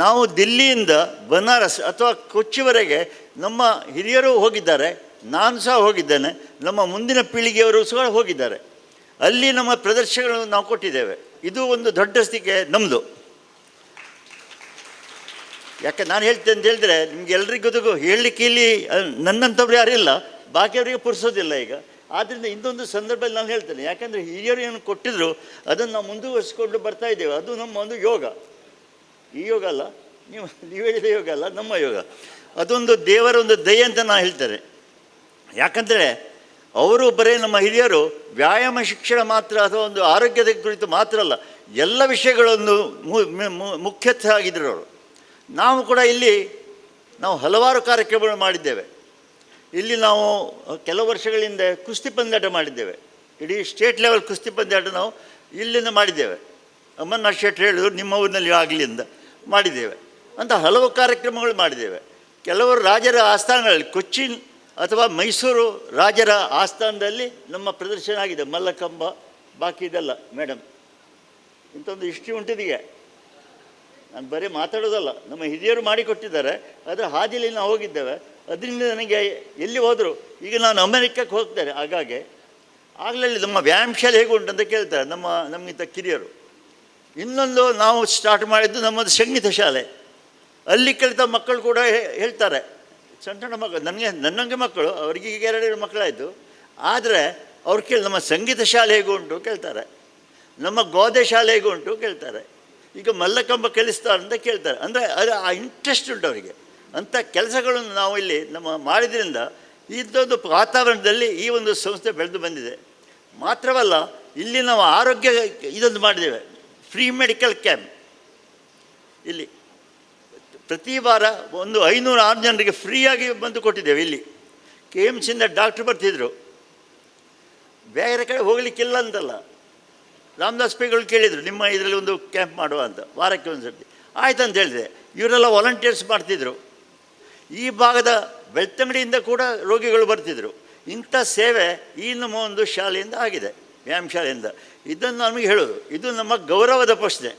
ನಾವು ದಿಲ್ಲಿಯಿಂದ ಬನಾರಸ್ ಅಥವಾ ಕೊಚ್ಚಿವರೆಗೆ ನಮ್ಮ ಹಿರಿಯರು ಹೋಗಿದ್ದಾರೆ, ನಾನು ಸಹ ಹೋಗಿದ್ದೇನೆ, ನಮ್ಮ ಮುಂದಿನ ಪೀಳಿಗೆಯವರು ಸಹ ಹೋಗಿದ್ದಾರೆ. ಅಲ್ಲಿ ನಮ್ಮ ಪ್ರದರ್ಶನಗಳನ್ನು ನಾವು ಕೊಟ್ಟಿದ್ದೇವೆ. ಇದು ಒಂದು ದೊಡ್ಡ ಸ್ಥಿಕೆ ನಮ್ಮದು. ಯಾಕೆ ನಾನು ಹೇಳ್ತೇನೆ ಅಂತ ಹೇಳಿದ್ರೆ, ನಿಮ್ಗೆ ಎಲ್ರಿಗೂ ಹೇಳಲಿಕ್ಕೆ ಇಲ್ಲಿ ನನ್ನಂಥವ್ರು ಯಾರಿಲ್ಲ, ಬಾಕಿಯವರಿಗೆ ಪುರ್ಸೋದಿಲ್ಲ ಈಗ. ಆದ್ದರಿಂದ ಇಂದೊಂದು ಸಂದರ್ಭದಲ್ಲಿ ನಾನು ಹೇಳ್ತೇನೆ, ಯಾಕೆಂದರೆ ಹಿರಿಯರು ಏನು ಕೊಟ್ಟಿದ್ರು ಅದನ್ನು ನಾವು ಮುಂದುವರಿಸ್ಕೊಂಡು ಬರ್ತಾ ಇದ್ದೇವೆ. ಅದು ನಮ್ಮ ಒಂದು ಯೋಗ. ಈ ಯೋಗ ಅಲ್ಲ, ನೀವು ಹೇಳಿದ ಯೋಗ ಅಲ್ಲ, ನಮ್ಮ ಯೋಗ. ಅದೊಂದು ದೇವರ ಒಂದು ದಯೆ ಅಂತ ನಾನು ಹೇಳ್ತೇನೆ. ಯಾಕಂದರೆ ಅವರು ಬರೀ ನಮ್ಮ ಹಿರಿಯರು ವ್ಯಾಯಾಮ ಶಿಕ್ಷಣ ಮಾತ್ರ ಅಥವಾ ಒಂದು ಆರೋಗ್ಯದ ಕುರಿತು ಮಾತ್ರ ಅಲ್ಲ, ಎಲ್ಲ ವಿಷಯಗಳನ್ನು ಮುಖ್ಯತ್ವ ಆಗಿದ್ದರು ಅವರು. ನಾವು ಕೂಡ ಇಲ್ಲಿ ಹಲವಾರು ಕಾರ್ಯಕ್ರಮಗಳು ಮಾಡಿದ್ದೇವೆ. ಇಲ್ಲಿ ನಾವು ಕೆಲವು ವರ್ಷಗಳಿಂದ ಕುಸ್ತಿ ಪಂದ್ಯಾಟ ಮಾಡಿದ್ದೇವೆ. ಇಡೀ ಸ್ಟೇಟ್ ಲೆವೆಲ್ ಕುಸ್ತಿ ಪಂದ್ಯಾಟ ನಾವು ಇಲ್ಲಿಂದ ಮಾಡಿದ್ದೇವೆ. ಅಮರ್ನಾಥ್ ಶೆಟ್ಟಿ ಹೇಳಿದ್ರು ನಿಮ್ಮ ಊರಿನಲ್ಲಿ ಆಗಲಿ ಅಂತ ಮಾಡಿದ್ದೇವೆ ಅಂತ ಹಲವು ಕಾರ್ಯಕ್ರಮಗಳು ಮಾಡಿದ್ದೇವೆ. ಕೆಲವರು ರಾಜರ ಆಸ್ಥಾನಗಳಲ್ಲಿ ಕೊಚ್ಚಿನ್ ಅಥವಾ ಮೈಸೂರು ರಾಜರ ಆಸ್ಥಾನದಲ್ಲಿ ನಮ್ಮ ಪ್ರದರ್ಶನ ಆಗಿದೆ. ಮಲ್ಲಕಂಬ ಬಾಕಿ ಇದೆಲ್ಲ ಮೇಡಮ್ ಇಂಥೊಂದು ಹಿಸ್ಟ್ರಿ ಉಂಟಿದೆಯೇ. ನಾನು ಬರೀ ಮಾತಾಡೋದಲ್ಲ, ನಮ್ಮ ಹಿರಿಯರು ಮಾಡಿಕೊಟ್ಟಿದ್ದಾರೆ. ಅದರ ಹಾದಿಯಲ್ಲಿ ನಾವು ಹೋಗಿದ್ದೇವೆ. ಅದರಿಂದ ನನಗೆ ಎಲ್ಲಿ ಹೋದರು, ಈಗ ನಾನು ಅಮೆರಿಕಕ್ಕೆ ಹೋಗ್ತೇನೆ ಆಗಾಗ್ಗೆ, ಆಗಲಲ್ಲಿ ನಮ್ಮ ವ್ಯಾಯಾಮ ಶಾಲೆ ಹೇಗೆ ಉಂಟು ಅಂತ ಕೇಳ್ತಾರೆ ನಮಗಿಂತ ಕಿರಿಯರು. ಇನ್ನೊಂದು ನಾವು ಸ್ಟಾರ್ಟ್ ಮಾಡಿದ್ದು ನಮ್ಮದು ಸಂಗೀತ ಶಾಲೆ. ಅಲ್ಲಿ ಕಲಿತ ಮಕ್ಕಳು ಕೂಡ ಹೇಳ್ತಾರೆ, ಸಣ್ಣ ಸಣ್ಣ ಮಕ್ಕಳು, ನನ್ನಂಗೆ ಮಕ್ಕಳು, ಅವರಿಗೆ ಈಗ 2 ಮಕ್ಕಳಾಯಿತು, ಆದರೆ ಅವ್ರು ನಮ್ಮ ಸಂಗೀತ ಶಾಲೆ ಹೇಗೆ ಉಂಟು ಕೇಳ್ತಾರೆ, ನಮ್ಮ ಗೋದೆ ಶಾಲೆ ಹೇಗೆ ಉಂಟು ಕೇಳ್ತಾರೆ, ಈಗ ಮಲ್ಲಕಂಬ ಕಲಿಸ್ತಾರೆ ಅಂತ ಕೇಳ್ತಾರೆ. ಅಂದರೆ ಅದು ಆ ಇಂಟ್ರೆಸ್ಟ್ ಉಂಟು ಅವರಿಗೆ. ಅಂಥ ಕೆಲಸಗಳನ್ನು ನಾವು ಇಲ್ಲಿ ಮಾಡಿದ್ರಿಂದ ಇದೊಂದು ವಾತಾವರಣದಲ್ಲಿ ಈ ಒಂದು ಸಂಸ್ಥೆ ಬೆಳೆದು ಬಂದಿದೆ. ಮಾತ್ರವಲ್ಲ, ಇಲ್ಲಿ ನಾವು ಆರೋಗ್ಯ ಇದೊಂದು ಮಾಡಿದ್ದೇವೆ, ಫ್ರೀ ಮೆಡಿಕಲ್ ಕ್ಯಾಂಪ್. ಇಲ್ಲಿ ಪ್ರತಿ ವಾರ ಒಂದು 500-600 ಜನರಿಗೆ ಫ್ರೀಯಾಗಿ ಬಂದು ಕೊಟ್ಟಿದ್ದೇವೆ. ಇಲ್ಲಿ KMCಯಿಂದ ಡಾಕ್ಟ್ರು ಬರ್ತಿದ್ರು, ಬೇರೆ ಕಡೆ ಹೋಗಲಿಕ್ಕಿಲ್ಲ ಅಂತಲ್ಲ. ರಾಮದಾಸ್ ಪೈಗಳು ಕೇಳಿದರು, ನಿಮ್ಮ ಇದರಲ್ಲಿ ಒಂದು ಕ್ಯಾಂಪ್ ಮಾಡುವ ಅಂತ, ವಾರಕ್ಕೆ ಒಂದು ಸರ್ತಿ. ಆಯ್ತು ಅಂತ ಹೇಳಿದೆ. ಇವರೆಲ್ಲ ವಾಲಂಟಿಯರ್ಸ್ ಮಾಡ್ತಿದ್ರು. ಈ ಭಾಗದ ಬೆಳ್ತಂಗಡಿಯಿಂದ ಕೂಡ ರೋಗಿಗಳು ಬರ್ತಿದ್ರು. ಇಂಥ ಸೇವೆ ಈ ನಮ್ಮ ಒಂದು ಶಾಲೆಯಿಂದ ಆಗಿದೆ, ವ್ಯಾಯಾಮ ಶಾಲೆಯಿಂದ. ಇದನ್ನು ನಮಗೆ ಹೇಳೋದು, ಇದು ನಮ್ಮ ಗೌರವದ ಪ್ರಶ್ನೆ,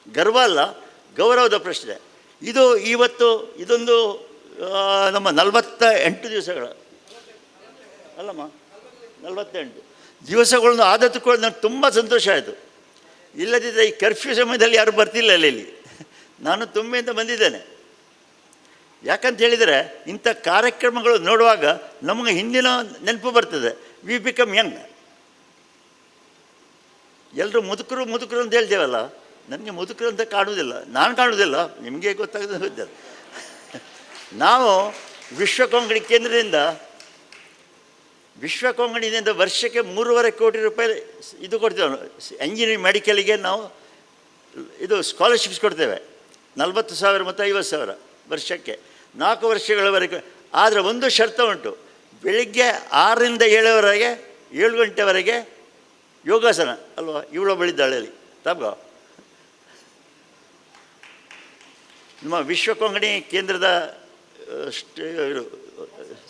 ಗರ್ವ ಅಲ್ಲ, ಗೌರವದ ಪ್ರಶ್ನೆ. ಇದು ಇವತ್ತು ಇದೊಂದು ನಮ್ಮ 48 ದಿವಸಗಳ ಅಲ್ಲಮ್ಮ 48 ದಿವಸಗಳನ್ನು ಆದತ್ತುಕೊಂಡು ನನಗೆ ತುಂಬ ಸಂತೋಷ ಆಯಿತು. ಇಲ್ಲದಿದ್ದರೆ ಈ ಕರ್ಫ್ಯೂ ಸಮಯದಲ್ಲಿ ಯಾರು ಬರ್ತಿಲ್ಲ ಇಲ್ಲಿ. ನಾನು ತುಂಬಿಂದ ಬಂದಿದ್ದೇನೆ. ಯಾಕಂತ ಹೇಳಿದರೆ ಇಂಥ ಕಾರ್ಯಕ್ರಮಗಳು ನೋಡುವಾಗ ನಮಗೆ ಹಿಂದಿನ ನೆನಪು ಬರ್ತದೆ. We become Young. ಎಲ್ಲರೂ ಮುದುಕರು ಅಂತ ಹೇಳ್ತೇವಲ್ಲ, ನನಗೆ ಮುದುಕರು ಅಂತ ಕಾಣುವುದಿಲ್ಲ, ನಾನು ಕಾಣುವುದಿಲ್ಲ, ನಿಮಗೆ ಗೊತ್ತಾಗೋದಿಲ್ಲ. ನಾವು ವಿಶ್ವ ಕೊಂಗಣಿಯಿಂದ ವರ್ಷಕ್ಕೆ 3.5 ಕೋಟಿ ರೂಪಾಯಿ ಇದು ಕೊಡ್ತೇವೆ. ಎಂಜಿನಿಯರಿಂಗ್ ಮೆಡಿಕಲಿಗೆ ನಾವು ಇದು ಸ್ಕಾಲರ್ಶಿಪ್ಸ್ ಕೊಡ್ತೇವೆ, 40,000 ಮತ್ತು 50,000 ವರ್ಷಕ್ಕೆ, 4 ವರ್ಷಗಳವರೆಗೆ. ಆದರೆ ಒಂದು ಷರತ್ತು ಉಂಟು, ಬೆಳಿಗ್ಗೆ 6ರಿಂದ 7 7 ಗಂಟೆವರೆಗೆ ಯೋಗಾಸನ ಅಲ್ವಾ. ಇವಳು ಬೆಳಿದ್ದಾಳೆ ಅಲ್ಲಿ ತಮ್ಮ ನಮ್ಮ ವಿಶ್ವ ಕೊಂಗಣಿ ಕೇಂದ್ರದ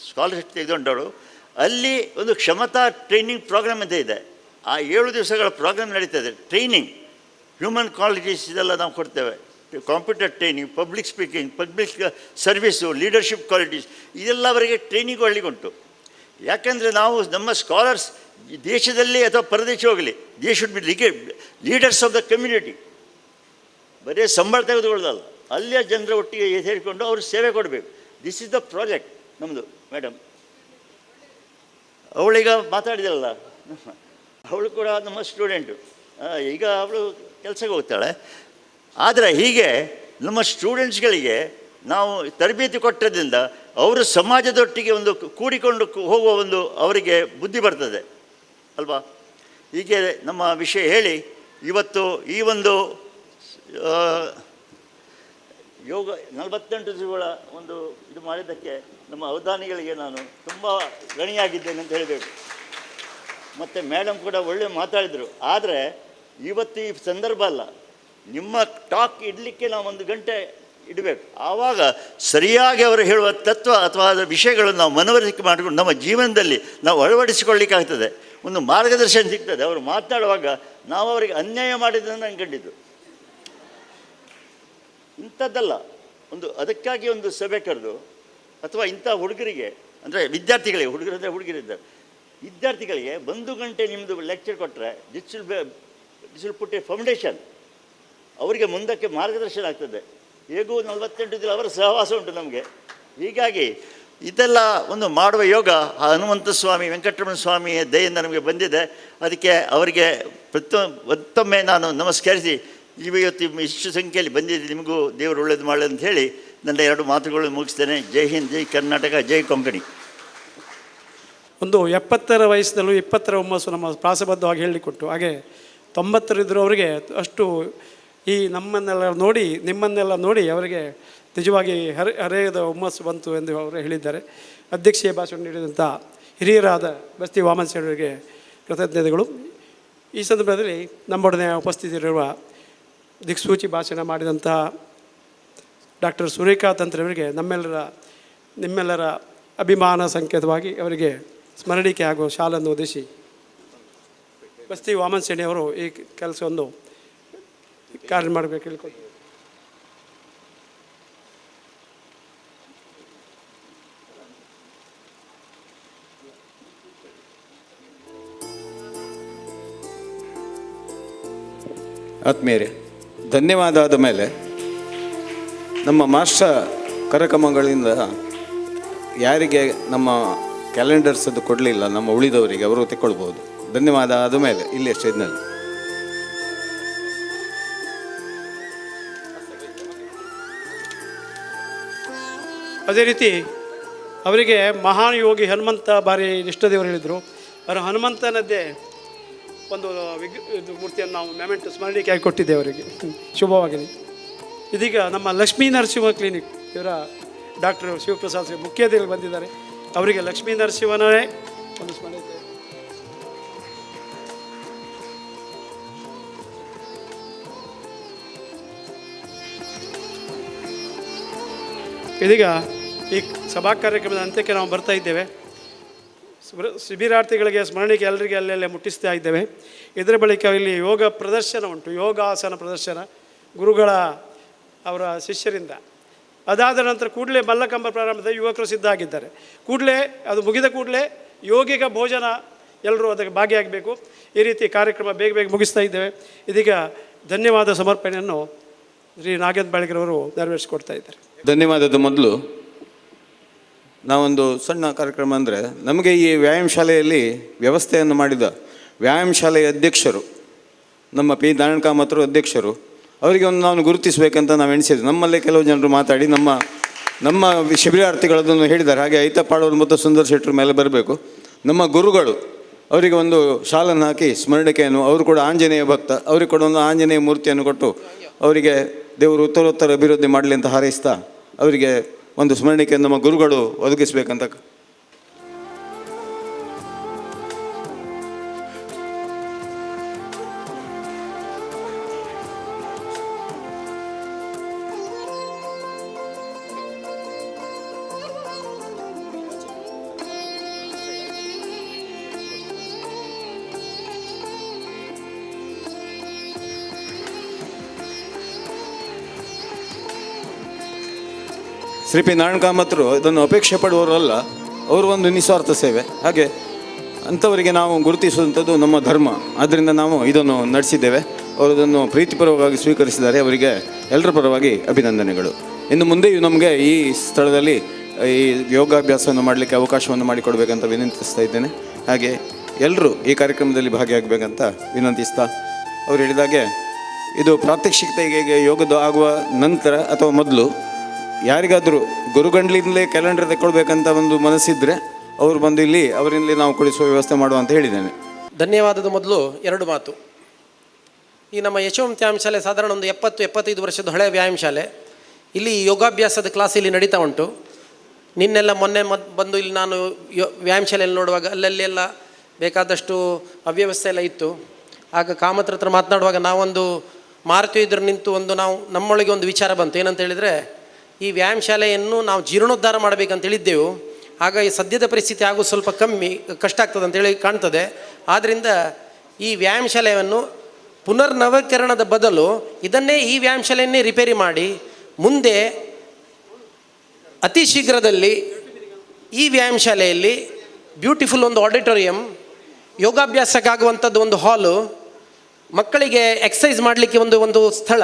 ಸ್ಕಾಲರ್ಶಿಪ್ ತೆಗೆದುಕೊಂಡವಳು. ಅಲ್ಲಿ ಒಂದು ಕ್ಷಮತಾ ಟ್ರೈನಿಂಗ್ ಪ್ರೋಗ್ರಾಮ್ ಅಂತ ಇದೆ. ಆ 7 ದಿವಸಗಳ ಪ್ರೋಗ್ರಾಮ್ ನಡೀತದೆ. ಟ್ರೈನಿಂಗ್, ಹ್ಯೂಮನ್ ಕ್ವಾಲಿಟೀಸ್ ಇದೆಲ್ಲ ನಾವು ಕೊಡ್ತೇವೆ. Computer training, public speaking, public service, leadership qualities, ಇದೆಲ್ಲ ಅವರಿಗೆ ಟ್ರೈನಿಂಗ್ ಒಳ್ಳಿಗುಂಟು. ಯಾಕಂದರೆ ನಾವು ನಮ್ಮ ಸ್ಕಾಲರ್ಸ್ ದೇಶದಲ್ಲಿ ಅಥವಾ ಪರದೇಶ ಹೋಗಲಿ, they should be leaders of the community. ಬರೀ ಸಂಬಳ ತೆಗೆದುಕೊಳ್ಳೋದಲ್ಲ, ಅಲ್ಲಿಯ ಜನರ ಒಟ್ಟಿಗೆ ಸೇರಿಕೊಂಡು ಅವರು ಸೇವೆ ಕೊಡಬೇಕು. ದಿಸ್ ಇಸ್ ದ ಪ್ರಾಜೆಕ್ಟ್ ನಮ್ಮದು. ಮೇಡಮ್ ಅವಳೀಗ ಮಾತಾಡಿದಲ್ಲ, ಅವಳು ಕೂಡ ನಮ್ಮ ಸ್ಟೂಡೆಂಟು. ಈಗ ಅವಳು ಕೆಲಸಕ್ಕೆ ಹೋಗ್ತಾಳೆ. ಆದರೆ ಹೀಗೆ ನಮ್ಮ ಸ್ಟೂಡೆಂಟ್ಸ್ಗಳಿಗೆ ನಾವು ತರಬೇತಿ ಕೊಟ್ಟದ್ರಿಂದ ಅವರು ಸಮಾಜದೊಟ್ಟಿಗೆ ಒಂದು ಕೂಡಿಕೊಂಡು ಹೋಗುವ ಒಂದು ಅವರಿಗೆ ಬುದ್ಧಿ ಬರ್ತದೆ ಅಲ್ವಾ. ಹೀಗೆ ನಮ್ಮ ವಿಷಯ ಹೇಳಿ ಇವತ್ತು ಈ ಒಂದು ಯೋಗ 48 ದಿವಸಗಳ ಒಂದು ಇದು ಮಾಡಿದ್ದಕ್ಕೆ ನಮ್ಮ ಅವಧಾನಿಗಳಿಗೆ ನಾನು ತುಂಬ ಋಣಿಯಾಗಿದ್ದೇನೆ ಅಂತ ಹೇಳಬೇಕು. ಮತ್ತು ಮೇಡಮ್ ಕೂಡ ಒಳ್ಳೆ ಮಾತಾಡಿದರು. ಆದರೆ ಇವತ್ತು ಈ ಸಂದರ್ಭ ಅಲ್ಲ, ನಿಮ್ಮ ಟಾಕ್ ಇಡಲಿಕ್ಕೆ ನಾವು 1 ಗಂಟೆ ಇಡಬೇಕು. ಆವಾಗ ಸರಿಯಾಗಿ ಅವರು ಹೇಳುವ ತತ್ವ ಅಥವಾ ಅದರ ವಿಷಯಗಳನ್ನು ನಾವು ಮನವರಿಕೆ ಮಾಡಿಕೊಂಡು ನಮ್ಮ ಜೀವನದಲ್ಲಿ ನಾವು ಅಳವಡಿಸಿಕೊಳ್ಳಿಕ್ಕಾಗ್ತದೆ. ಒಂದು ಮಾರ್ಗದರ್ಶನ ಸಿಗ್ತದೆ. ಅವರು ಮಾತಾಡುವಾಗ ನಾವು ಅವರಿಗೆ ಅನ್ಯಾಯ ಮಾಡಿದ್ದನ್ನು ನಾನು ಕಂಡಿದ್ದು ಇಂಥದ್ದಲ್ಲ. ಒಂದು ಅದಕ್ಕಾಗಿ ಒಂದು ಸಭೆ ಕರೆದು ಅಥವಾ ಇಂಥ ಹುಡುಗರಿಗೆ, ಅಂದರೆ ವಿದ್ಯಾರ್ಥಿಗಳಿಗೆ, ಹುಡುಗರು ಅಂದರೆ ಹುಡುಗರಿದ್ದಾರೆ, ವಿದ್ಯಾರ್ಥಿಗಳಿಗೆ 1 ಗಂಟೆ ನಿಮ್ಮದು ಲೆಕ್ಚರ್ ಕೊಟ್ಟರೆ this will put a foundation. ಅವರಿಗೆ ಮುಂದಕ್ಕೆ ಮಾರ್ಗದರ್ಶನ ಆಗ್ತದೆ. ಹೇಗೂ 48 ದಿನ ಅವರ ಸಹವಾಸ ಉಂಟು ನಮಗೆ. ಹೀಗಾಗಿ ಇದೆಲ್ಲ ಒಂದು ಮಾಡುವ ಯೋಗ ಆ ಹನುಮಂತ ಸ್ವಾಮಿ, ವೆಂಕಟರಮಣ ಸ್ವಾಮಿಯ ದಯೆಯಿಂದ ನಮಗೆ ಬಂದಿದೆ. ಅದಕ್ಕೆ ಅವರಿಗೆ ಮತ್ತೊಮ್ಮೆ ನಾನು ನಮಸ್ಕರಿಸಿ, ಇವತ್ತು ಇಷ್ಟು ಸಂಖ್ಯೆಯಲ್ಲಿ ಬಂದಿದೆ, ನಿಮಗೂ ದೇವರು ಒಳ್ಳೇದು ಮಾಡಲಿ ಅಂತ ಹೇಳಿ ನನ್ನ 2 ಮಾತುಗಳನ್ನು ಮುಗಿಸ್ತೇನೆ. ಜೈ ಹಿಂದ್, ಜೈ ಕರ್ನಾಟಕ, ಜೈ ಕೊಂಕಣಿ. ಒಂದು 70ರ ವಯಸ್ಸಿನಲ್ಲೂ 20ರ ಹುಮ್ಮಸ್ಸು ನಮ್ಮ ಪ್ರಾಸಬದ್ಧವಾಗಿ ಹೇಳಿಕೊಟ್ಟು, ಹಾಗೆ 90 ಅವರಿಗೆ ಅಷ್ಟು ಈ ನಿಮ್ಮನ್ನೆಲ್ಲ ನೋಡಿ ಅವರಿಗೆ ನಿಜವಾಗಿ ಹರೆಯದ ಹುಮ್ಮಸ್ಸು ಬಂತು ಎಂದು ಅವರು ಹೇಳಿದ್ದಾರೆ. ಅಧ್ಯಕ್ಷೀಯ ಭಾಷಣ ನೀಡಿದಂಥ ಹಿರಿಯರಾದ ಬಸ್ತಿ ವಾಮನ್ ಅವರಿಗೆ ಕೃತಜ್ಞತೆಗಳು. ಈ ಸಂದರ್ಭದಲ್ಲಿ ನಮ್ಮೊಡನೆ ಉಪಸ್ಥಿತರಿರುವ ದಿಕ್ಸೂಚಿ ಭಾಷಣ ಮಾಡಿದಂಥ ಡಾಕ್ಟರ್ ಸೂರ್ಯಕಾಂತ್ ಅವರಿಗೆ ನಿಮ್ಮೆಲ್ಲರ ಅಭಿಮಾನ ಸಂಕೇತವಾಗಿ ಅವರಿಗೆ ಸ್ಮರಣಿಕೆ ಹಾಗೂ ಶಾಲನ್ನು ಒದಿಸಿ ಬಸ್ತಿ ವಾಮನ್ ಅವರು ಈ ಕೆಲಸವನ್ನು ಕಾರ್ಯ ಮಾಡಬೇಕು ಹೇಳ್ಕೊಳ್ತೀವಿ. ಆತ್ಮೀಯರೇ, ಧನ್ಯವಾದ ಆದ ಮೇಲೆ ನಮ್ಮ ಮಾಸ್ಟರ್ ಕಾರ್ಯಕ್ರಮಗಳಿಂದ ಯಾರಿಗೆ ನಮ್ಮ ಕ್ಯಾಲೆಂಡರ್ಸ್ ಅದು ಕೊಡಲಿಲ್ಲ, ನಮ್ಮ ಉಳಿದವರಿಗೆ ಅವರು ತಗೊಳ್ಬೋದು. ಧನ್ಯವಾದ ಆದ ಮೇಲೆ ಇಲ್ಲಿ ಸ್ಟೇಜ್ನಲ್ಲಿ ಅದೇ ರೀತಿ ಅವರಿಗೆ ಮಹಾನ್ ಯೋಗಿ ಹನುಮಂತ ಭಾರಿ ಇಷ್ಟದೇವರು ಹೇಳಿದರು. ಅವರು ಹನುಮಂತನದ್ದೇ ಒಂದು ಇದು ಮೂರ್ತಿಯನ್ನು ನಾವು ಮೆಮೆಂಟ್ ಸ್ಮರಣಿಕೆ ಆಗಿ ಕೊಟ್ಟಿದ್ದೇವೆ ಅವರಿಗೆ. ಶುಭವಾಗಲಿ. ಇದೀಗ ನಮ್ಮ ಲಕ್ಷ್ಮೀ ನರಸಿಂಹ ಕ್ಲಿನಿಕ್ ಇವರ ಡಾಕ್ಟರ್ ಶಿವಪ್ರಸಾದ್ ಮುಖ್ಯ ಅತಿಥಿಗಳು ಬಂದಿದ್ದಾರೆ. ಅವರಿಗೆ ಲಕ್ಷ್ಮೀ ನರಸಿಂಹನೇ ಒಂದು ಸ್ಮರಣೆ. ಇದೀಗ ಈ ಸಭಾ ಕಾರ್ಯಕ್ರಮದ ಅಂತ್ಯಕ್ಕೆ ನಾವು ಬರ್ತಾ ಇದ್ದೇವೆ. ಶಿಬಿರಾರ್ಥಿಗಳಿಗೆ ಸ್ಮರಣಿಕೆ ಎಲ್ಲರಿಗೆ ಅಲ್ಲೆಲ್ಲೇ ಮುಟ್ಟಿಸ್ತಾ ಇದ್ದೇವೆ. ಇದರ ಬಳಿಕ ಇಲ್ಲಿ ಯೋಗ ಪ್ರದರ್ಶನ ಉಂಟು, ಯೋಗಾಸನ ಪ್ರದರ್ಶನ ಗುರುಗಳ ಅವರ ಶಿಷ್ಯರಿಂದ. ಅದಾದ ನಂತರ ಕೂಡಲೇ ಮಲ್ಲಕಂಬ ಪ್ರಾರಂಭದ ಯುವಕರು ಸಿದ್ಧ ಆಗಿದ್ದಾರೆ. ಕೂಡಲೇ ಅದು ಮುಗಿದ ಕೂಡಲೇ ಯೋಗಿಕ ಭೋಜನ ಎಲ್ಲರೂ ಅದಕ್ಕೆ ಭಾಗಿಯಾಗಬೇಕು. ಈ ರೀತಿ ಕಾರ್ಯಕ್ರಮ ಬೇಗ ಬೇಗ ಮುಗಿಸ್ತಾ ಇದ್ದೇವೆ. ಇದೀಗ ಧನ್ಯವಾದ ಸಮರ್ಪಣೆಯನ್ನು ಶ್ರೀ ನಾಗೇಂದ್ರ ಬಾಳಿಗರವರು ನೆರವೇರಿಸಿಕೊಡ್ತಾ ಇದ್ದಾರೆ. ಧನ್ಯವಾದದ ಮೊದಲು ನಾವೊಂದು ಸಣ್ಣ ಕಾರ್ಯಕ್ರಮ ಅಂದರೆ, ನಮಗೆ ಈ ವ್ಯಾಯಾಮ ಶಾಲೆಯಲ್ಲಿ ವ್ಯವಸ್ಥೆಯನ್ನು ಮಾಡಿದ ವ್ಯಾಯಾಮ ಶಾಲೆಯ ಅಧ್ಯಕ್ಷರು ನಮ್ಮ ಪಿ ನಾರಾಯಣ ಕಾಮತ್ರು ಅಧ್ಯಕ್ಷರು, ಅವರಿಗೆ ಒಂದು ನಾವು ಗುರುತಿಸಬೇಕಂತ ನಾವು ಎಣಿಸಿದ್ವಿ. ನಮ್ಮಲ್ಲೇ ಕೆಲವು ಜನರು ಮಾತಾಡಿ ನಮ್ಮ ಶಿಬಿರಾರ್ಥಿಗಳದನ್ನು ಹೇಳಿದ್ದಾರೆ. ಹಾಗೆ ಐತಪ್ಪಾಡೋರು ಮತ್ತು ಸುಂದರ್ ಶೆಟ್ಟರ ಮೇಲೆ ಬರಬೇಕು. ನಮ್ಮ ಗುರುಗಳು ಅವರಿಗೆ ಒಂದು ಶಾಲನ್ನು ಹಾಕಿ ಸ್ಮರಣಿಕೆಯನ್ನು, ಅವರು ಕೂಡ ಆಂಜನೇಯ ಭಕ್ತ, ಅವರಿಗೆ ಕೂಡ ಒಂದು ಆಂಜನೇಯ ಮೂರ್ತಿಯನ್ನು ಕೊಟ್ಟು ಅವರಿಗೆ ದೇವರು ಉತ್ತರೋತ್ತರ ಅಭಿವೃದ್ಧಿ ಮಾಡಲಿ ಅಂತ ಹಾರೈಸ್ತಾ ಅವರಿಗೆ ಒಂದು ಸ್ಮರಣಿಕೆಯನ್ನು ನಮ್ಮ ಗುರುಗಳು ಒದಗಿಸಬೇಕಂತ. ಶ್ರೀ ಪಿ ನಾರಾಯಣ ಕಾಮತ್ರು ಇದನ್ನು ಅಪೇಕ್ಷೆ ಪಡುವವರಲ್ಲ, ಅವರು ಒಂದು ನಿಸ್ವಾರ್ಥ ಸೇವೆ. ಹಾಗೆ ಅಂಥವರಿಗೆ ನಾವು ಗುರುತಿಸುವಂಥದ್ದು ನಮ್ಮ ಧರ್ಮ. ಆದ್ದರಿಂದ ನಾವು ಇದನ್ನು ನಡೆಸಿದ್ದೇವೆ. ಅವರು ಅದನ್ನು ಪ್ರೀತಿಪೂರ್ವಕವಾಗಿ ಸ್ವೀಕರಿಸಿದ್ದಾರೆ. ಅವರಿಗೆ ಎಲ್ಲರ ಪರವಾಗಿ ಅಭಿನಂದನೆಗಳು. ಇನ್ನು ಮುಂದೆಯೂ ನಮಗೆ ಈ ಸ್ಥಳದಲ್ಲಿ ಈ ಯೋಗಾಭ್ಯಾಸವನ್ನು ಮಾಡಲಿಕ್ಕೆ ಅವಕಾಶವನ್ನು ಮಾಡಿಕೊಡ್ಬೇಕಂತ ವಿನಂತಿಸ್ತಾ ಇದ್ದೇನೆ. ಹಾಗೆ ಎಲ್ಲರೂ ಈ ಕಾರ್ಯಕ್ರಮದಲ್ಲಿ ಭಾಗಿಯಾಗಬೇಕಂತ ವಿನಂತಿಸ್ತಾ, ಅವರು ಹೇಳಿದಾಗೆ ಇದು ಪ್ರಾತ್ಯಕ್ಷಿಕತೆಗೆ ಯೋಗದ ಆಗುವ ನಂತರ ಅಥವಾ ಮೊದಲು ಯಾರಿಗಾದರೂ ಗುರುಗಂಡ್ಲಿಂದಲೇ ಕ್ಯಾಲೆಂಡರ್ ತಗೊಳ್ಬೇಕಂತ ಒಂದು ಮನಸ್ಸಿದ್ರೆ ಅವರು ಬಂದು ಇಲ್ಲಿ ಅವರಿಂದಲೇ ನಾವು ಕೊಡಿಸುವ ವ್ಯವಸ್ಥೆ ಮಾಡುವ ಅಂತ ಹೇಳಿದ್ದೇನೆ. ಧನ್ಯವಾದದ ಮೊದಲು ಎರಡು ಮಾತು. ಈ ನಮ್ಮ ಯಶೋಮ್ ವ್ಯಾಯಾಮ ಶಾಲೆ ಸಾಧಾರಣ ಒಂದು 70-75 ವರ್ಷದ ಹಳೆಯ ವ್ಯಾಯಾಮ ಶಾಲೆ. ಇಲ್ಲಿ ಯೋಗಾಭ್ಯಾಸದ ಕ್ಲಾಸ್ ಇಲ್ಲಿ ನಡೀತಾ ಉಂಟು. ಮೊನ್ನೆ ಬಂದು ಇಲ್ಲಿ ನಾನು ವ್ಯಾಯಾಮ ಶಾಲೆಯಲ್ಲಿ ನೋಡುವಾಗ ಅಲ್ಲೆಲ್ಲ ಬೇಕಾದಷ್ಟು ಅವ್ಯವಸ್ಥೆ ಎಲ್ಲ ಇತ್ತು. ಆಗ ಕಾಮತ್ರ ಹತ್ರ ಮಾತನಾಡುವಾಗ ನಾವೊಂದು ಮಾರುತಿ ಎದುರು ನಿಂತು ನಾವು ನಮ್ಮೊಳಗೆ ಒಂದು ವಿಚಾರ ಬಂತು. ಏನಂತ ಹೇಳಿದರೆ, ಈ ವ್ಯಾಯಾಮ ಶಾಲೆಯನ್ನು ನಾವು ಜೀರ್ಣೋದ್ಧಾರ ಮಾಡಬೇಕಂತ ಹೇಳಿದ್ದೆವು. ಆಗ ಈ ಸದ್ಯದ ಪರಿಸ್ಥಿತಿ ಹಾಗೂ ಸ್ವಲ್ಪ ಕಷ್ಟ ಆಗ್ತದೆ ಅಂತೇಳಿ ಕಾಣ್ತದೆ. ಆದ್ದರಿಂದ ಈ ವ್ಯಾಯಾಮ ಶಾಲೆಯನ್ನು ಪುನರ್ನವೀಕರಣದ ಬದಲು ಇದನ್ನೇ ಈ ವ್ಯಾಯಾಮ ಶಾಲೆಯನ್ನೇ ರಿಪೇರಿ ಮಾಡಿ ಮುಂದೆ ಅತಿ ಶೀಘ್ರದಲ್ಲಿ ಈ ವ್ಯಾಯಾಮ ಶಾಲೆಯಲ್ಲಿ ಬ್ಯೂಟಿಫುಲ್ ಒಂದು ಆಡಿಟೋರಿಯಂ, ಯೋಗಾಭ್ಯಾಸಕ್ಕಾಗುವಂಥದ್ದು ಒಂದು ಹಾಲು, ಮಕ್ಕಳಿಗೆ ಎಕ್ಸಸೈಸ್ ಮಾಡಲಿಕ್ಕೆ ಒಂದು ಸ್ಥಳ,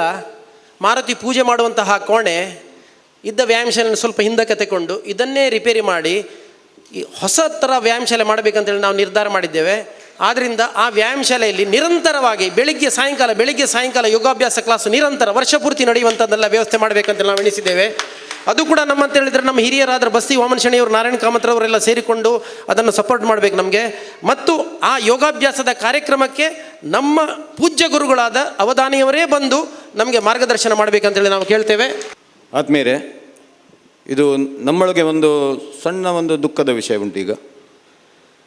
ಮಾರುತಿ ಪೂಜೆ ಮಾಡುವಂತಹ ಕೋಣೆ ಇದ್ದ ವ್ಯಾಯಾಮ ಶಾಲೆಯನ್ನು ಸ್ವಲ್ಪ ಹಿಂದಕ್ಕೆ ತಗೊಂಡು ಇದನ್ನೇ ರಿಪೇರಿ ಮಾಡಿ ಈ ಹೊಸ ಥರ ವ್ಯಾಯಾಮ ಶಾಲೆ ಮಾಡಬೇಕಂತೇಳಿ ನಾವು ನಿರ್ಧಾರ ಮಾಡಿದ್ದೇವೆ. ಆದ್ದರಿಂದ ಆ ವ್ಯಾಯಾಮ ಶಾಲೆಯಲ್ಲಿ ನಿರಂತರವಾಗಿ ಬೆಳಿಗ್ಗೆ ಸಾಯಂಕಾಲ ಯೋಗಾಭ್ಯಾಸ ಕ್ಲಾಸು ನಿರಂತರ ವರ್ಷ ಪೂರ್ತಿ ನಡೆಯುವಂಥದ್ದೆಲ್ಲ ವ್ಯವಸ್ಥೆ ಮಾಡಬೇಕಂತ ನಾವು ಎಣಿಸಿದ್ದೇವೆ. ಅದು ಕೂಡ ನಮ್ಮಂತ ಹೇಳಿದರೆ ನಮ್ಮ ಹಿರಿಯರಾದ ಬಸ್ತಿ ವಾಮನ ಶೆಣಿಯವರು, ನಾರಾಯಣ ಕಾಮತ್ರವರೆಲ್ಲ ಸೇರಿಕೊಂಡು ಅದನ್ನು ಸಪೋರ್ಟ್ ಮಾಡಬೇಕು ನಮಗೆ. ಮತ್ತು ಆ ಯೋಗಾಭ್ಯಾಸದ ಕಾರ್ಯಕ್ರಮಕ್ಕೆ ನಮ್ಮ ಪೂಜ್ಯ ಗುರುಗಳಾದ ಅವಧಾನಿಯವರೇ ಬಂದು ನಮಗೆ ಮಾರ್ಗದರ್ಶನ ಮಾಡಬೇಕಂತೇಳಿ ನಾವು ಕೇಳ್ತೇವೆ. ಆದ್ಮೇಲೆ ಇದು ನಮ್ಮೊಳಗೆ ಒಂದು ಸಣ್ಣ ಒಂದು ದುಃಖದ ವಿಷಯ ಉಂಟು. ಈಗ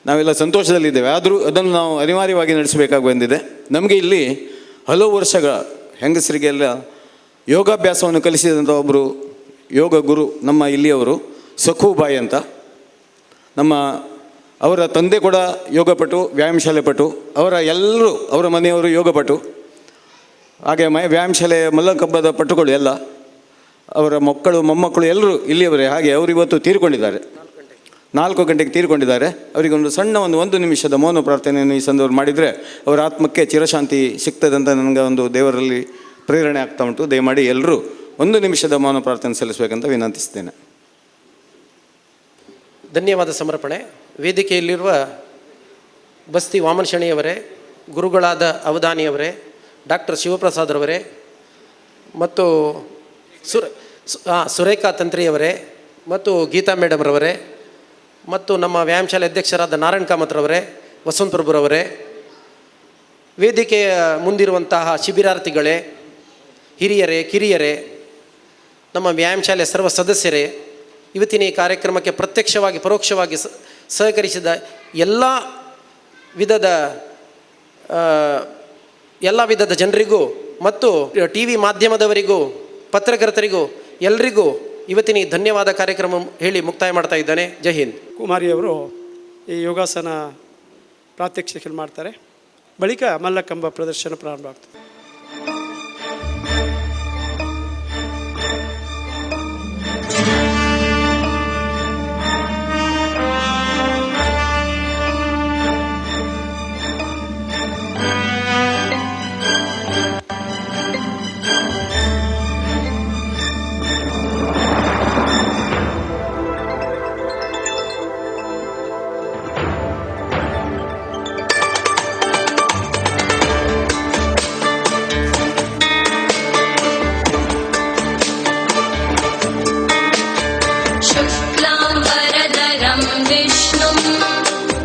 ನಾವೆಲ್ಲ ಸಂತೋಷದಲ್ಲಿದ್ದೇವೆ, ಆದರೂ ಅದನ್ನು ನಾವು ಅನಿವಾರ್ಯವಾಗಿ ನಡೆಸಬೇಕಾಗಿ ಬಂದಿದೆ. ನಮಗೆ ಇಲ್ಲಿ ಹಲವು ವರ್ಷಗಳ ಹೆಂಗಸರಿಗೆಲ್ಲ ಯೋಗಾಭ್ಯಾಸವನ್ನು ಕಲಿಸಿದಂಥ ಒಬ್ಬರು ಯೋಗ ಗುರು ನಮ್ಮ ಇಲ್ಲಿಯವರು ಸಖೂಬಾಯಿ ಅಂತ. ಅವರ ತಂದೆ ಕೂಡ ಯೋಗಪಟು, ವ್ಯಾಯಾಮ ಶಾಲೆ ಪಟು, ಅವರ ಮನೆಯವರು ಯೋಗಪಟು. ಹಾಗೆ ವ್ಯಾಯಾಮ ಶಾಲೆಯ ಮಲ್ಲಕಂಬದ ಪಟುಗಳು ಎಲ್ಲ, ಅವರ ಮಕ್ಕಳು ಮೊಮ್ಮಕ್ಕಳು ಎಲ್ಲರೂ ಇಲ್ಲಿಯವರೇ. ಹಾಗೆ ಅವರು ಇವತ್ತು ತೀರಿಕೊಂಡಿದ್ದಾರೆ. 4 ಗಂಟೆಗೆ ತೀರ್ಕೊಂಡಿದ್ದಾರೆ. ಅವರಿಗೆ ಒಂದು ಸಣ್ಣ ಒಂದು ನಿಮಿಷದ ಮೌನ ಪ್ರಾರ್ಥನೆಯನ್ನು ಈ ಸಂದರ್ಭ ಮಾಡಿದರೆ ಅವರ ಆತ್ಮಕ್ಕೆ ಚಿರಶಾಂತಿ ಸಿಗ್ತದೆ ಅಂತ ನನಗೆ ಒಂದು ದೇವರಲ್ಲಿ ಪ್ರೇರಣೆ ಆಗ್ತಾ ಉಂಟು. ದಯಮಾಡಿ ಎಲ್ಲರೂ 1 ನಿಮಿಷದ ಮೌನ ಪ್ರಾರ್ಥನೆ ಸಲ್ಲಿಸಬೇಕಂತ ವಿನಂತಿಸ್ತೇನೆ. ಧನ್ಯವಾದ ಸಮರ್ಪಣೆ. ವೇದಿಕೆಯಲ್ಲಿರುವ ಬಸ್ತಿ ವಾಮನಶಣಿಯವರೇ, ಗುರುಗಳಾದ ಅವಧಾನಿಯವರೇ, ಡಾಕ್ಟರ್ ಶಿವಪ್ರಸಾದ್ರವರೇ ಮತ್ತು ಸುರೇಖಾ ತಂತ್ರಿಯವರೇ ಮತ್ತು ಗೀತಾ ಮೇಡಮ್ರವರೇ ಮತ್ತು ನಮ್ಮ ವ್ಯಾಯಾಮ ಶಾಲೆ ಅಧ್ಯಕ್ಷರಾದ ನಾರಾಯಣ್ ಕಾಮತ್ರವರೇ, ವಸಂತ ಪ್ರಭುರವರೇ, ವೇದಿಕೆಯ ಮುಂದಿರುವಂತಹ ಶಿಬಿರಾರ್ಥಿಗಳೇ, ಹಿರಿಯರೇ, ಕಿರಿಯರೇ, ನಮ್ಮ ವ್ಯಾಯಾಮ ಶಾಲೆ ಸರ್ವ ಸದಸ್ಯರೇ, ಇವತ್ತಿನ ಈ ಕಾರ್ಯಕ್ರಮಕ್ಕೆ ಪ್ರತ್ಯಕ್ಷವಾಗಿ ಪರೋಕ್ಷವಾಗಿ ಸಹಕರಿಸಿದ ಎಲ್ಲ ವಿಧದ ಜನರಿಗೂ ಮತ್ತು ಟಿ ವಿ ಮಾಧ್ಯಮದವರಿಗೂ ಪತ್ರಕರ್ತರಿಗೂ ಎಲ್ರಿಗೂ ಇವತ್ತಿನ ಈ ಧನ್ಯವಾದ ಕಾರ್ಯಕ್ರಮ ಹೇಳಿ ಮುಕ್ತಾಯ ಮಾಡ್ತಾ ಇದ್ದಾನೆ. ಜೈ ಹಿಂದ್. ಕುಮಾರಿಯವರು ಈ ಯೋಗಾಸನ ಪ್ರಾತ್ಯಕ್ಷಿಕೆ ಮಾಡ್ತಾರೆ. ಬಳಿಕ ಮಲ್ಲಕಂಬ ಪ್ರದರ್ಶನ ಪ್ರಾರಂಭ ಆಗ್ತದೆ.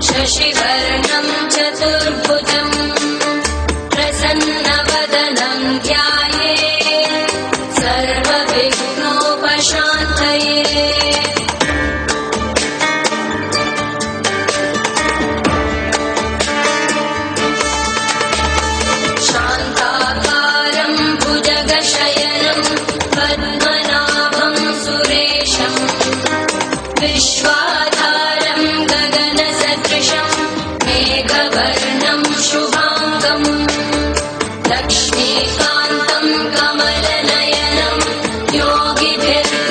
शशिवर्णं चतुर्भुजं प्रसन्नवदनं ध्यायेत् सर्वविघ्नोपशान्तये। शान्ताकारं भुजगशयनं पद्मनाभं सुरेशं विश्वाधारं गगनसदृशं मेघवर्णं शुभाङ्गं लक्ष्मीकान्तं कमलनयनं योगिभिर्ध्यानगम्यं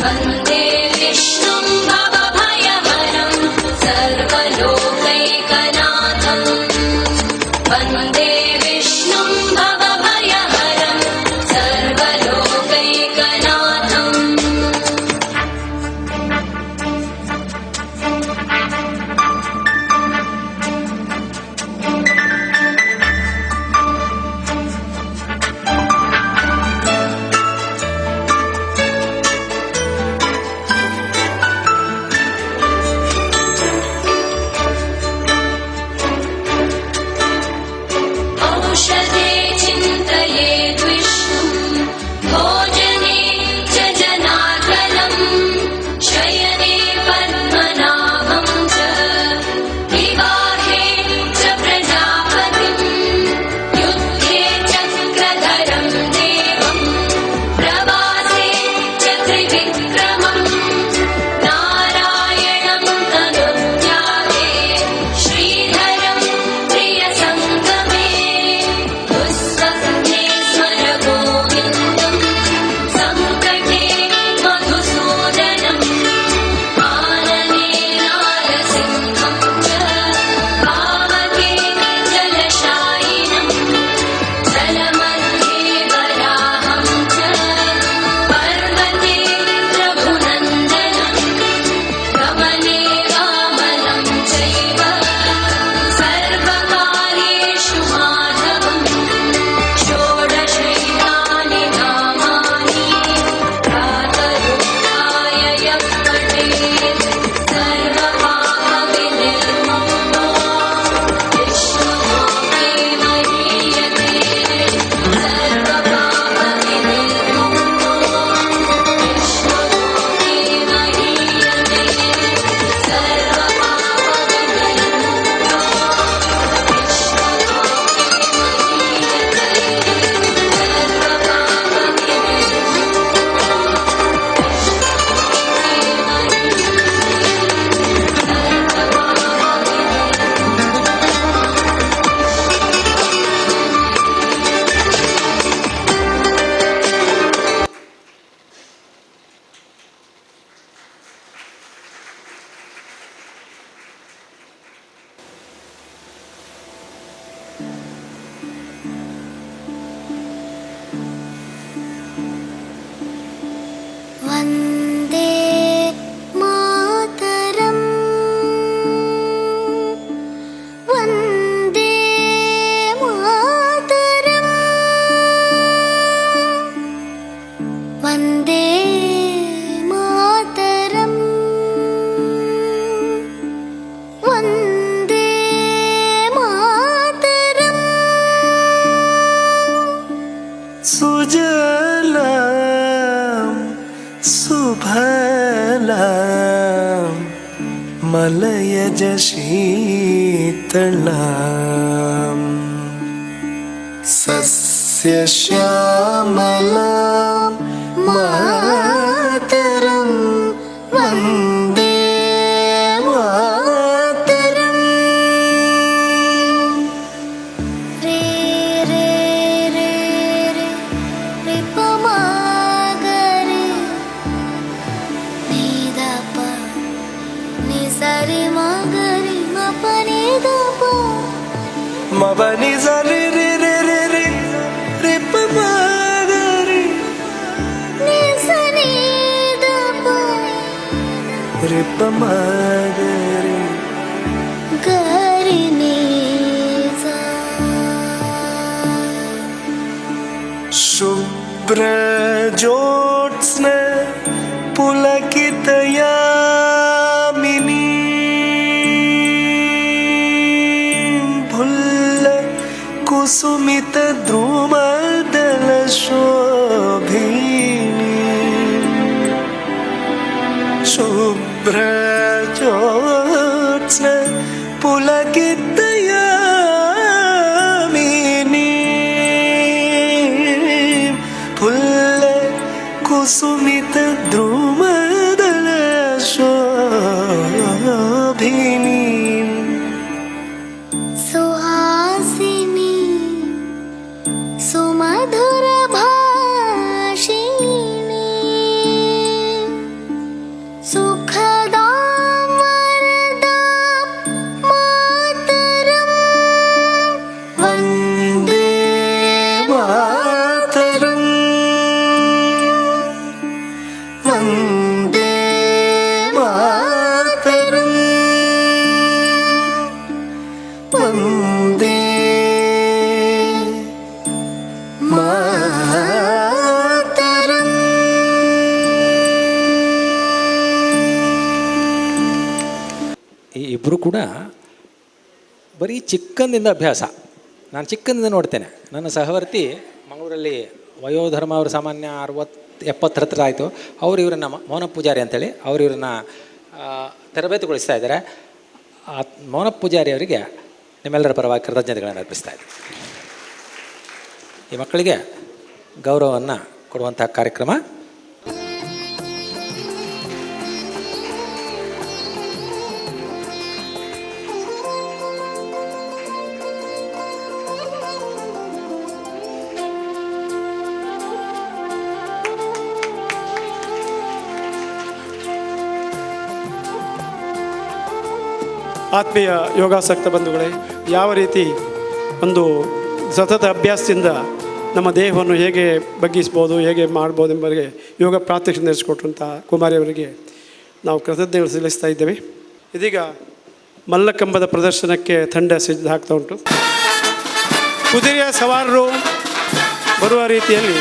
वन्दे विष्णुं भवभयहरं सर्वलोकैकनाथं वन्दे विष्णुं भवभयहरं सर्वलोकैकनाथम्। ವಂದೇ ಮಾತರಂ. ವಂದೇ ಮಾತರಂ. ವಂದೇ ಮಾತರಂ. ವಂದೇ ಮಾತರಂ. ಸುಜಲಾಂ ಸುಫಲಾಂ ಮಲಯಜ ಶೀತಳಾಂ ಸಸ್ಯಶ್ಯಾಮಲಾಂ ಮಾತರಂ. ವಂದೇ ಮಾತರಂ. ರೇ ರೇ ರೇ ರೇ ರೇ ಪ ಮ ಗ ರೇ ನಿ ದ ಪ ನಿ ಸ ರಿ ಮ ಗ ರಿ ಮ ಪ ನಿ ದ ಪ. ಮಬನಿ ಸರಿ ರಿ ರಿ ರಿ ರಿ ರಿ ಪ ಮ ಗ ರಿ ನಿ ಸ ನಿ ದ ಪ ರಿ ಪ ಮ ಗ ರಿ ಗ ರಿ ನಿ ಸ. ಶುಭ್ರ ಜ್ಯೋತ್ಸ್ನ ಪುಲಕಿತಯಾಮಿನಿ ಭುಲ್ಲ ಕುಸುಮಿತ ದ್ರುಮದಲ ಶೋಭಿನಿ. ಶುಭ್ರ ಜ್ಯೋತ್ಸ್ನ ಪುಲಕಿತಯಾಮಿನಿ ಫುಲ್ಲ ಕುಸುಮಿತ ದ್ರುಮದಲ ಶೋಭಿನಿ. ಸುಹಾಸಿನಿ ಸುಮಧುರ ಭಾಷಿಣಿ ಸುಖದಾ ವರದಾ ಮಾತರಂ. ವಂದೇ ಮಾತರಂ. ವಂದೇ ಮಾತರಂ. ವಂದೇ ಮಾತರಂ. ಈ ಇಬ್ಬರು ಕೂಡ ಬರೀ ಚಿಕ್ಕಂದಿಂದ ಅಭ್ಯಾಸ. ನಾನು ಚಿಕ್ಕಂದಿಂದ ನೋಡ್ತೇನೆ. ನನ್ನ ಸಹವರ್ತಿ ಮಂಗಳೂರಲ್ಲಿ ವಯೋಧರ್ಮ ಅವರು ಸಾಮಾನ್ಯ 60-70 ಹತ್ರ ಆಯಿತು. ಅವರು ಇವರನ್ನು ಮೌನ ಪೂಜಾರಿ ಅಂತೇಳಿ ಅವರು ಇವರನ್ನ ತರಬೇತಿಗೊಳಿಸ್ತಾ ಇದ್ದಾರೆ. ಆ ಮೌನ ಪೂಜಾರಿ ಅವರಿಗೆ ನಿಮ್ಮೆಲ್ಲರ ಪರವಾಗಿ ಕೃತಜ್ಞತೆಗಳನ್ನು ಅರ್ಪಿಸ್ತಾ ಇದ್ದೀನಿ. ಈ ಮಕ್ಕಳಿಗೆ ಗೌರವವನ್ನು ಕೊಡುವಂಥ ಕಾರ್ಯಕ್ರಮ. ಆತ್ಮೀಯ ಯೋಗಾಸಕ್ತ ಬಂಧುಗಳೇ, ಯಾವ ರೀತಿ ಒಂದು ಸತತ ಅಭ್ಯಾಸದಿಂದ ನಮ್ಮ ದೇಹವನ್ನು ಹೇಗೆ ಬಗ್ಗಿಸ್ಬೋದು, ಹೇಗೆ ಮಾಡ್ಬೋದು ಎಂಬುದಕ್ಕೆ ಯೋಗ ಪ್ರಾತ್ಯಕ್ಷಿಕೆ ನಡೆಸಿಕೊಟ್ಟಂಥ ಕುಮಾರಿಯವರಿಗೆ ನಾವು ಕೃತಜ್ಞತೆಗಳು ಸಲ್ಲಿಸ್ತಾ ಇದ್ದೇವೆ. ಇದೀಗ ಮಲ್ಲಕಂಬದ ಪ್ರದರ್ಶನಕ್ಕೆ ತಂಡ ಸಿದ್ಧ ಆಗ್ತಾ ಉಂಟು. ಕುದುರೆಯ ಸವಾರರು ಬರುವ ರೀತಿಯಲ್ಲಿ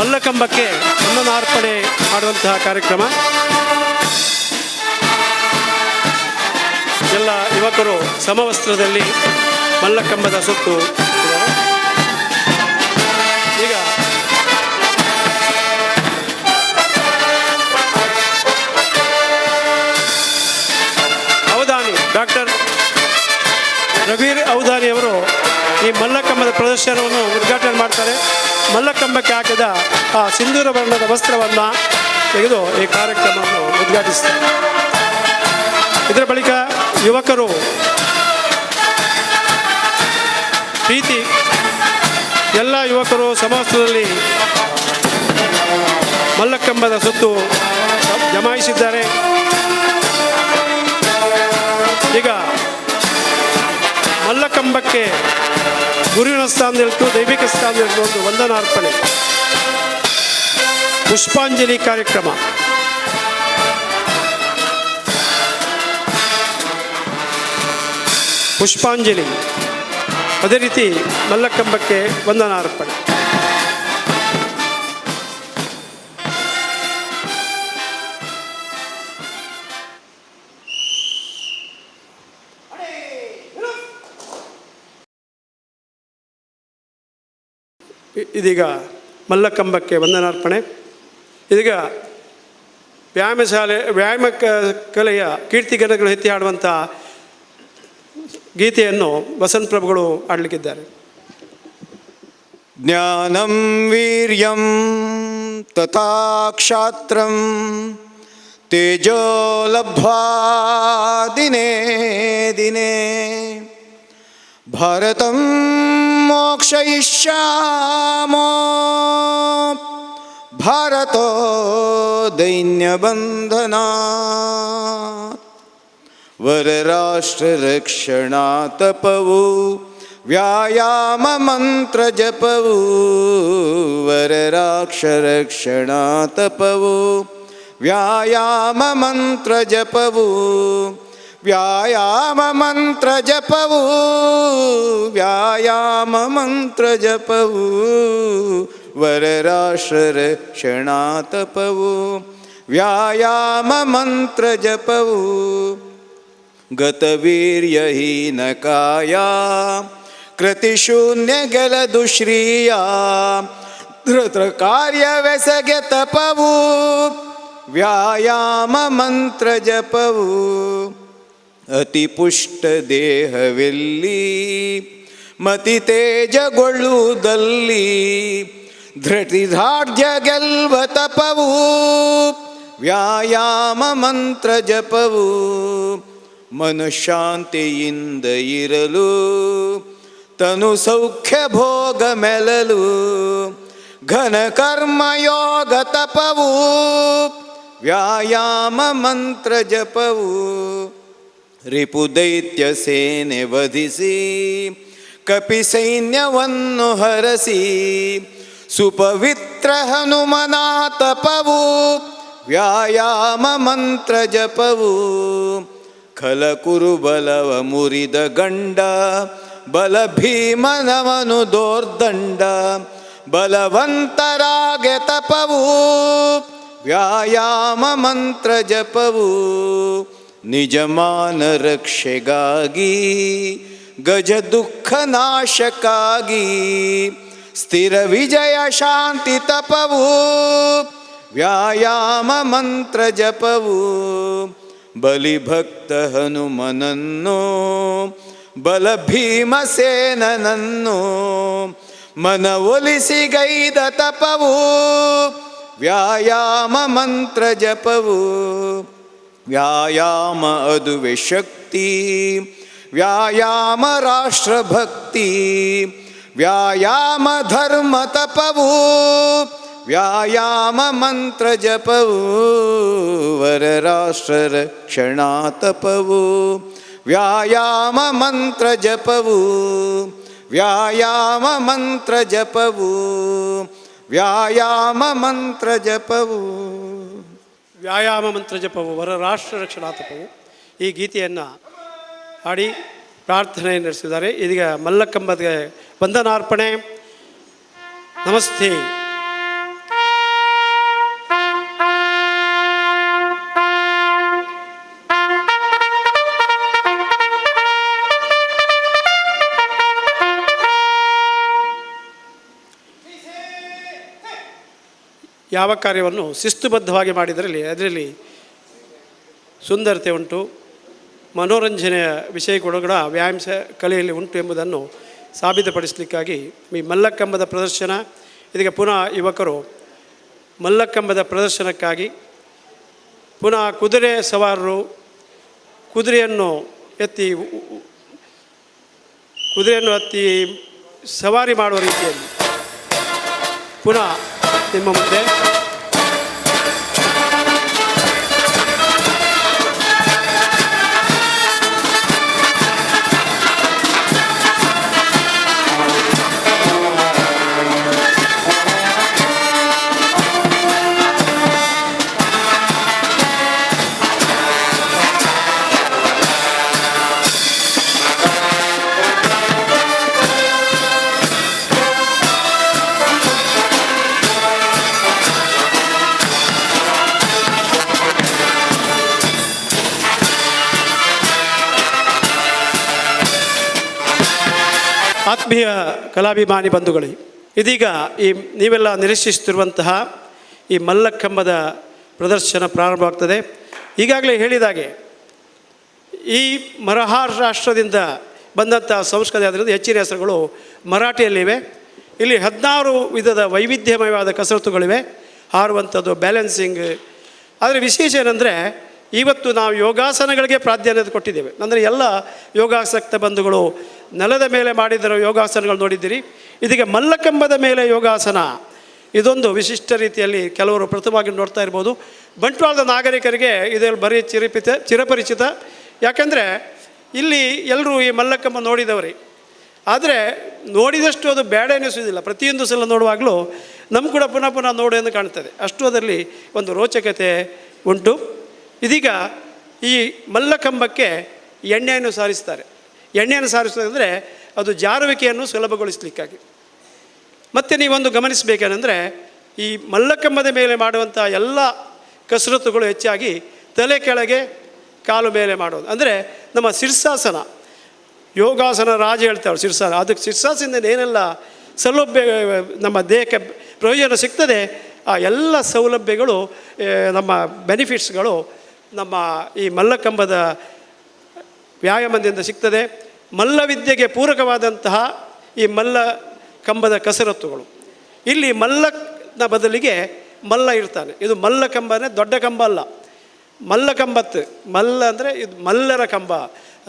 ಮಲ್ಲಕಂಬಕ್ಕೆ ವಂದನಾರ್ಪಣೆ ಮಾಡುವಂತಹ ಕಾರ್ಯಕ್ರಮ. ಎಲ್ಲ ಯುವಕರು ಸಮವಸ್ತ್ರದಲ್ಲಿ ಮಲ್ಲಕಂಬದ ಸುತ್ತು ಇದ್ದಾರೆ. ಈಗ ಅವಧಾನಿ ಡಾಕ್ಟರ್ ರಘುವೀರ್ ಅವಧಾನಿಯವರು ಈ ಮಲ್ಲಕಂಬದ ಪ್ರದರ್ಶನವನ್ನು ಉದ್ಘಾಟನೆ ಮಾಡ್ತಾರೆ. ಮಲ್ಲಕಂಬಕ್ಕೆ ಹಾಕಿದ ಆ ಸಿಂಧೂರ ವರ್ಣದ ವಸ್ತ್ರವನ್ನು ತೆಗೆದು ಈ ಕಾರ್ಯಕ್ರಮವನ್ನು ಉದ್ಘಾಟಿಸ್ತಾರೆ. ಇದರ ಬಳಿಕ ಯುವಕರು ಪ್ರೀತಿ ಎಲ್ಲ ಯುವಕರು ಸಮವಸ್ತ್ರದಲ್ಲಿ ಮಲ್ಲಕಂಬದ ಸುತ್ತು ಜಮಾಯಿಸಿದ್ದಾರೆ. ಈಗ ಮಲ್ಲಕಂಬಕ್ಕೆ ಗುರುವಿನ ಸ್ಥಾನದಲ್ಲಿಟ್ಟು ದೈವಿಕ ಸ್ಥಾನದಲ್ಲಿಟ್ಟು ಒಂದು ವಂದನಾರ್ಪಣೆ ಪುಷ್ಪಾಂಜಲಿ ಕಾರ್ಯಕ್ರಮ. ಪುಷ್ಪಾಂಜಲಿ ಅದೇ ರೀತಿ ಮಲ್ಲಕಂಬಕ್ಕೆ ವಂದನಾರ್ಪಣೆ. ಇದೀಗ ಮಲ್ಲಕಂಬಕ್ಕೆ ವಂದನಾರ್ಪಣೆ. ಇದೀಗ ವ್ಯಾಯಾಮ ಕಲೆಯ ಕೀರ್ತಿಗಣಗಳು ಎತ್ತಿ ಹಾಡುವಂಥ ಗೀತೆಯನ್ನು ವಸಂತ ಪ್ರಭುಗಳು ಆಡಲಿಕ್ಕಿದ್ದಾರೆ. ಜ್ಞಾನಂ ವೀರ್ಯಂ ತಥಾ ಕ್ಷಾತ್ರಂ ತೇಜೋ ಲಬ್ಧ್ವಾ ದಿನೇ ದಿನೇ ಭಾರತಂ ಮೋಕ್ಷಯಿಷ್ಯಾಮೋ ಭಾರತೋ ದೈನ್ಯಬಂಧನಾತ್ ವರರಾಷ್ಟ್ರರಕ್ಷಣಾತಪವು ವ್ಯಾಯಾಮ ಮಂತ್ರ ಜಪವು ವರರಾಕ್ಷರಕ್ಷಣಾತಪವು ವ್ಯಾಯಾಮ ಮಂತ್ರ ಜಪವು ವ್ಯಾಯಾಮ ಮಂತ್ರ ಜಪವು ವ್ಯಾಯಾಮ ಮಂತ್ರ ಜಪವು ವರರಾಷ್ಟ್ರರಕ್ಷಣಾತಪವು ವ್ಯಾಯಾಮ ಮಂತ್ರ ಜಪವು ಗತವೀರ್ಯಹೀನಕಾಯ ಕೃತಿಶೂನ್ಯಗಲದು ಶ್ರೀಯ ಧೃತ ಕಾರ್ಯವೆಸಗೆ ತಪವು ವ್ಯಾಯಾಮ ಮಂತ್ರ ಜಪವು ಅತಿ ಪುಷ್ಟ ದೇಹವೆಲ್ಲಿ ಮತಿ ತೇಜಗೊಳ್ಳುವುದಲ್ಲಿ ಧೃತಿಧಾರ್ಢ್ಯ ಗೆಲ್ವ ತಪವು ವ್ಯಾಯಾಮ ಮಂತ್ರ ಜಪವು ಮನಃಶಾಂತಿಯಿಂದ ಇರಲು ತನು ಸೌಖ್ಯ ಭೋಗ ಮೆಲಲು ಘನ ಕರ್ಮಯೋಗ ತಪವು ವ್ಯಾಯಾಮ ಮಂತ್ರ ಜಪವು ರಿಪುದೈತ್ಯ ಸೇನೆ ವಧಿಸಿ ಕಪಿ ಸೈನ್ಯವನ್ನು ಹರಸಿ ಸುಪವಿತ್ರ ಹನುಮನಾ ತಪವು ವ್ಯಾಯಾಮ ಮಂತ್ರ ಜಪವು ಖಲ ಕುರುಬಲವ ಮುರಿದ ಗಂಡ ಬಲ ಭೀಮನವನು ದೋರ್ದಂಡ ಬಲವಂತರಾಗೆ ತಪವು ವ್ಯಾಯಾಮ ಮಂತ್ರ ಜಪವು ನಿಜಮಾನ ರಕ್ಷೆಗಾಗಿ ಗಜ ದುಃಖ ನಾಶಕ್ಕಾಗಿ ಸ್ಥಿರ ವಿಜಯ ಶಾಂತಿ ತಪವು ವ್ಯಾಯಾಮ ಮಂತ್ರ ಜಪವು ಬಲಿಭಕ್ತ ಹನುಮನನ್ನು ಬಲ ಭೀಮಸೇನನನ್ನು ಮನ ಒಲಿಸಿಗೈದ ತಪವು ವ್ಯಾಯಾಮ ಮಂತ್ರ ಜಪವು ವ್ಯಾಯಾಮ ಅದುವೆ ಶಕ್ತಿ ವ್ಯಾಯಾಮ ರಾಷ್ಟ್ರಭಕ್ತಿ ವ್ಯಾಯಾಮ ಧರ್ಮ ತಪವು ವ್ಯಾಯಾಮ ಮಂತ್ರ ಜಪವು ವರರಾಷ್ಟ್ರ ರಕ್ಷಣಾ ತಪವು ವ್ಯಾಯಾಮ ಮಂತ್ರ ಜಪವು ವ್ಯಾಯಾಮ ಮಂತ್ರ ಜಪವು ವ್ಯಾಯಾಮ ಮಂತ್ರ ಜಪವು ವ್ಯಾಯಾಮ ಮಂತ್ರ ಜಪವು ವರರಾಷ್ಟ್ರ ರಕ್ಷಣಾ ತಪವು ಈ ಗೀತೆಯನ್ನು ಹಾಡಿ ಪ್ರಾರ್ಥನೆ ನಡೆಸಿದ್ದಾರೆ. ಇದೀಗ ಮಲ್ಲಕಂಬದ ವಂದನಾರ್ಪಣೆ. ನಮಸ್ತೆ ಯಾವ ಕಾರ್ಯವನ್ನು ಶಿಸ್ತುಬದ್ಧವಾಗಿ ಮಾಡಿದರಲ್ಲಿ ಅದರಲ್ಲಿ ಸುಂದರತೆ ಉಂಟು, ಮನೋರಂಜನೆಯ ವಿಷಯ ಕೂಡ ವ್ಯಾಯಾಮ ಕಲೆಯಲ್ಲಿ ಉಂಟು ಎಂಬುದನ್ನು ಸಾಬೀತುಪಡಿಸಲಿಕ್ಕಾಗಿ ಈ ಮಲ್ಲಕಂಬದ ಪ್ರದರ್ಶನ. ಇದೀಗ ಪುನಃ ಯುವಕರು ಮಲ್ಲಕಂಬದ ಪ್ರದರ್ಶನಕ್ಕಾಗಿ ಪುನಃ ಕುದುರೆ ಸವಾರರು ಕುದುರೆಯನ್ನು ಹತ್ತಿ ಸವಾರಿ ಮಾಡುವ ರೀತಿಯಲ್ಲಿ ಪುನಃ ನಿಮ್ಮ ಮುಂದೆ ಆತ್ಮೀಯ ಕಲಾಭಿಮಾನಿ ಬಂಧುಗಳೇ, ಇದೀಗ ನೀವೆಲ್ಲ ನಿರೀಕ್ಷಿಸುತ್ತಿರುವಂತಹ ಈ ಮಲ್ಲಕಂಬದ ಪ್ರದರ್ಶನ ಪ್ರಾರಂಭವಾಗ್ತದೆ. ಈಗಾಗಲೇ ಹೇಳಿದಾಗೆ ಈ ಮಹಾರಾಷ್ಟ್ರದಿಂದ ಬಂದಂಥ ಸಂಸ್ಕೃತಿ ಆದ್ದರಿಂದ ಹೆಚ್ಚಿನ ಹೆಸರುಗಳು ಮರಾಠಿಯಲ್ಲಿವೆ. ಇಲ್ಲಿ 16 ವಿಧದ ವೈವಿಧ್ಯಮಯವಾದ ಕಸರತ್ತುಗಳಿವೆ, ಹಾರುವಂಥದ್ದು, ಬ್ಯಾಲೆನ್ಸಿಂಗ್. ಆದರೆ ವಿಶೇಷ ಏನಂದರೆ ಇವತ್ತು ನಾವು ಯೋಗಾಸನಗಳಿಗೆ ಪ್ರಾಧಾನ್ಯತೆ ಕೊಟ್ಟಿದ್ದೇವೆ. ಅಂದರೆ ಎಲ್ಲ ಯೋಗಾಸಕ್ತ ಬಂಧುಗಳು ನೆಲದ ಮೇಲೆ ಮಾಡಿದ ಯೋಗಾಸನಗಳು ನೋಡಿದ್ದೀರಿ. ಇದೀಗ ಮಲ್ಲಕಂಬದ ಮೇಲೆ ಯೋಗಾಸನ, ಇದೊಂದು ವಿಶಿಷ್ಟ ರೀತಿಯಲ್ಲಿ ಕೆಲವರು ಪ್ರಥಮವಾಗಿ ನೋಡ್ತಾ ಇರ್ಬೋದು. ಬಂಟ್ವಾಳದ ನಾಗರಿಕರಿಗೆ ಇದರಲ್ಲಿ ಬರೀ ಚಿರಪರಿಚಿತ. ಯಾಕೆಂದರೆ ಇಲ್ಲಿ ಎಲ್ಲರೂ ಈ ಮಲ್ಲಕಂಬ ನೋಡಿದವರೇ. ಆದರೆ ನೋಡಿದಷ್ಟು ಅದು ಬೇಡ ಎನಿಸುವುದಿಲ್ಲ. ಪ್ರತಿಯೊಂದು ಸಲ ನೋಡುವಾಗಲೂ ನಮ್ಗೆ ಕೂಡ ಪುನಃ ಪುನಃ ನೋಡು ಎಂದು ಕಾಣ್ತದೆ. ಅಷ್ಟು ಅದರಲ್ಲಿ ಒಂದು ರೋಚಕತೆ ಉಂಟು. ಇದೀಗ ಈ ಮಲ್ಲಕಂಬಕ್ಕೆ ಎಣ್ಣೆಯನ್ನು ಸಾರಿಸ್ತಾರೆ. ಎಣ್ಣೆಯನ್ನು ಸಾರಿಸೋದಂದರೆ ಅದು ಜಾರುವಿಕೆಯನ್ನು ಸುಲಭಗೊಳಿಸಲಿಕ್ಕಾಗಿ. ಮತ್ತು ನೀವೊಂದು ಗಮನಿಸಬೇಕೇನೆಂದರೆ ಈ ಮಲ್ಲಕಂಬದ ಮೇಲೆ ಮಾಡುವಂಥ ಎಲ್ಲ ಕಸರತ್ತುಗಳು ಹೆಚ್ಚಾಗಿ ತಲೆ ಕೆಳಗೆ ಕಾಲು ಮೇಲೆ ಮಾಡೋದು. ಅಂದರೆ ನಮ್ಮ ಶೀರ್ಷಾಸನ, ಯೋಗಾಸನ ರಾಜ ಹೇಳ್ತಾರೆ ಶೀರ್ಷಾಸನ. ಅದಕ್ಕೆ ಶೀರ್ಷಾಸನದಿಂದ ಏನೆಲ್ಲ ಸೌಲಭ್ಯ ನಮ್ಮ ದೇಹಕ್ಕೆ ಪ್ರಯೋಜನ ಸಿಗ್ತದೆ, ಆ ಎಲ್ಲ ಸೌಲಭ್ಯಗಳು, ನಮ್ಮ ಬೆನಿಫಿಟ್ಸ್ಗಳು ನಮ್ಮ ಈ ಮಲ್ಲಕಂಬದ ವ್ಯಾಯಾಮದಿಂದ ಸಿಗ್ತದೆ. ಮಲ್ಲವಿದ್ಯೆಗೆ ಪೂರಕವಾದಂತಹ ಈ ಮಲ್ಲಕಂಬದ ಕಸರತ್ತುಗಳು. ಇಲ್ಲಿ ಮಲ್ಲನ ಬದಲಿಗೆ ಮಲ್ಲ ಇರ್ತಾನೆ. ಇದು ಮಲ್ಲಕಂಬನೇ, ದೊಡ್ಡ ಕಂಬ ಅಲ್ಲ, ಮಲ್ಲಕಂಬತ್ತು. ಮಲ್ಲ ಅಂದರೆ ಇದು ಮಲ್ಲರ ಕಂಬ,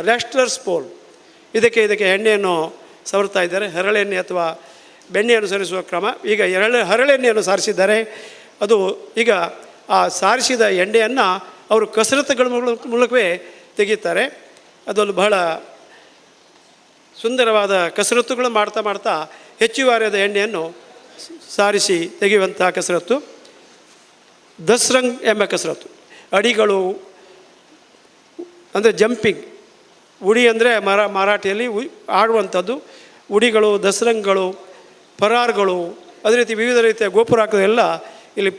ರೆಸ್ಟ್ಲರ್ಸ್ ಪೋಲ್. ಇದಕ್ಕೆ ಎಣ್ಣೆಯನ್ನು ಸವರ್ತಾ ಇದ್ದಾರೆ. ಹರಳೆಣ್ಣೆ ಅಥವಾ ಬೆಣ್ಣೆಯನ್ನು ಸರಿಸುವ ಕ್ರಮ. ಈಗ ಹರಳೆಣ್ಣೆಯನ್ನು ಸಾರಿಸಿದ್ದಾರೆ. ಅದು ಈಗ ಆ ಸಾರಿಸಿದ ಎಣ್ಣೆಯನ್ನು ಅವರು ಕಸರತ್ತುಗಳ ಮೂಲಕವೇ ತೆಗೀತಾರೆ. ಅದೊಂದು ಬಹಳ ಸುಂದರವಾದ ಕಸರತ್ತುಗಳು ಮಾಡ್ತಾ ಹೆಚ್ಚುವರಿಯಾದ ಎಣ್ಣೆಯನ್ನು ಸಾರಿಸಿ ತೆಗೆಯುವಂಥ ಕಸರತ್ತು ದಸ್ರಂಗ್ ಎಂಬ ಕಸರತ್ತು. ಅಡಿಗಳು ಅಂದರೆ ಜಂಪಿಂಗ್, ಉಡಿ ಅಂದರೆ ಮರಾಠಿಯಲ್ಲಿ ಆಡುವಂಥದ್ದು. ಉಡಿಗಳು, ದಸ್ರಂಗ್ಗಳು, ಪರಾರ್ಗಳು, ಅದೇ ರೀತಿ ವಿವಿಧ ರೀತಿಯ ಗೋಪುರ ಹಾಕೋದೆಲ್ಲ ಇಲ್ಲಿ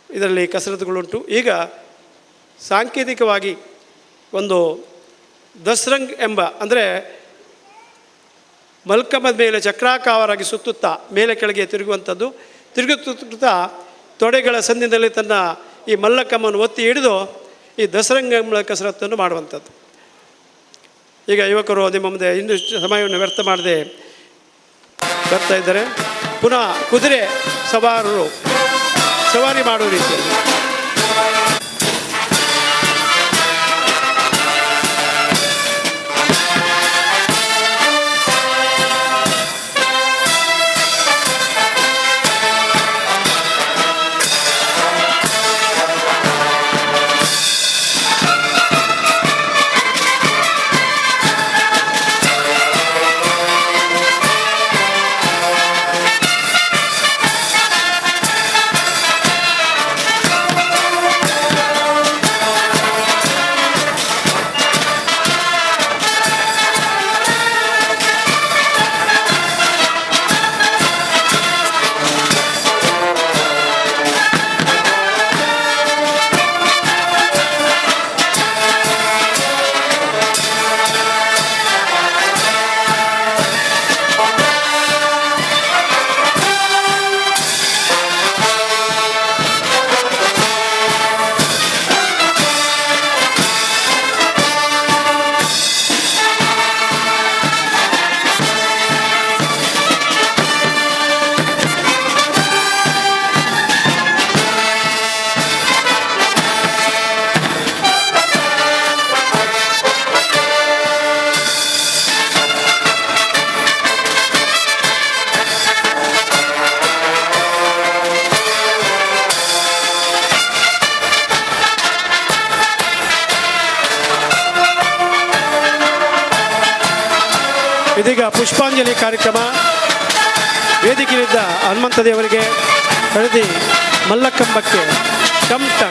ಇದರಲ್ಲಿ ಕಸರತ್ತುಗಳುಂಟು. ಈಗ ಸಾಂಕೇತಿಕವಾಗಿ ಒಂದು ದಸ್ರಂಗ್ ಎಂಬ ಅಂದರೆ ಮಲ್ಕಂಬದ ಮೇಲೆ ಚಕ್ರಾಕಾರವಾಗಿ ಸುತ್ತುತ್ತಾ ಮೇಲೆ ಕೆಳಗೆ ತಿರುಗುವಂಥದ್ದು. ತಿರುಗುತ್ತಾ ತೊಡೆಗಳ ಸಂದಿನಲ್ಲಿ ತನ್ನ ಈ ಮಲ್ಲಕಂಬನ್ನು ಒತ್ತಿ ಹಿಡಿದು ಈ ದಸರಂಗ ಎಂಬ ಕಸರತ್ತನ್ನು ಮಾಡುವಂಥದ್ದು. ಈಗ ಯುವಕರು ನಿಮ್ಮ ಮುಂದೆ ಇನ್ನಷ್ಟು ಸಮಯವನ್ನು ವ್ಯರ್ಥ ಮಾಡದೆ ಬರ್ತಾ ಇದ್ದಾರೆ. ಪುನಃ ಕುದುರೆ ಸವಾರರು ಸವಾರಿ ಮಾಡುವ ರೀತಿಯಲ್ಲಿ ಇದೀಗ ಪುಷ್ಪಾಂಜಲಿ ಕಾರ್ಯಕ್ರಮ. ವೇದಿಕೆಯಲ್ಲಿದ್ದ ಹನುಮಂತ ದೇವರಿಗೆ ಹಳದಿ ಮಲ್ಲಕಂಬಕ್ಕೆ ಟಮ್ಟ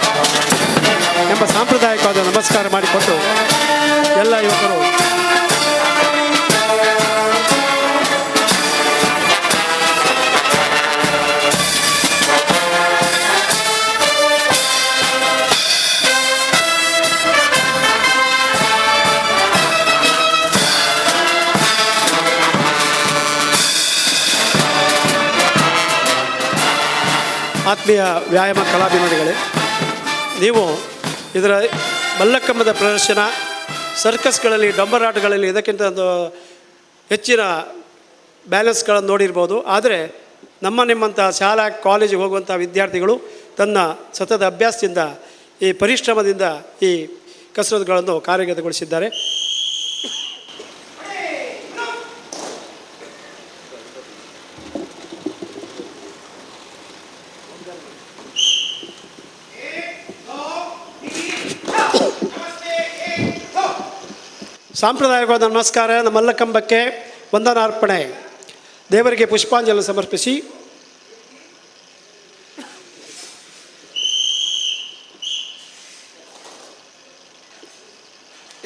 ಎಂಬ ಸಾಂಪ್ರದಾಯಿಕವಾದ ನಮಸ್ಕಾರ ಮಾಡಿಕೊಟ್ಟು ಎಲ್ಲ ಯುವಕರು ಆತ್ಮೀಯ ವ್ಯಾಯಾಮ ಕಲಾಭಿಮಾನಿಗಳೇ, ನೀವು ಇದರ ಮಲ್ಲಕಂಬದ ಪ್ರದರ್ಶನ, ಸರ್ಕಸ್ಗಳಲ್ಲಿ, ಡಂಬರಾಟಗಳಲ್ಲಿ ಇದಕ್ಕಿಂತ ಒಂದು ಹೆಚ್ಚಿನ ಬ್ಯಾಲೆನ್ಸ್ಗಳನ್ನು ನೋಡಿರ್ಬೋದು. ಆದರೆ ನಿಮ್ಮಂಥ ಶಾಲಾ ಕಾಲೇಜಿಗೆ ಹೋಗುವಂಥ ವಿದ್ಯಾರ್ಥಿಗಳು ತನ್ನ ಸತತ ಅಭ್ಯಾಸದಿಂದ, ಈ ಪರಿಶ್ರಮದಿಂದ ಈ ಕಸರತ್ತುಗಳನ್ನು ಕಾರ್ಯಗತಗೊಳಿಸಿದ್ದಾರೆ. ಸಾಂಪ್ರದಾಯಿಕವಾದ ನಮಸ್ಕಾರ, ಮಲ್ಲಕಂಬಕ್ಕೆ ವಂದನಾರ್ಪಣೆ, ದೇವರಿಗೆ ಪುಷ್ಪಾಂಜಲಿ ಸಮರ್ಪಿಸಿ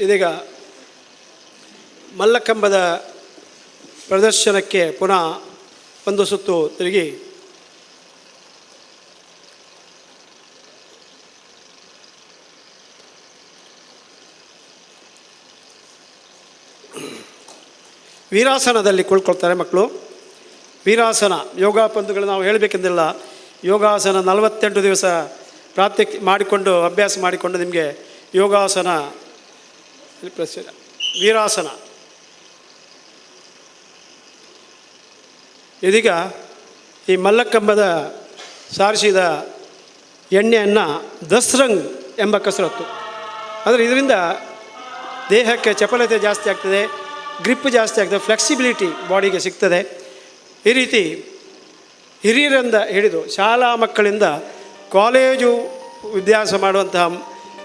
ಇದೀಗ ಮಲ್ಲಕಂಬದ ಪ್ರದರ್ಶನಕ್ಕೆ ಪುನಃ ಒಂದು ಸುತ್ತು ತಿರುಗಿ ವೀರಾಸನದಲ್ಲಿ ಕುಳ್ಕೊಳ್ತಾರೆ ಮಕ್ಕಳು. ವೀರಾಸನ ಯೋಗ ಪಂಥಗಳು ನಾವು ಹೇಳಬೇಕೆಂದಿಲ್ಲ. ಯೋಗಾಸನ 48 ದಿವಸ ಮಾಡಿಕೊಂಡು ಅಭ್ಯಾಸ ಮಾಡಿಕೊಂಡು ನಿಮಗೆ ಯೋಗಾಸನ ವೀರಾಸನ. ಇದೀಗ ಈ ಮಲ್ಲಕಂಬದ ಸಾರಿಸಿದ ಎಣ್ಣೆಯನ್ನು ದಸ್ರಂಗ್ ಎಂಬ ಕಸರತ್ತು, ಅಂದರೆ ಇದರಿಂದ ದೇಹಕ್ಕೆ ಚಪಲತೆ ಜಾಸ್ತಿ ಆಗ್ತದೆ, ಗ್ರಿಪ್ ಜಾಸ್ತಿ ಆಗ್ತದೆ, ಫ್ಲೆಕ್ಸಿಬಿಲಿಟಿ ಬಾಡಿಗೆ ಸಿಗ್ತದೆ. ಈ ರೀತಿ ಹಿರಿಯರಿಂದ ಹಿಡಿದು ಶಾಲಾ ಮಕ್ಕಳಿಂದ ಕಾಲೇಜು ವಿದ್ಯಾಭ್ಯಾಸ ಮಾಡುವಂತಹ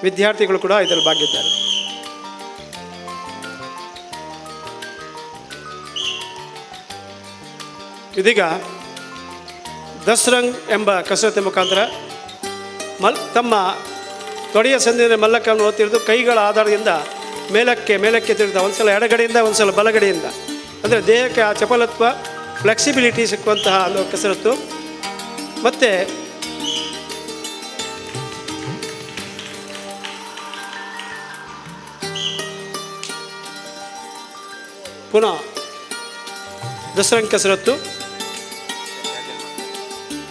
ವಿದ್ಯಾರ್ಥಿಗಳು ಕೂಡ ಇದರಲ್ಲಿ ಭಾಗಿದ್ದಾರೆ. ಇದೀಗ ದಸ್ರಂಗ್ ಎಂಬ ಕಸರತ್ತಿನ ಮುಖಾಂತರ ತಮ್ಮ ತೊಡೆಯ ಸಂದಿನ ಮಲ್ಲಕವನ್ನು ಓದ್ತಿರೋದು ಕೈಗಳ ಆಧಾರದಿಂದ ಮೇಲಕ್ಕೆ ತಿರುಗ್ತಾ, ಒಂದು ಸಲ ಎಡಗಡೆಯಿಂದ ಒಂದು ಸಲ ಬಲಗಡೆಯಿಂದ, ಅಂದರೆ ದೇಹಕ್ಕೆ ಆ ಚಪಲತ್ವ ಫ್ಲೆಕ್ಸಿಬಿಲಿಟಿ ಸಿಕ್ಕುವಂತಹ ಒಂದು ಕಸರತ್ತು. ಮತ್ತು ಪುನಃ ದಸರಂಗ್ ಕಸರತ್ತು.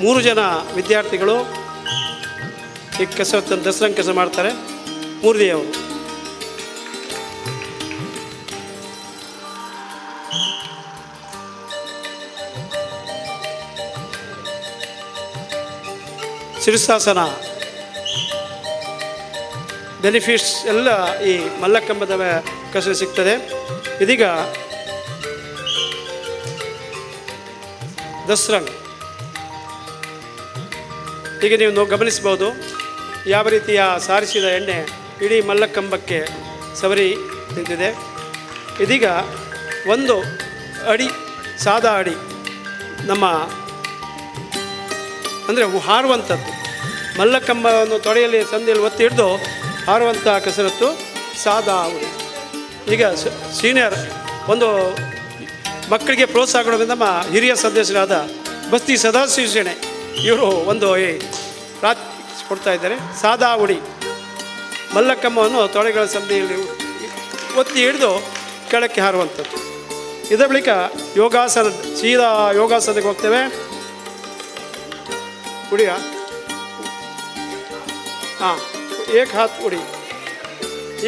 3 ಜನ ವಿದ್ಯಾರ್ಥಿಗಳು ಈ ಕಸರತ್ತನ್ನು ದಸರಂಗ್ ಕೆಲಸ ಮಾಡ್ತಾರೆ. ಮೂರನೆಯವರು ಶಿರಸಾಸನ. ಬೆನಿಫಿಟ್ಸ್ ಎಲ್ಲ ಈ ಮಲ್ಲಕಂಬದ ಕಸರತ್ತು ಸಿಗ್ತದೆ. ಇದೀಗ ದಸ್ರಂಗ್. ಈಗ ನೀವು ಗಮನಿಸ್ಬೋದು ಯಾವ ರೀತಿಯ ಸಾರಿಸಿದ ಎಣ್ಣೆ ಇಡೀ ಮಲ್ಲಕಂಬಕ್ಕೆ ಸವರಿ ನಿಂತಿದೆ. ಇದೀಗ 1 ಅಡಿ ಸಾದಾ ಅಡಿ ನಮ್ಮ ಅಂದರೆ ಹಾರುವಂಥದ್ದು, ಮಲ್ಲಕಂಬವನ್ನು ತೊಡೆಯಲ್ಲಿ ಸಂದಿಯಲ್ಲಿ ಒತ್ತಿ ಹಿಡಿದು ಹಾರುವಂಥ ಕಸರತ್ತು ಸಾದಾ ಉಡಿ. ಈಗ ಸೀನಿಯರ್ ಒಂದು ಮಕ್ಕಳಿಗೆ ಪ್ರೋತ್ಸಾಹ ಕೊಡೋದ್ರಿಂದ ನಮ್ಮ ಹಿರಿಯ ಸದಸ್ಯರಾದ ಬಸ್ತಿ ಸದಾಶಿವ ಸೇಣೆ ಇವರು ಒಂದು ಕೊಡ್ತಾ ಇದ್ದಾರೆ. ಸಾದಾ ಉಡಿ ಮಲ್ಲಕಂಬವನ್ನು ತೊಡೆಗಳ ಸಂದಿಯಲ್ಲಿ ಒತ್ತಿ ಹಿಡಿದು ಕೆಳಕ್ಕೆ ಹಾರುವಂಥದ್ದು. ಇದರ ಬಳಿಕ ಯೋಗಾಸನ, ಸೀದಾ ಯೋಗಾಸನಕ್ಕೆ ಹೋಗ್ತೇವೆ. ಉಡಿಯ ಏಕ್ ಹಾತ್ ಉಡಿ.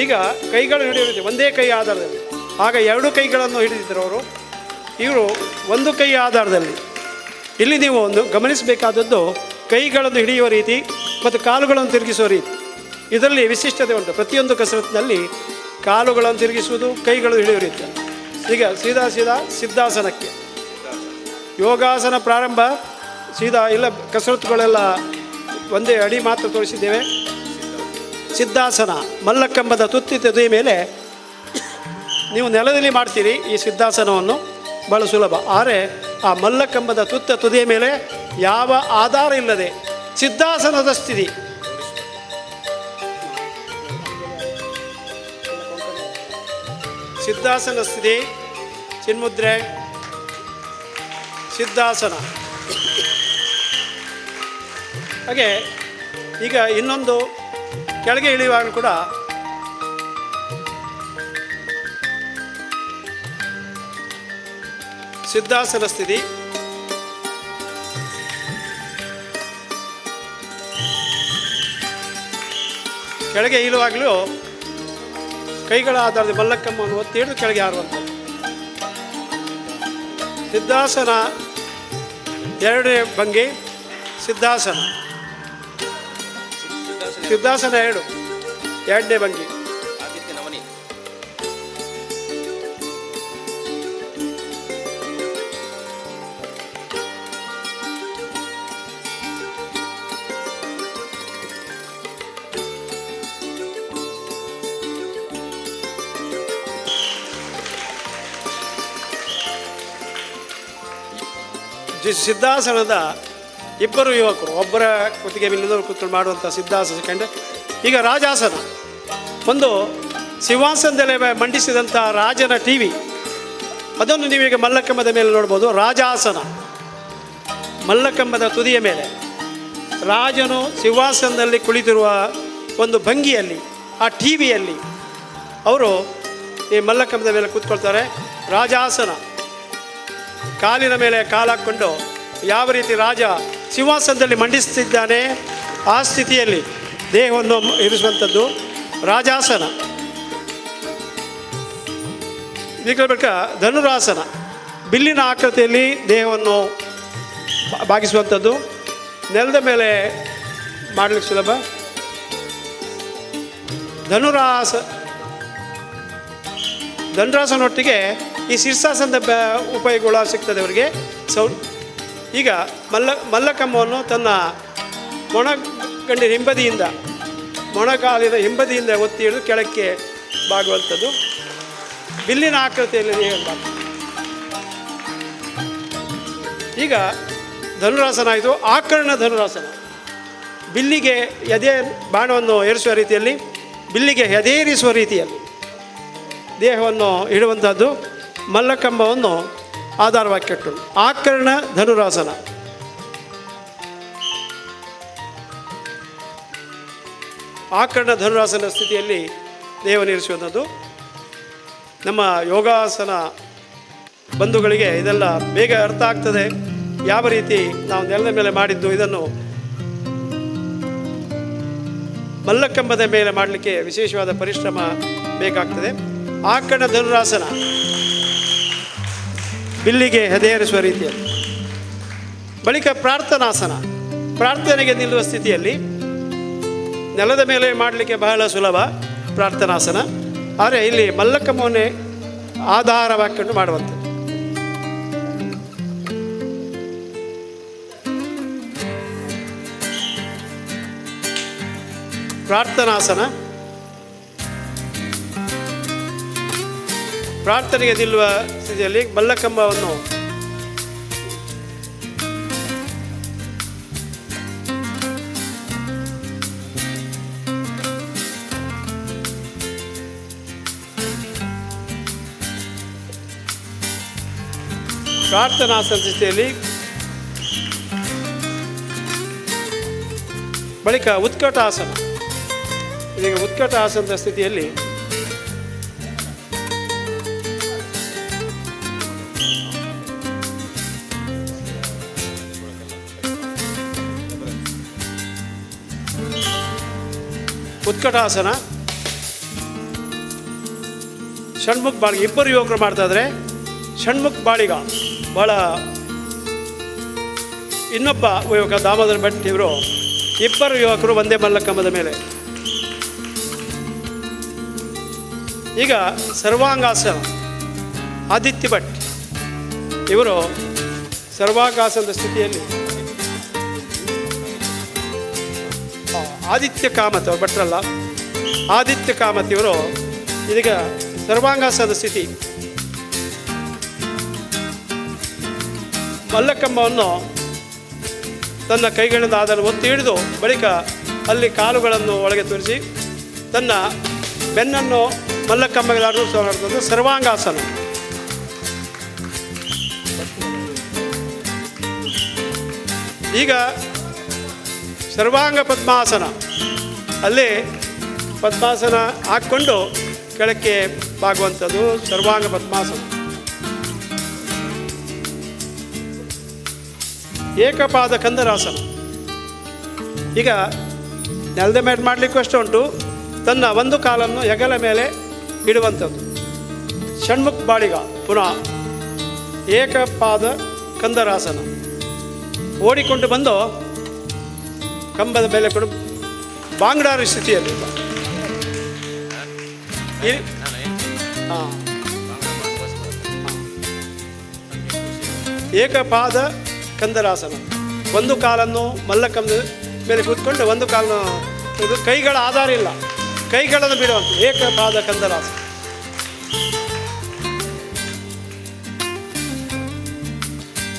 ಈಗ ಕೈಗಳು ಹಿಡಿಯುತ್ತೆ ಒಂದೇ ಕೈ ಆಧಾರದಲ್ಲಿ. ಆಗ 2 ಕೈಗಳನ್ನು ಹಿಡಿದಿದ್ದರು ಅವರು. ಇವರು 1 ಕೈ ಆಧಾರದಲ್ಲಿ. ಇಲ್ಲಿ ನೀವು ಒಂದು ಗಮನಿಸಬೇಕಾದದ್ದು ಕೈಗಳನ್ನು ಹಿಡಿಯುವ ರೀತಿ ಮತ್ತು ಕಾಲುಗಳನ್ನು ತಿರುಗಿಸುವ ರೀತಿ. ಇದರಲ್ಲಿ ವಿಶಿಷ್ಟತೆ ಉಂಟು. ಪ್ರತಿಯೊಂದು ಕಸರತ್ತಿನಲ್ಲಿ ಕಾಲುಗಳನ್ನು ತಿರುಗಿಸುವುದು, ಕೈಗಳು ಹಿಡಿಯುವ ರೀತಿ. ಈಗ ಸೀದಾ ಸಿದ್ಧಾಸನಕ್ಕೆ. ಯೋಗಾಸನ ಪ್ರಾರಂಭ ಸೀದಾ ಇಲ್ಲ, ಕಸರತ್ತುಗಳೆಲ್ಲ ಒಂದೇ ಅಡಿ ಮಾತ್ರ ತೋರಿಸಿದ್ದೇವೆ. ಸಿದ್ಧಾಸನ ಮಲ್ಲಕಂಬದ ತುತ್ತಿ ತುದಿಯ ಮೇಲೆ ನೀವು ನೆಲದಲ್ಲಿ ಮಾಡ್ತೀರಿ ಈ ಸಿದ್ಧಾಸನವನ್ನು, ಭಾಳ ಸುಲಭ. ಆದರೆ ಆ ಮಲ್ಲಕಂಬದ ತುದಿಯ ಮೇಲೆ ಯಾವ ಆಧಾರ ಇಲ್ಲದೆ ಸಿದ್ಧಾಸನದ ಸ್ಥಿತಿ, ಸಿದ್ಧಾಸನ ಸ್ಥಿತಿ, ಚಿನ್ಮುದ್ರೆ, ಸಿದ್ಧಾಸನ. ಹಾಗೆ ಈಗ ಇನ್ನೊಂದು ಕೆಳಗೆ ಇಳಿಯುವಾಗಲೂ ಕೂಡ ಸಿದ್ಧಾಸನ ಸ್ಥಿತಿ, ಕೆಳಗೆ ಇಳುವಾಗಲೂ ಕೈಗಳ ಆಧಾರದ ಮಲ್ಲಕಂಬವನ್ನು ಒತ್ತಿ ಹಿಡಿದು ಕೆಳಗೆ ಹಾರುವಂಥದ್ದು. ಸಿದ್ಧಾಸನ ಎರಡನೇ ಭಂಗಿ, ಸಿದ್ಧಾಸನ, ಸಿದ್ಧಾಸನ ಎರಡನೇ ಭಂಗಿ. ಸಿದ್ಧಾಸನದ ಇಬ್ಬರು ಯುವಕರು, ಒಬ್ಬರ ಕುತ್ತಿಗೆ ಮೇಲಿನವರು ಕೂತ್ಕೊಂಡು ಮಾಡುವಂಥ ಸಿದ್ಧಾಸನ ಕಂಡು. ಈಗ ರಾಜಾಸನ, ಒಂದು ಸಿಂಹಾಸನದಲ್ಲಿ ಮಂಡಿಸಿದಂಥ ರಾಜನ ಟಿವಿ, ಅದನ್ನು ನೀವೀಗ ಮಲ್ಲಕಂಬದ ಮೇಲೆ ನೋಡ್ಬೋದು. ರಾಜಾಸನ, ಮಲ್ಲಕಂಬದ ತುದಿಯ ಮೇಲೆ ರಾಜನು ಸಿಂಹಾಸನದಲ್ಲಿ ಕುಳಿತಿರುವ ಒಂದು ಭಂಗಿಯಲ್ಲಿ, ಆ ಟಿವಿಯಲ್ಲಿ ಅವರು ಈ ಮಲ್ಲಕಂಬದ ಮೇಲೆ ಕೂತ್ಕೊಳ್ತಾರೆ. ರಾಜಾಸನ, ಕಾಲಿನ ಮೇಲೆ ಕಾಲಾಕ್ಕೊಂಡು ಯಾವ ರೀತಿ ರಾಜ ಸಿಂಹಾಸನದಲ್ಲಿ ಮಂಡಿಸ್ತಿದ್ದಾನೆ ಆ ಸ್ಥಿತಿಯಲ್ಲಿ ದೇಹವನ್ನು ಇರಿಸುವಂಥದ್ದು ರಾಜಾಸನ. ಬೇಕಾ ಧನುರಾಸನ, ಬಿಲ್ಲಿನ ಆಕೃತಿಯಲ್ಲಿ ದೇಹವನ್ನು ಬಾಗಿಸುವಂಥದ್ದು, ನೆಲದ ಮೇಲೆ ಮಾಡಲಿಕ್ಕೆ ಸುಲಭ. ಧನುರಾಸನೊಟ್ಟಿಗೆ ಈ ಶೀರ್ಷಾಸನದ ಉಪಯೋಗಗಳು ಸಿಗ್ತದೆ ಅವರಿಗೆ. ಈಗ ಮಲ್ಲಕಂಬವನ್ನು ತನ್ನ ಮೊಣಗಂಡಿನ ಹಿಂಬದಿಯಿಂದ, ಮೊಣಕಾಲಿನ ಹಿಂಬದಿಯಿಂದ ಒತ್ತಿ ಹಿಡಿದು ಕೆಳಕ್ಕೆ ಬಾಗುವಂಥದ್ದು. ಬಿಲ್ಲಿನ ಆಕೃತಿಯಲ್ಲಿ ಈಗ ಧನುರಾಸನ ಆಯಿತು. ಆಕರ್ಣ ಧನುರಾಸನ, ಬಿಲ್ಲಿಗೆ ಎದೆ ಬಾಣವನ್ನು ಏರಿಸುವ ರೀತಿಯಲ್ಲಿ, ಬಿಲ್ಲಿಗೆ ಎದೇರಿಸುವ ರೀತಿಯಲ್ಲಿ ದೇಹವನ್ನು ಇಡುವಂಥದ್ದು. ಮಲ್ಲಕಂಬವನ್ನು ಆಧಾರವಾಗಿ ಕೆಟ್ಟು ಆಕರ್ಣ ಧನುರಾಸನ. ಆಕರ್ಣ ಧನುರಾಸನ ಸ್ಥಿತಿಯಲ್ಲಿ ದೇಹವನ್ನು ಇರಿಸುವಂಥದ್ದು. ನಮ್ಮ ಯೋಗಾಸನ ಬಂಧುಗಳಿಗೆ ಇದೆಲ್ಲ ಬೇಗ ಅರ್ಥ ಆಗ್ತದೆ. ಯಾವ ರೀತಿ ನಾವು ನೆಲದ ಮೇಲೆ ಮಾಡಿದ್ದು ಇದನ್ನು ಮಲ್ಲಕಂಬದ ಮೇಲೆ ಮಾಡಲಿಕ್ಕೆ ವಿಶೇಷವಾದ ಪರಿಶ್ರಮ ಬೇಕಾಗ್ತದೆ. ಆಕರ್ಣ ಧನುರಾಸನ, ಬಿಲ್ಲಿಗೆ ಹೆದೆಯರಿಸುವ ರೀತಿಯಲ್ಲಿ. ಬಳಿಕ ಪ್ರಾರ್ಥನಾಸನ, ಪ್ರಾರ್ಥನೆಗೆ ನಿಲ್ಲುವ ಸ್ಥಿತಿಯಲ್ಲಿ ನೆಲದ ಮೇಲೆ ಮಾಡಲಿಕ್ಕೆ ಬಹಳ ಸುಲಭ ಪ್ರಾರ್ಥನಾಸನ. ಆದರೆ ಇಲ್ಲಿ ಮಲ್ಲಕಂಬವನ್ನೇ ಆಧಾರವಾಗಿಕೊಂಡು ಮಾಡುವಂಥದ್ದು. ಪ್ರಾರ್ಥನಾಸನ, ಪ್ರಾರ್ಥನೆಗೆ ನಿಲ್ಲುವ ಸ್ಥಿತಿಯಲ್ಲಿ ಮಲ್ಲಕಂಬವನ್ನು ಪ್ರಾರ್ಥನಾಸನ ಸ್ಥಿತಿಯಲ್ಲಿ. ಬಳಿಕ ಉತ್ಕಟಾಸನ, ಈಗ ಉತ್ಕಟಾಸನದ ಸ್ಥಿತಿಯಲ್ಲಿ ಉತ್ಕಟಾಸನ, ಷಣ್ಮುಖ ಬಾಳಿಗ, ಇಬ್ಬರು ಯುವಕರು ಮಾಡ್ತಾ ಇದ್ರೆ ಷಣ್ಮುಖ ಬಾಳಿಗ ಭಾಳ. ಇನ್ನೊಬ್ಬ ಯುವಕ ದಾಮೋದರ ಭಟ್, ಇವರು ಇಬ್ಬರು ಯುವಕರು ಒಂದೇ ಮಲ್ಲಕಂಬದ ಮೇಲೆ. ಈಗ ಸರ್ವಾಂಗಾಸನ, ಆದಿತ್ಯ ಭಟ್, ಇವರು ಸರ್ವಾಂಗಾಸನದ ಸ್ಥಿತಿಯಲ್ಲಿ ಆದಿತ್ಯ ಕಾಮತ್, ಅವ್ರು ಭಟ್ರಲ್ಲ, ಆದಿತ್ಯ ಕಾಮತ್ ಇವರು ಇದೀಗ ಸರ್ವಾಂಗಾಸನದ ಸ್ಥಿತಿ. ಮಲ್ಲಕಂಬವನ್ನು ತನ್ನ ಕೈಗಳಿಂದ ಅದನ್ನು ಒತ್ತಿ ಹಿಡಿದು ಬಳಿಕ ಅಲ್ಲಿ ಕಾಲುಗಳನ್ನು ಒಳಗೆ ತೋರಿಸಿ ತನ್ನ ಬೆನ್ನನ್ನು ಮಲ್ಲಕಂಬಗಳಾದರೂ ಮಾಡುತ್ತದೆ ಸರ್ವಾಂಗಾಸನ. ಈಗ ಸರ್ವಾಂಗ ಪದ್ಮಾಸನ, ಅಲ್ಲಿ ಪದ್ಮಾಸನ ಹಾಕ್ಕೊಂಡು ಕೆಳಕ್ಕೆ ಬಾಗುವಂಥದ್ದು ಸರ್ವಾಂಗ ಪದ್ಮಾಸನ. ಏಕಪಾದ ಕಂದರಾಸನ, ಈಗ ನೆಲದ ಮೇಲೆ ಮಾಡಲಿಕ್ಕೂ ಅಷ್ಟು ಉಂಟು. ತನ್ನ ಒಂದು ಕಾಲನ್ನು ಹೆಗಲ ಮೇಲೆ ಇಡುವಂಥದ್ದು ಷಣ್ಮುಖ ಬಾಳಿಗ. ಪುನಃ ಏಕಪಾದ ಕಂದರಾಸನ, ಓಡಿಕೊಂಡು ಬಂದು ಕಂಬದ ಮೇಲೆ ಕೊಡು ಬಾಂಗ್ಡಾರಿ ಸ್ಥಿತಿಯಲ್ಲಿ. ಏಕಪಾದ ಕಂದರಾಸನ, ಒಂದು ಕಾಲನ್ನು ಮಲ್ಲಕಂಬದ ಮೇಲೆ ಕೂತ್ಕೊಂಡು ಒಂದು ಕಾಲನ್ನು ಇದು ಕೈಗಳ ಆಧಾರ ಇಲ್ಲ, ಕೈಗಳನ್ನು ಬಿಡುವಂಥ ಏಕಪಾದ ಕಂದರಾಸನ.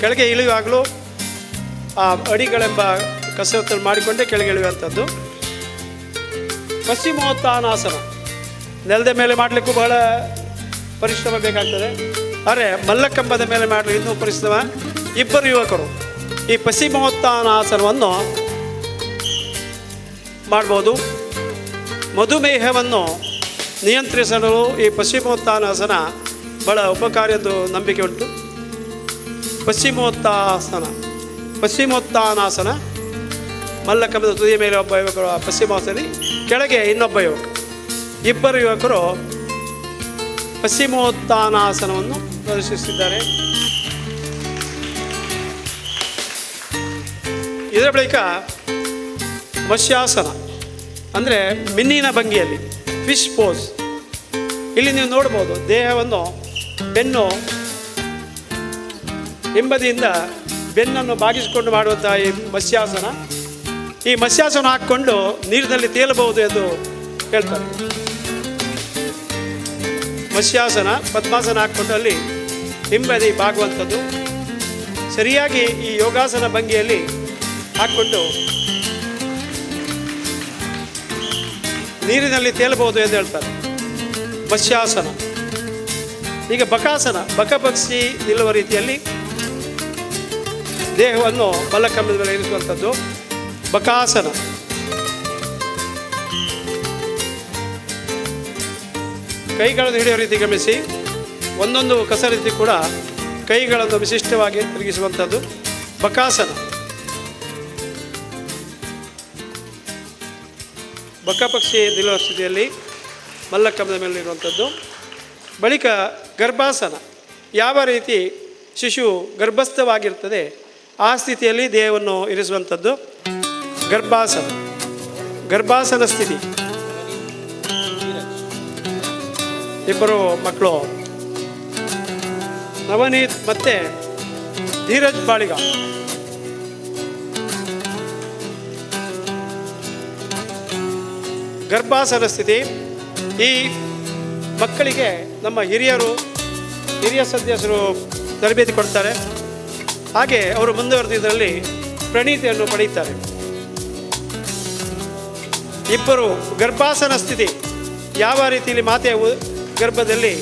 ಕೆಳಗೆ ಇಳಿಯುವಾಗಲೂ ಆ ಅಡಿಗಳೆಂಬ ಕಸರತ್ತನ್ನು ಮಾಡಿಕೊಂಡೇ ಕೆಳಗೆ ಇಳಿಯುವಂಥದ್ದು. ಪಶ್ಚಿಮೋತ್ಥಾನಾಸನ, ನೆಲದ ಮೇಲೆ ಮಾಡಲಿಕ್ಕೂ ಬಹಳ ಪರಿಶ್ರಮ ಬೇಕಾಗ್ತದೆ. ಆದರೆ ಮಲ್ಲಕಂಬದ ಮೇಲೆ ಮಾಡಲು ಇನ್ನೂ ಪರಿಶ್ರಮ. ಇಬ್ಬರು ಯುವಕರು ಈ ಪಶ್ಚಿಮೋತ್ಥಾನಾಸನವನ್ನು ಮಾಡ್ಬೋದು. ಮಧುಮೇಹವನ್ನು ನಿಯಂತ್ರಿಸಲು ಈ ಪಶ್ಚಿಮೋತ್ಥಾನಾಸನ ಬಹಳ ಉಪಕಾರಿ ಎಂದು ನಂಬಿಕೆ ಉಂಟು. ಪಶ್ಚಿಮೋತ್ಥಾನಾಸನ ಮಲ್ಲಕಂಬದ ತುದಿಯ ಮೇಲೆ ಒಬ್ಬ ಯುವಕರು ಪಶ್ಚಿಮೋತ್ಥಾನಿ, ಕೆಳಗೆ ಇನ್ನೊಬ್ಬ ಯುವಕ, ಇಬ್ಬರು ಯುವಕರು ಪಶ್ಚಿಮೋತ್ಥಾನಾಸನವನ್ನು ಪ್ರದರ್ಶಿಸಿದ್ದಾರೆ. ಇದರ ಬಳಿಕ ಮತ್ಸ್ಯಾಸನ ಅಂದರೆ ಮಿನ್ನಿನ ಭಂಗಿಯಲ್ಲಿ ಫಿಶ್ ಪೋಸ್. ಇಲ್ಲಿ ನೀವು ನೋಡ್ಬೋದು ದೇಹವನ್ನು ಬೆನ್ನು ಹಿಂಬದಿಯಿಂದ ಬೆನ್ನನ್ನು ಬಾಗಿಸಿಕೊಂಡು ಮಾಡುವಂಥ ಈ ಮತ್ಸ್ಯಾಸನ. ಈ ಮತ್ಸ್ಯಾಸನ ಹಾಕ್ಕೊಂಡು ನೀರಿನಲ್ಲಿ ತೇಲಬಹುದು ಎಂದು ಹೇಳ್ತಾರೆ. ಮತ್ಸ್ಯಾಸನ ಪದ್ಮಾಸನ ಹಾಕ್ಕೊಂಡು ಅಲ್ಲಿ ಹಿಂಬದಿ ಬಾಗುವಂಥದ್ದು. ಸರಿಯಾಗಿ ಈ ಯೋಗಾಸನ ಭಂಗಿಯಲ್ಲಿ ಹಾಕ್ಕೊಂಡು ನೀರಿನಲ್ಲಿ ತೇಲಬಹುದು ಎಂದು ಹೇಳ್ತಾರೆ ಮತ್ಸ್ಯಾಸನ. ಈಗ ಬಕಾಸನ, ಬಕಪಕ್ಷಿ ನಿಲ್ಲುವ ರೀತಿಯಲ್ಲಿ ದೇಹವನ್ನು ಮಲ್ಲಕಂಬದ ಮೇಲೆ ಇರಿಸುವಂಥದ್ದು ಬಕಾಸನ. ಕೈಗಳನ್ನು ಹಿಡಿಯೋ ರೀತಿ ಗಮನಿಸಿ, ಒಂದೊಂದು ಕಸ ರೀತಿ ಕೂಡ ಕೈಗಳನ್ನು ವಿಶಿಷ್ಟವಾಗಿ ತಿರುಗಿಸುವಂಥದ್ದು ಬಕಾಸನ. ಬಕಪಕ್ಷಿ ನಿಲ್ಲುವ ಸ್ಥಿತಿಯಲ್ಲಿ ಮಲ್ಲಕಂಬದ ಮೇಲೆ ಇರುವಂಥದ್ದು. ಬಳಿಕ ಗರ್ಭಾಸನ, ಯಾವ ರೀತಿ ಶಿಶು ಗರ್ಭಸ್ಥವಾಗಿರ್ತದೆ ಆ ಸ್ಥಿತಿಯಲ್ಲಿ ದೇಹವನ್ನು ಇರಿಸುವಂಥದ್ದು ಗರ್ಭಾಸನ. ಗರ್ಭಾಸನ ಸ್ಥಿತಿ, ಇಬ್ಬರು ಮಕ್ಕಳು ನವನೀತ್ ಮತ್ತು ಧೀರಜ್ ಬಾಳಿಗ. ಗರ್ಭಾಸನ ಸ್ಥಿತಿ. ಈ ಮಕ್ಕಳಿಗೆ ನಮ್ಮ ಹಿರಿಯ ಸದಸ್ಯರು ತರಬೇತಿ ಕೊಡ್ತಾರೆ. ಹಾಗೆ ಅವರು ಮುಂದುವರೆದಿದ್ದರಲ್ಲಿ ಪ್ರಣೀತಿಯನ್ನು ಪಡೆಯುತ್ತಾರೆ. ಇಬ್ಬರು ಗರ್ಭಾಸನ ಸ್ಥಿತಿ, ಯಾವ ರೀತಿಯಲ್ಲಿ ಮಾತೆಯ ಗರ್ಭದಲ್ಲಿ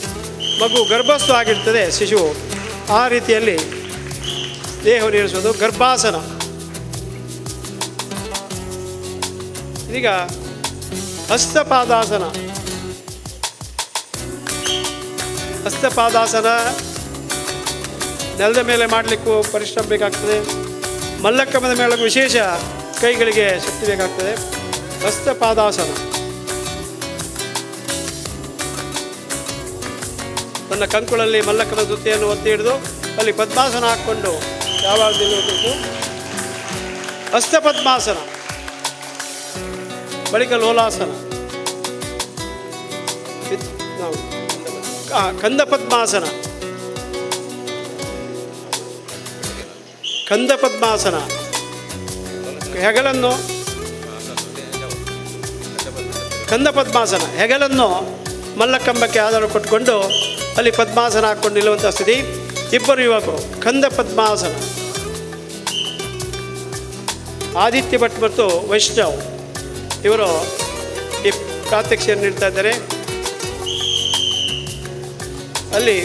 ಮಗು ಗರ್ಭಸ್ಥ ಆಗಿರ್ತದೆ ಶಿಶು, ಆ ರೀತಿಯಲ್ಲಿ ದೇಹವನ್ನು ಇರಿಸುವುದು ಗರ್ಭಾಸನ. ಈಗ ಹಸ್ತಪಾದಾಸನ. ಹಸ್ತಪಾದಾಸನ ನೆಲದ ಮೇಲೆ ಮಾಡಲಿಕ್ಕೂ ಪರಿಶ್ರಮ ಬೇಕಾಗ್ತದೆ. ಮಲ್ಲಕಂಬದ ಮೇಲೆ ವಿಶೇಷ ಕೈಗಳಿಗೆ ಶಕ್ತಿ ಬೇಕಾಗ್ತದೆ. ಹಸ್ತಪಾದಾಸನ, ತನ್ನ ಕಂಕುಳಲ್ಲಿ ಮಲ್ಲಕಂಬದ ಜೊತೆಯನ್ನು ಒತ್ತಿ ಹಿಡಿದು ಅಲ್ಲಿ ಪದ್ಮಾಸನ ಹಾಕ್ಕೊಂಡು ಯಾವಾಗ ನಿಲ್ಲಬೇಕು. ಹಸ್ತಪದ್ಮಾಸನ, ಬಳಿಕ ಲೋಲಾಸನ, ಕಂದಪದ್ಮಾಸನ. ಕಂದಪದ್ಮಾಸನ ಹೆಗಲನ್ನು, ಕಂದಪದ್ಮಾಸನ ಹೆಗಲನ್ನು ಮಲ್ಲಕಂಬಕ್ಕೆ ಆಧಾರ ಕೊಟ್ಕೊಂಡು ಅಲ್ಲಿ ಪದ್ಮಾಸನ ಹಾಕ್ಕೊಂಡು ನಿಲ್ಲುವಂಥ ಸ್ಥಿತಿ. ಇಬ್ಬರು ಯುವಕರು ಕಂದ ಪದ್ಮಾಸನ, ಆದಿತ್ಯ ಭಟ್ ಮತ್ತು ವೈಷ್ಣವ್ ಇವರು ಈ ಪ್ರಾತ್ಯಕ್ಷಿಕೆಯನ್ನು ನೀಡ್ತಾ ಇದ್ದಾರೆ. ಅಲ್ಲಿ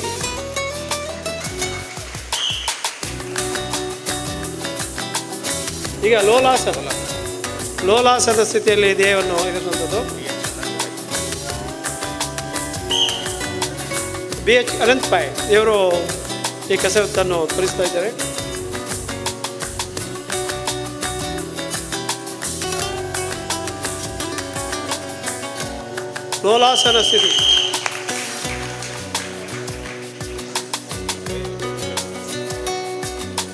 ಈಗ ಲೋಲಾಸನ ಸ್ಥಿತಿಯಲ್ಲಿ ದೇಹವನ್ನು ಇರುವಂಥದ್ದು. BH ಅನಂತ್ ಪಾಯ್ ಇವರು ಈ ಕಸರತ್ತನ್ನು ತೋರಿಸ್ತಾ ಇದ್ದಾರೆ. ಲೋಲಾಸನ ಸ್ಥಿತಿ.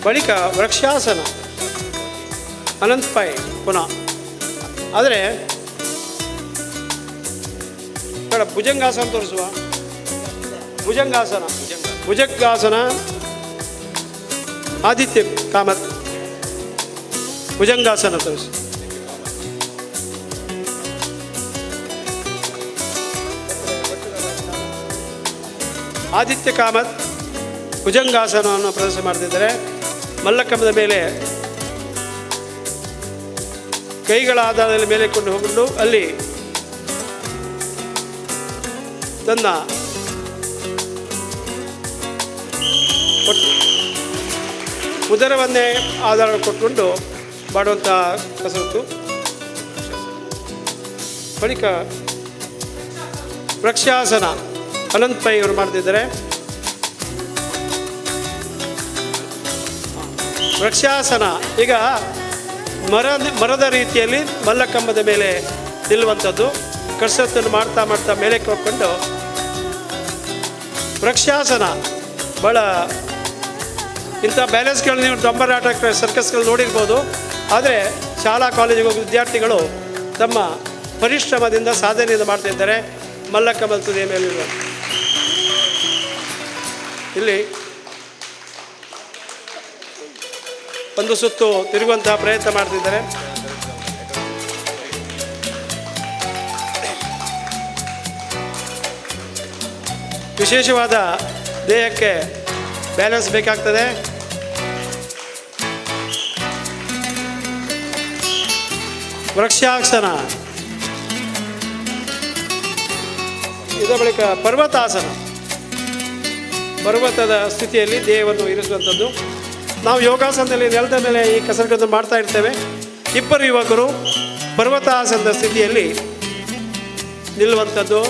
ಬಳಿಕ ವೃಕ್ಷಾಸನ ಅನಂತ್ ಪೈ ಪುನಃ. ಆದರೆ ಭುಜಂಗಾಸನ ತೋರಿಸುವ. ಭುಜಂಗಾಸನ ಆದಿತ್ಯ ಕಾಮತ್. ಭುಜಂಗಾಸನ ತೋರಿಸು. ಆದಿತ್ಯ ಕಾಮತ್ ಭುಜಂಗಾಸನವನ್ನು ಪ್ರದರ್ಶನ ಮಾಡ್ತಿದ್ದಾರೆ. ಮಲ್ಲಕಂಬದ ಮೇಲೆ ಕೈಗಳ ಆಧಾರದಲ್ಲಿ ಮೇಲೆ ಕೊಂಡು ಹೋಗಿಕೊಂಡು ಅಲ್ಲಿ ತನ್ನ ಉದರವನ್ನೇ ಆಧಾರ ಕೊಟ್ಕೊಂಡು ಮಾಡುವಂಥ ಕಸರತ್ತು. ಬಳಿಕ ವೃಕ್ಷಾಸನ ಅನಂತ್ ಪೈ ಅವರು ಮಾಡ್ತಿದ್ದಾರೆ. ವೃಕ್ಷಾಸನ ಈಗ ಮರದ ರೀತಿಯಲ್ಲಿ ಮಲ್ಲಕಂಬದ ಮೇಲೆ ನಿಲ್ಲುವಂಥದ್ದು. ಕಸರತ್ತನ್ನು ಮಾಡ್ತಾ ಮಾಡ್ತಾ ಮೇಲೆ ಹೋಗ್ಕೊಂಡು ವೃಕ್ಷಾಸನ. ಭಾಳ ಇಂಥ ಬ್ಯಾಲೆನ್ಸ್ಗಳು ನೀವು ಡಂಬರ್ ಆಟ ಸರ್ಕಸ್ಗಳು ನೋಡಿರ್ಬೋದು. ಆದರೆ ಶಾಲಾ ಕಾಲೇಜಿಗೆ ಹೋಗಿ ವಿದ್ಯಾರ್ಥಿಗಳು ತಮ್ಮ ಪರಿಶ್ರಮದಿಂದ ಸಾಧನೆಯಿಂದ ಮಾಡ್ತಾಯಿದ್ದಾರೆ. ಮಲ್ಲಕಂಬದ ತುದಿಯ ಮೇಲಿರುವ ಇಲ್ಲಿ ಒಂದು ಸುತ್ತು ತಿರುಗುವಂತಹ ಪ್ರಯತ್ನ ಮಾಡ್ತಿದ್ದಾರೆ. ವಿಶೇಷವಾದ ದೇಹಕ್ಕೆ ಬ್ಯಾಲೆನ್ಸ್ ಬೇಕಾಗ್ತದೆ. ವೃಕ್ಷಾಸನ. ಇದರ ಬಳಿಕ ಪರ್ವತಾಸನ. ಪರ್ವತದ ಸ್ಥಿತಿಯಲ್ಲಿ ದೇಹವನ್ನು ಇರಿಸುವಂಥದ್ದು. ನಾವು ಯೋಗಾಸನದಲ್ಲಿ ನೆಲದ ಮೇಲೆ ಈ ಕಸರತ್ತನ್ನು ಮಾಡ್ತಾ ಇರ್ತೇವೆ. ಇಬ್ಬರು ಯುವಕರು ಪರ್ವತಾಸನದ ಸ್ಥಿತಿಯಲ್ಲಿ ನಿಲ್ಲುವಂಥದ್ದು.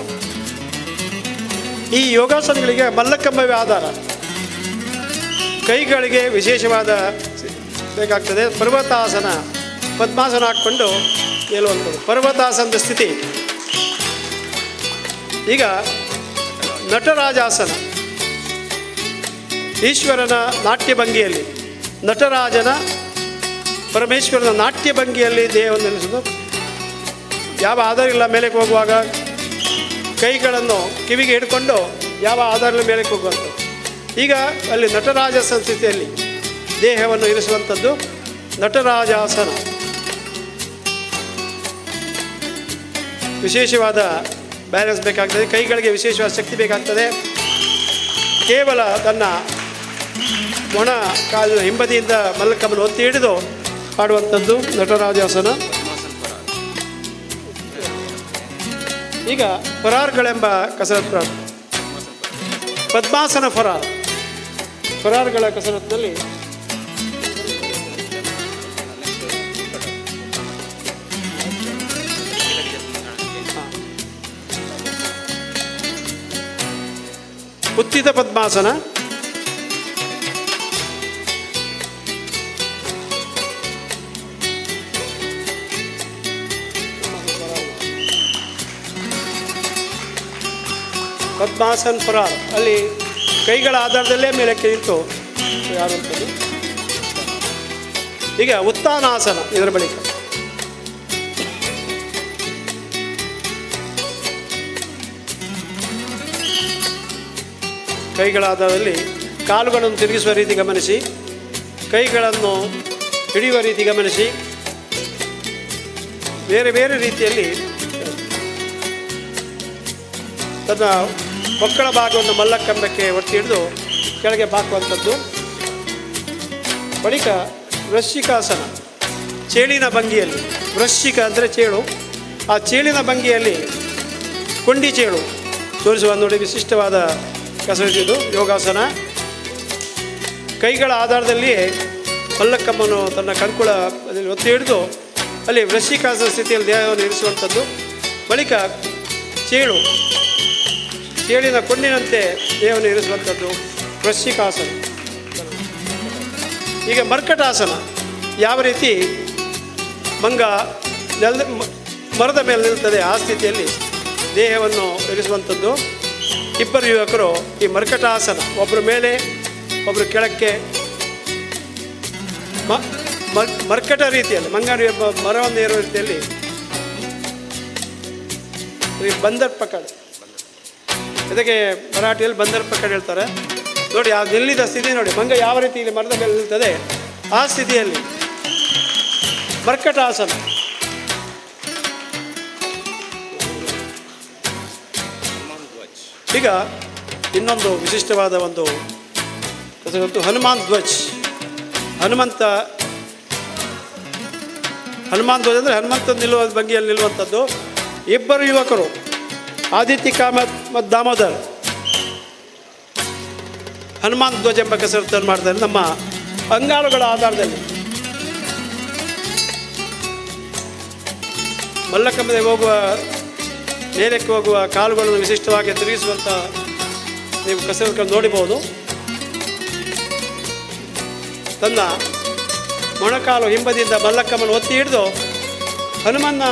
ಈ ಯೋಗಾಸನಗಳಿಗೆ ಮಲ್ಲಕಂಬವೇ ಆಧಾರ. ಕೈಗಳಿಗೆ ವಿಶೇಷವಾದ ಬೇಕಾಗ್ತದೆ. ಪರ್ವತಾಸನ ಪದ್ಮಾಸನ ಹಾಕ್ಕೊಂಡು ನಿಲ್ಲುವಂಥದ್ದು ಪರ್ವತಾಸನದ ಸ್ಥಿತಿ. ಈಗ ನಟರಾಜಾಸನ. ಈಶ್ವರನ ನಾಟ್ಯ ಭಂಗಿಯಲ್ಲಿ, ನಟರಾಜನ ಪರಮೇಶ್ವರನ ನಾಟ್ಯ ಭಂಗಿಯಲ್ಲಿ ದೇಹವನ್ನು ನಿಲ್ಲಿಸೋದು. ಯಾವ ಆಧಾರ ಇಲ್ಲ ಮೇಲಕ್ಕೆ ಹೋಗುವಾಗ ಕೈಗಳನ್ನು ಕಿವಿಗೆ ಹಿಡ್ಕೊಂಡು ಯಾವ ಆಧಾರದ ಮೇಲಕ್ಕೆ ಹೋಗುವಂಥದ್ದು. ಈಗ ಅಲ್ಲಿ ನಟರಾಜಾಸನ ಸ್ಥಿತಿಯಲ್ಲಿ ದೇಹವನ್ನು ಇರಿಸುವಂಥದ್ದು ನಟರಾಜಾಸನ. ವಿಶೇಷವಾದ ಬ್ಯಾಲೆನ್ಸ್ ಬೇಕಾಗ್ತದೆ. ಕೈಗಳಿಗೆ ವಿಶೇಷವಾದ ಶಕ್ತಿ ಬೇಕಾಗ್ತದೆ. ಕೇವಲ ತನ್ನ ಮೊಣ ಕಾಲಿನ ಹಿಂಬದಿಯಿಂದ ಮಲ್ಲಕಂಬನ್ನು ಒತ್ತಿ ಹಿಡಿದು ಆಡುವಂಥದ್ದು ನಟರಾಜಾಸನ. ಈಗ ಫರಾರ್ಗಳೆಂಬ ಕಸರತ್ತು. ಪದ್ಮಾಸನ ಫರಾರ್ಗಳ ಕಸರತ್ತಿನಲ್ಲಿ ಉತ್ತಿತ ಪದ್ಮಾಸನ. ಪದ್ಮಾಸನ್ ಫರಾರ್ ಅಲ್ಲಿ ಕೈಗಳ ಆಧಾರದಲ್ಲೇ ಮೇಲಕ್ಕೆ ನಿಂತು ಯಾರುವಂಥದ್ದು. ಈಗ ಉತ್ಥಾನಾಸನ. ಇದರ ಬಳಿಕ ಕೈಗಳ ಆಧಾರದಲ್ಲಿ ಕಾಲುಗಳನ್ನು ತಿರುಗಿಸುವ ರೀತಿ ಗಮನಿಸಿ, ಕೈಗಳನ್ನು ಹಿಡಿಯುವ ರೀತಿ ಗಮನಿಸಿ, ಬೇರೆ ಬೇರೆ ರೀತಿಯಲ್ಲಿ ತನ್ನ ಮಕ್ಕಳ ಭಾಗವನ್ನು ಮಲ್ಲಕಂಬಕ್ಕೆ ಒತ್ತಿ ಹಿಡಿದು ಕೆಳಗೆ ಬಾಕುವಂಥದ್ದು. ಬಳಿಕ ವೃಶ್ಚಿಕಾಸನ, ಚೇಳಿನ ಭಂಗಿಯಲ್ಲಿ, ವೃಶ್ಚಿಕ ಅಂದರೆ ಚೇಳು, ಆ ಚೇಳಿನ ಭಂಗಿಯಲ್ಲಿ ಕೊಂಡಿ ಚೇಳು ತೋರಿಸುವ ನೋಡಿ ವಿಶಿಷ್ಟವಾದ ಕಸರತ್ತಿದು ಯೋಗಾಸನ. ಕೈಗಳ ಆಧಾರದಲ್ಲಿ ಮಲ್ಲಕಂಬನ್ನು ತನ್ನ ಕಣ್ಕುಳ ಒತ್ತಿ ಹಿಡಿದು ಅಲ್ಲಿ ವೃಶ್ಚಿಕಾಸನ ಸ್ಥಿತಿಯಲ್ಲಿ ದೇಹವನ್ನು ಇರಿಸುವಂಥದ್ದು. ಬಳಿಕ ಚೇಳಿನ ಕೊಂಡಿನಂತೆ ದೇಹವನ್ನು ಇರಿಸುವಂಥದ್ದು ವೃಶ್ಚಿಕಾಸನ. ಈಗ ಮರ್ಕಟಾಸನ, ಯಾವ ರೀತಿ ಮಂಗ ಮರದ ಮೇಲೆ ನಿಲ್ತದೆ ಆ ಸ್ಥಿತಿಯಲ್ಲಿ ದೇಹವನ್ನು ಇರಿಸುವಂಥದ್ದು. ಇಬ್ಬರು ಯುವಕರು ಈ ಮರ್ಕಟಾಸನ, ಒಬ್ಬರು ಮೇಲೆ ಒಬ್ಬರು ಕೆಳಕ್ಕೆ ಮರ್ಕಟ ರೀತಿಯಲ್ಲಿ ಮಂಗಾಡಿ ಮರವನ್ನು ಏರುವ ರೀತಿಯಲ್ಲಿ ಬಂದರ್ ಪಕಡ್, ಇದಕ್ಕೆ ಮರಾಠಿಯಲ್ಲಿ ಬಂದರ್ ಪಕಡ್ ಹೇಳ್ತಾರೆ ನೋಡಿ. ಆ ನಿಲ್ಲಿದ ಸ್ಥಿತಿ ನೋಡಿ, ಮಂಗ ಯಾವ ರೀತಿ ಇಲ್ಲಿ ಮರದ ಮೇಲೆ ನಿಲ್ತದೆ ಆ ಸ್ಥಿತಿಯಲ್ಲಿ ಮರ್ಕಟಾಸನ. ಈಗ ಇನ್ನೊಂದು ವಿಶಿಷ್ಟವಾದ ಒಂದು ಹನುಮಾನ್ ಧ್ವಜ್. ಹನುಮಾನ್ ಧ್ವಜ ಅಂದರೆ ಹನುಮಂತ ನಿಲ್ಲುವ ಭಂಗಿಯಲ್ಲಿ ನಿಲ್ಲುವಂಥದ್ದು. ಇಬ್ಬರು ಯುವಕರು ಆದಿತ್ಯ ಕಾಮತ್ ಮತ್ತು ದಾಮೋದರ್ ಹನುಮಾನ್ ಧ್ವಜ ಎಂಬ ಕಸರತ್ತನ್ನು ಮಾಡ್ತಾರೆ. ನಮ್ಮ ಅಂಗಾಲುಗಳ ಆಧಾರದಲ್ಲಿ ಮಲ್ಲಕಂಬಕ್ಕೆ ಹೋಗುವ ಮೇಲಕ್ಕೆ ಹೋಗುವ ಕಾಲುಗಳನ್ನು ವಿಶಿಷ್ಟವಾಗಿ ತಿರುಗಿಸುವಂಥ ನೀವು ಕಸರತ್ತನ್ನು ನೋಡಬಹುದು. ತನ್ನ ಮೊಣಕಾಲು ಹಿಂಬದಿಯಿಂದ ಮಲ್ಲಕಂಬನ್ನು ಒತ್ತಿ ಹಿಡಿದು ಹನುಮನ್ನ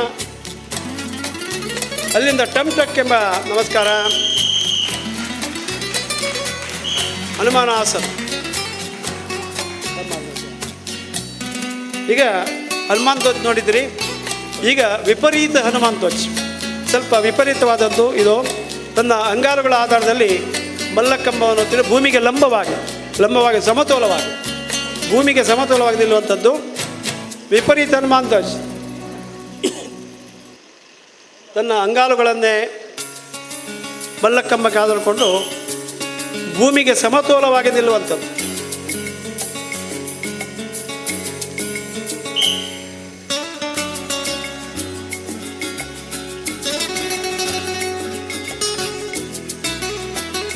ಅಲ್ಲಿಂದ ಟಮ್ ಟಕ್ ಎಂಬ ನಮಸ್ಕಾರ, ಹನುಮಾನಾಸನ. ಈಗ ಹನುಮಾನ್ ಧ್ವಜ್ ನೋಡಿದ್ರಿ. ಈಗ ವಿಪರೀತ ಹನುಮಾನ್ ಧ್ವಜ್, ಸ್ವಲ್ಪ ವಿಪರೀತವಾದದ್ದು ಇದು. ತನ್ನ ಅಂಗಾಲುಗಳ ಆಧಾರದಲ್ಲಿ ಮಲ್ಲಕಂಬವನ್ನು ತಿರುಗಿ ಭೂಮಿಗೆ ಲಂಬವಾಗಿ ಸಮತೋಲವಾಗಿ ಭೂಮಿಗೆ ಸಮತೋಲವಾಗಿ ನಿಲ್ಲುವಂಥದ್ದು ವಿಪರೀತ ಹನುಮಾನ್ ಧ್ವಜ್. ತನ್ನ ಅಂಗಾಲುಗಳನ್ನೇ ಮಲ್ಲಕಂಬಕ್ಕೆ ಆಧರಿಸಿಕೊಂಡು ಭೂಮಿಗೆ ಸಮತೋಲವಾಗಿ ನಿಲ್ಲುವಂಥದ್ದು.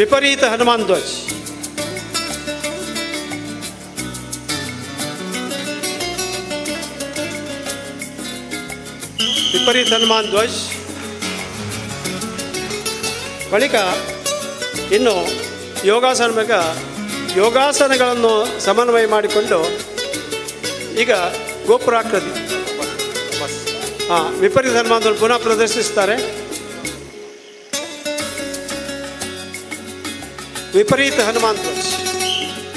ವಿಪರೀತ ಹನುಮಾನ್ ಧ್ವಜ್. ವಿಪರೀತ ಹನುಮಾನ್ ಧ್ವಜ್. ಬಳಿಕ ಇನ್ನು ಯೋಗಾಸನಗಳನ್ನು ಸಮನ್ವಯ ಮಾಡಿಕೊಂಡು ಈಗ ಗೋಪುರಾಕೃತಿ ವಿಪರೀತ ಹನುಮಾನ್ ಧ್ವಜ್ ಪುನಃ ಪ್ರದರ್ಶಿಸ್ತಾರೆ. ವಿಪರೀತ ಹನುಮಾನ್ ಧ್ವಜ್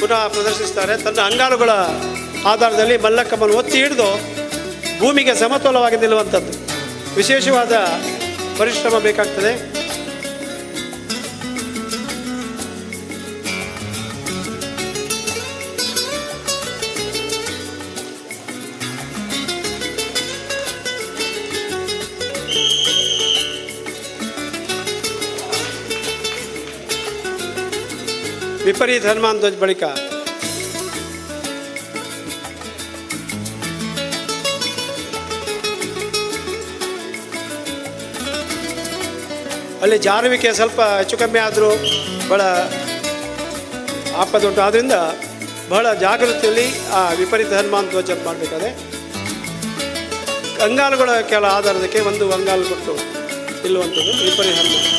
ಪುನಃ ಪ್ರದರ್ಶಿಸ್ತಾರೆ. ತನ್ನ ಅಂಗಾಲುಗಳ ಆಧಾರದಲ್ಲಿ ಮಲ್ಲಕಂಬನ್ನು ಒತ್ತಿ ಹಿಡಿದು ಭೂಮಿಗೆ ಸಮತೋಲವಾಗಿ ನಿಲ್ಲುವಂಥದ್ದು. ವಿಶೇಷವಾದ ಪರಿಶ್ರಮ ಬೇಕಾಗ್ತದೆ. ವಿಪರೀತ ಹನುಮಾನ್ ಧ್ವಜ್ ಬಳಿಕ ಅಲ್ಲಿ ಜಾರುವಿಕೆ ಸ್ವಲ್ಪ ಹೆಚ್ಚು ಕಮ್ಮಿ ಆದರೂ ಬಹಳ ಆಪದುಂಟು. ಆದ್ದರಿಂದ ಬಹಳ ಜಾಗೃತಿಯಲ್ಲಿ ಆ ವಿಪರೀತ ಹನುಮಾನ್ ಧ್ವಜ ಮಾಡಬೇಕಾದ್ರೆ ಅಂಗಾಲುಗಳ ಕೆಲ ಆಧಾರದಕ್ಕೆ ಒಂದು ಅಂಗಾಲು ಕೊಟ್ಟು ನಿಲ್ಲುವಂಥದ್ದು ವಿಪರೀತ ಹನುಮಾನ್.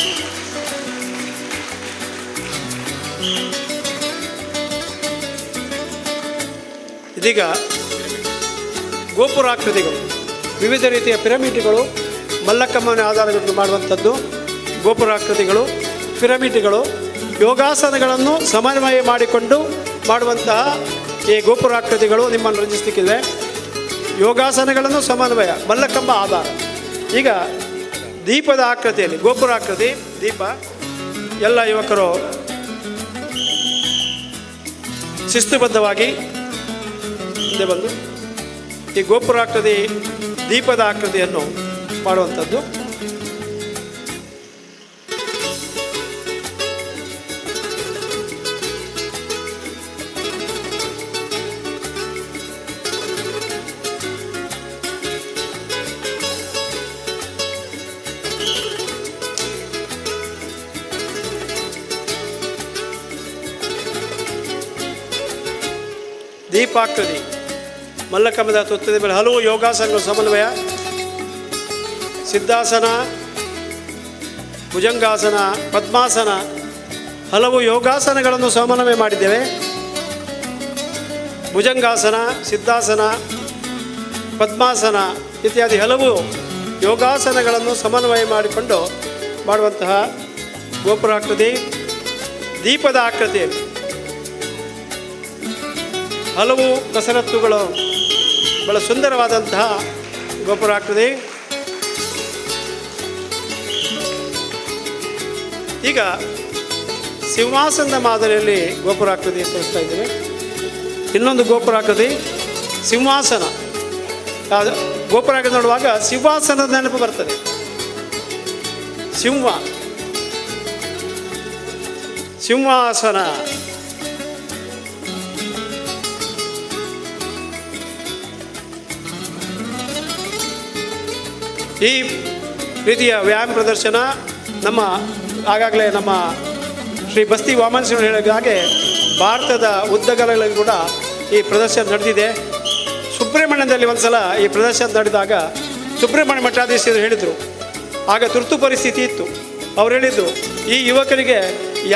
ಇದೀಗ ಗೋಪುರಾಕೃತಿಗಳು, ವಿವಿಧ ರೀತಿಯ ಪಿರಮಿಡ್ಗಳು, ಮಲ್ಲಕಂಬನ ಆಧಾರಗಳನ್ನು ಮಾಡುವಂಥದ್ದು ಗೋಪುರಾಕೃತಿಗಳು, ಪಿರಮಿಡ್ಗಳು, ಯೋಗಾಸನಗಳನ್ನು ಸಮನ್ವಯ ಮಾಡಿಕೊಂಡು ಮಾಡುವಂತಹ ಈ ಗೋಪುರಾಕೃತಿಗಳು ನಿಮ್ಮನ್ನು ರಂಜಿಸಲಿಕ್ಕಿದೆ. ಯೋಗಾಸನಗಳನ್ನು ಸಮನ್ವಯ, ಮಲ್ಲಕಂಬ ಆಧಾರ. ಈಗ ದೀಪದ ಆಕೃತಿಯಲ್ಲಿ ಗೋಪುರಾಕೃತಿ ದೀಪ. ಎಲ್ಲ ಯುವಕರು ಶಿಸ್ತುಬದ್ಧವಾಗಿ ಮುಂದೆ ಬಂದು ಈ ಗೋಪುರಾಕೃತಿ ದೀಪದ ಆಕೃತಿಯನ್ನು ಮಾಡುವಂಥದ್ದು. ದೀಪಾಕೃತಿ, ಮಲ್ಲಕಂಬದ ತುತ್ತದ ಮೇಲೆ ಹಲವು ಯೋಗಾಸನಗಳು ಸಮನ್ವಯ, ಸಿದ್ಧಾಸನ, ಭುಜಂಗಾಸನ, ಪದ್ಮಾಸನ, ಹಲವು ಯೋಗಾಸನಗಳನ್ನು ಸಮನ್ವಯ ಮಾಡಿದ್ದೇವೆ. ಭುಜಂಗಾಸನ, ಸಿದ್ಧಾಸನ, ಪದ್ಮಾಸನ ಇತ್ಯಾದಿ ಹಲವು ಯೋಗಾಸನಗಳನ್ನು ಸಮನ್ವಯ ಮಾಡಿಕೊಂಡು ಮಾಡುವಂತಹ ಗೋಪುರಾಕೃತಿ. ದೀಪದ ಆಕೃತಿಯಲ್ಲಿ ಹಲವು ಕಸರತ್ತುಗಳು, ಬಹಳ ಸುಂದರವಾದಂತಹ ಗೋಪುರಾಕೃತಿ. ಈಗ ಸಿಂಹಾಸನದ ಮಾದರಿಯಲ್ಲಿ ಗೋಪುರಾಕೃತಿ ತೋರಿಸ್ತಾ ಇದ್ದೇವೆ. ಇನ್ನೊಂದು ಗೋಪುರಾಕೃತಿ ಸಿಂಹಾಸನ. ಗೋಪುರಾಕೃತಿ ನೋಡುವಾಗ ಸಿಂಹಾಸನದ ನೆನಪು ಬರ್ತದೆ. ಸಿಂಹಾಸನ. ಈ ರೀತಿಯ ವ್ಯಾಯಾಮ ಪ್ರದರ್ಶನ ಆಗಾಗಲೇ ನಮ್ಮ ಶ್ರೀ ಬಸ್ತಿ ವಾಮನ ಸಿಂಹ ಹೇಳಿದ ಹಾಗೆ ಭಾರತದ ಉದ್ದಗಲಗಳಲ್ಲಿ ಕೂಡ ಈ ಪ್ರದರ್ಶನ ನಡೆದಿದೆ. ಸುಬ್ರಹ್ಮಣ್ಯದಲ್ಲಿ ಒಂದು ಸಲ ಈ ಪ್ರದರ್ಶನ ನಡೆದಾಗ ಸುಬ್ರಹ್ಮಣ್ಯ ಮಠಾಧೀಶರು ಹೇಳಿದರು, ಆಗ ತುರ್ತು ಪರಿಸ್ಥಿತಿ ಇತ್ತು. ಅವ್ರು ಹೇಳಿದರು, ಈ ಯುವಕರಿಗೆ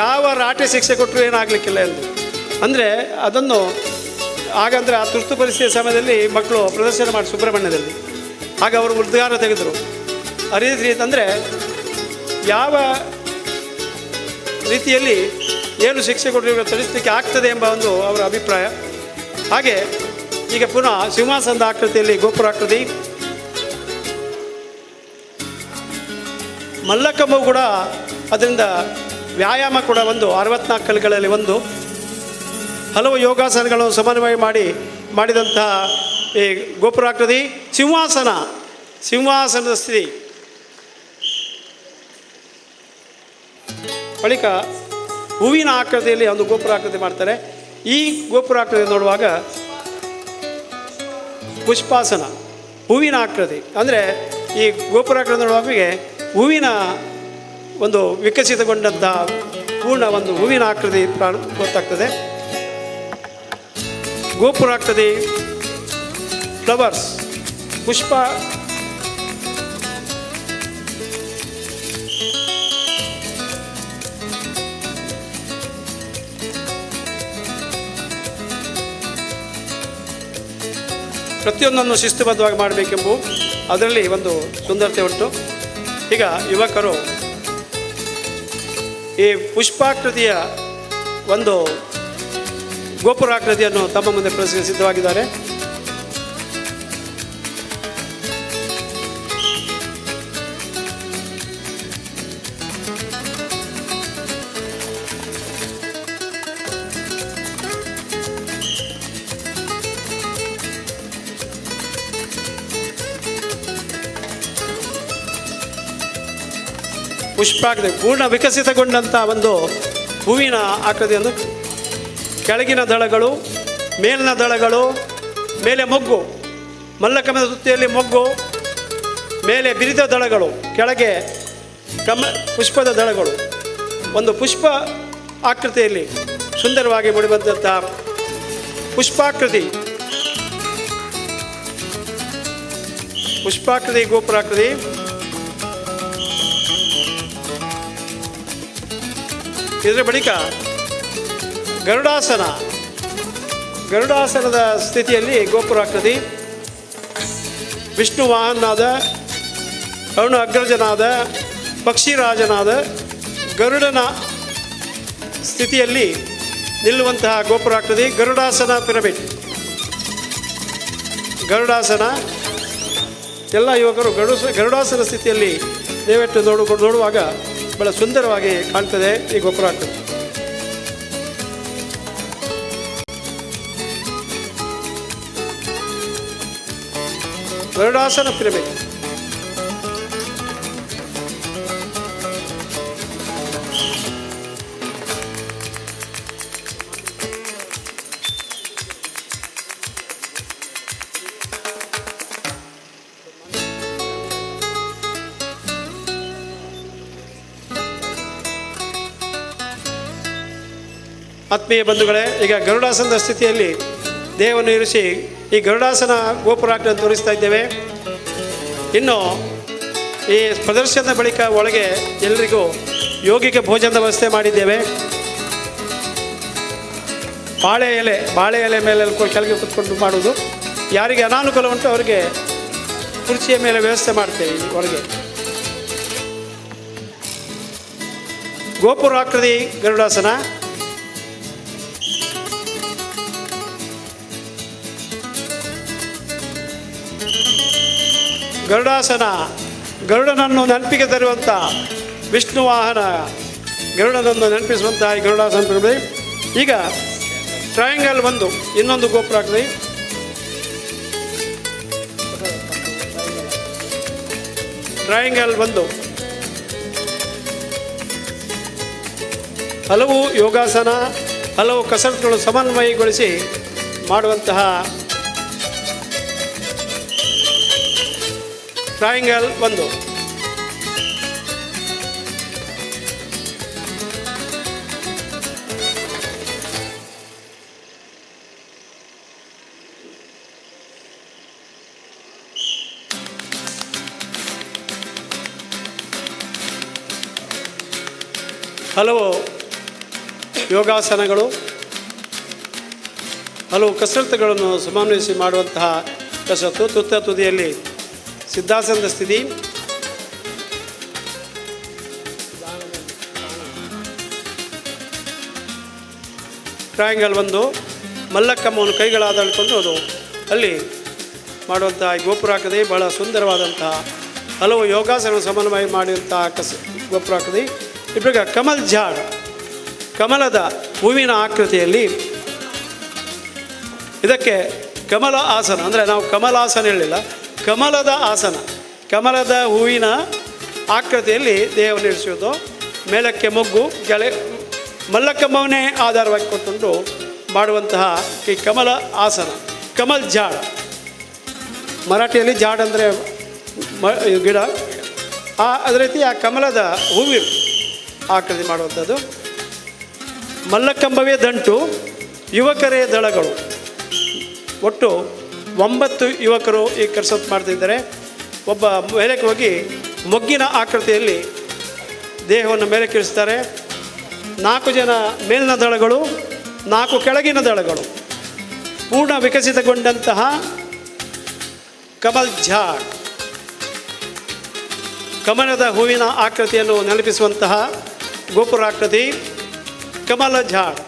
ಯಾವ ರಾಟೆ ಶಿಕ್ಷೆ ಕೊಟ್ಟರು ಏನಾಗಲಿಕ್ಕಿಲ್ಲ ಎಂದು. ಅಂದರೆ ಅದನ್ನು ಹಾಗಂದರೆ ಆ ತುರ್ತು ಪರಿಸ್ಥಿತಿಯ ಸಮಯದಲ್ಲಿ ಮಕ್ಕಳು ಪ್ರದರ್ಶನ ಮಾಡಿ ಸುಬ್ರಹ್ಮಣ್ಯದಲ್ಲಿ, ಆಗ ಅವರು ಉದ್ಗಾರ ತೆಗೆದರು. ಅದೇ ರೀತಿ ಅಂದರೆ ಯಾವ ರೀತಿಯಲ್ಲಿ ಏನು ಶಿಕ್ಷೆ ಕೊಟ್ಟರು ತಿಳಿಸಲಿಕ್ಕೆ ಆಗ್ತದೆ ಎಂಬ ಒಂದು ಅವರ ಅಭಿಪ್ರಾಯ. ಹಾಗೆ ಈಗ ಪುನಃ ಸಿಂಹಾಸನದ ಆಕೃತಿಯಲ್ಲಿ ಗೋಪುರಾಕೃತಿ. ಮಲ್ಲಕಂಬವು ಕೂಡ ಅದರಿಂದ ವ್ಯಾಯಾಮ ಕೂಡ ಒಂದು 64 ಕಲೆಗಳಲ್ಲಿ ಒಂದು. ಹಲವು ಯೋಗಾಸನಗಳನ್ನು ಸಮನ್ವಯ ಮಾಡಿದಂತಹ ಈ ಗೋಪುರಾಕೃತಿ. ಸಿಂಹಾಸನದ ಸ್ಥಿತಿ. ಬಳಿಕ ಹೂವಿನ ಆಕೃತಿಯಲ್ಲಿ ಒಂದು ಗೋಪುರಾಕೃತಿ ಮಾಡ್ತಾರೆ. ಈ ಗೋಪುರಾಕೃತಿ ನೋಡುವಾಗ ಪುಷ್ಪಾಸನ, ಹೂವಿನ ಆಕೃತಿ. ಅಂದರೆ ಈ ಗೋಪುರಾಕೃತಿ ನೋಡುವಾಗೆ ಹೂವಿನ ಒಂದು ವಿಕಸಿತಗೊಂಡಂಥ ಪೂರ್ಣ ಒಂದು ಹೂವಿನ ಆಕೃತಿ ಗೊತ್ತಾಗ್ತದೆ. ಗೋಪುರಾಕೃತಿ, ಫ್ಲವರ್ಸ್, ಪುಷ್ಪ. ಪ್ರತಿಯೊಂದನ್ನು ಶಿಸ್ತುಬದ್ಧವಾಗಿ ಮಾಡಬೇಕೆಂಬು ಅದರಲ್ಲಿ ಒಂದು ಸುಂದರತೆ ಉಂಟು. ಈಗ ಯುವಕರು ಈ ಪುಷ್ಪಾಕೃತಿಯ ಒಂದು ಗೋಪುರಾಕೃತಿಯನ್ನು ತಮ್ಮ ಮುಂದೆ ಪ್ರದರ್ಶಿಸಲು ಸಿದ್ಧವಾಗಿದ್ದಾರೆ. ಪುಷ್ಪಾಕೃತಿ ಪೂರ್ಣ ವಿಕಸಿತಗೊಂಡಂಥ ಒಂದು ಹೂವಿನ ಆಕೃತಿಯನ್ನು, ಕೆಳಗಿನ ದಳಗಳು, ಮೇಲಿನ ದಳಗಳು, ಮೇಲೆ ಮೊಗ್ಗು, ಮಲ್ಲಕಂಬದ ತುತ್ತಿಯಲ್ಲಿ ಮೊಗ್ಗು, ಮೇಲೆ ಬಿರಿದ ದಳಗಳು, ಕೆಳಗೆ ಪುಷ್ಪದ ದಳಗಳು, ಒಂದು ಪುಷ್ಪ ಆಕೃತಿಯಲ್ಲಿ ಸುಂದರವಾಗಿ ಮೂಡಿಬಂದಂಥ ಪುಷ್ಪಾಕೃತಿ ಗೋಪುರಾಕೃತಿ. ಇದರ ಬಳಿಕ ಗರುಡಾಸನದ ಸ್ಥಿತಿಯಲ್ಲಿ ಗೋಪುರಾಕೃತಿ. ವಿಷ್ಣು ವಾಹನನಾದ, ಅರುಣ ಅಗ್ರಜನಾದ, ಪಕ್ಷಿರಾಜನಾದ ಗರುಡನ ಸ್ಥಿತಿಯಲ್ಲಿ ನಿಲ್ಲುವಂತಹ ಗೋಪುರಾಕೃತಿ. ಗರುಡಾಸನ ಪಿರಮಿಡ್. ಗರುಡಾಸನ ಎಲ್ಲ ಯುವಕರು ಗರುಡಾಸನ ಸ್ಥಿತಿಯಲ್ಲಿ ದಯವಿಟ್ಟು ನೋಡುವಾಗ ಬಹಳ ಸುಂದರವಾಗಿ ಕಾಣ್ತದೆ ಈ ಗೋಪುರಾಕೃತಿ. ಗರುಡಾಸನ ಪಿರಮಿಡ್. ಆತ್ಮೀಯ ಬಂಧುಗಳೇ, ಈಗ ಗರುಡಾಸನದ ಸ್ಥಿತಿಯಲ್ಲಿ ದೇಹವನ್ನು ಇರಿಸಿ ಈ ಗರುಡಾಸನ ಗೋಪುರಾಗ್ನ ತೋರಿಸ್ತಾ ಇದ್ದೇವೆ. ಇನ್ನು ಈ ಪ್ರದರ್ಶನದ ಬಳಿಕ ಒಳಗೆ ಎಲ್ಲರಿಗೂ ಯೋಗಿಗೆ ಭೋಜನದ ವ್ಯವಸ್ಥೆ ಮಾಡಿದ್ದೇವೆ. ಬಾಳೆ ಎಲೆ ಮೇಲೆ ಕೆಳಗೆ ಕೂತ್ಕೊಂಡು ಮಾಡುವುದು. ಯಾರಿಗೆ ಅನಾನುಕೂಲ ಉಂಟು ಅವರಿಗೆ ಕುರ್ಚಿಯ ಮೇಲೆ ವ್ಯವಸ್ಥೆ ಮಾಡ್ತೇವೆ. ಹೊರಗೆ ಗೋಪುರಾಕೃತಿ ಗರುಡಾಸನ. ಗರುಡಾಸನ ಗರುಡನನ್ನು ನೆನಪಿಗೆ ತರುವಂಥ ವಿಷ್ಣು ವಾಹನ ಗರುಡನನ್ನು ನೆನಪಿಸುವಂಥ ಈ ಗರುಡಾಸನ. ಈಗ ಟ್ರಯಾಂಗಲ್ ಒಂದು ಇನ್ನೊಂದು ಗೋಪುರಾಕೃತಿ. ಟ್ರಯಾಂಗಲ್ ಒಂದು ಹಲವು ಯೋಗಾಸನ ಹಲವು ಕಸರತ್ತುಗಳು ಸಮನ್ವಯಗೊಳಿಸಿ ಮಾಡುವಂತಹ ಟ್ರಯಾಂಗಲ್ ಒಂದು. ಹಲವು ಯೋಗಾಸನಗಳು ಹಲವು ಕಸರತ್ತುಗಳನ್ನು ಸಮನ್ವಯಿಸಿ ಮಾಡುವಂತಹ ಕಸರತ್ತು. ತುತ್ತ ತುದಿಯಲ್ಲಿ ಸಿದ್ಧಾಸನದ ಸ್ಥಿತಿ. ಟ್ರಯಾಂಗಲ್ ಒಂದು ಮಲ್ಲಕ್ಕಮ್ಮವನ್ನು ಕೈಗಳಾದಾಡಿಕೊಂಡು ಅದು ಅಲ್ಲಿ ಮಾಡುವಂತಹ ಗೋಪುರಾಕೃತಿ ಬಹಳ ಸುಂದರವಾದಂತಹ ಹಲವು ಯೋಗಾಸನ ಸಮನ್ವಯ ಮಾಡಿದಂತಹ ಗೋಪುರಾಕೃತಿ. ಇವಾಗ ಕಮಲ್ ಜಾಡ್ ಕಮಲದ ಹೂವಿನ ಆಕೃತಿಯಲ್ಲಿ ಇದಕ್ಕೆ ಕಮಲ ಆಸನ ಅಂದರೆ ನಾವು ಕಮಲಾಸನ ಹೇಳಿಲ್ಲ, ಕಮಲದ ಆಸನ. ಕಮಲದ ಹೂವಿನ ಆಕೃತಿಯಲ್ಲಿ ದೇಹವನ್ನು ಇರಿಸುವುದು. ಮೇಲಕ್ಕೆ ಮೊಗ್ಗು ಮಲ್ಲಕ್ಕಮ್ಮವನ್ನೇ ಆಧಾರವಾಗಿ ಕೊಟ್ಟುಕೊಂಡು ಮಾಡುವಂತಹ ಈ ಕಮಲ ಆಸನ ಕಮಲ್ ಜಾಡ್. ಮರಾಠಿಯಲ್ಲಿ ಜಾಡ್ ಅಂದರೆ ಗಿಡ. ಅದೇ ರೀತಿ ಆ ಕಮಲದ ಹೂವಿನ ಆಕೃತಿ ಮಾಡುವಂಥದ್ದು. ಮಲ್ಲಕ್ಕಂಬವೇ ದಂಟು ಯುವಕರೇ ದಳಗಳು. ಒಟ್ಟು 9 ಯುವಕರು ಈ ಕಸರತ್ತು ಮಾಡ್ತಿದ್ದಾರೆ. ಒಬ್ಬ ಮೇಲಕ್ಕೆ ಹೋಗಿ ಮೊಗ್ಗಿನ ಆಕೃತಿಯಲ್ಲಿ ದೇಹವನ್ನು ಮೇಲಕ್ಕೆ ಇಳಿಸ್ತಾರೆ. 4 ಜನ ಮೇಲಿನ ದಳಗಳು, 4 ಕೆಳಗಿನ ದಳಗಳು. ಪೂರ್ಣ ವಿಕಸಿತಗೊಂಡಂತಹ ಕಮಲ್ ಜಾಡ್ ಕಮಲದ ಹೂವಿನ ಆಕೃತಿಯನ್ನು ನೆನಪಿಸುವಂತಹ ಗೋಪುರಾಕೃತಿ ಕಮಲ ಜಾಡ್.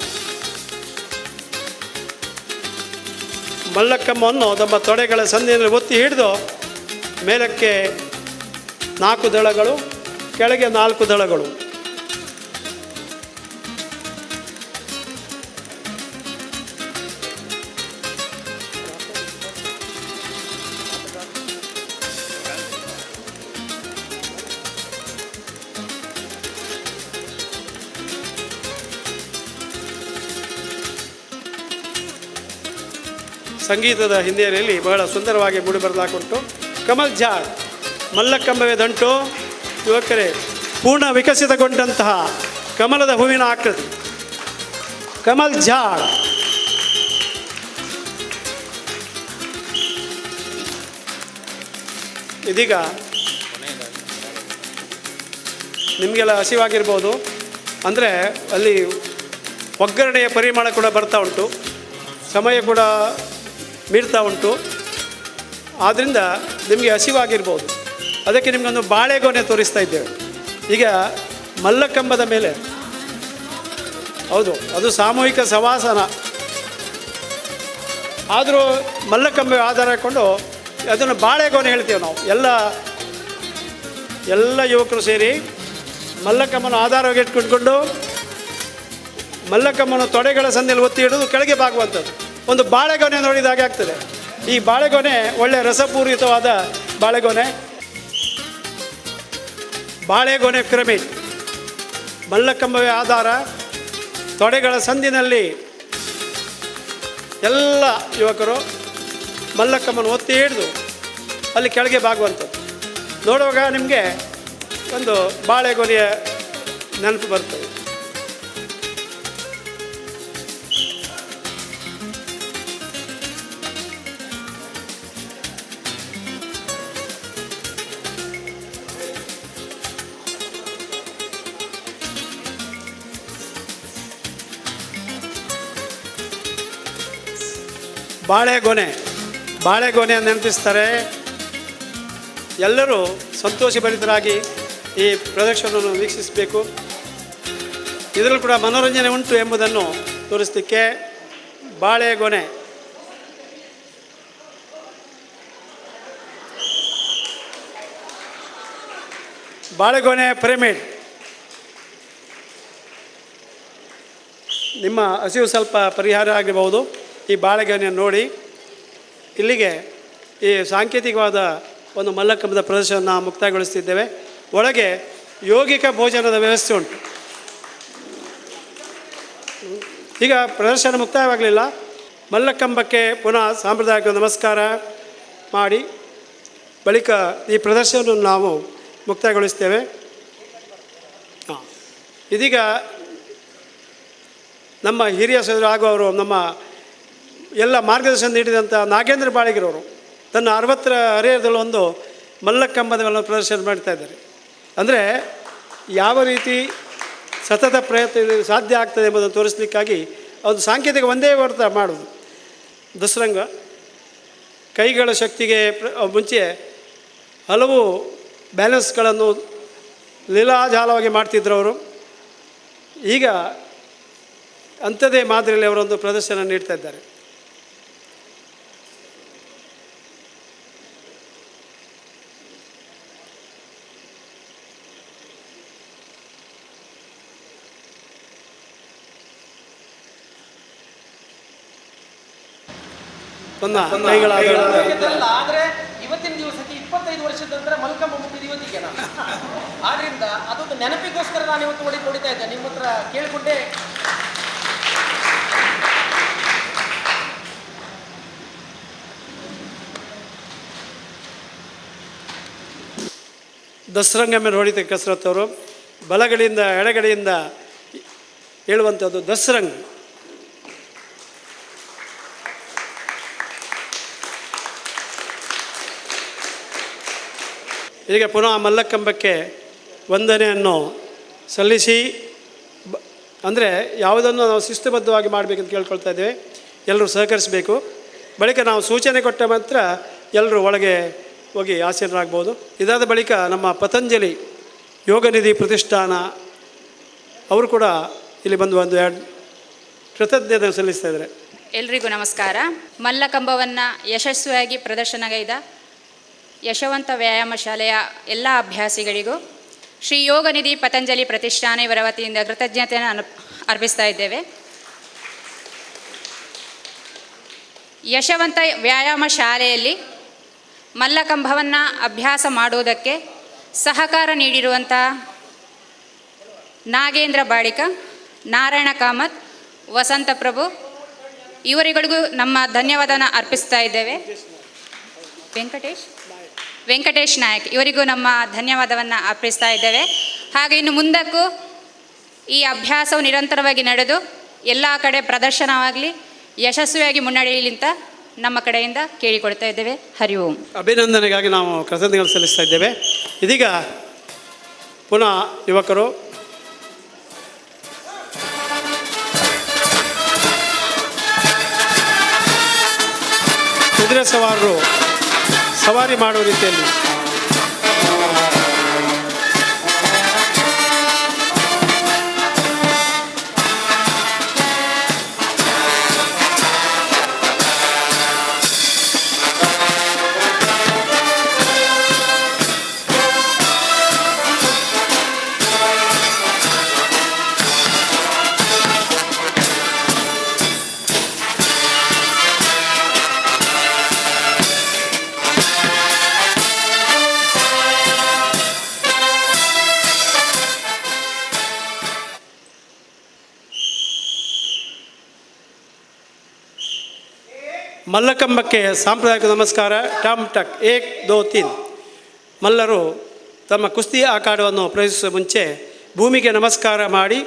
ಮಲ್ಲಕ್ಕಮ್ಮವನ್ನು ತಮ್ಮ ತೊಡೆಗಳ ಸಂದಿಯಲ್ಲಿ ಒತ್ತಿ ಹಿಡಿದು ಮೇಲಕ್ಕೆ 4 ದಳಗಳು, ಕೆಳಗೆ 4 ದಳಗಳು. ಸಂಗೀತದ ಹಿನ್ನೆಲೆಯಲ್ಲಿ ಬಹಳ ಸುಂದರವಾಗಿ ಮೂಡಿಬರಲಾಗುಂಟು. ಕಮಲ್ ಜಾಡ್ ಮಲ್ಲಕ್ಕಂಬವೇ ದಂಟು ಯುವಕರೇ ಪೂರ್ಣ ವಿಕಸಿತಗೊಂಡಂತಹ ಕಮಲದ ಹೂವಿನ ಆಕೃತಿ ಕಮಲ್ ಜಾಡ್. ಇದೀಗ ನಿಮಗೆಲ್ಲ ಹಸಿವಾಗಿರ್ಬೋದು, ಅಂದರೆ ಅಲ್ಲಿ ಒಗ್ಗರಣೆಯ ಪರಿಮಳ ಕೂಡ ಬರ್ತಾ ಉಂಟು, ಸಮಯ ಕೂಡ ಮೀರ್ತಾ ಉಂಟು. ಆದ್ದರಿಂದ ನಿಮಗೆ ಹಸಿವಾಗಿರ್ಬೋದು. ಅದಕ್ಕೆ ನಿಮಗೊಂದು ಬಾಳೆಗೊನೆ ತೋರಿಸ್ತಾ ಇದ್ದೇವೆ. ಈಗ ಮಲ್ಲಕ್ಕಂಬದ ಮೇಲೆ ಹೌದು ಅದು ಸಾಮೂಹಿಕ ಸವಾಸನ, ಆದರೂ ಮಲ್ಲಕ್ಕಂಬ ಆಧಾರ ಹಾಕ್ಕೊಂಡು ಅದನ್ನು ಬಾಳೆಗೊನೆ ಹೇಳ್ತೇವೆ ನಾವು. ಎಲ್ಲ ಯುವಕರು ಸೇರಿ ಮಲ್ಲಕ್ಕಮ್ಮನ ಆಧಾರವಾಗಿ ಇಟ್ಕೊಂಡು ಮಲ್ಲಕ್ಕಮ್ಮನ ತೊಡೆಗಳ ಸಂದಿಯಲ್ಲಿ ಒತ್ತಿ ಹಿಡಿದು ಕೆಳಗೆ ಬಾಗುವಂಥದ್ದು. ಒಂದು ಬಾಳೆಗೊನೆ ನೋಡಿದಾಗ ಆಗ್ತದೆ. ಈ ಬಾಳೆಗೊನೆ ಒಳ್ಳೆಯ ರಸಪೂರಿತವಾದ ಬಾಳೆಗೊನೆ ಪಿರಮಿಡ್. ಮಲ್ಲಕ್ಕಂಬವೇ ಆಧಾರ, ತೊಡೆಗಳ ಸಂದಿನಲ್ಲಿ ಎಲ್ಲ ಯುವಕರು ಮಲ್ಲಕ್ಕಮ್ಮನ ಒತ್ತಿ ಹಿಡಿದು ಅಲ್ಲಿ ಕೆಳಗೆ ಬಾಗುವಂಥದ್ದು. ನೋಡುವಾಗ ನಿಮಗೆ ಒಂದು ಬಾಳೆಗೊನೆಯ ನೆನಪು ಬರ್ತದೆ. ಬಾಳೆಗೊನೆಯನ್ನು ನೆನಪಿಸ್ತಾರೆ. ಎಲ್ಲರೂ ಸಂತೋಷಭರಿತರಾಗಿ ಈ ಪ್ರದರ್ಶನವನ್ನು ವೀಕ್ಷಿಸಬೇಕು. ಇದರಲ್ಲೂ ಕೂಡ ಮನೋರಂಜನೆ ಉಂಟು ಎಂಬುದನ್ನು ತೋರಿಸಲಿಕ್ಕೆ ಬಾಳೆಗೊನೆ ಪಿರಮಿಡ್. ನಿಮ್ಮ ಹಸಿವು ಸ್ವಲ್ಪ ಪರಿಹಾರ ಆಗಿರಬಹುದು ಈ ಬಾಳೆಗೊನೆಯನ್ನು ನೋಡಿ. ಇಲ್ಲಿಗೆ ಈ ಸಾಂಕೇತಿಕವಾದ ಒಂದು ಮಲ್ಲಕಂಬದ ಪ್ರದರ್ಶನ ಮುಕ್ತಾಯಗೊಳಿಸ್ತಿದ್ದೇವೆ. ಒಳಗೆ ಯೋಗಿಕ ಭೋಜನದ ವ್ಯವಸ್ಥೆ ಉಂಟು. ಈಗ ಪ್ರದರ್ಶನ ಮುಕ್ತಾಯವಾಗಲಿಲ್ಲ. ಮಲ್ಲಕಂಬಕ್ಕೆ ಪುನಃ ಸಾಂಪ್ರದಾಯಿಕ ನಮಸ್ಕಾರ ಮಾಡಿ ಬಳಿಕ ಈ ಪ್ರದರ್ಶನವನ್ನು ನಾವು ಮುಕ್ತಾಯಗೊಳಿಸ್ತೇವೆ. ಇದೀಗ ನಮ್ಮ ಹಿರಿಯ ಸದಸ್ಯರು ಹಾಗೂ ಅವರು ನಮ್ಮ ಎಲ್ಲ ಮಾರ್ಗದರ್ಶನ ನೀಡಿದಂಥ ನಾಗೇಂದ್ರ ಬಾಳಿಗಿರವರು ತನ್ನ 60ರ ಹರೆಯದಲ್ಲಿ ಒಂದು ಮಲ್ಲಕಂಬದ ಪ್ರದರ್ಶನ ಮಾಡ್ತಾ ಇದ್ದಾರೆ. ಅಂದರೆ ಯಾವ ರೀತಿ ಸತತ ಪ್ರಯತ್ನ ಸಾಧ್ಯ ಆಗ್ತದೆ ಎಂಬುದನ್ನು ತೋರಿಸಲಿಕ್ಕಾಗಿ ಒಂದು ಸಾಂಕೇತಿಕ ಒಂದೇ ವರ್ತ ಮಾಡೋದು. ದಸರಂಗ ಕೈಗಳ ಶಕ್ತಿಗೆ ಮುಂಚೆ ಹಲವು ಬ್ಯಾಲೆನ್ಸ್ಗಳನ್ನು ಲೀಲಾಜಾಲವಾಗಿ ಮಾಡ್ತಿದ್ರು ಅವರು. ಈಗ ಅಂಥದ್ದೇ ಮಾದರಿಯಲ್ಲಿ ಅವರೊಂದು ಪ್ರದರ್ಶನ ನೀಡ್ತಾ ಇದ್ದಾರೆ. ಆದರೆ ಇವತ್ತಿನ ದಿವಸಕ್ಕೆ 25 ವರ್ಷದ ನಂತರ ಮಲ್ಕಂಬ ಮುಗಿದ ಇವತ್ತಿಗೆ ಆದ್ರಿಂದ ಅದೊಂದು ನೆನಪಿಗೋಸ್ಕರ ನಾನು ಇವತ್ತು ಹೊಡಿತಾ ಇದ್ದೆ. ನಿಮ್ಮ ಹತ್ರ ಕೇಳಿಕೊಂಡೆ. ದಸರಂಗ ಮೇಲೆ ಹೊಡಿತ ಕಸರತ್ತವರು ಬಲಗಡೆಯಿಂದ ಎಡಗಡೆಯಿಂದ ಹೇಳುವಂಥದ್ದು ದಸರಂಗ. ಈಗ ಪುನಃ ಮಲ್ಲಕಂಬಕ್ಕೆ ವಂದನೆಯನ್ನು ಸಲ್ಲಿಸಿ ಅಂದರೆ ಯಾವುದನ್ನು ನಾವು ಶಿಸ್ತುಬದ್ಧವಾಗಿ ಮಾಡಬೇಕಂತ ಕೇಳ್ಕೊಳ್ತಾ ಇದ್ದೇವೆ. ಎಲ್ಲರೂ ಸಹಕರಿಸಬೇಕು. ಬಳಿಕ ನಾವು ಸೂಚನೆ ಕೊಟ್ಟ ಮಾತ್ರ ಎಲ್ಲರೂ ಒಳಗೆ ಹೋಗಿ ಆಸೀನರಾಗ್ಬೋದು. ಇದಾದ ಬಳಿಕ ನಮ್ಮ ಪತಂಜಲಿ ಯೋಗನಿಧಿ ಪ್ರತಿಷ್ಠಾನ ಅವರು ಕೂಡ ಇಲ್ಲಿ ಬಂದು ಒಂದು ಕೃತಜ್ಞತೆ ಸಲ್ಲಿಸ್ತಾ ಇದ್ದಾರೆ. ಎಲ್ರಿಗೂ ನಮಸ್ಕಾರ. ಮಲ್ಲಕಂಬವನ್ನು ಯಶಸ್ವಿಯಾಗಿ ಪ್ರದರ್ಶನಗೈದ ಯಶವಂತ ವ್ಯಾಯಾಮ ಶಾಲೆಯ ಎಲ್ಲ ಅಭ್ಯಾಸಿಗಳಿಗೂ ಶ್ರೀ ಯೋಗನಿಧಿ ಪತಂಜಲಿ ಪ್ರತಿಷ್ಠಾನ ಇವರ ವತಿಯಿಂದ ಕೃತಜ್ಞತೆಯನ್ನು ಅರ್ಪಿಸ್ತಾ ಇದ್ದೇವೆ. ಯಶವಂತ ವ್ಯಾಯಾಮ ಶಾಲೆಯಲ್ಲಿ ಮಲ್ಲಕಂಬವನ್ನು ಅಭ್ಯಾಸ ಮಾಡುವುದಕ್ಕೆ ಸಹಕಾರ ನೀಡಿರುವಂಥ ನಾಗೇಂದ್ರ ಬಾಳಿಕ, ನಾರಾಯಣ ಕಾಮತ್, ವಸಂತ ಪ್ರಭು ಇವರುಗಳಿಗೂ ನಮ್ಮ ಧನ್ಯವಾದನ ಅರ್ಪಿಸ್ತಾ ಇದ್ದೇವೆ. ವೆಂಕಟೇಶ್ ನಾಯಕ್ ಇವರಿಗೂ ನಮ್ಮ ಧನ್ಯವಾದವನ್ನು ಅರ್ಪಿಸ್ತಾ ಇದ್ದೇವೆ. ಹಾಗೆ ಇನ್ನು ಮುಂದಕ್ಕೂ ಈ ಅಭ್ಯಾಸವು ನಿರಂತರವಾಗಿ ನಡೆದು ಎಲ್ಲ ಕಡೆ ಪ್ರದರ್ಶನವಾಗಲಿ, ಯಶಸ್ವಿಯಾಗಿ ಮುನ್ನಡೆಯಲಿ ಅಂತ ನಮ್ಮ ಕಡೆಯಿಂದ ಕೇಳಿಕೊಳ್ತಾ ಇದ್ದೇವೆ. ಹರಿ ಓಂ. ಅಭಿನಂದನೆಗಾಗಿ ನಾವು ಕೃತಜ್ಞತೆಗಳು ಸಲ್ಲಿಸ್ತಾ ಇದ್ದೇವೆ. ಇದೀಗ ಪುನಃ ಯುವಕರು ಕುದುರೆ ಸವಾರರು ಸವಾರಿ ಮಾಡುವ ರೀತಿಯಲ್ಲಿ ಮಲ್ಲಕಂಬಕ್ಕೆ ಸಾಂಪ್ರದಾಯಿಕ ನಮಸ್ಕಾರ. ಟಮ್ ಟಕ್ 1 2 3. ಮಲ್ಲರು ತಮ್ಮ ಕುಸ್ತಿ ಆಕಾರವನ್ನು ಪ್ರವೇಶಿಸುವ ಮುಂಚೆ ಭೂಮಿಗೆ ನಮಸ್ಕಾರ ಮಾಡಿ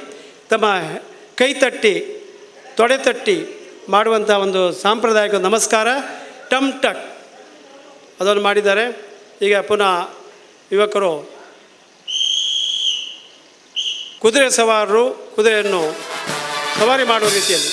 ತಮ್ಮ ಕೈ ತಟ್ಟಿ ತೊಡೆ ತಟ್ಟಿ ಮಾಡುವಂಥ ಒಂದು ಸಾಂಪ್ರದಾಯಿಕ ನಮಸ್ಕಾರ ಟಮ್ ಟಕ್ ಅದನ್ನು ಮಾಡಿದ್ದಾರೆ. ಈಗ ಪುನಃ ಯುವಕರು ಕುದುರೆ ಸವಾರರು ಕುದುರೆಯನ್ನು ಸವಾರಿ ಮಾಡುವ ರೀತಿಯಲ್ಲಿ